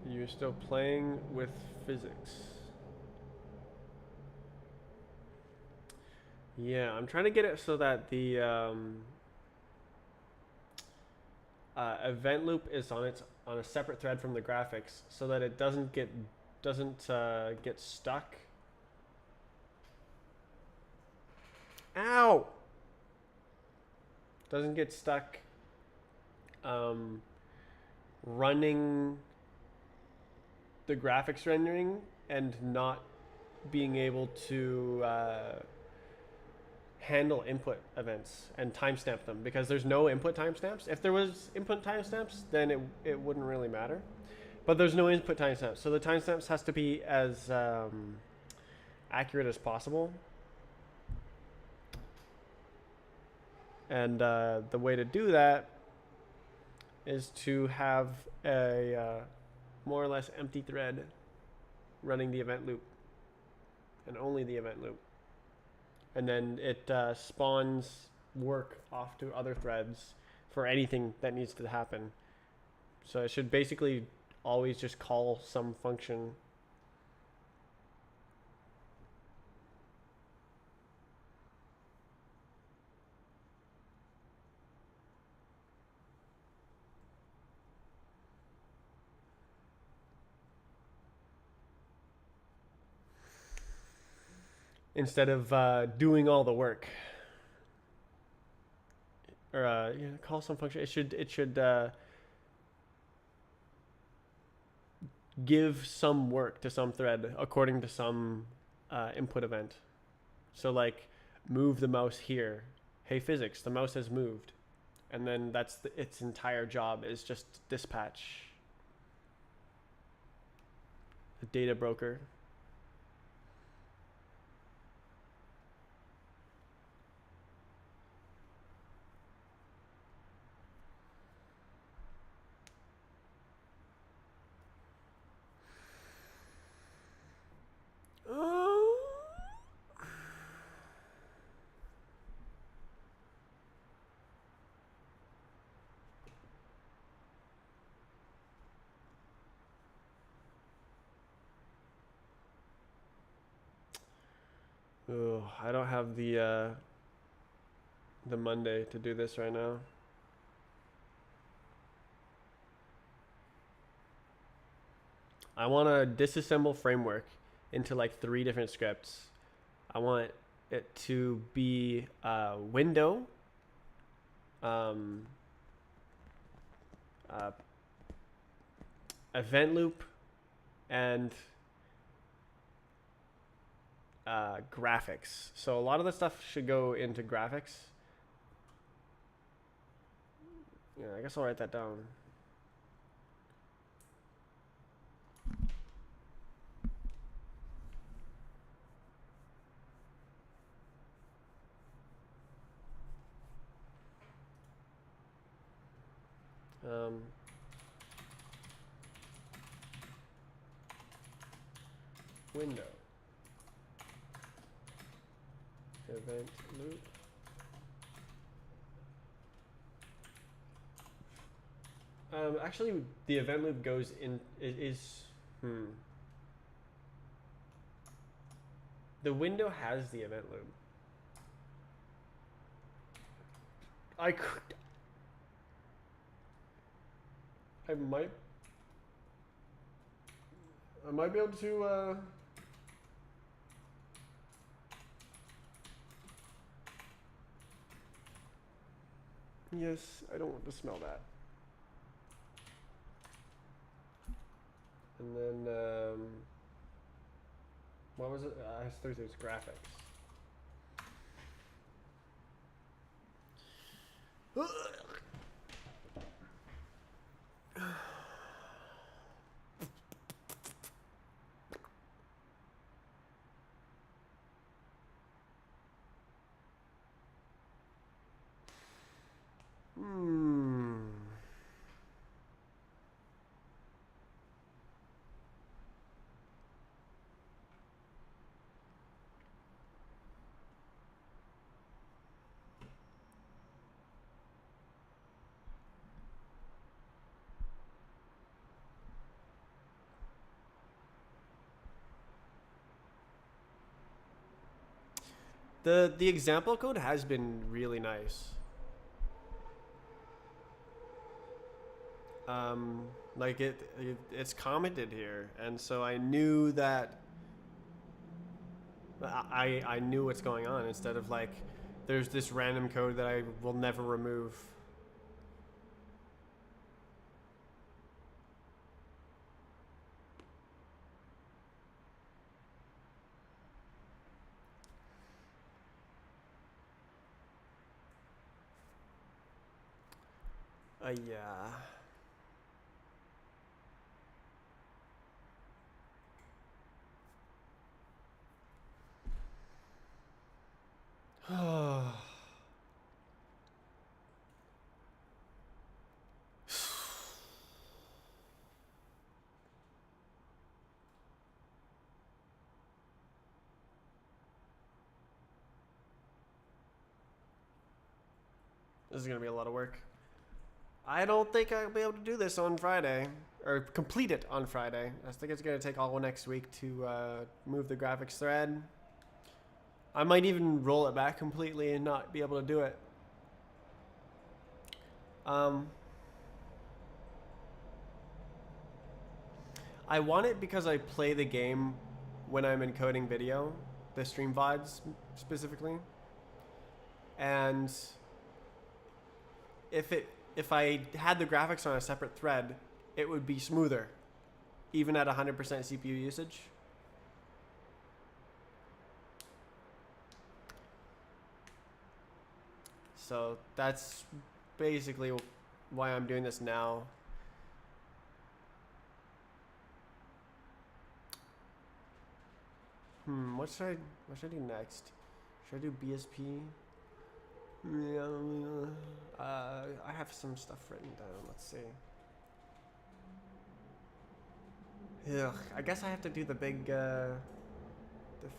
You're still playing with physics. Yeah, I'm trying to get it so that the event loop is on a separate thread from the graphics, so that it doesn't get stuck. Ow! Doesn't get stuck running the graphics rendering and not being able to handle input events and timestamp them, because there's no input timestamps. If there was input timestamps, then it wouldn't really matter. But there's no input timestamps, so the timestamps has to be as accurate as possible. And the way to do that is to have a more or less empty thread running the event loop, and only the event loop. And then it spawns work off to other threads for anything that needs to happen. So it should basically always just call some function. Instead of doing all the work. Or call some function. It should give some work to some thread according to some input event. So like, move the mouse here. Hey physics, the mouse has moved. And then that's its entire job is just dispatch the data broker. Oh, I don't have the Monday to do this right now. I want to disassemble framework into like 3 different scripts. I want it to be window, event loop, and graphics. So a lot of the stuff should go into graphics. Yeah, I guess I'll write that down. Um, window. Event loop. Actually, the event loop goes in. The window has the event loop. I might. I might be able to. Yes, I don't want to smell that. And then, what was it? I suppose there's graphics. Hmm. The example code has been really nice. Like it's commented here, and so I knew that I knew what's going on instead of like there's this random code that I will never remove. Yeah. This is gonna be a lot of work. I don't think I'll be able to do this on Friday, or complete it on Friday. I think it's gonna take all next week to move the graphics thread. I might even roll it back completely and not be able to do it. I want it because I play the game when I'm encoding video, the stream VODs specifically. And if I had the graphics on a separate thread, it would be smoother, even at 100% CPU usage. So that's basically why I'm doing this now. What should I do next? Should I do BSP? I have some stuff written down. Let's see. Ugh, I guess I have to do the big the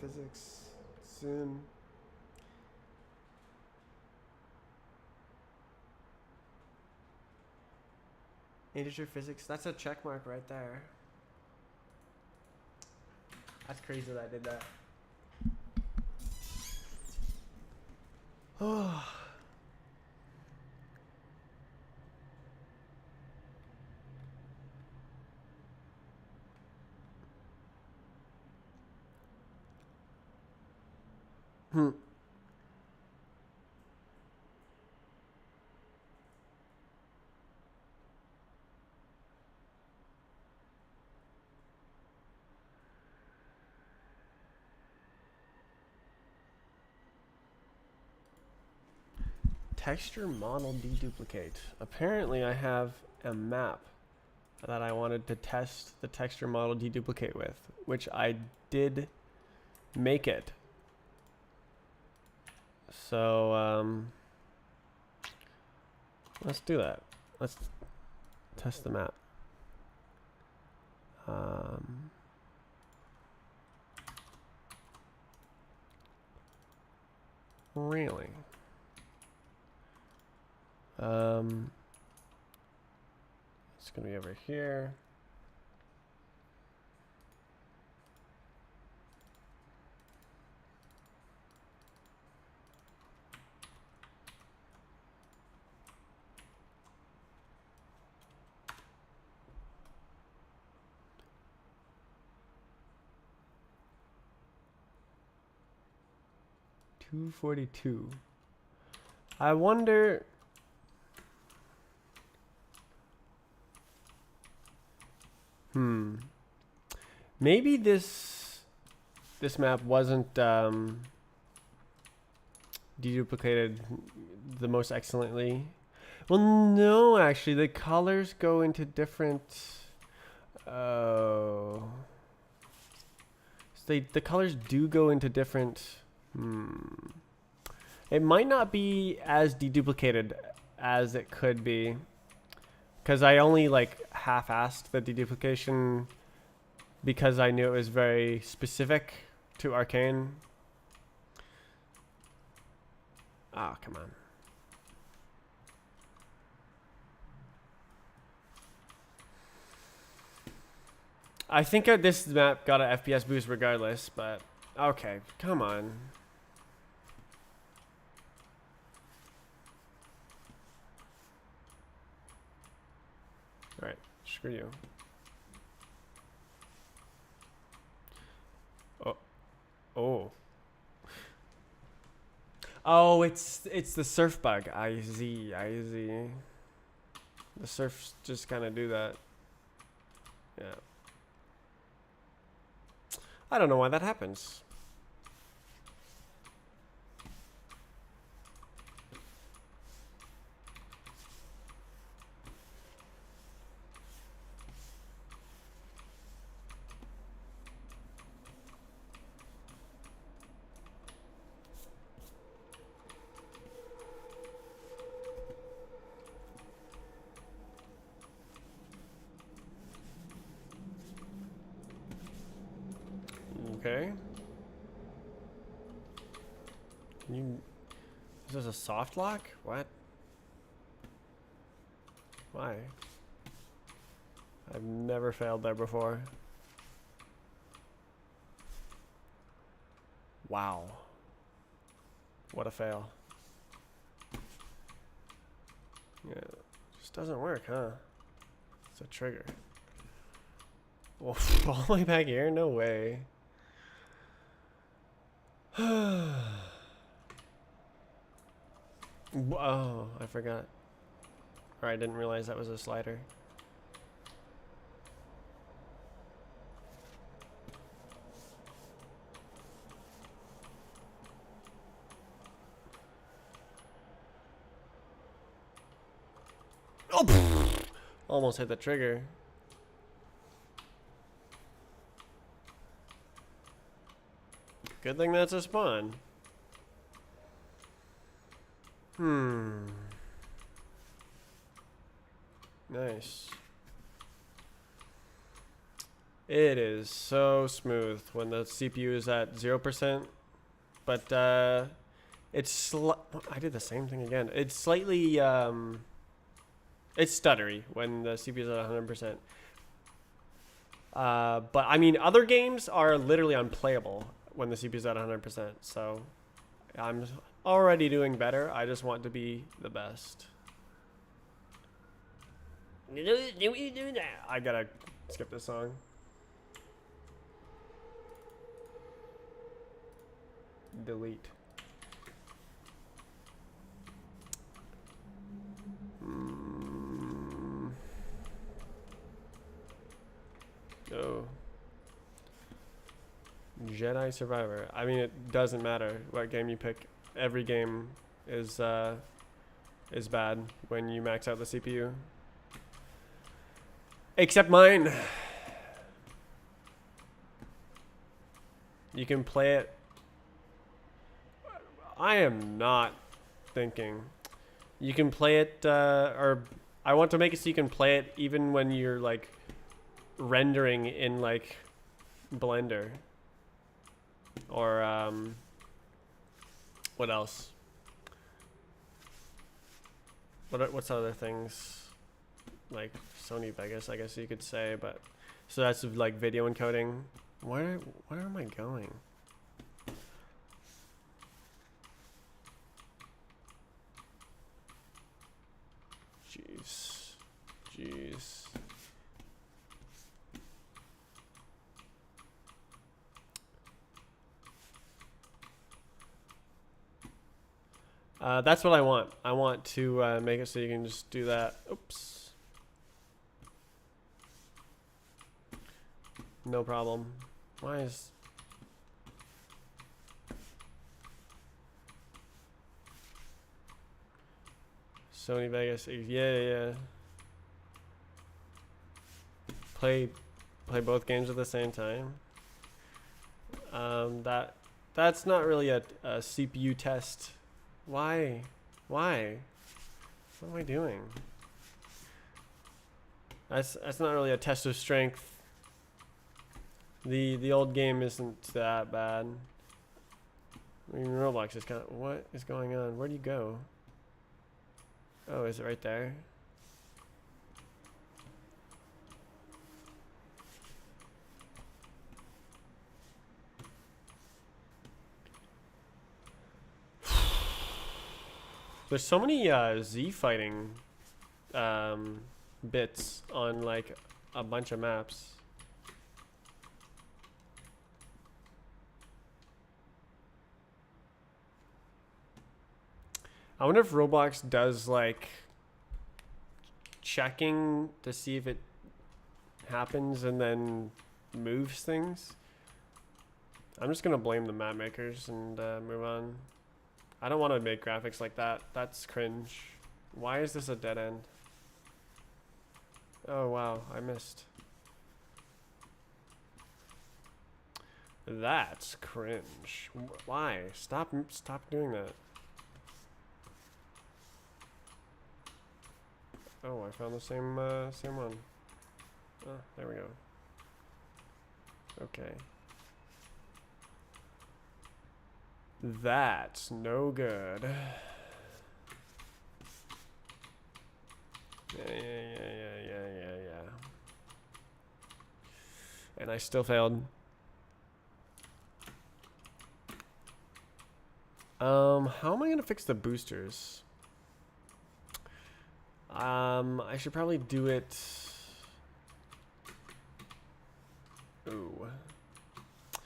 physics soon. Integer physics. That's a check mark right there. That's crazy that I did that. Oh. Texture model deduplicate. Apparently I have a map that I wanted to test the texture model deduplicate with, which I did make it. So let's do that. Let's test the map. Really? It's gonna be over here. $242. I wonder. Maybe this map wasn't deduplicated the most excellently. Well, no, actually, the colors go into different. Oh, so the colors do go into different. It might not be as deduplicated as it could be, because I only like half-assed the deduplication because I knew it was very specific to Arcane. Ah, come on. I think this map got an FPS boost regardless, but okay, come on. Alright, screw you. Oh. Oh, it's the surf bug. I see. The surfs just kind of do that. Yeah. I don't know why that happens. Okay. Is this a soft lock? What? Why? I've never failed there before. Wow. What a fail. Yeah, just doesn't work, huh? It's a trigger. Well, all the way back here? No way. Oh, I forgot. Or I didn't realize that was a slider. Oh, almost hit the trigger. Good thing that's a spawn. Nice. It is so smooth when the CPU is at 0%, but it's I did the same thing again. It's slightly it's stuttery when the CPU is at 100%. But I mean, other games are literally unplayable when the CPU is at 100%. So I'm already doing better. I just want to be the best. I gotta skip this song. Delete. Oh. Jedi Survivor. I mean, it doesn't matter what game you pick. Every game is is bad when you max out the CPU. Except mine. You can play it. I am not thinking. You can play it, or I want to make it so you can play it even when you're like rendering in like Blender. Or what else? What's other things? Like Sony Vegas, I guess you could say, but so that's like video encoding. Where am I going? Jeez. That's what I want. I want to make it so you can just do that. Oops. No problem. Why is... Sony Vegas, yeah. Play both games at the same time. That's not really a CPU test. Why? What am I doing? That's not really a test of strength. The old game isn't that bad. I mean, Roblox is kind of... What is going on? Where do you go? Oh, is it right there? There's so many Z fighting bits on like a bunch of maps. I wonder if Roblox does like checking to see if it happens and then moves things. I'm just gonna blame the map makers and move on. I don't want to make graphics like that. That's cringe. Why is this a dead end? Oh wow, I missed. That's cringe. Why? Stop doing that. Oh, I found the same one. Oh, there we go. Okay. That's no good. Yeah. And I still failed. How am I gonna fix the boosters? I should probably do it. Ooh. I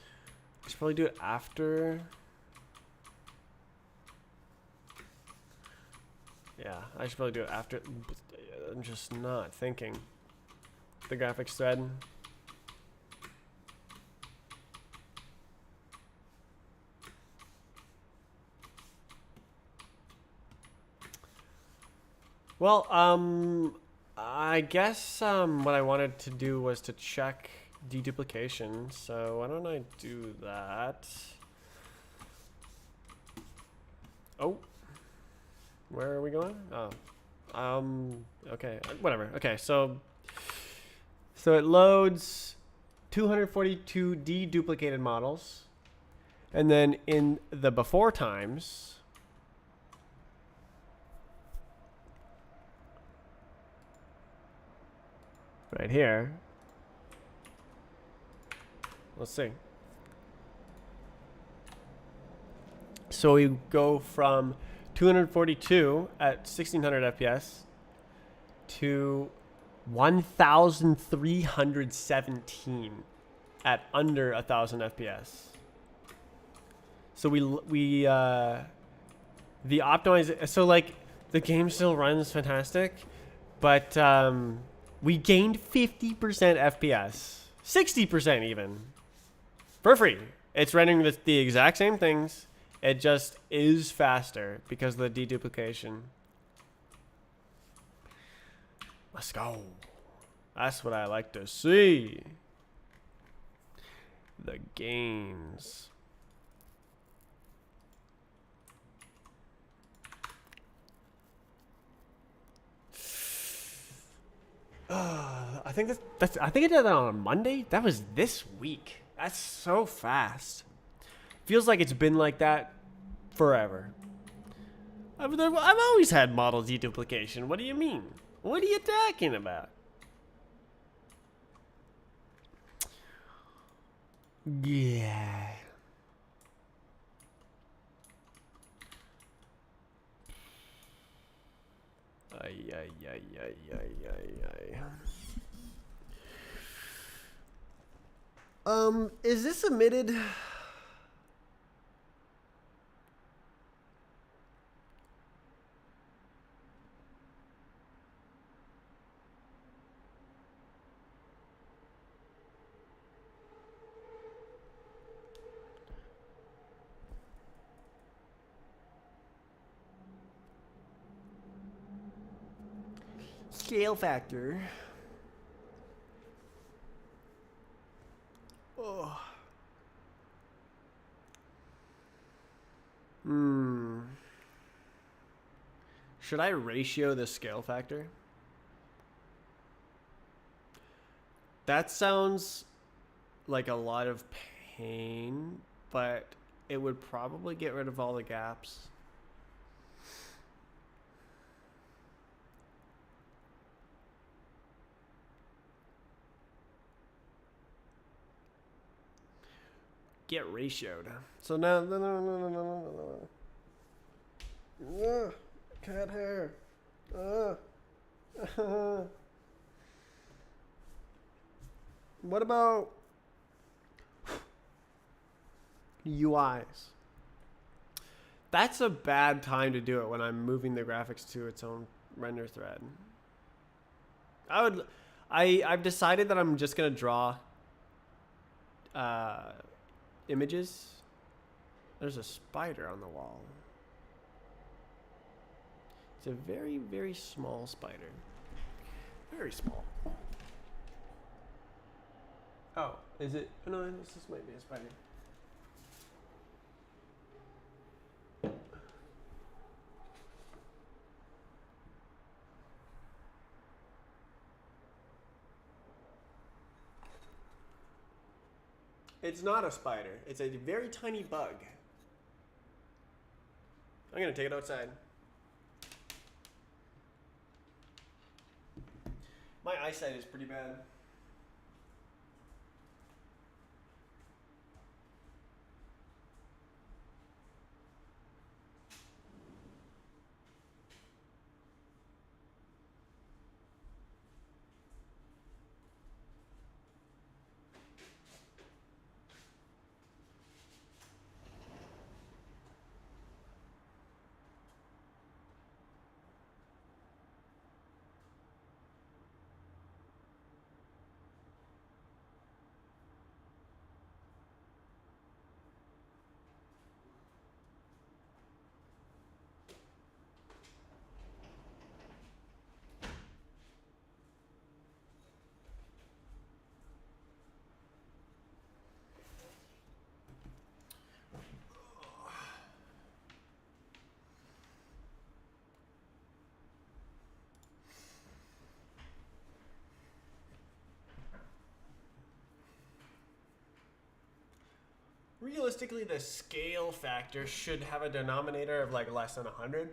should probably do it after. Yeah, I should probably do it after. I'm just not thinking. The graphics thread. Well, I guess what I wanted to do was to check deduplication. So why don't I do that? Oh. Where are we going? Oh, okay, whatever. Okay, so it loads 242 deduplicated models, and then in the before times, right here. Let's see. So we go from 242 at 1600 FPS to 1317 at under 1000 FPS. So the optimize, so like the game still runs fantastic, but we gained 50% FPS, 60% even, for free. It's rendering the exact same things. It just is faster because of the deduplication. Let's go. That's what I like to see. The gains. I think that's I think I did that on Monday. That was this week. That's so fast. Feels like it's been like that forever. I've always had model deduplication. What do you mean? What are you talking about? Yeah. Ay, ay, ay, ay, ay, ay, ay. Is this submitted? Scale factor. Oh. Should I ratio the scale factor? That sounds like a lot of pain, but it would probably get rid of all the gaps. Get ratioed. So now, no. Cat hair. What about UIs? That's a bad time to do it when I'm moving the graphics to its own render thread. I've decided that I'm just gonna draw images. There's a spider on the wall. It's a very, very small spider. Very small. Oh, is it? Oh, no, this might be a spider. It's not a spider. It's a very tiny bug. I'm gonna take it outside. My eyesight is pretty bad. Realistically, the scale factor should have a denominator of like less than 100.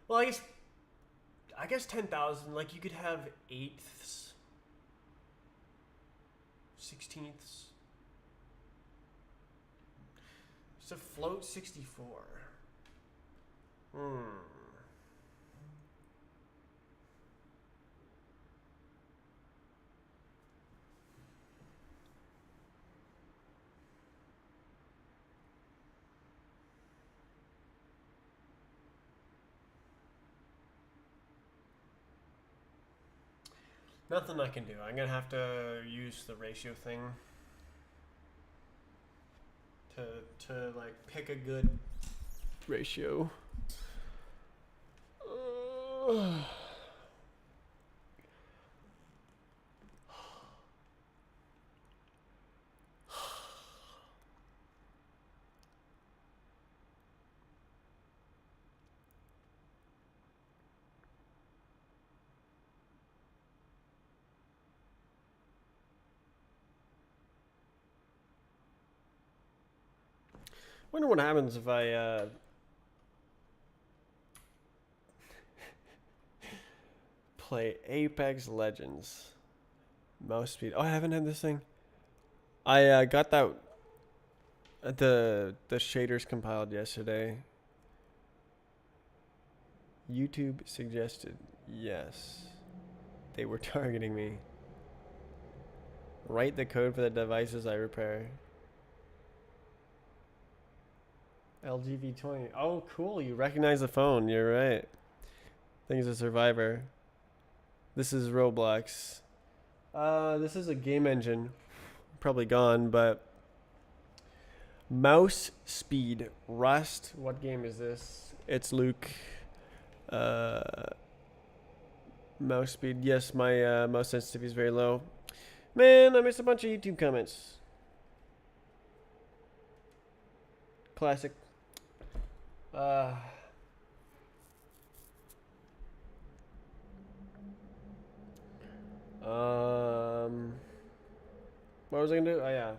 Well, I guess 10,000. Like you could have eighths, 16ths. It's a float 64. Nothing I can do. I'm gonna have to use the ratio thing to like pick a good ratio. Wonder what happens if I play Apex Legends. Mouse speed. Oh, I haven't had this thing. I got that the shaders compiled yesterday. YouTube suggested. Yes. They were targeting me. Write the code for the devices I repair. LG V20. Oh, cool. You recognize the phone. You're right. I think it's a survivor. This is Roblox. This is a game engine. Probably gone, but mouse speed. Rust. What game is this? It's Luke. Mouse speed. Yes, my mouse sensitivity is very low. Man, I missed a bunch of YouTube comments. Classic. What was I gonna do? Oh yeah,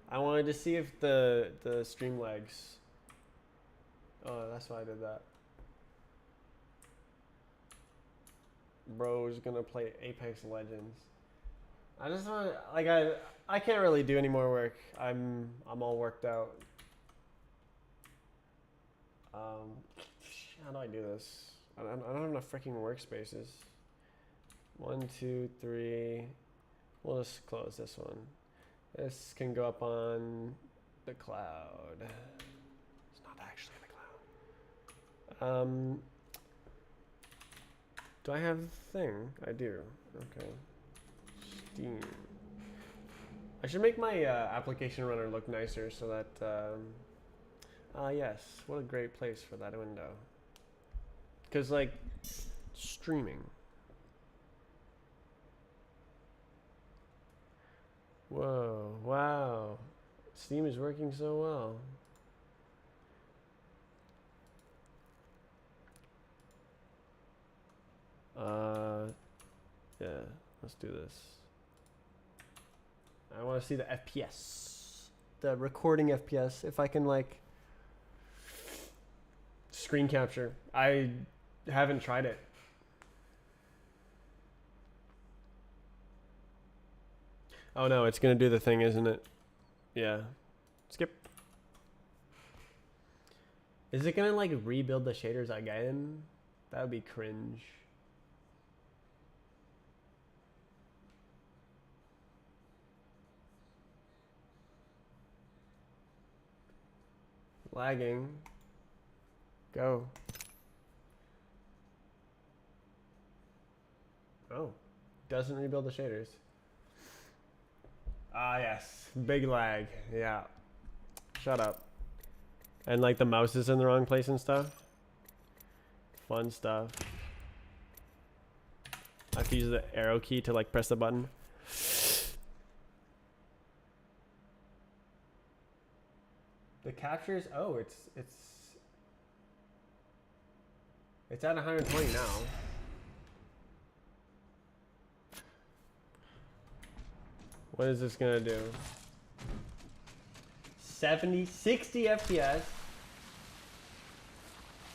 I wanted to see if the stream lags. Oh, that's why I did that. Bro's gonna play Apex Legends. I just want like I can't really do any more work. I'm all worked out. How do I do this? I don't have enough freaking workspaces. 1, 2, 3. We'll just close this one. This can go up on the cloud. It's not actually the cloud. Do I have the thing? I do. Okay. Steam. I should make my application runner look nicer so that. Yes. What a great place for that window. Because, like, streaming. Whoa, wow. Steam is working so well. Yeah, let's do this. I want to see the FPS. The recording FPS. If I can, like, screen capture. I haven't tried it. Oh no, it's gonna do the thing, isn't it? Yeah. Skip. Is it gonna like rebuild the shaders again? That would be cringe. Lagging. Go. Oh. Doesn't rebuild the shaders. Ah, yes. Big lag. Yeah. Shut up. And like the mouse is in the wrong place and stuff. Fun stuff. I have to use the arrow key to like press the button. The captures, oh, it's at 120 now. What is this gonna do? 60 FPS.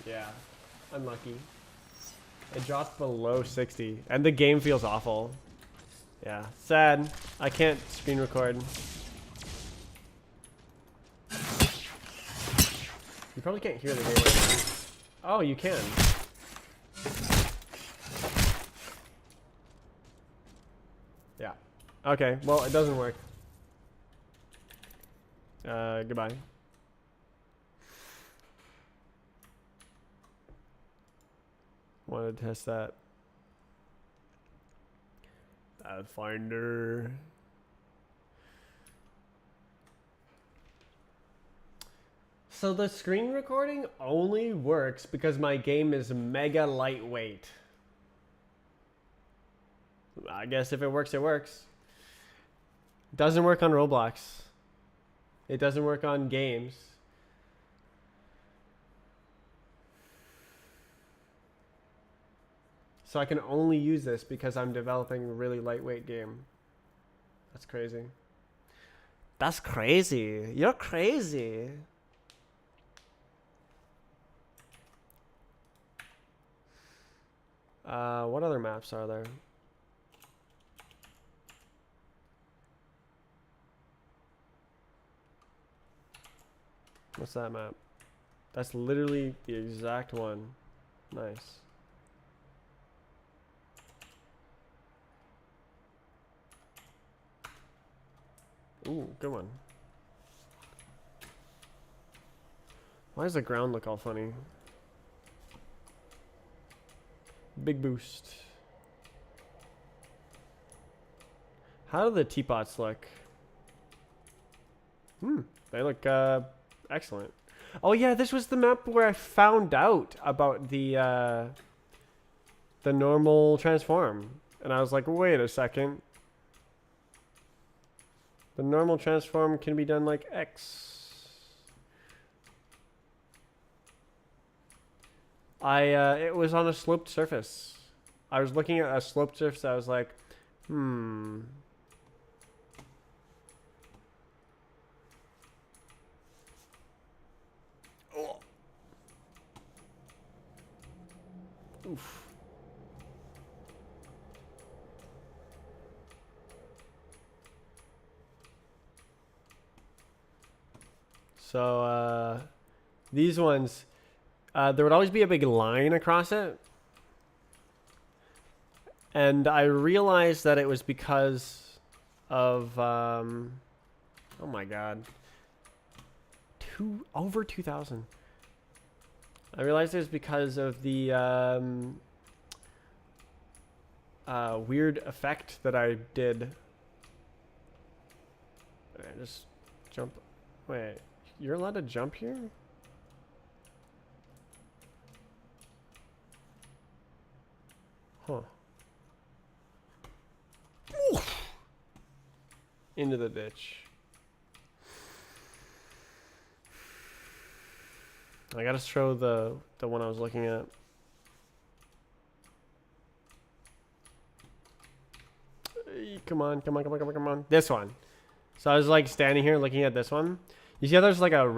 Yeah, unlucky. It dropped below 60, and the game feels awful. Yeah, sad. I can't screen record. You probably can't hear the game right now. Oh, you can. Yeah. Okay, well, it doesn't work. Goodbye. Wanted to test that. Pathfinder. So the screen recording only works because my game is mega lightweight. I guess if it works, it works. Doesn't work on Roblox. It doesn't work on games. So I can only use this because I'm developing a really lightweight game. That's crazy. That's crazy. You're crazy. What other maps are there? What's that map? That's literally the exact one. Nice. Ooh, good one. Why does the ground look all funny? Big boost. How do the teapots look? They look excellent. Oh yeah, this was the map where I found out about the normal transform. And I was like, wait a second. The normal transform can be done like X. It was on a sloped surface. I was looking at a sloped surface. I was like, Oh. Oof. So, these ones, there would always be a big line across it. And I realized that it was because of, oh my god, over 2,000. I realized it was because of the weird effect that I did. Okay, just jump. Wait, you're allowed to jump here? Huh. Into the ditch. I gotta show the one I was looking at. Come on, come on, come on, come on, come on. This one. So I was like standing here looking at this one. You see how there's like a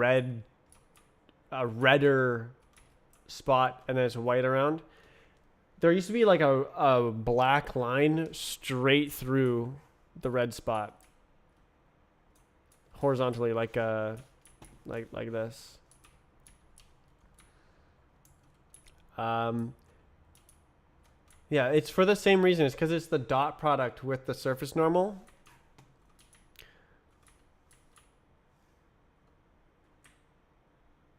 redder spot and there's white around? There used to be like a black line straight through the red spot. Horizontally, like this. Yeah, it's for the same reason. It's because it's the dot product with the surface normal.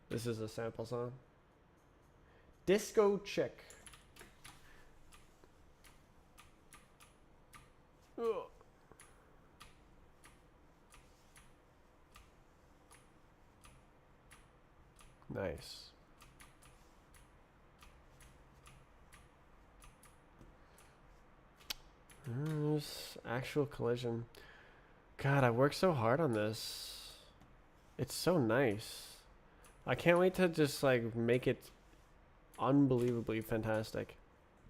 This is a sample song. Disco Chick. Ugh. Nice. There's actual collision. God, I worked so hard on this. It's so nice. I can't wait to just like make it unbelievably fantastic.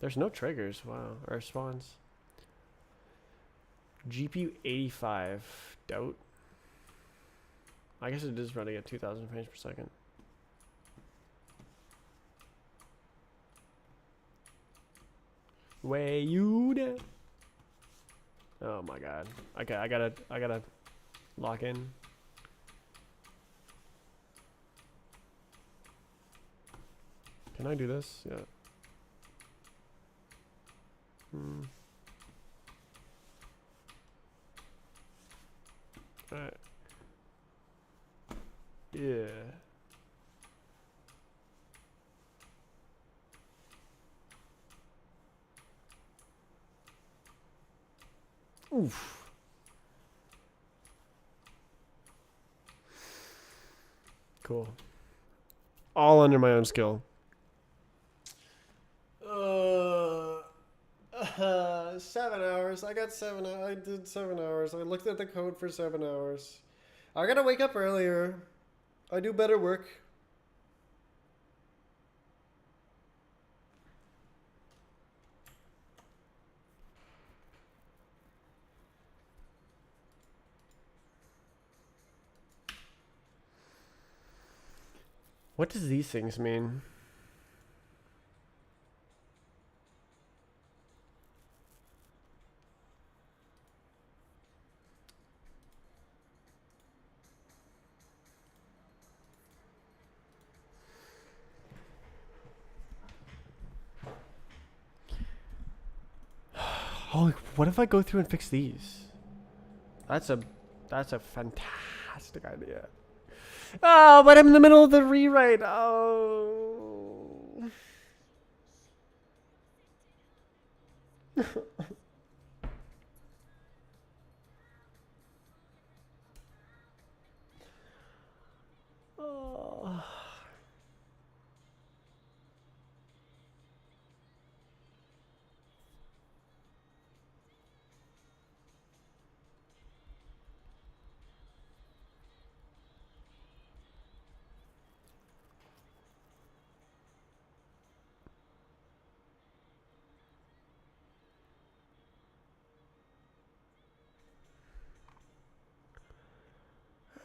There's no triggers, wow, or spawns. GPU 85, doubt. I guess it is running at 2,000 frames per second. Way you dead. Oh my god. Okay, I gotta lock in. Can I do this? Yeah. Alright. Yeah. Oof. Cool. All under my own skill. 7 hours. I got 7 hours. I did 7 hours. I looked at the code for 7 hours. I gotta wake up earlier. I do better work. What does these things mean? Oh, what if I go through and fix these? That's a fantastic idea. Oh, but I'm in the middle of the rewrite. Oh.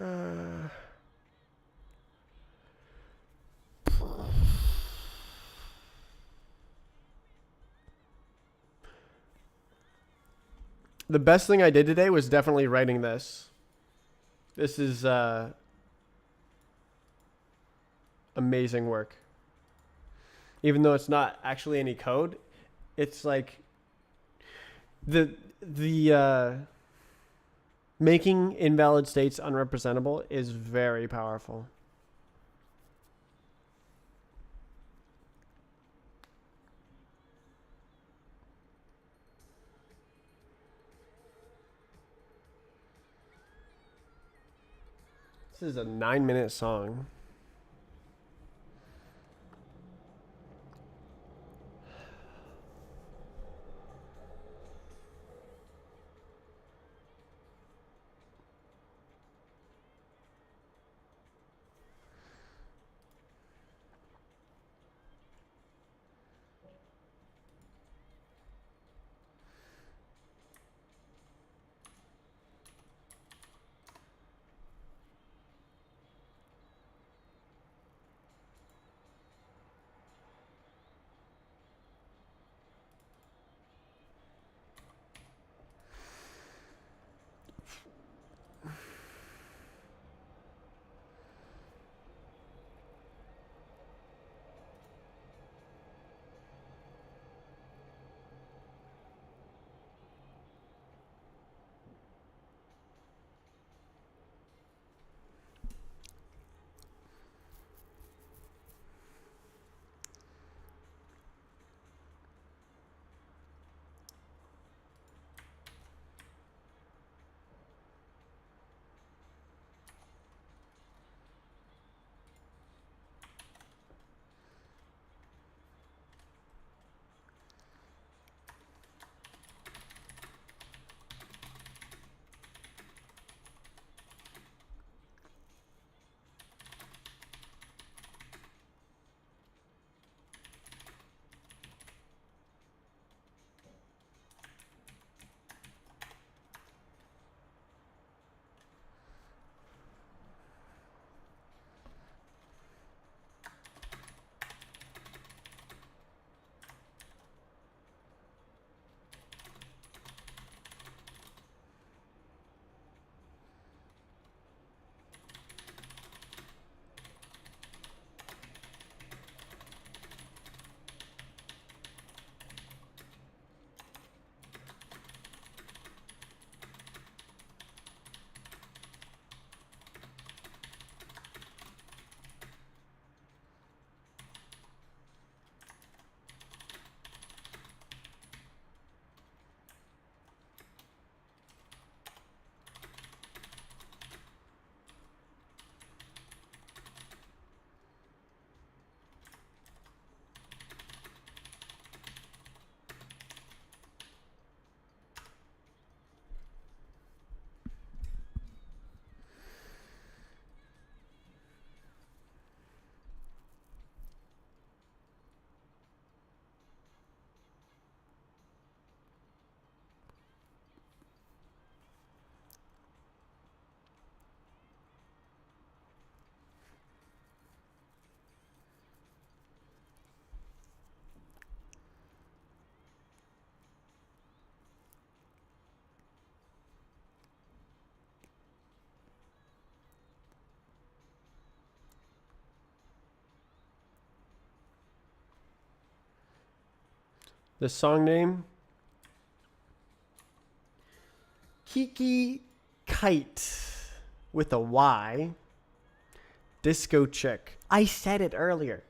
Oh. The best thing I did today was definitely writing this. This is amazing work. Even though it's not actually any code, it's like the making invalid states unrepresentable is very powerful. This is a 9-minute song. The song name Kiki Kite with a Y. Disco Chick. I said it earlier.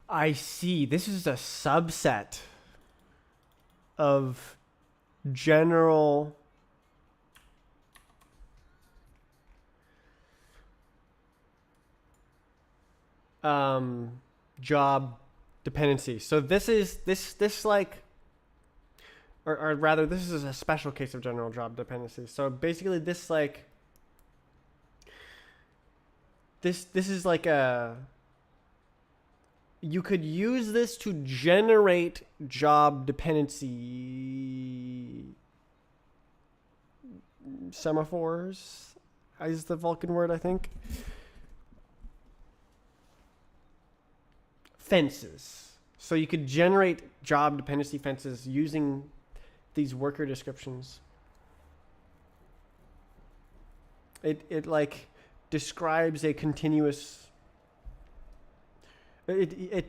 I see. This is a subset of general job dependency. So this is this like or rather this is a special case of general job dependency. So basically this like this is like a you could use this to generate job dependency semaphores is the Vulcan word, I think. Fences. So you could generate job dependency fences using these worker descriptions. It like describes a continuous it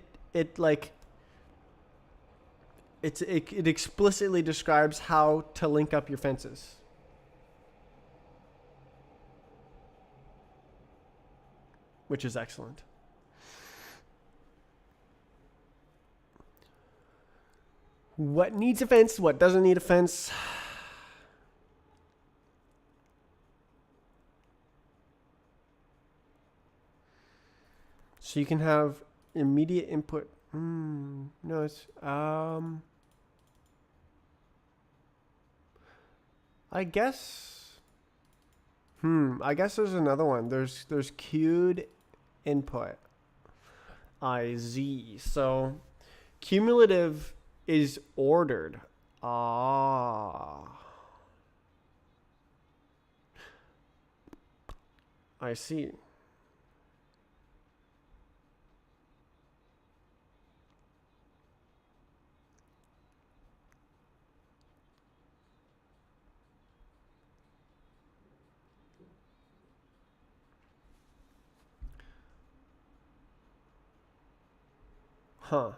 explicitly describes how to link up your fences. Which is excellent. What needs a fence? What doesn't need a fence? So you can have immediate input. No, it's I guess. I guess there's another one. There's queued input. IZ. So cumulative is ordered. I see. Huh.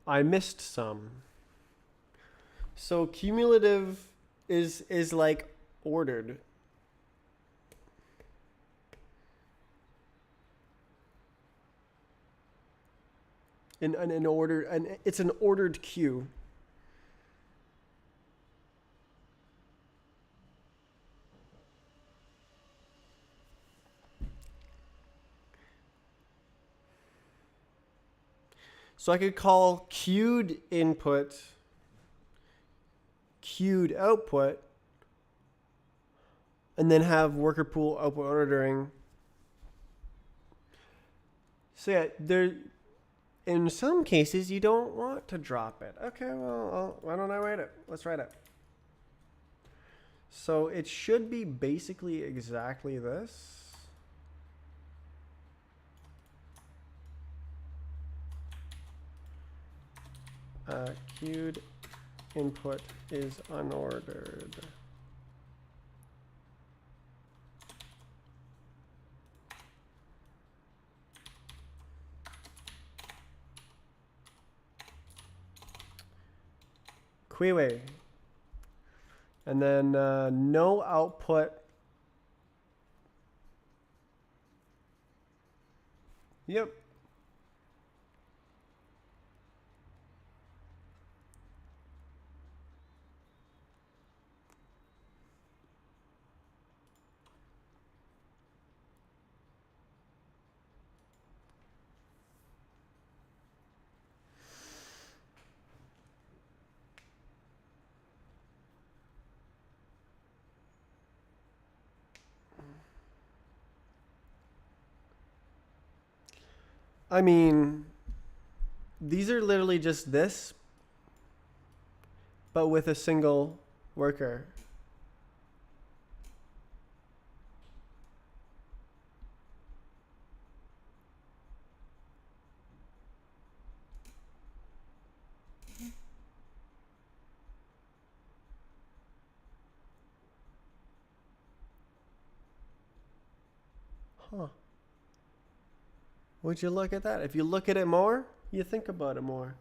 I missed some. So cumulative is like ordered. an order, and it's an ordered queue. So I could call queued input, queued output, and then have worker pool output ordering. So yeah, there. In some cases, you don't want to drop it. Okay, well, why don't I write it? Let's write it. So it should be basically exactly this. Queued input is unordered. Queue. And then no output. Yep. I mean, these are literally just this, but with a single worker. Huh. Would you look at that? If you look at it more, you think about it more.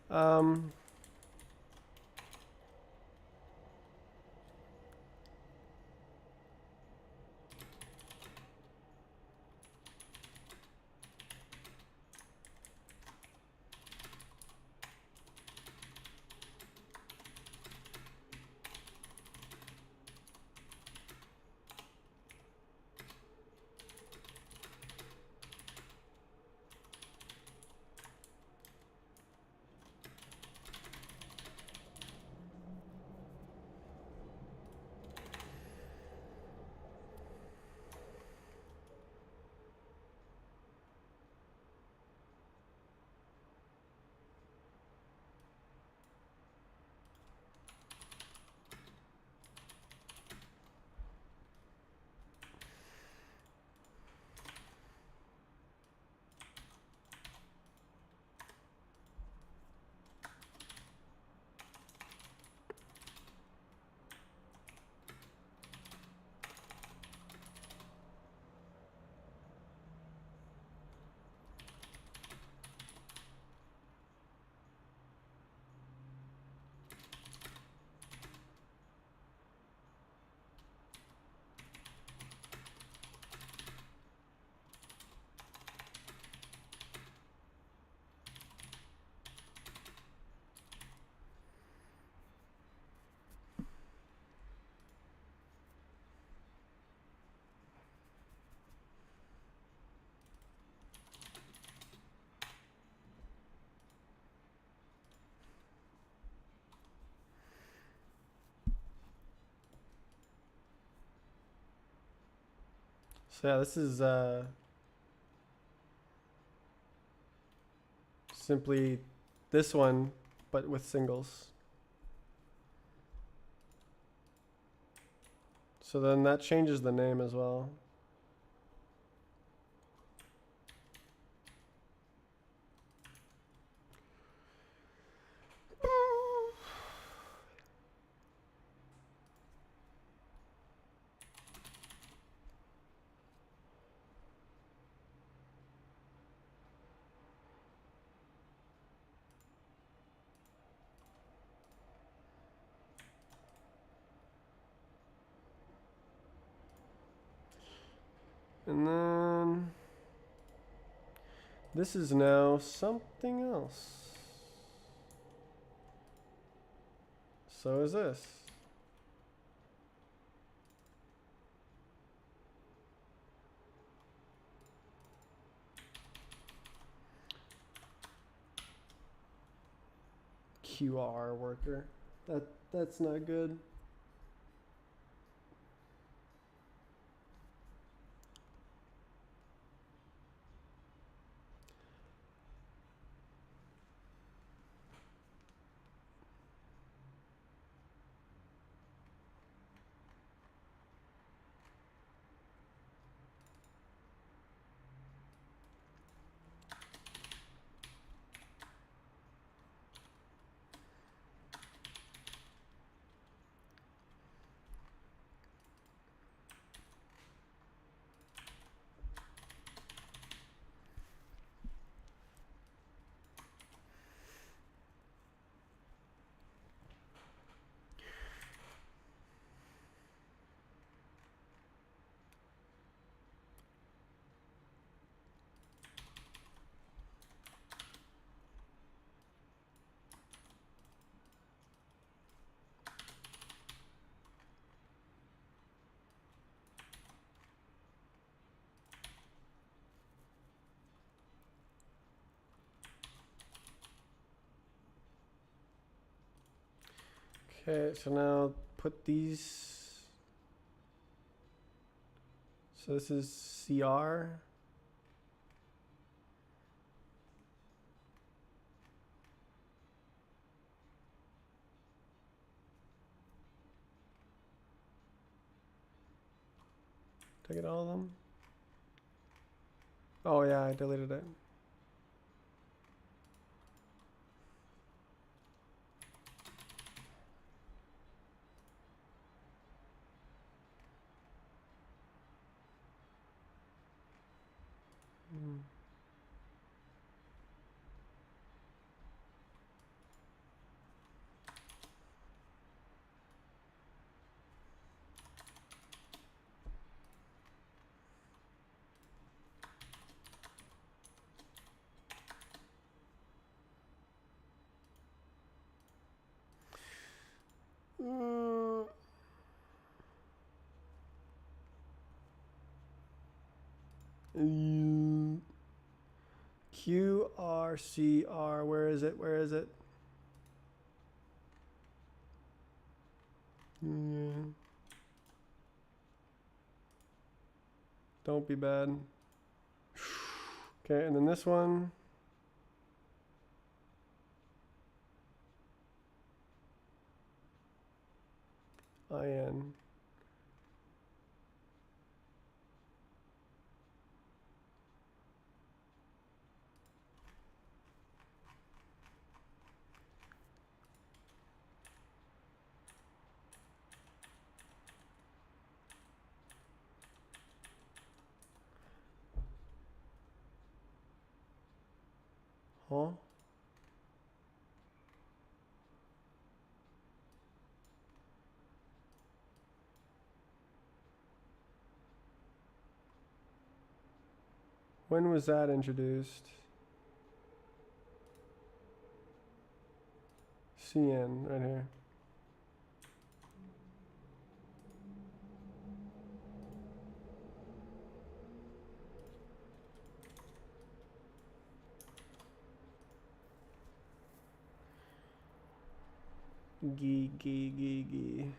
Um, So yeah, this is simply this one, but with singles. So then that changes the name as well. And then this is now something else. So is this. QR worker. That's not good. Okay, so now put these. So this is CR. Did I get all of them? Oh yeah, I deleted it. Hmm. QRCR, where is it? Where is it? Don't be bad. Okay, and then this one. IN. Huh? When was that introduced? CN, right here. Gee.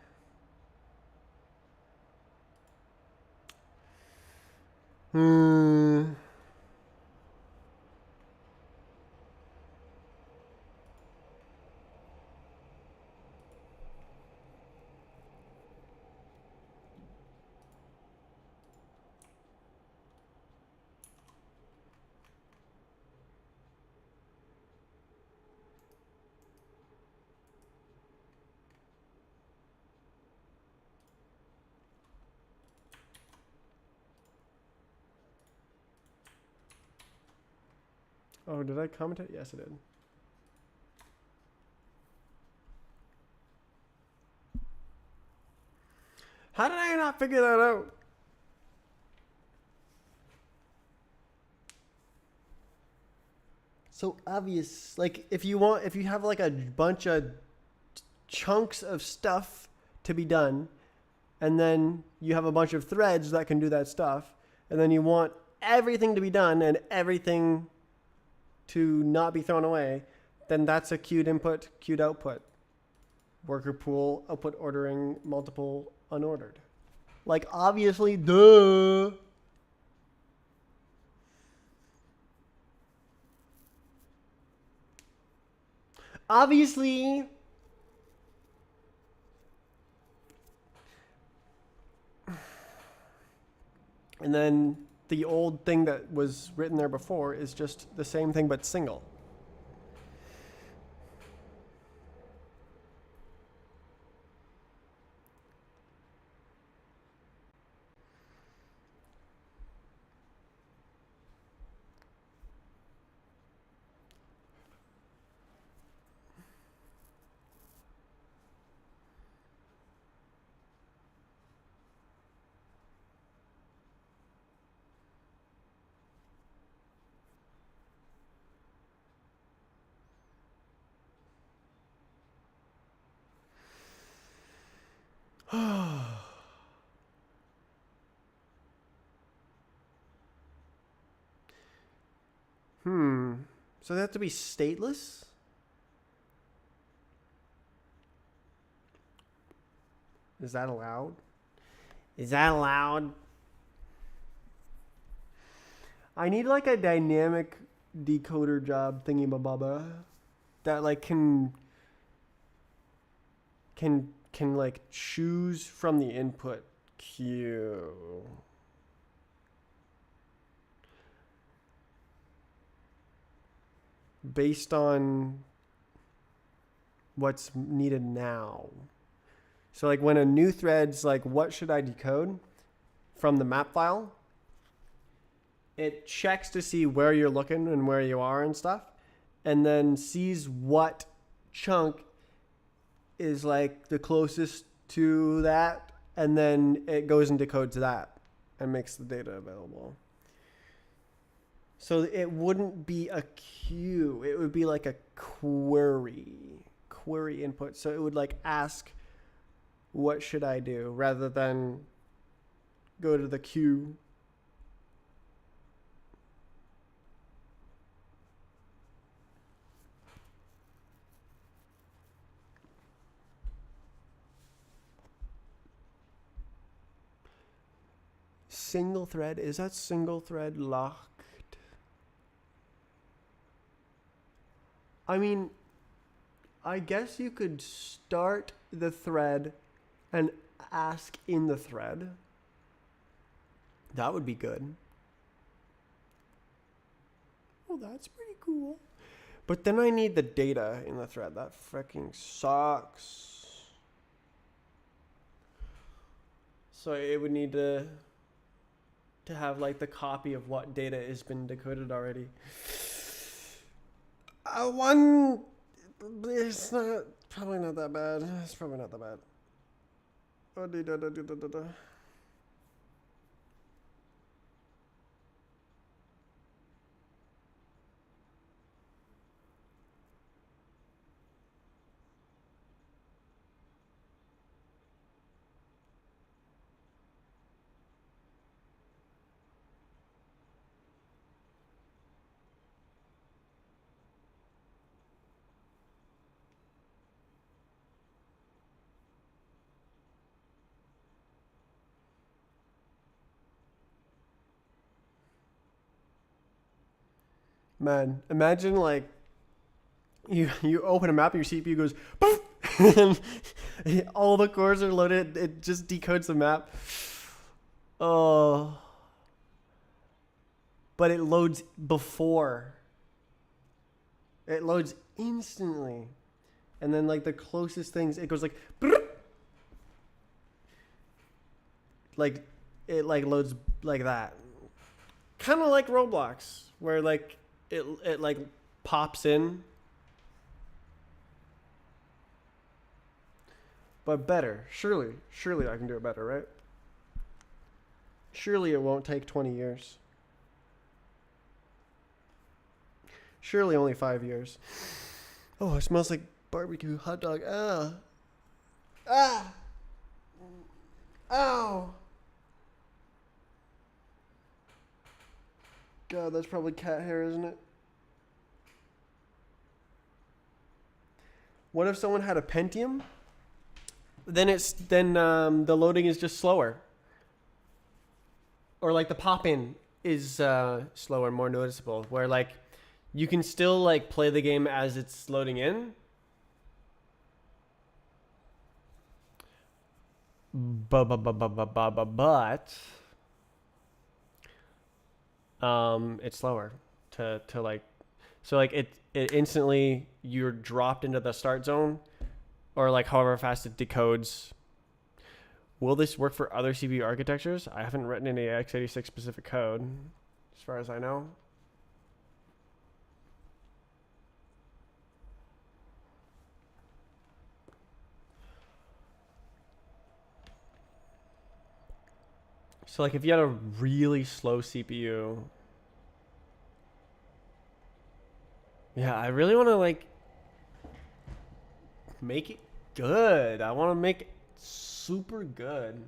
Hmm. Oh, did I comment it? Yes, I did. How did I not figure that out? So obvious. Like if you have like a bunch of chunks of stuff to be done, and then you have a bunch of threads that can do that stuff, and then you want everything to be done and everything to not be thrown away, then that's a queued input, queued output. Worker pool, output ordering, multiple unordered. Like obviously, duh. Obviously. And then the old thing that was written there before is just the same thing but single. So they have to be stateless? Is that allowed? Is that allowed? I need like a dynamic decoder job thingy bababa that like can like choose from the input queue. Based on what's needed now. So like when a new thread's like, what should I decode from the map file? It checks to see where you're looking and where you are and stuff, and then sees what chunk is like the closest to that, and then it goes and decodes that and makes the data available. So it wouldn't be a queue. It would be like a query input. So it would like ask, what should I do, rather than go to the queue. Single thread, is that single thread locked? I mean, I guess you could start the thread and ask in the thread. That would be good. Oh, that's pretty cool. But then I need the data in the thread. That freaking sucks. So it would need to have like the copy of what data has been decoded already. One, it's not probably not that bad. It's probably not that bad. Man, imagine like you open a map and your CPU goes poof, and all the cores are loaded. It just decodes the map. Oh, but it loads before. It loads instantly, and then like the closest things, it goes like, like it like loads like that, kind of like Roblox, where like it like pops in. But better. Surely I can do it better, right? Surely it won't take 20 years. Surely only 5 years. Oh, it smells like barbecue hot dog. Ah. Ah. Ow. God, that's probably cat hair, isn't it? What if someone had a Pentium? Then the loading is just slower, or like the pop in is slower, more noticeable. Where like you can still like play the game as it's loading in, but it's slower to like, so like it instantly you're dropped into the start zone. Or like however fast it decodes. Will this work for other CPU architectures? I haven't written any x86 specific code, as far as I know. So like if you had a really slow CPU, yeah, I really want to like make it good. I want to make it super good.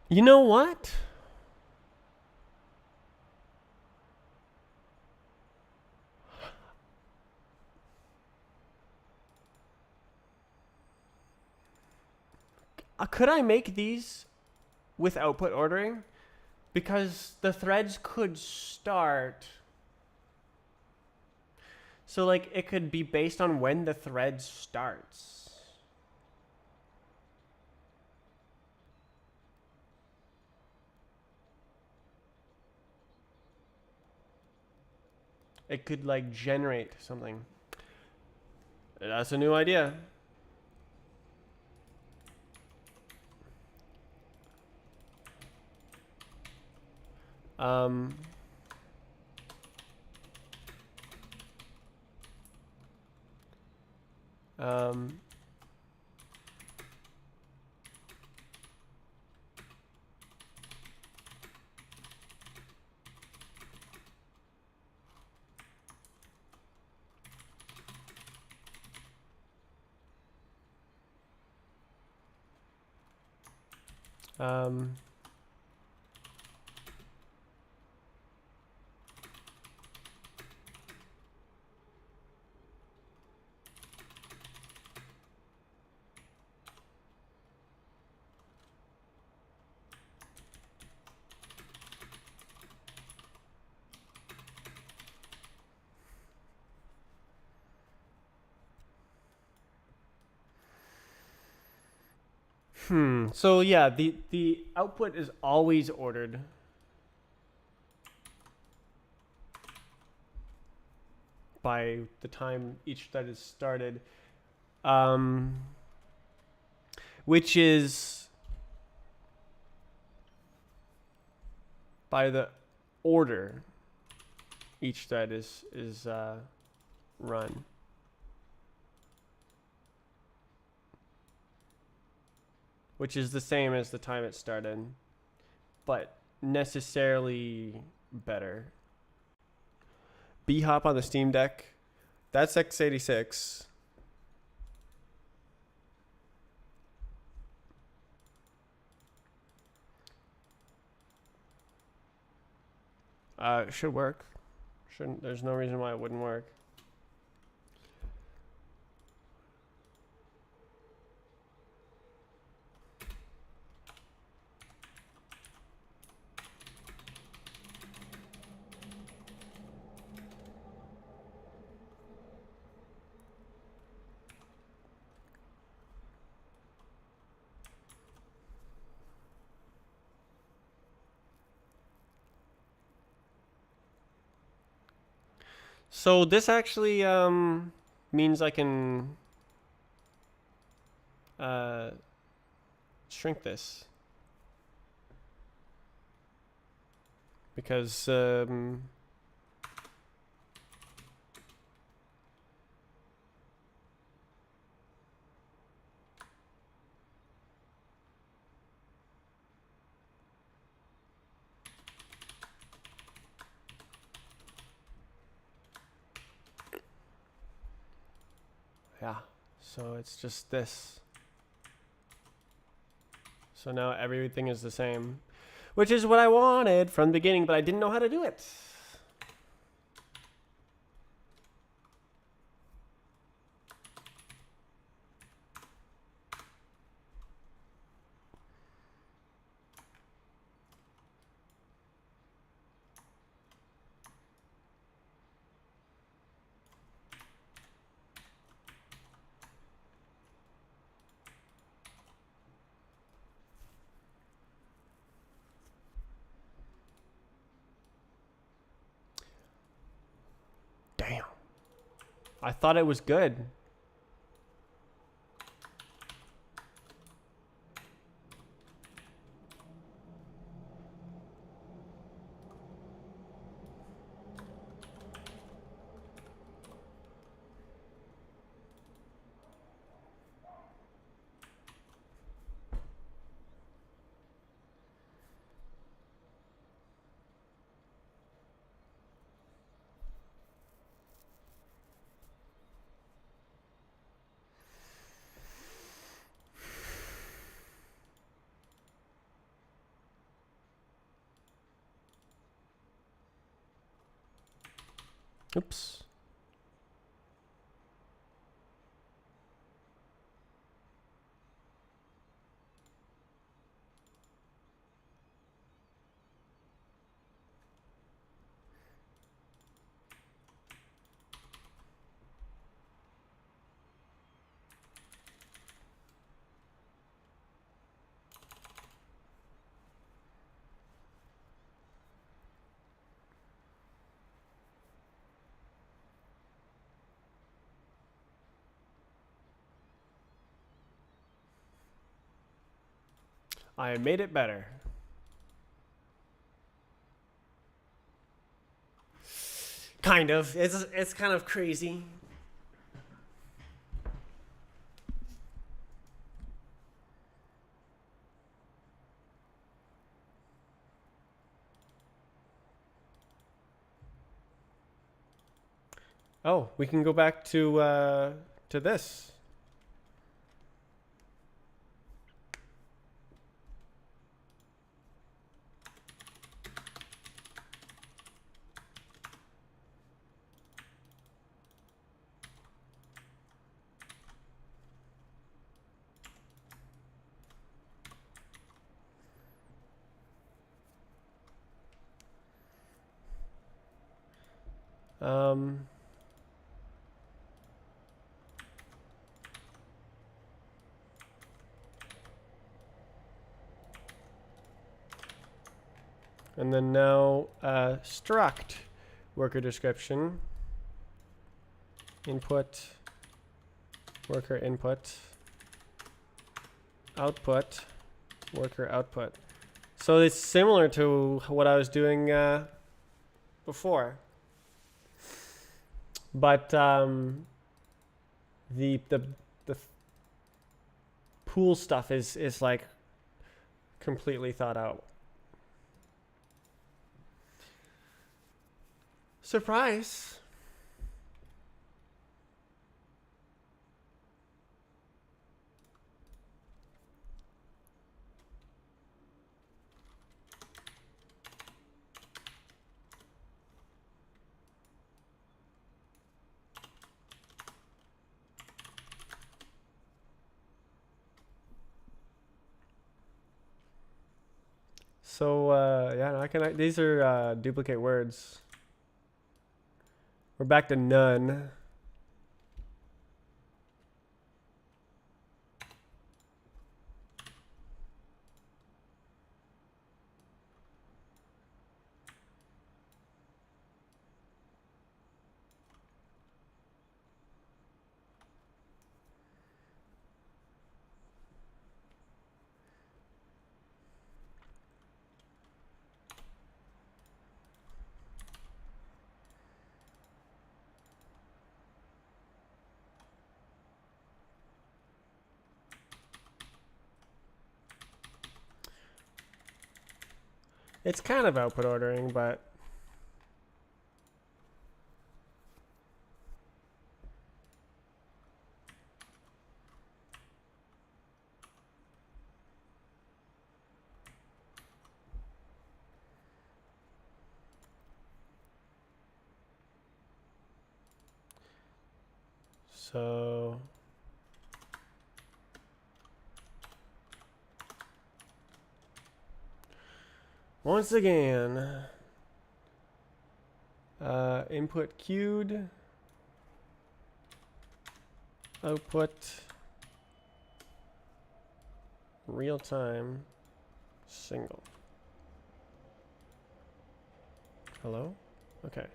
You know what? Could I make these with output ordering? Because the threads could start. So like it could be based on when the thread starts. It could like generate something. That's a new idea. Um, um, um, So yeah, the output is always ordered. By the time each thread is started, which is by the order each thread is run. Which is the same as the time it started, but necessarily better. B-Hop on the Steam Deck, that's x86. It should work. Shouldn't. There's no reason why it wouldn't work. So this actually means I can shrink this because yeah, so it's just this. So now everything is the same, which is what I wanted from the beginning, but I didn't know how to do it. Damn. I thought it was good. Oops. I made it better. Kind of. It's kind of crazy. Oh, we can go back to this. Um, and then now struct worker description input worker input output worker output. So it's similar to what I was doing before, but the pool stuff is like completely thought out. Surprise. So yeah, no, these are duplicate words. We're back to none. It's kind of output ordering, but so once again, input queued, output real time single. Hello? Okay.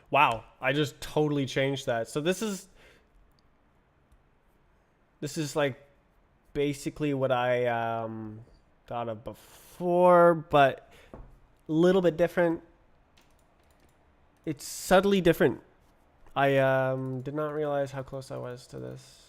Wow, I just totally changed that. So this is like basically what I thought of before, but a little bit different. It's subtly different. I did not realize how close I was to this.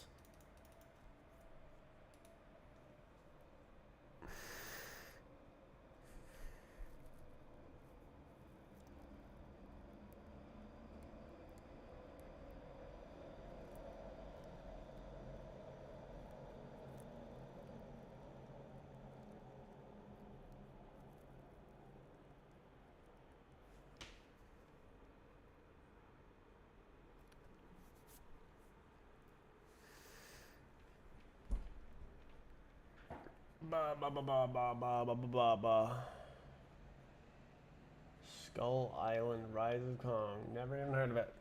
Skull Island, Rise of Kong. Never even heard of it.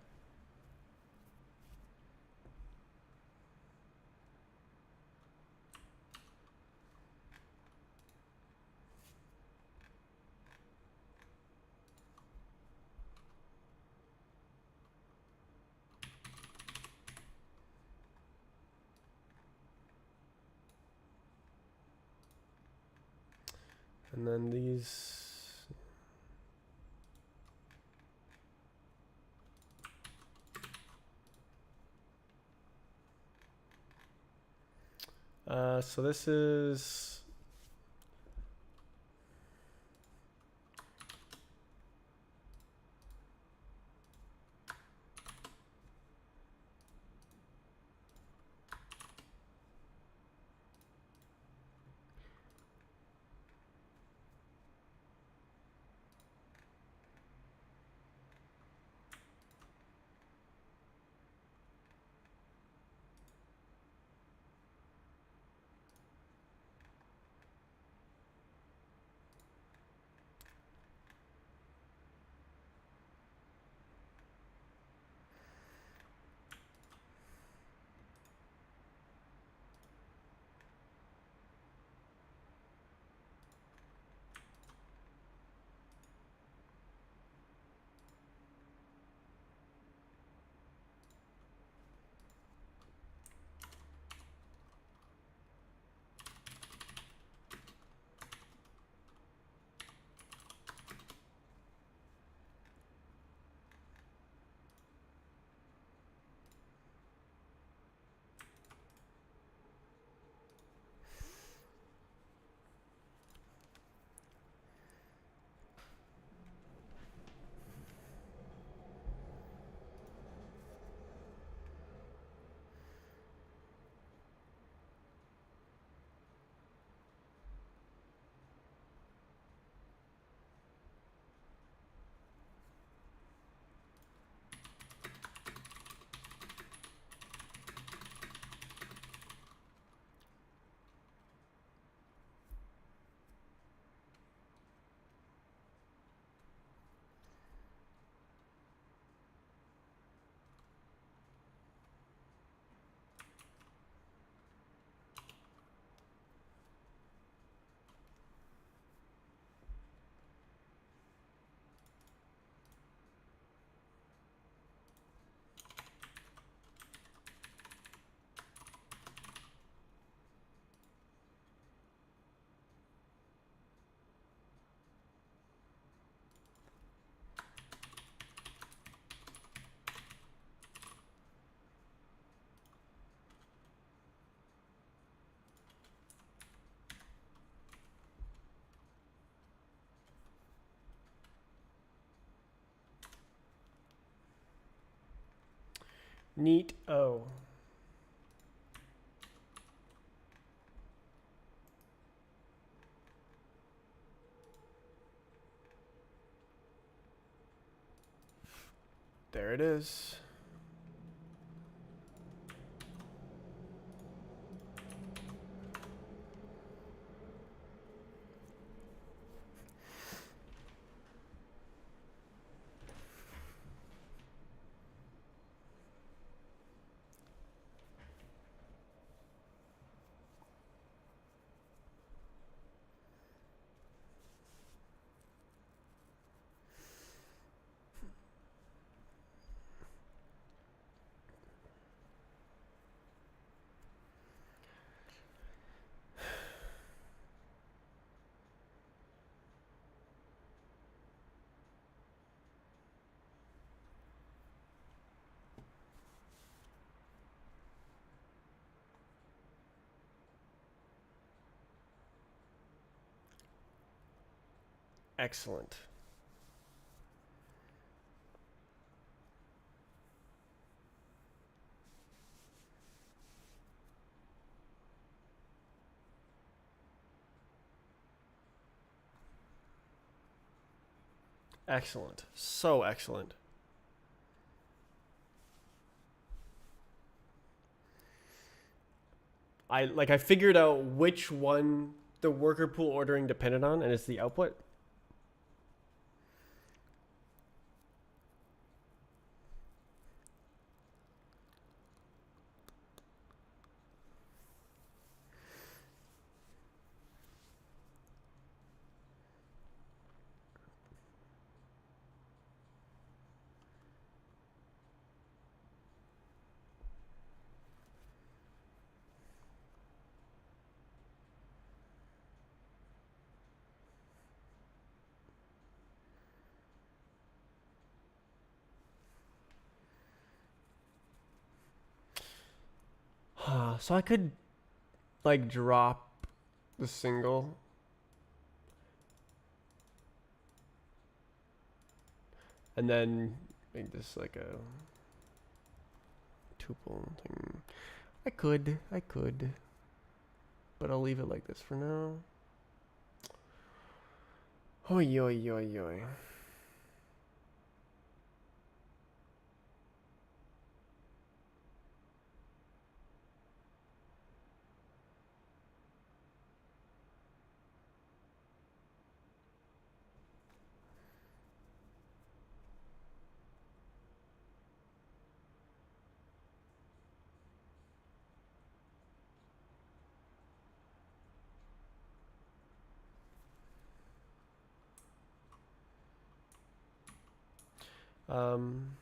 And then these. So this is. Neat. Oh. There it is. Excellent. Excellent. So excellent. I figured out which one the worker pool ordering depended on, and it's the output. So I could like drop the single and then make this like a tuple thing. I could, but I'll leave it like this for now. Oi, oi, oi, oi. Um,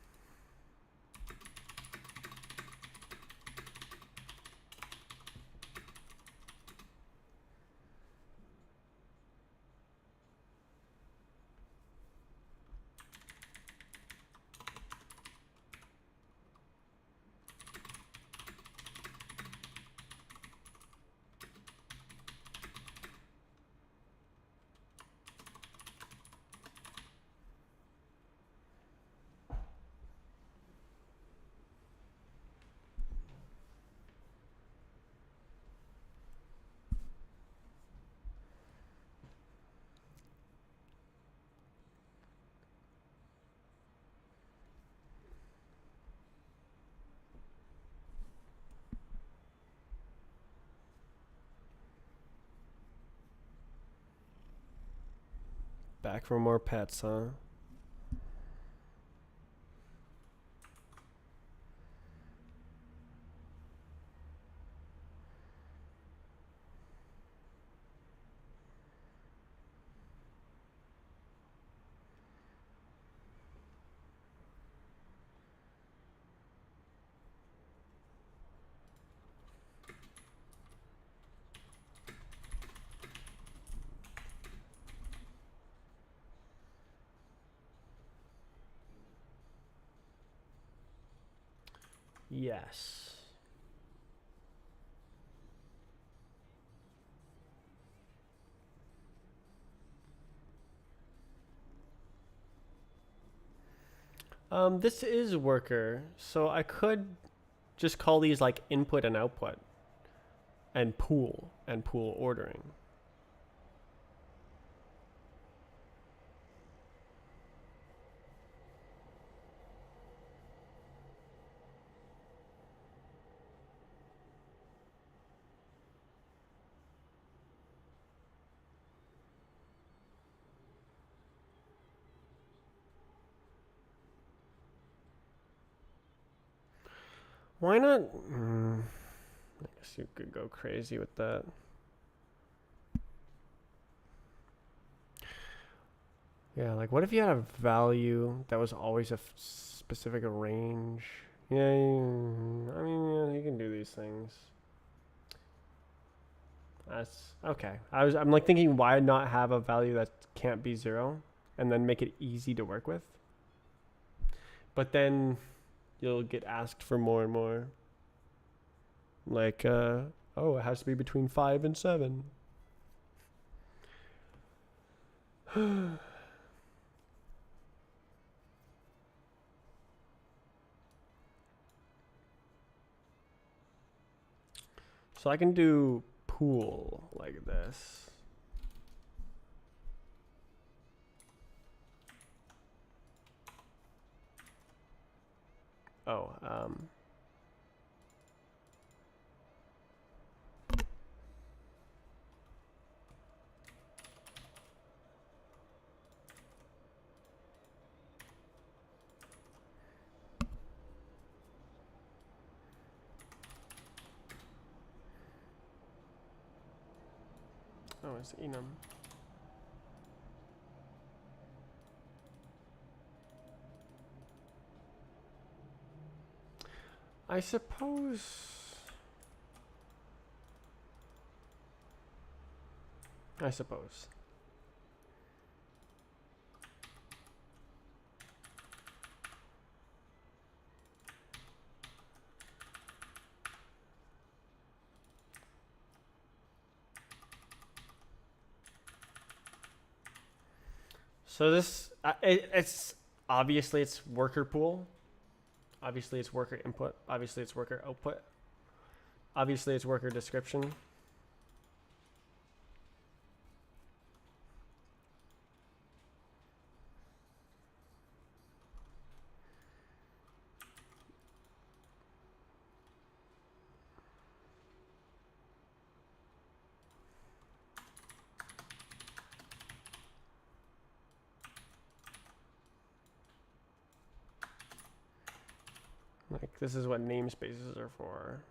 back for more pets, huh? Yes. This is worker, so I could just call these like input and output and pool ordering. Why not? I guess you could go crazy with that. Yeah, like what if you had a value that was always a specific range? Yeah, I mean, yeah, you can do these things. That's okay. I'm like thinking, why not have a value that can't be 0, and then make it easy to work with? But then you'll get asked for more and more. Like, oh, it has to be between 5 and 7. So I can do pool like this. Oh, it's enum. I suppose. So this, it's obviously it's worker pool. Obviously it's worker input. Obviously it's worker output. Obviously it's worker description. Like this is what namespaces are for.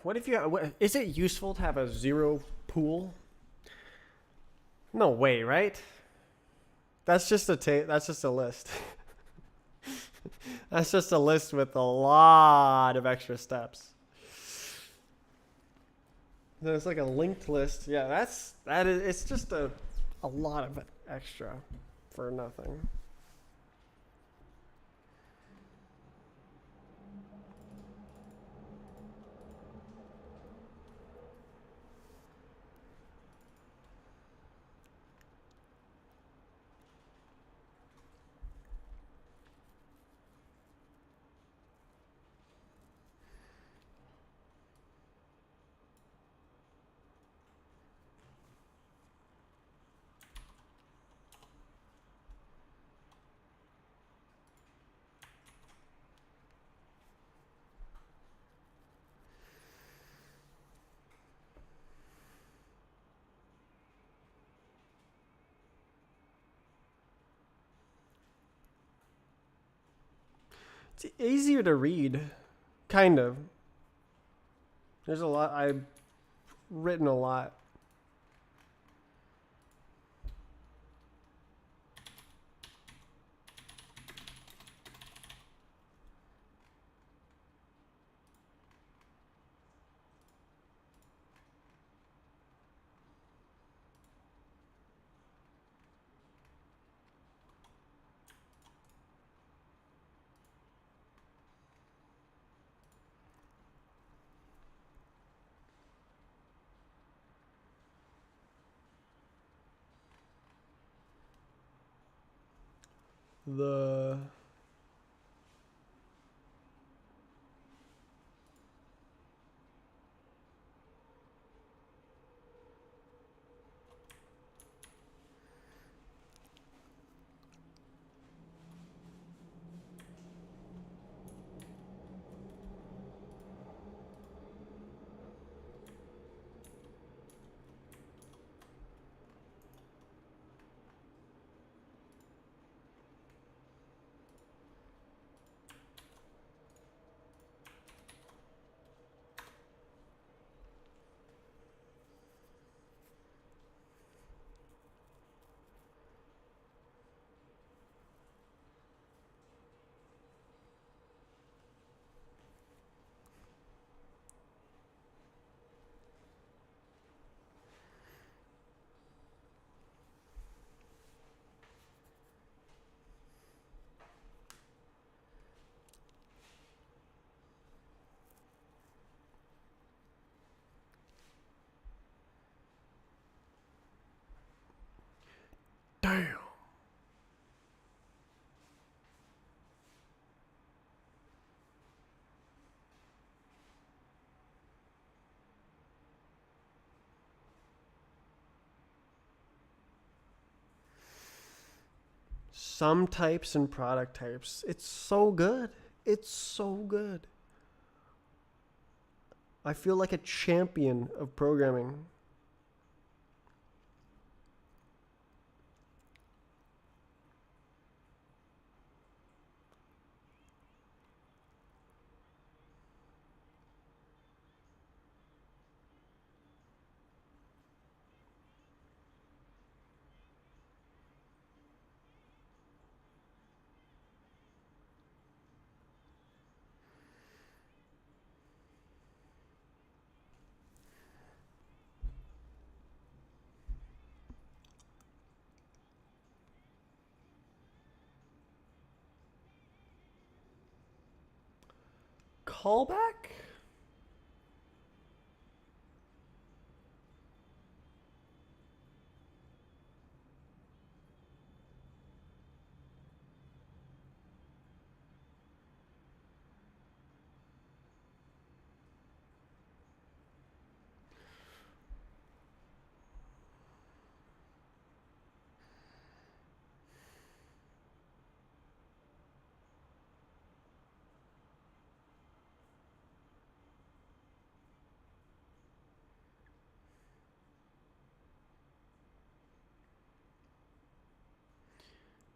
What if you? Is it useful to have a 0 pool? No way, right? That's just a that's just a list. That's just a list with a lot of extra steps. There's like a linked list. Yeah, that is. It's just a lot of extra for nothing. It's easier to read, kind of. There's a lot. I've written a lot. the damn. Some types and product types. It's so good. It's so good. I feel like a champion of programming. Callback?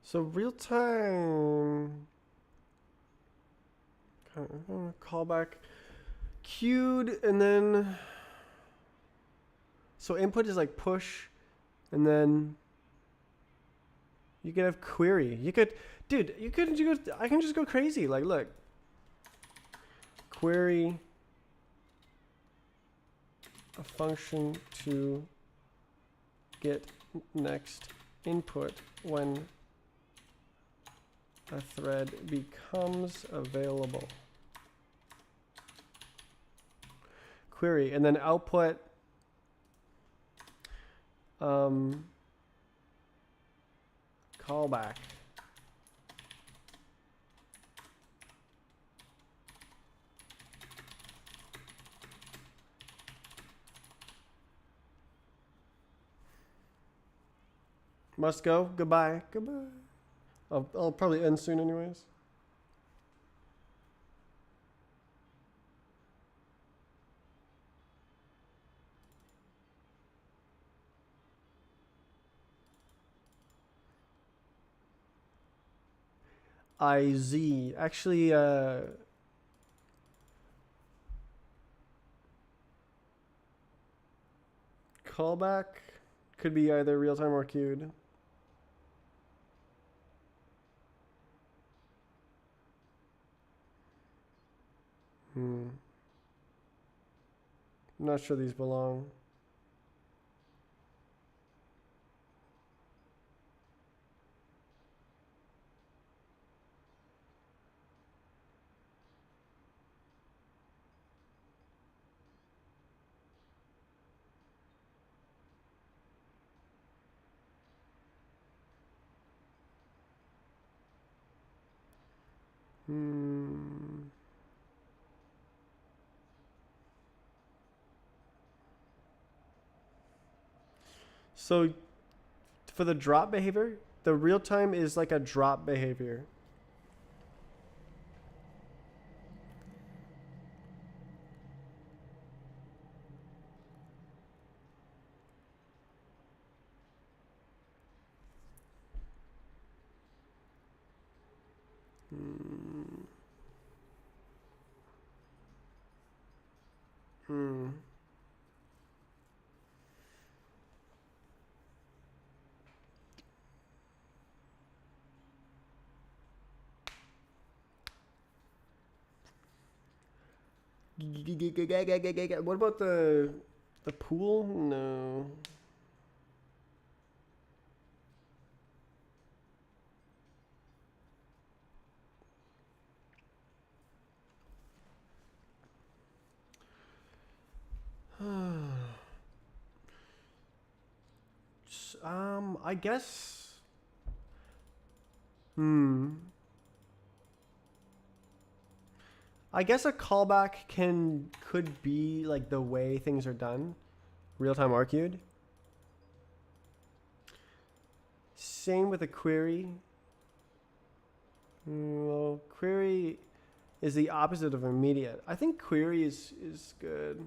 So real time callback queued, and then so input is like push, and then you could have query. You could, dude, you could I can just go crazy. Like, look, query a function to get next input when a thread becomes available. Query, and then output callback. Must go. Goodbye. Goodbye. I'll probably end soon anyways. IZ. Actually, callback could be either real time or queued. I'm not sure these belong. Hmm. So for the drop behavior, the real time is like a drop behavior. Hmm. Hmm. What about the pool? No. I guess. Hmm. I guess a callback could be like the way things are done, real time argued. Same with a query. Well, query is the opposite of immediate. I think query is good.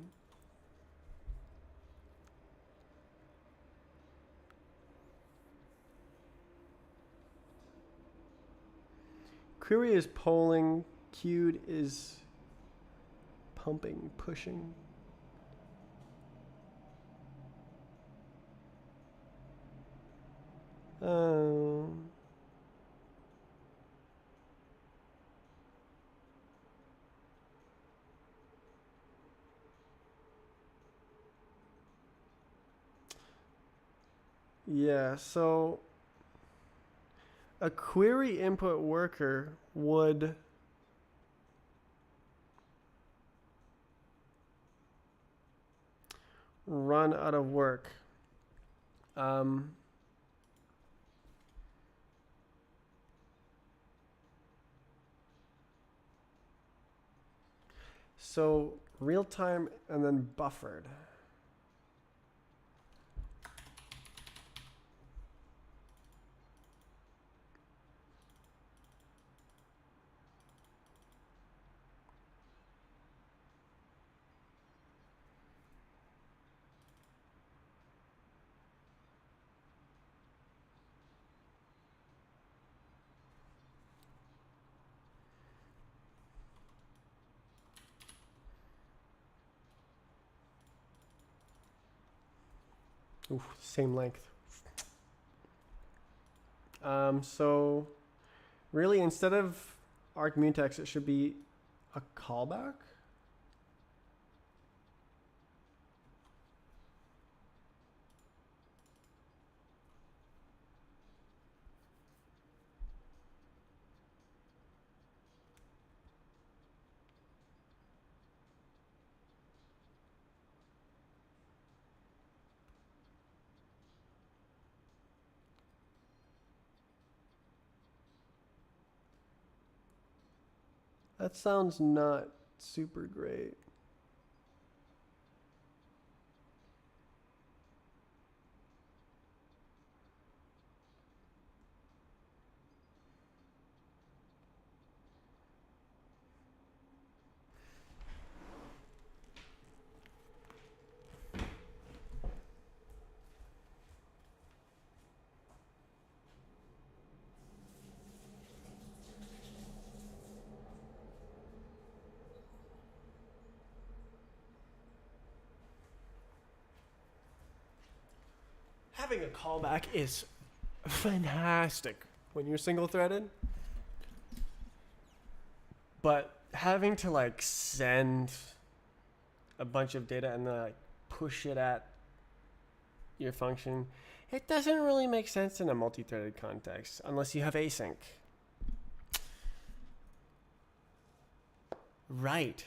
Query is polling, queued is pumping, pushing. Um, yeah, so a query input worker would run out of work. Um, so real time and then buffered. Oof, same length. So really, instead of arc mutex, it should be a callback. That sounds not super great. Having a callback is fantastic when you're single threaded, but having to like send a bunch of data and then like push it at your function, it doesn't really make sense in a multi-threaded context unless you have async. Right.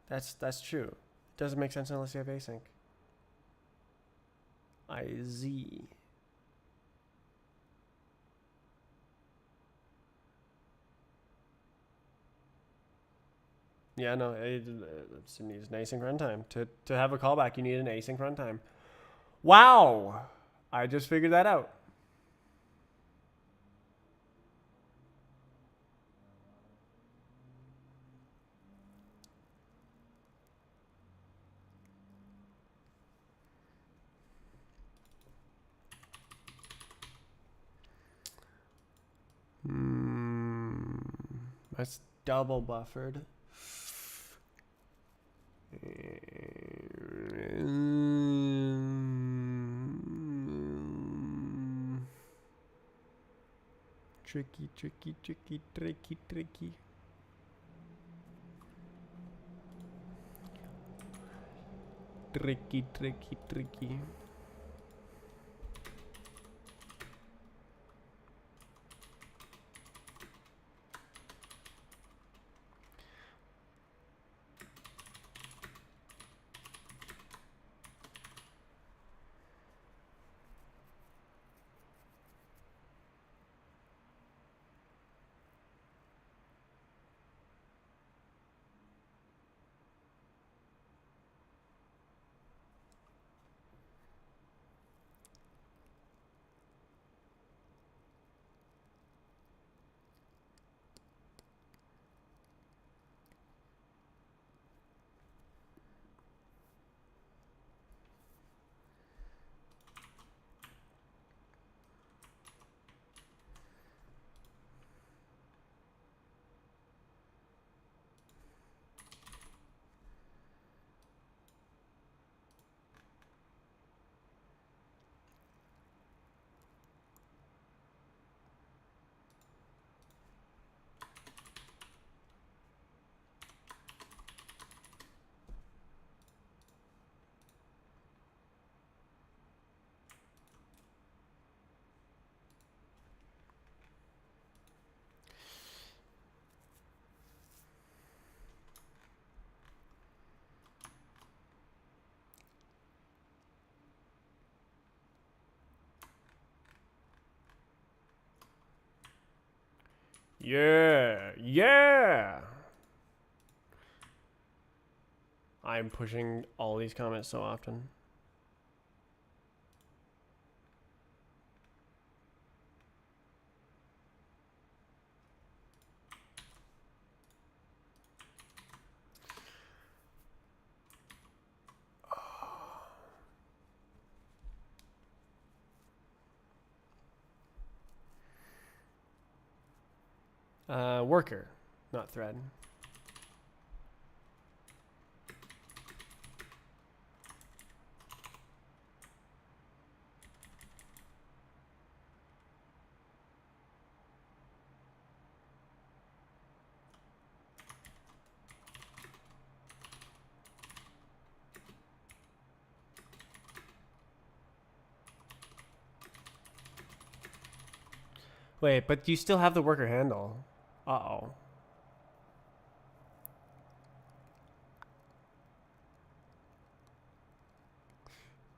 That's true. It doesn't make sense unless you have async. IZ. Yeah, no, it needs an async runtime. To have a callback, you need an async runtime. Wow! I just figured that out. That's double buffered. Tricky, tricky, tricky, tricky, tricky. Tricky, tricky, tricky. Yeah, yeah. I'm pushing all these comments so often. Worker, not thread. Wait, but you still have the worker handle. Uh-oh.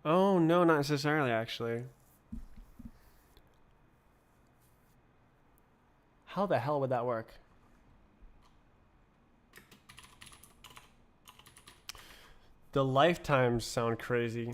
Oh, no, not necessarily, actually. How the hell would that work? The lifetimes sound crazy.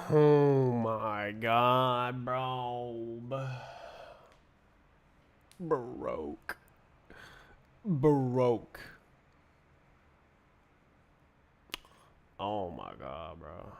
Oh my god, bro. Broke. Broke. Oh my god, bro.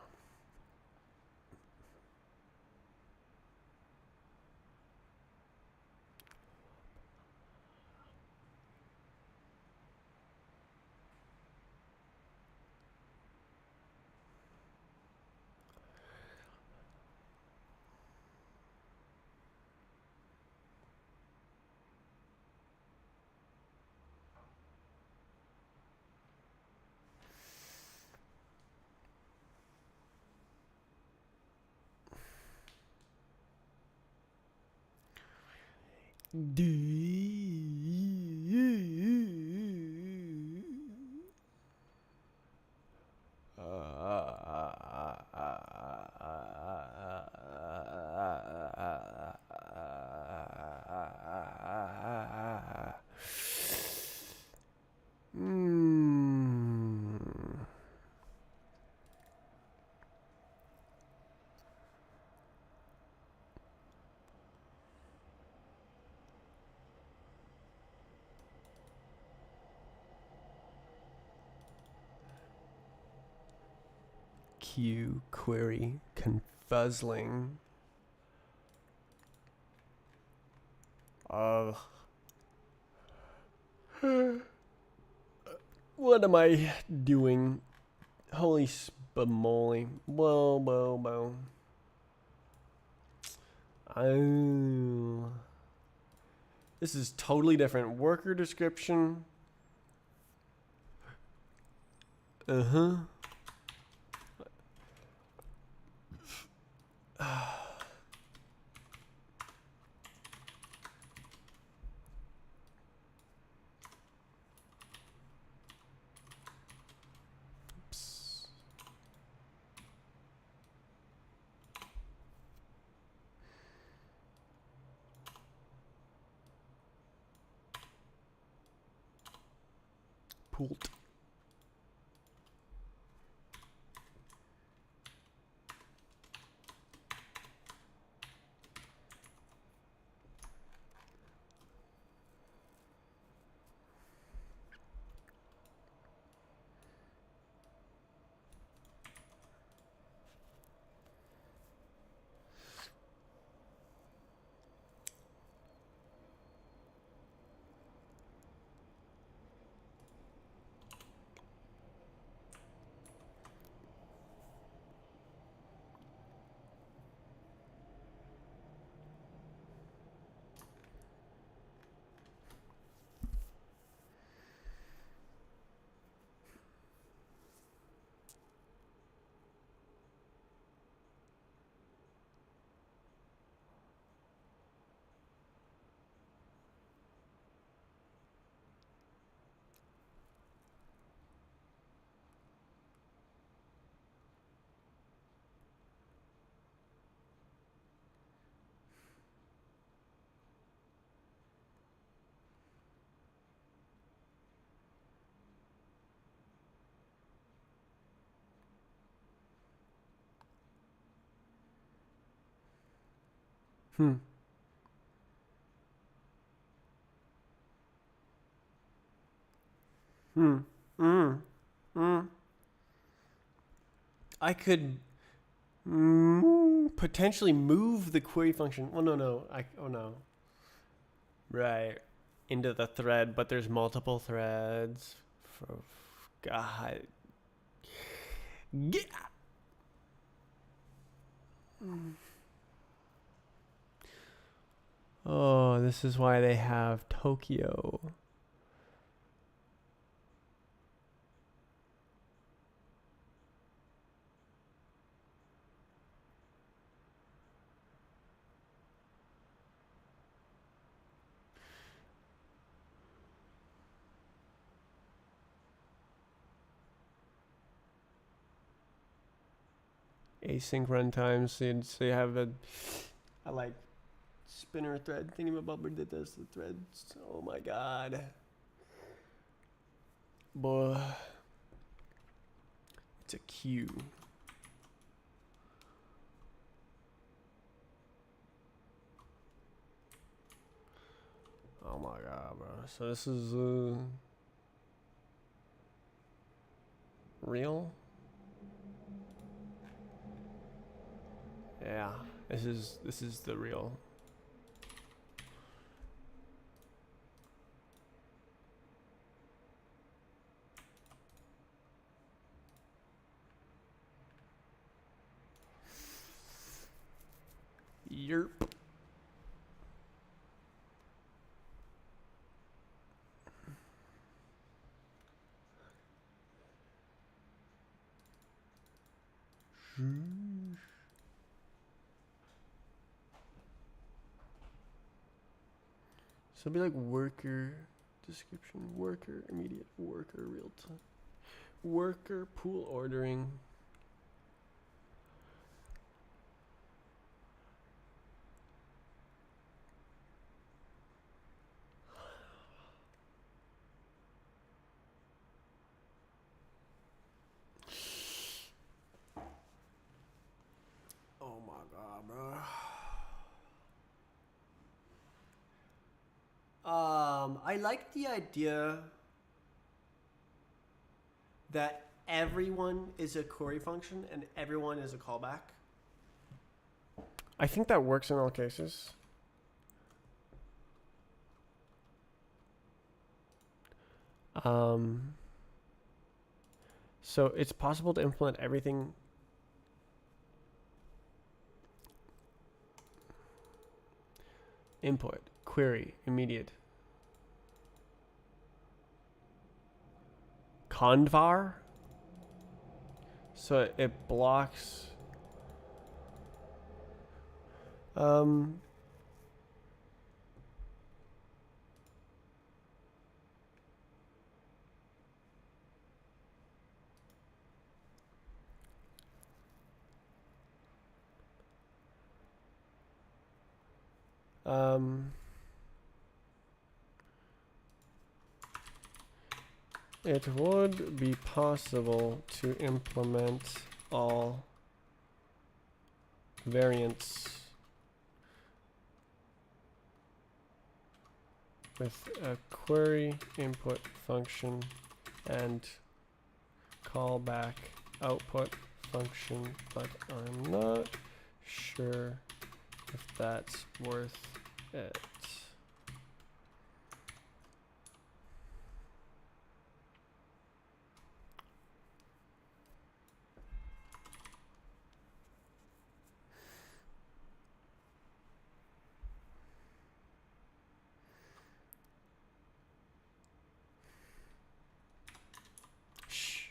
Q query confuzzling. What am I doing? Holy spamoly. Whoa, whoa, whoa. Oh. This is totally different. Worker description. Uh-huh. Pooled. Hmm. Hmm. Mm. Mm. I could potentially move the query function. Well, no. Oh no. Right. Into the thread, but there's multiple threads. For God. Yeah. Oh, this is why they have Tokyo. Async runtimes. So you have a like spinner thread thingamabobber that does the threads. Oh my god. Boy. It's a queue. Oh my god, bro. So this is real? Yeah. This is the real. Yerp. So it'd be like worker description, worker immediate, worker real time, worker pool ordering. Oh my god, bro. I like the idea that everyone is a query function and everyone is a callback. I think that works in all cases. So it's possible to implement everything. Input, query, immediate. Convar? So it blocks. Um, it would be possible to implement all variants with a query input function and callback output function, but I'm not sure if that's worth it. Shh.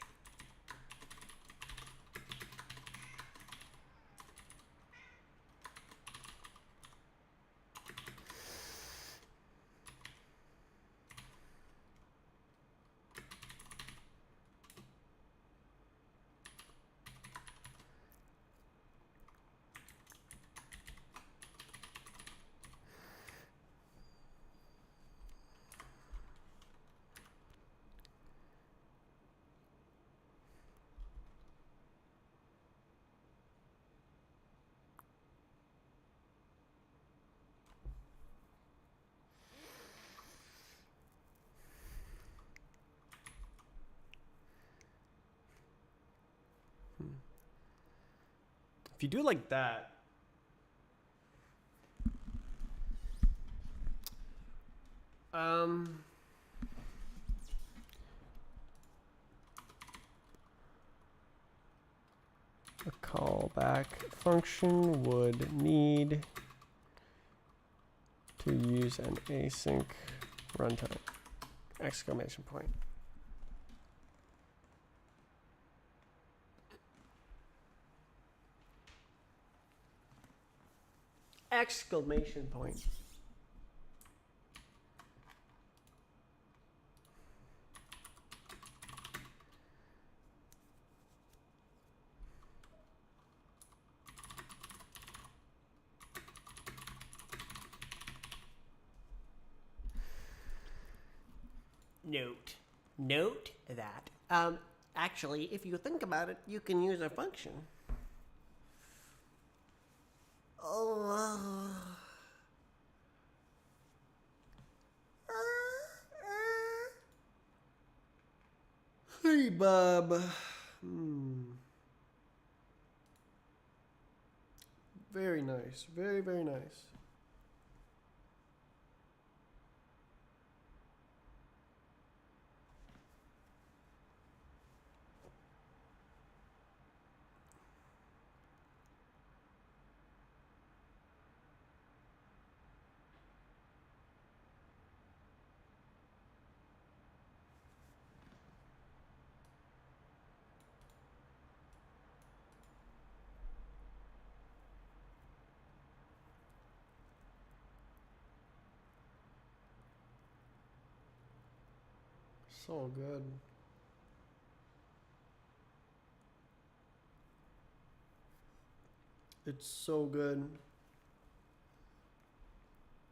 If you do it like that, a callback function would need to use an async runtime! Exclamation point. Exclamation point. Note that. Actually, if you think about it, you can use a function. Oh. Hey, Bob. Very nice. Very, very nice. So good. It's so good.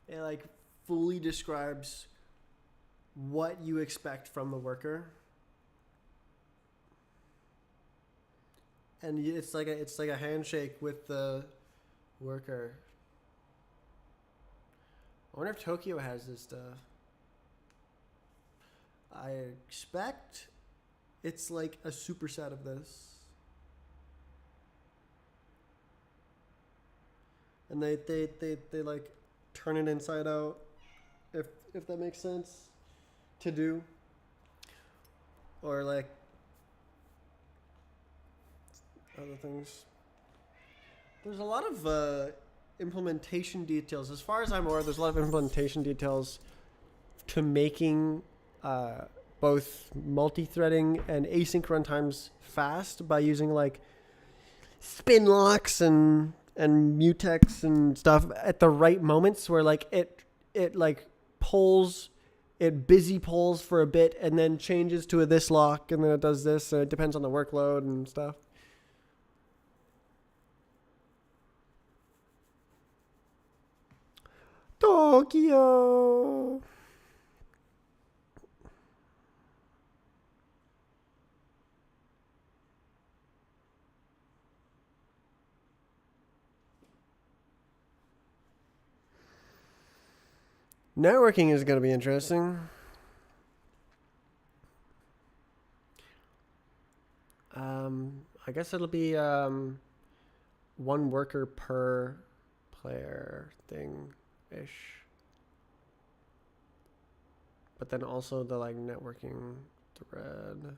It like fully describes what you expect from the worker. And it's like a handshake with the worker. I wonder if Tokyo has this stuff. I expect it's like a superset of this. And they like turn it inside out, if that makes sense to do. Or like other things. There's a lot of implementation details. As far as I'm aware, there's a lot of implementation details to making both multi-threading and async runtimes fast by using like spin locks and mutex and stuff at the right moments where like it like pulls, it busy pulls for a bit and then changes to a this lock and then it does this. And it depends on the workload and stuff. Tokyo. Networking is going to be interesting. I guess it'll be one worker per player thing ish. But then also the like networking thread.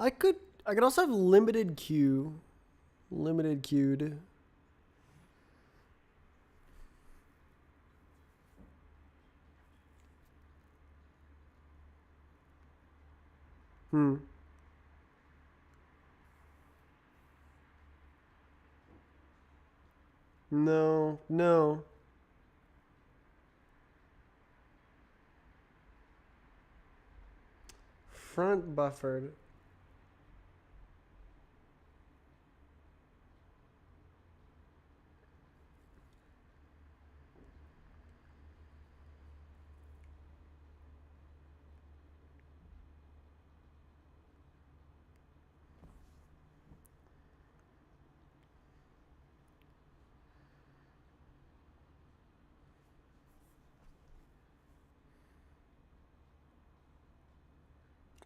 I could also have limited queue. Limited queued. No. Front buffered.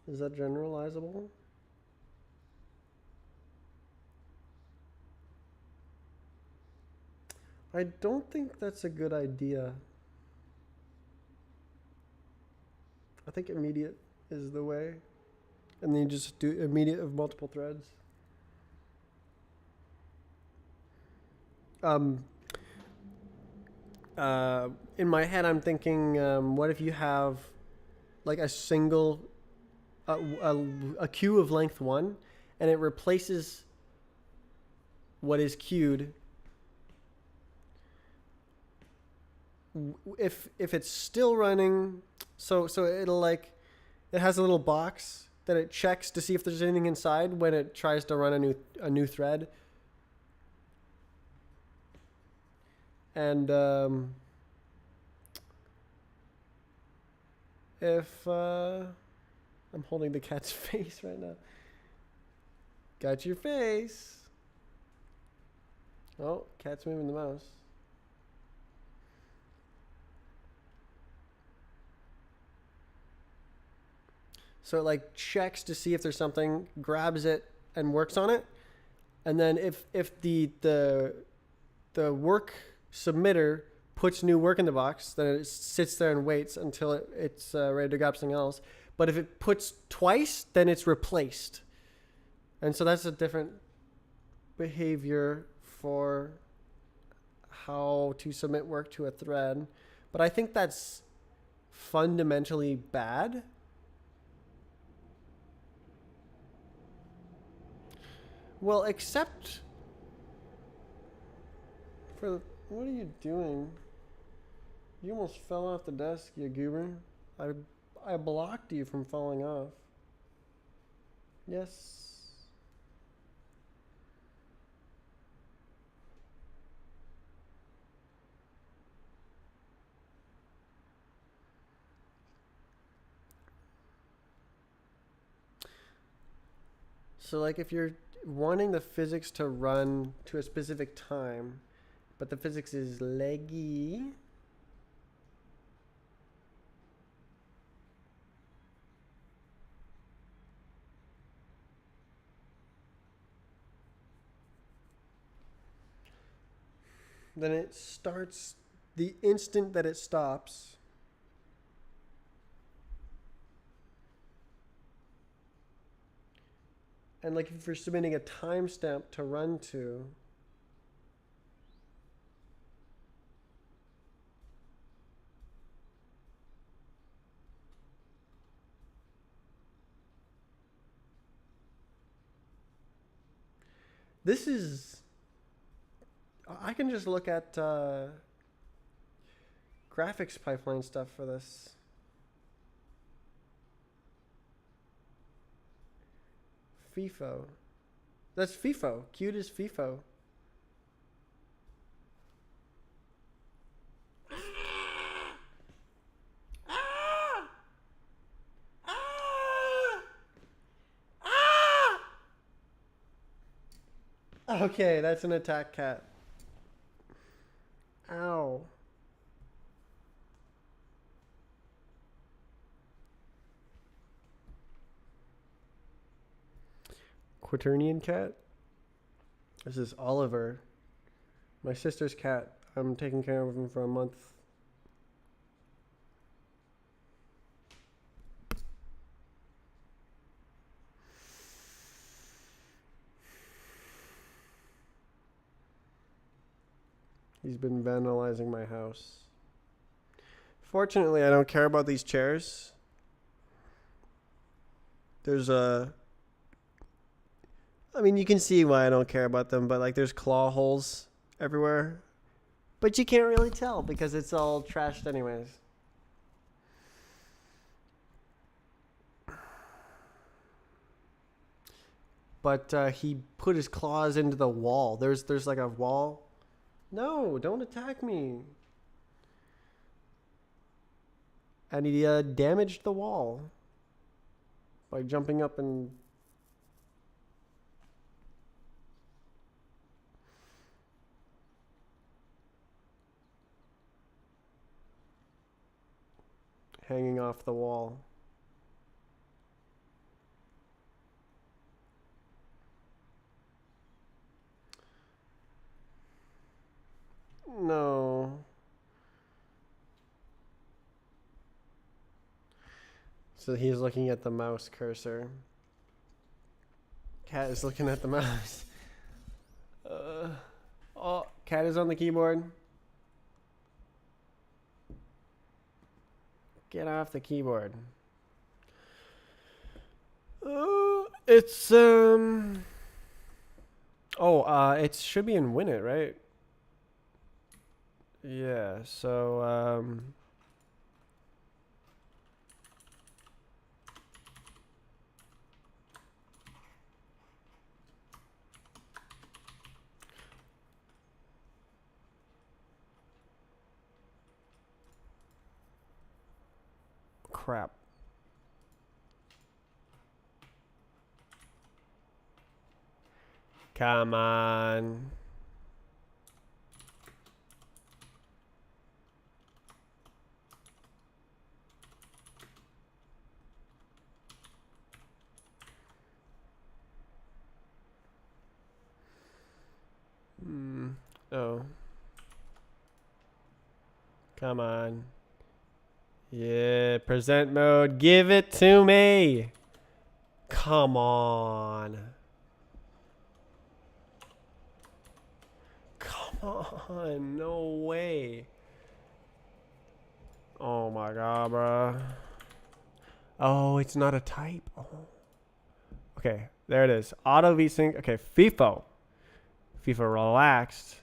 Is that generalizable? I don't think that's a good idea. I think immediate is the way. And then you just do immediate of multiple threads. In my head, I'm thinking, what if you have like a single, a queue of length 1, and it replaces what is queued. If it's still running, so it'll like, it has a little box that it checks to see if there's anything inside when it tries to run a new thread. And if I'm holding the cat's face right now. Got your face. Oh, cat's moving the mouse. So it like checks to see if there's something, grabs it and works on it. And then if the work submitter puts new work in the box, then it sits there and waits until it's ready to grab something else. But if it puts twice, then it's replaced. And so that's a different behavior for how to submit work to a thread. But I think that's fundamentally bad. Well, except for what are you doing? You almost fell off the desk, you goober. I blocked you from falling off. Yes. So like if you're wanting the physics to run to a specific time, but the physics is laggy. Then it starts the instant that it stops. And like if you're submitting a timestamp to run to, this is, I can just look at graphics pipeline stuff for this. FIFO. That's FIFO. Cute is FIFO. Okay, that's an attack cat. Ow. Quaternion cat? This is Oliver. My sister's cat. I'm taking care of him for a month. He's been vandalizing my house. Fortunately, I don't care about these chairs. There's I mean, you can see why I don't care about them, but like there's claw holes everywhere. But you can't really tell because it's all trashed anyways. But he put his claws into the wall. There's like a wall. No, don't attack me. And he damaged the wall by jumping up and hanging off the wall. No. So he's looking at the mouse cursor. Cat is looking at the mouse. Oh, cat is on the keyboard. Get off the keyboard. It's it should be in Win It, right? Yeah. So crap. Come on. Oh. Come on. Yeah, present mode. Give it to me. Come on. Come on. No way. Oh my god, bro. Oh, it's not a type. Oh. Okay, there it is. Auto VSync. Okay, FIFO. FIFA relaxed.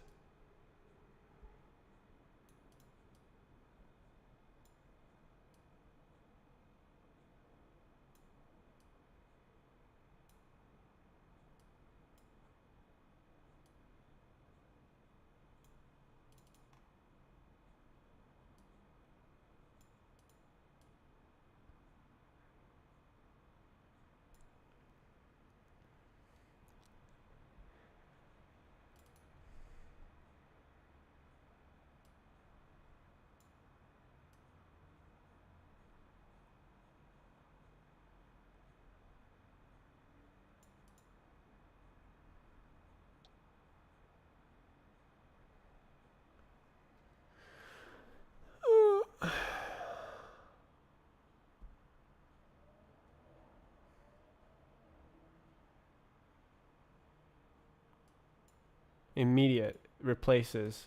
Immediate replaces.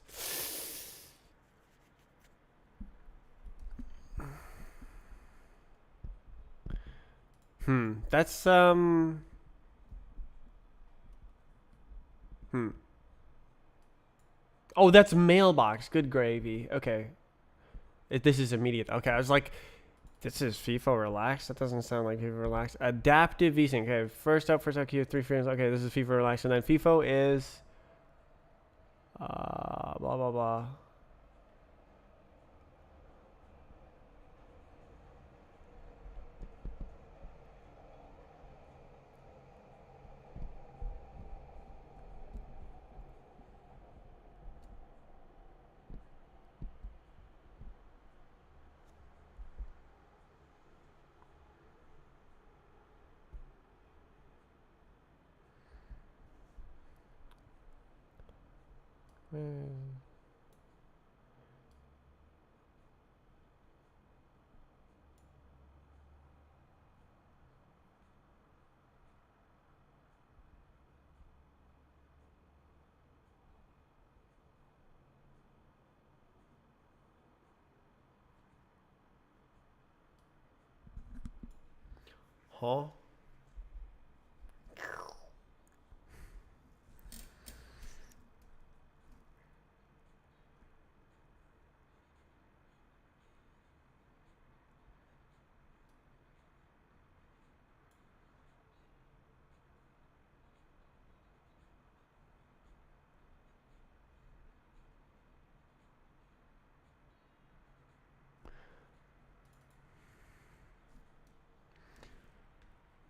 That's Oh, that's mailbox. Good gravy. Okay. This is immediate. Okay, I was like, this is FIFA relaxed. That doesn't sound like FIFA relaxed. Adaptive VSync. Okay, first out queue, 3 frames. Okay, this is FIFA relaxed, and then FIFO is blah blah blah. Huh?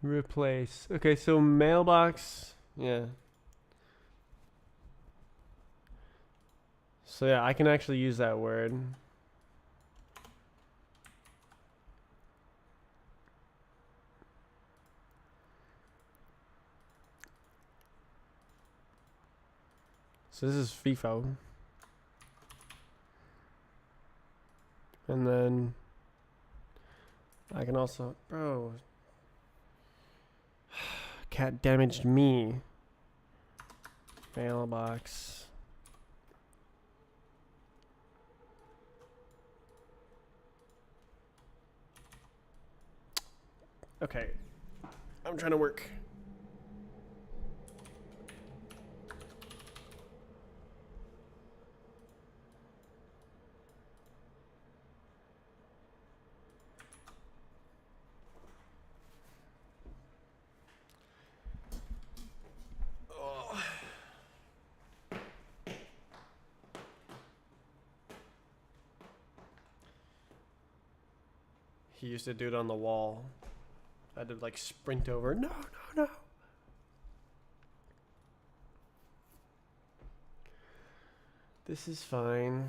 Replace. Okay, so mailbox. Yeah. So yeah, I can actually use that word. So this is FIFO. And then I can also, bro. Cat damaged me. Mailbox. Okay. I'm trying to work. He used to do it on the wall. I had to like sprint over. No, no, no. This is fine.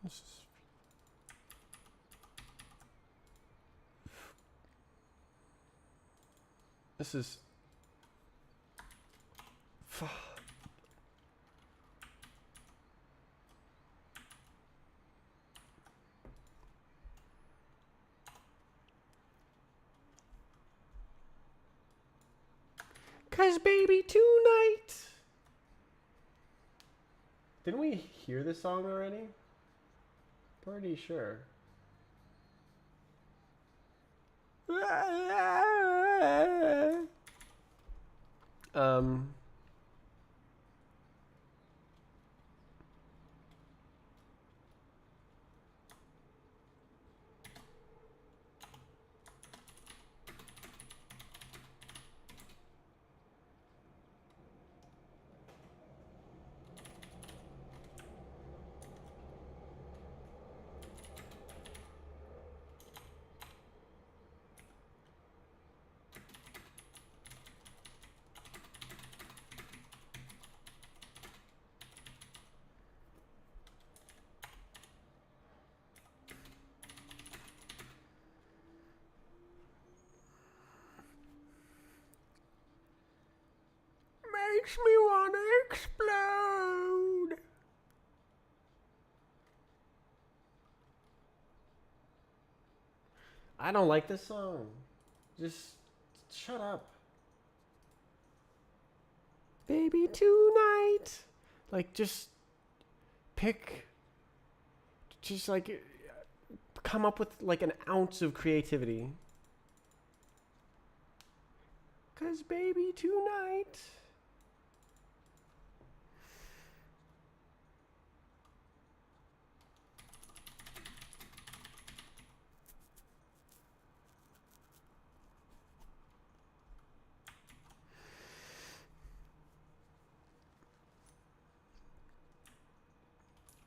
This is. This is. Cause baby tonight. Didn't we hear this song already? Pretty sure. Um. Makes me wanna explode. I don't like this song. Just shut up. Baby tonight. Like just pick just like come up with like an ounce of creativity. Cause baby tonight.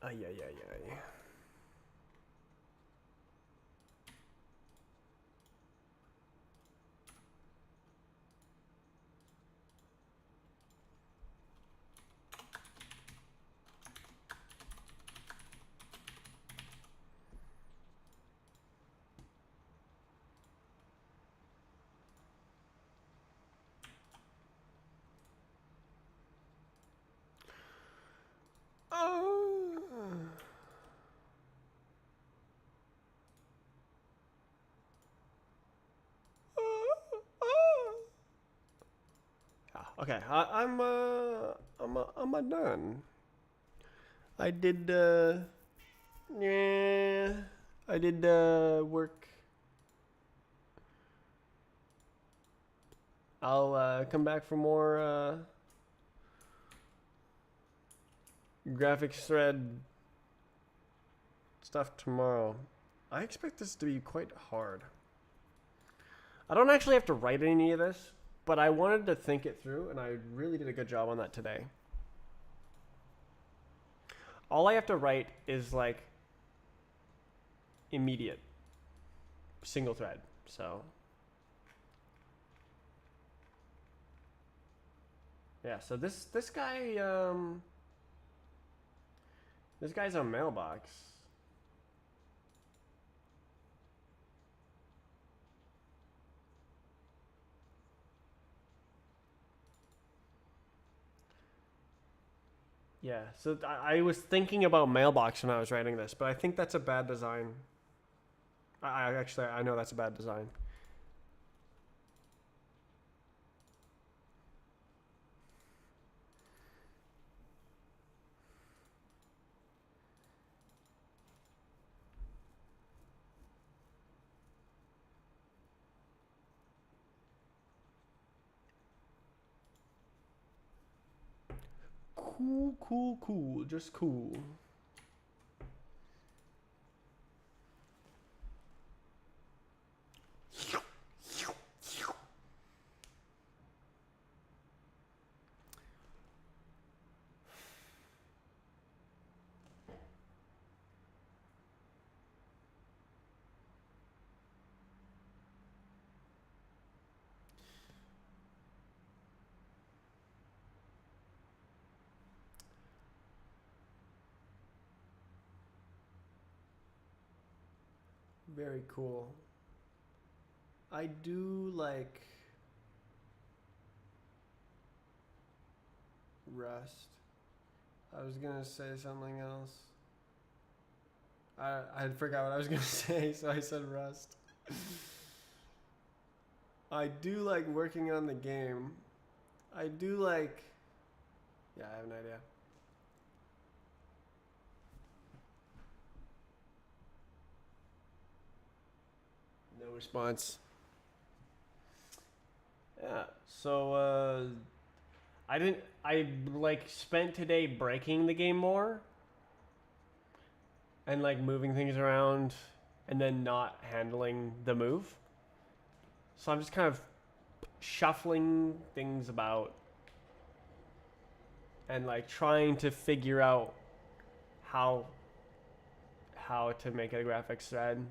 Ay, ay, ay, ay. Okay, I'm done. I did yeah, I did work. I'll come back for more graphics thread stuff tomorrow. I expect this to be quite hard. I don't actually have to write any of this, but I wanted to think it through, and I really did a good job on that today. All I have to write is like immediate single thread. So yeah, so this guy this guy's on Mailbox. Yeah, so I was thinking about Mailbox when I was writing this, but I think that's a bad design. I actually I know that's a bad design. Cool, just cool. Very cool. I do like Rust. I was gonna say something else. I forgot what I was gonna say, so I said Rust. I do like working on the game. I do like. Yeah, I have an idea. No response. Yeah. So I like spent today breaking the game more and like moving things around and then not handling the move. So I'm just kind of shuffling things about and like trying to figure out how to make a graphics thread.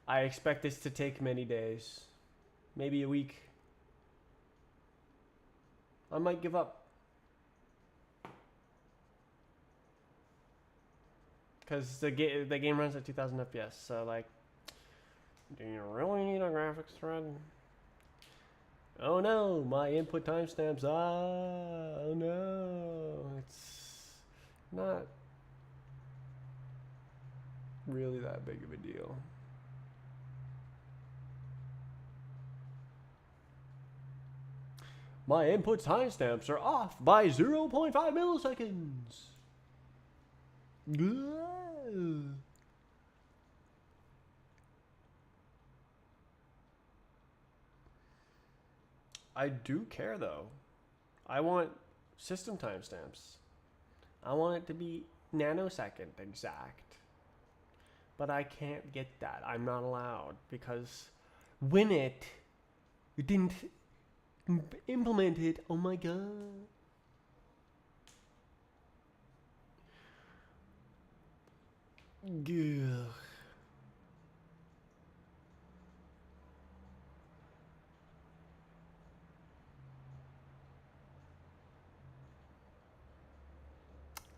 I expect this to take many days, maybe a week. I might give up. Because the game runs at 2000 FPS, so like, do you really need a graphics thread? Oh no, my input timestamps. Oh no, it's not really that big of a deal. My input timestamps are off by 0.5 milliseconds. I do care though. I want system timestamps. I want it to be nanosecond exact. But I can't get that. I'm not allowed because when it didn't implement it, oh my god. Gugh.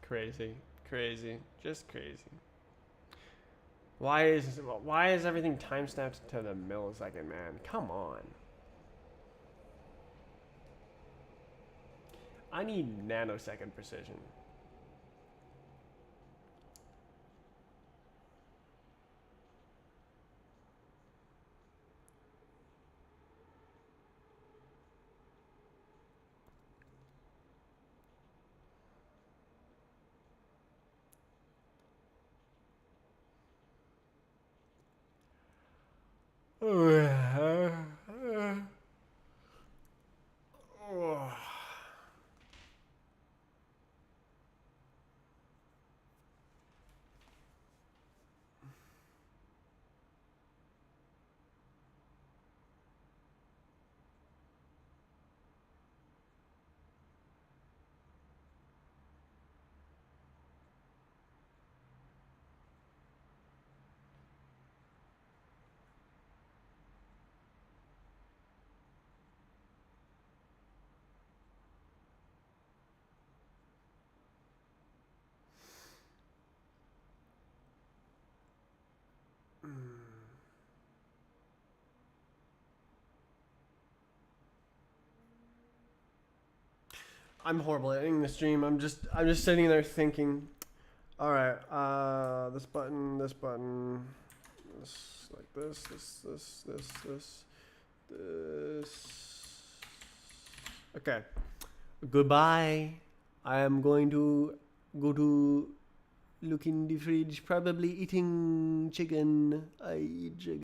Crazy, just crazy. Why is everything timestamped to the millisecond, man? Come on. I need nanosecond precision. I'm horrible at editing the stream. I'm just sitting there thinking. All right, this button, this like this. Okay. Goodbye. I am going to go to look in the fridge, probably eating chicken. I eat chicken.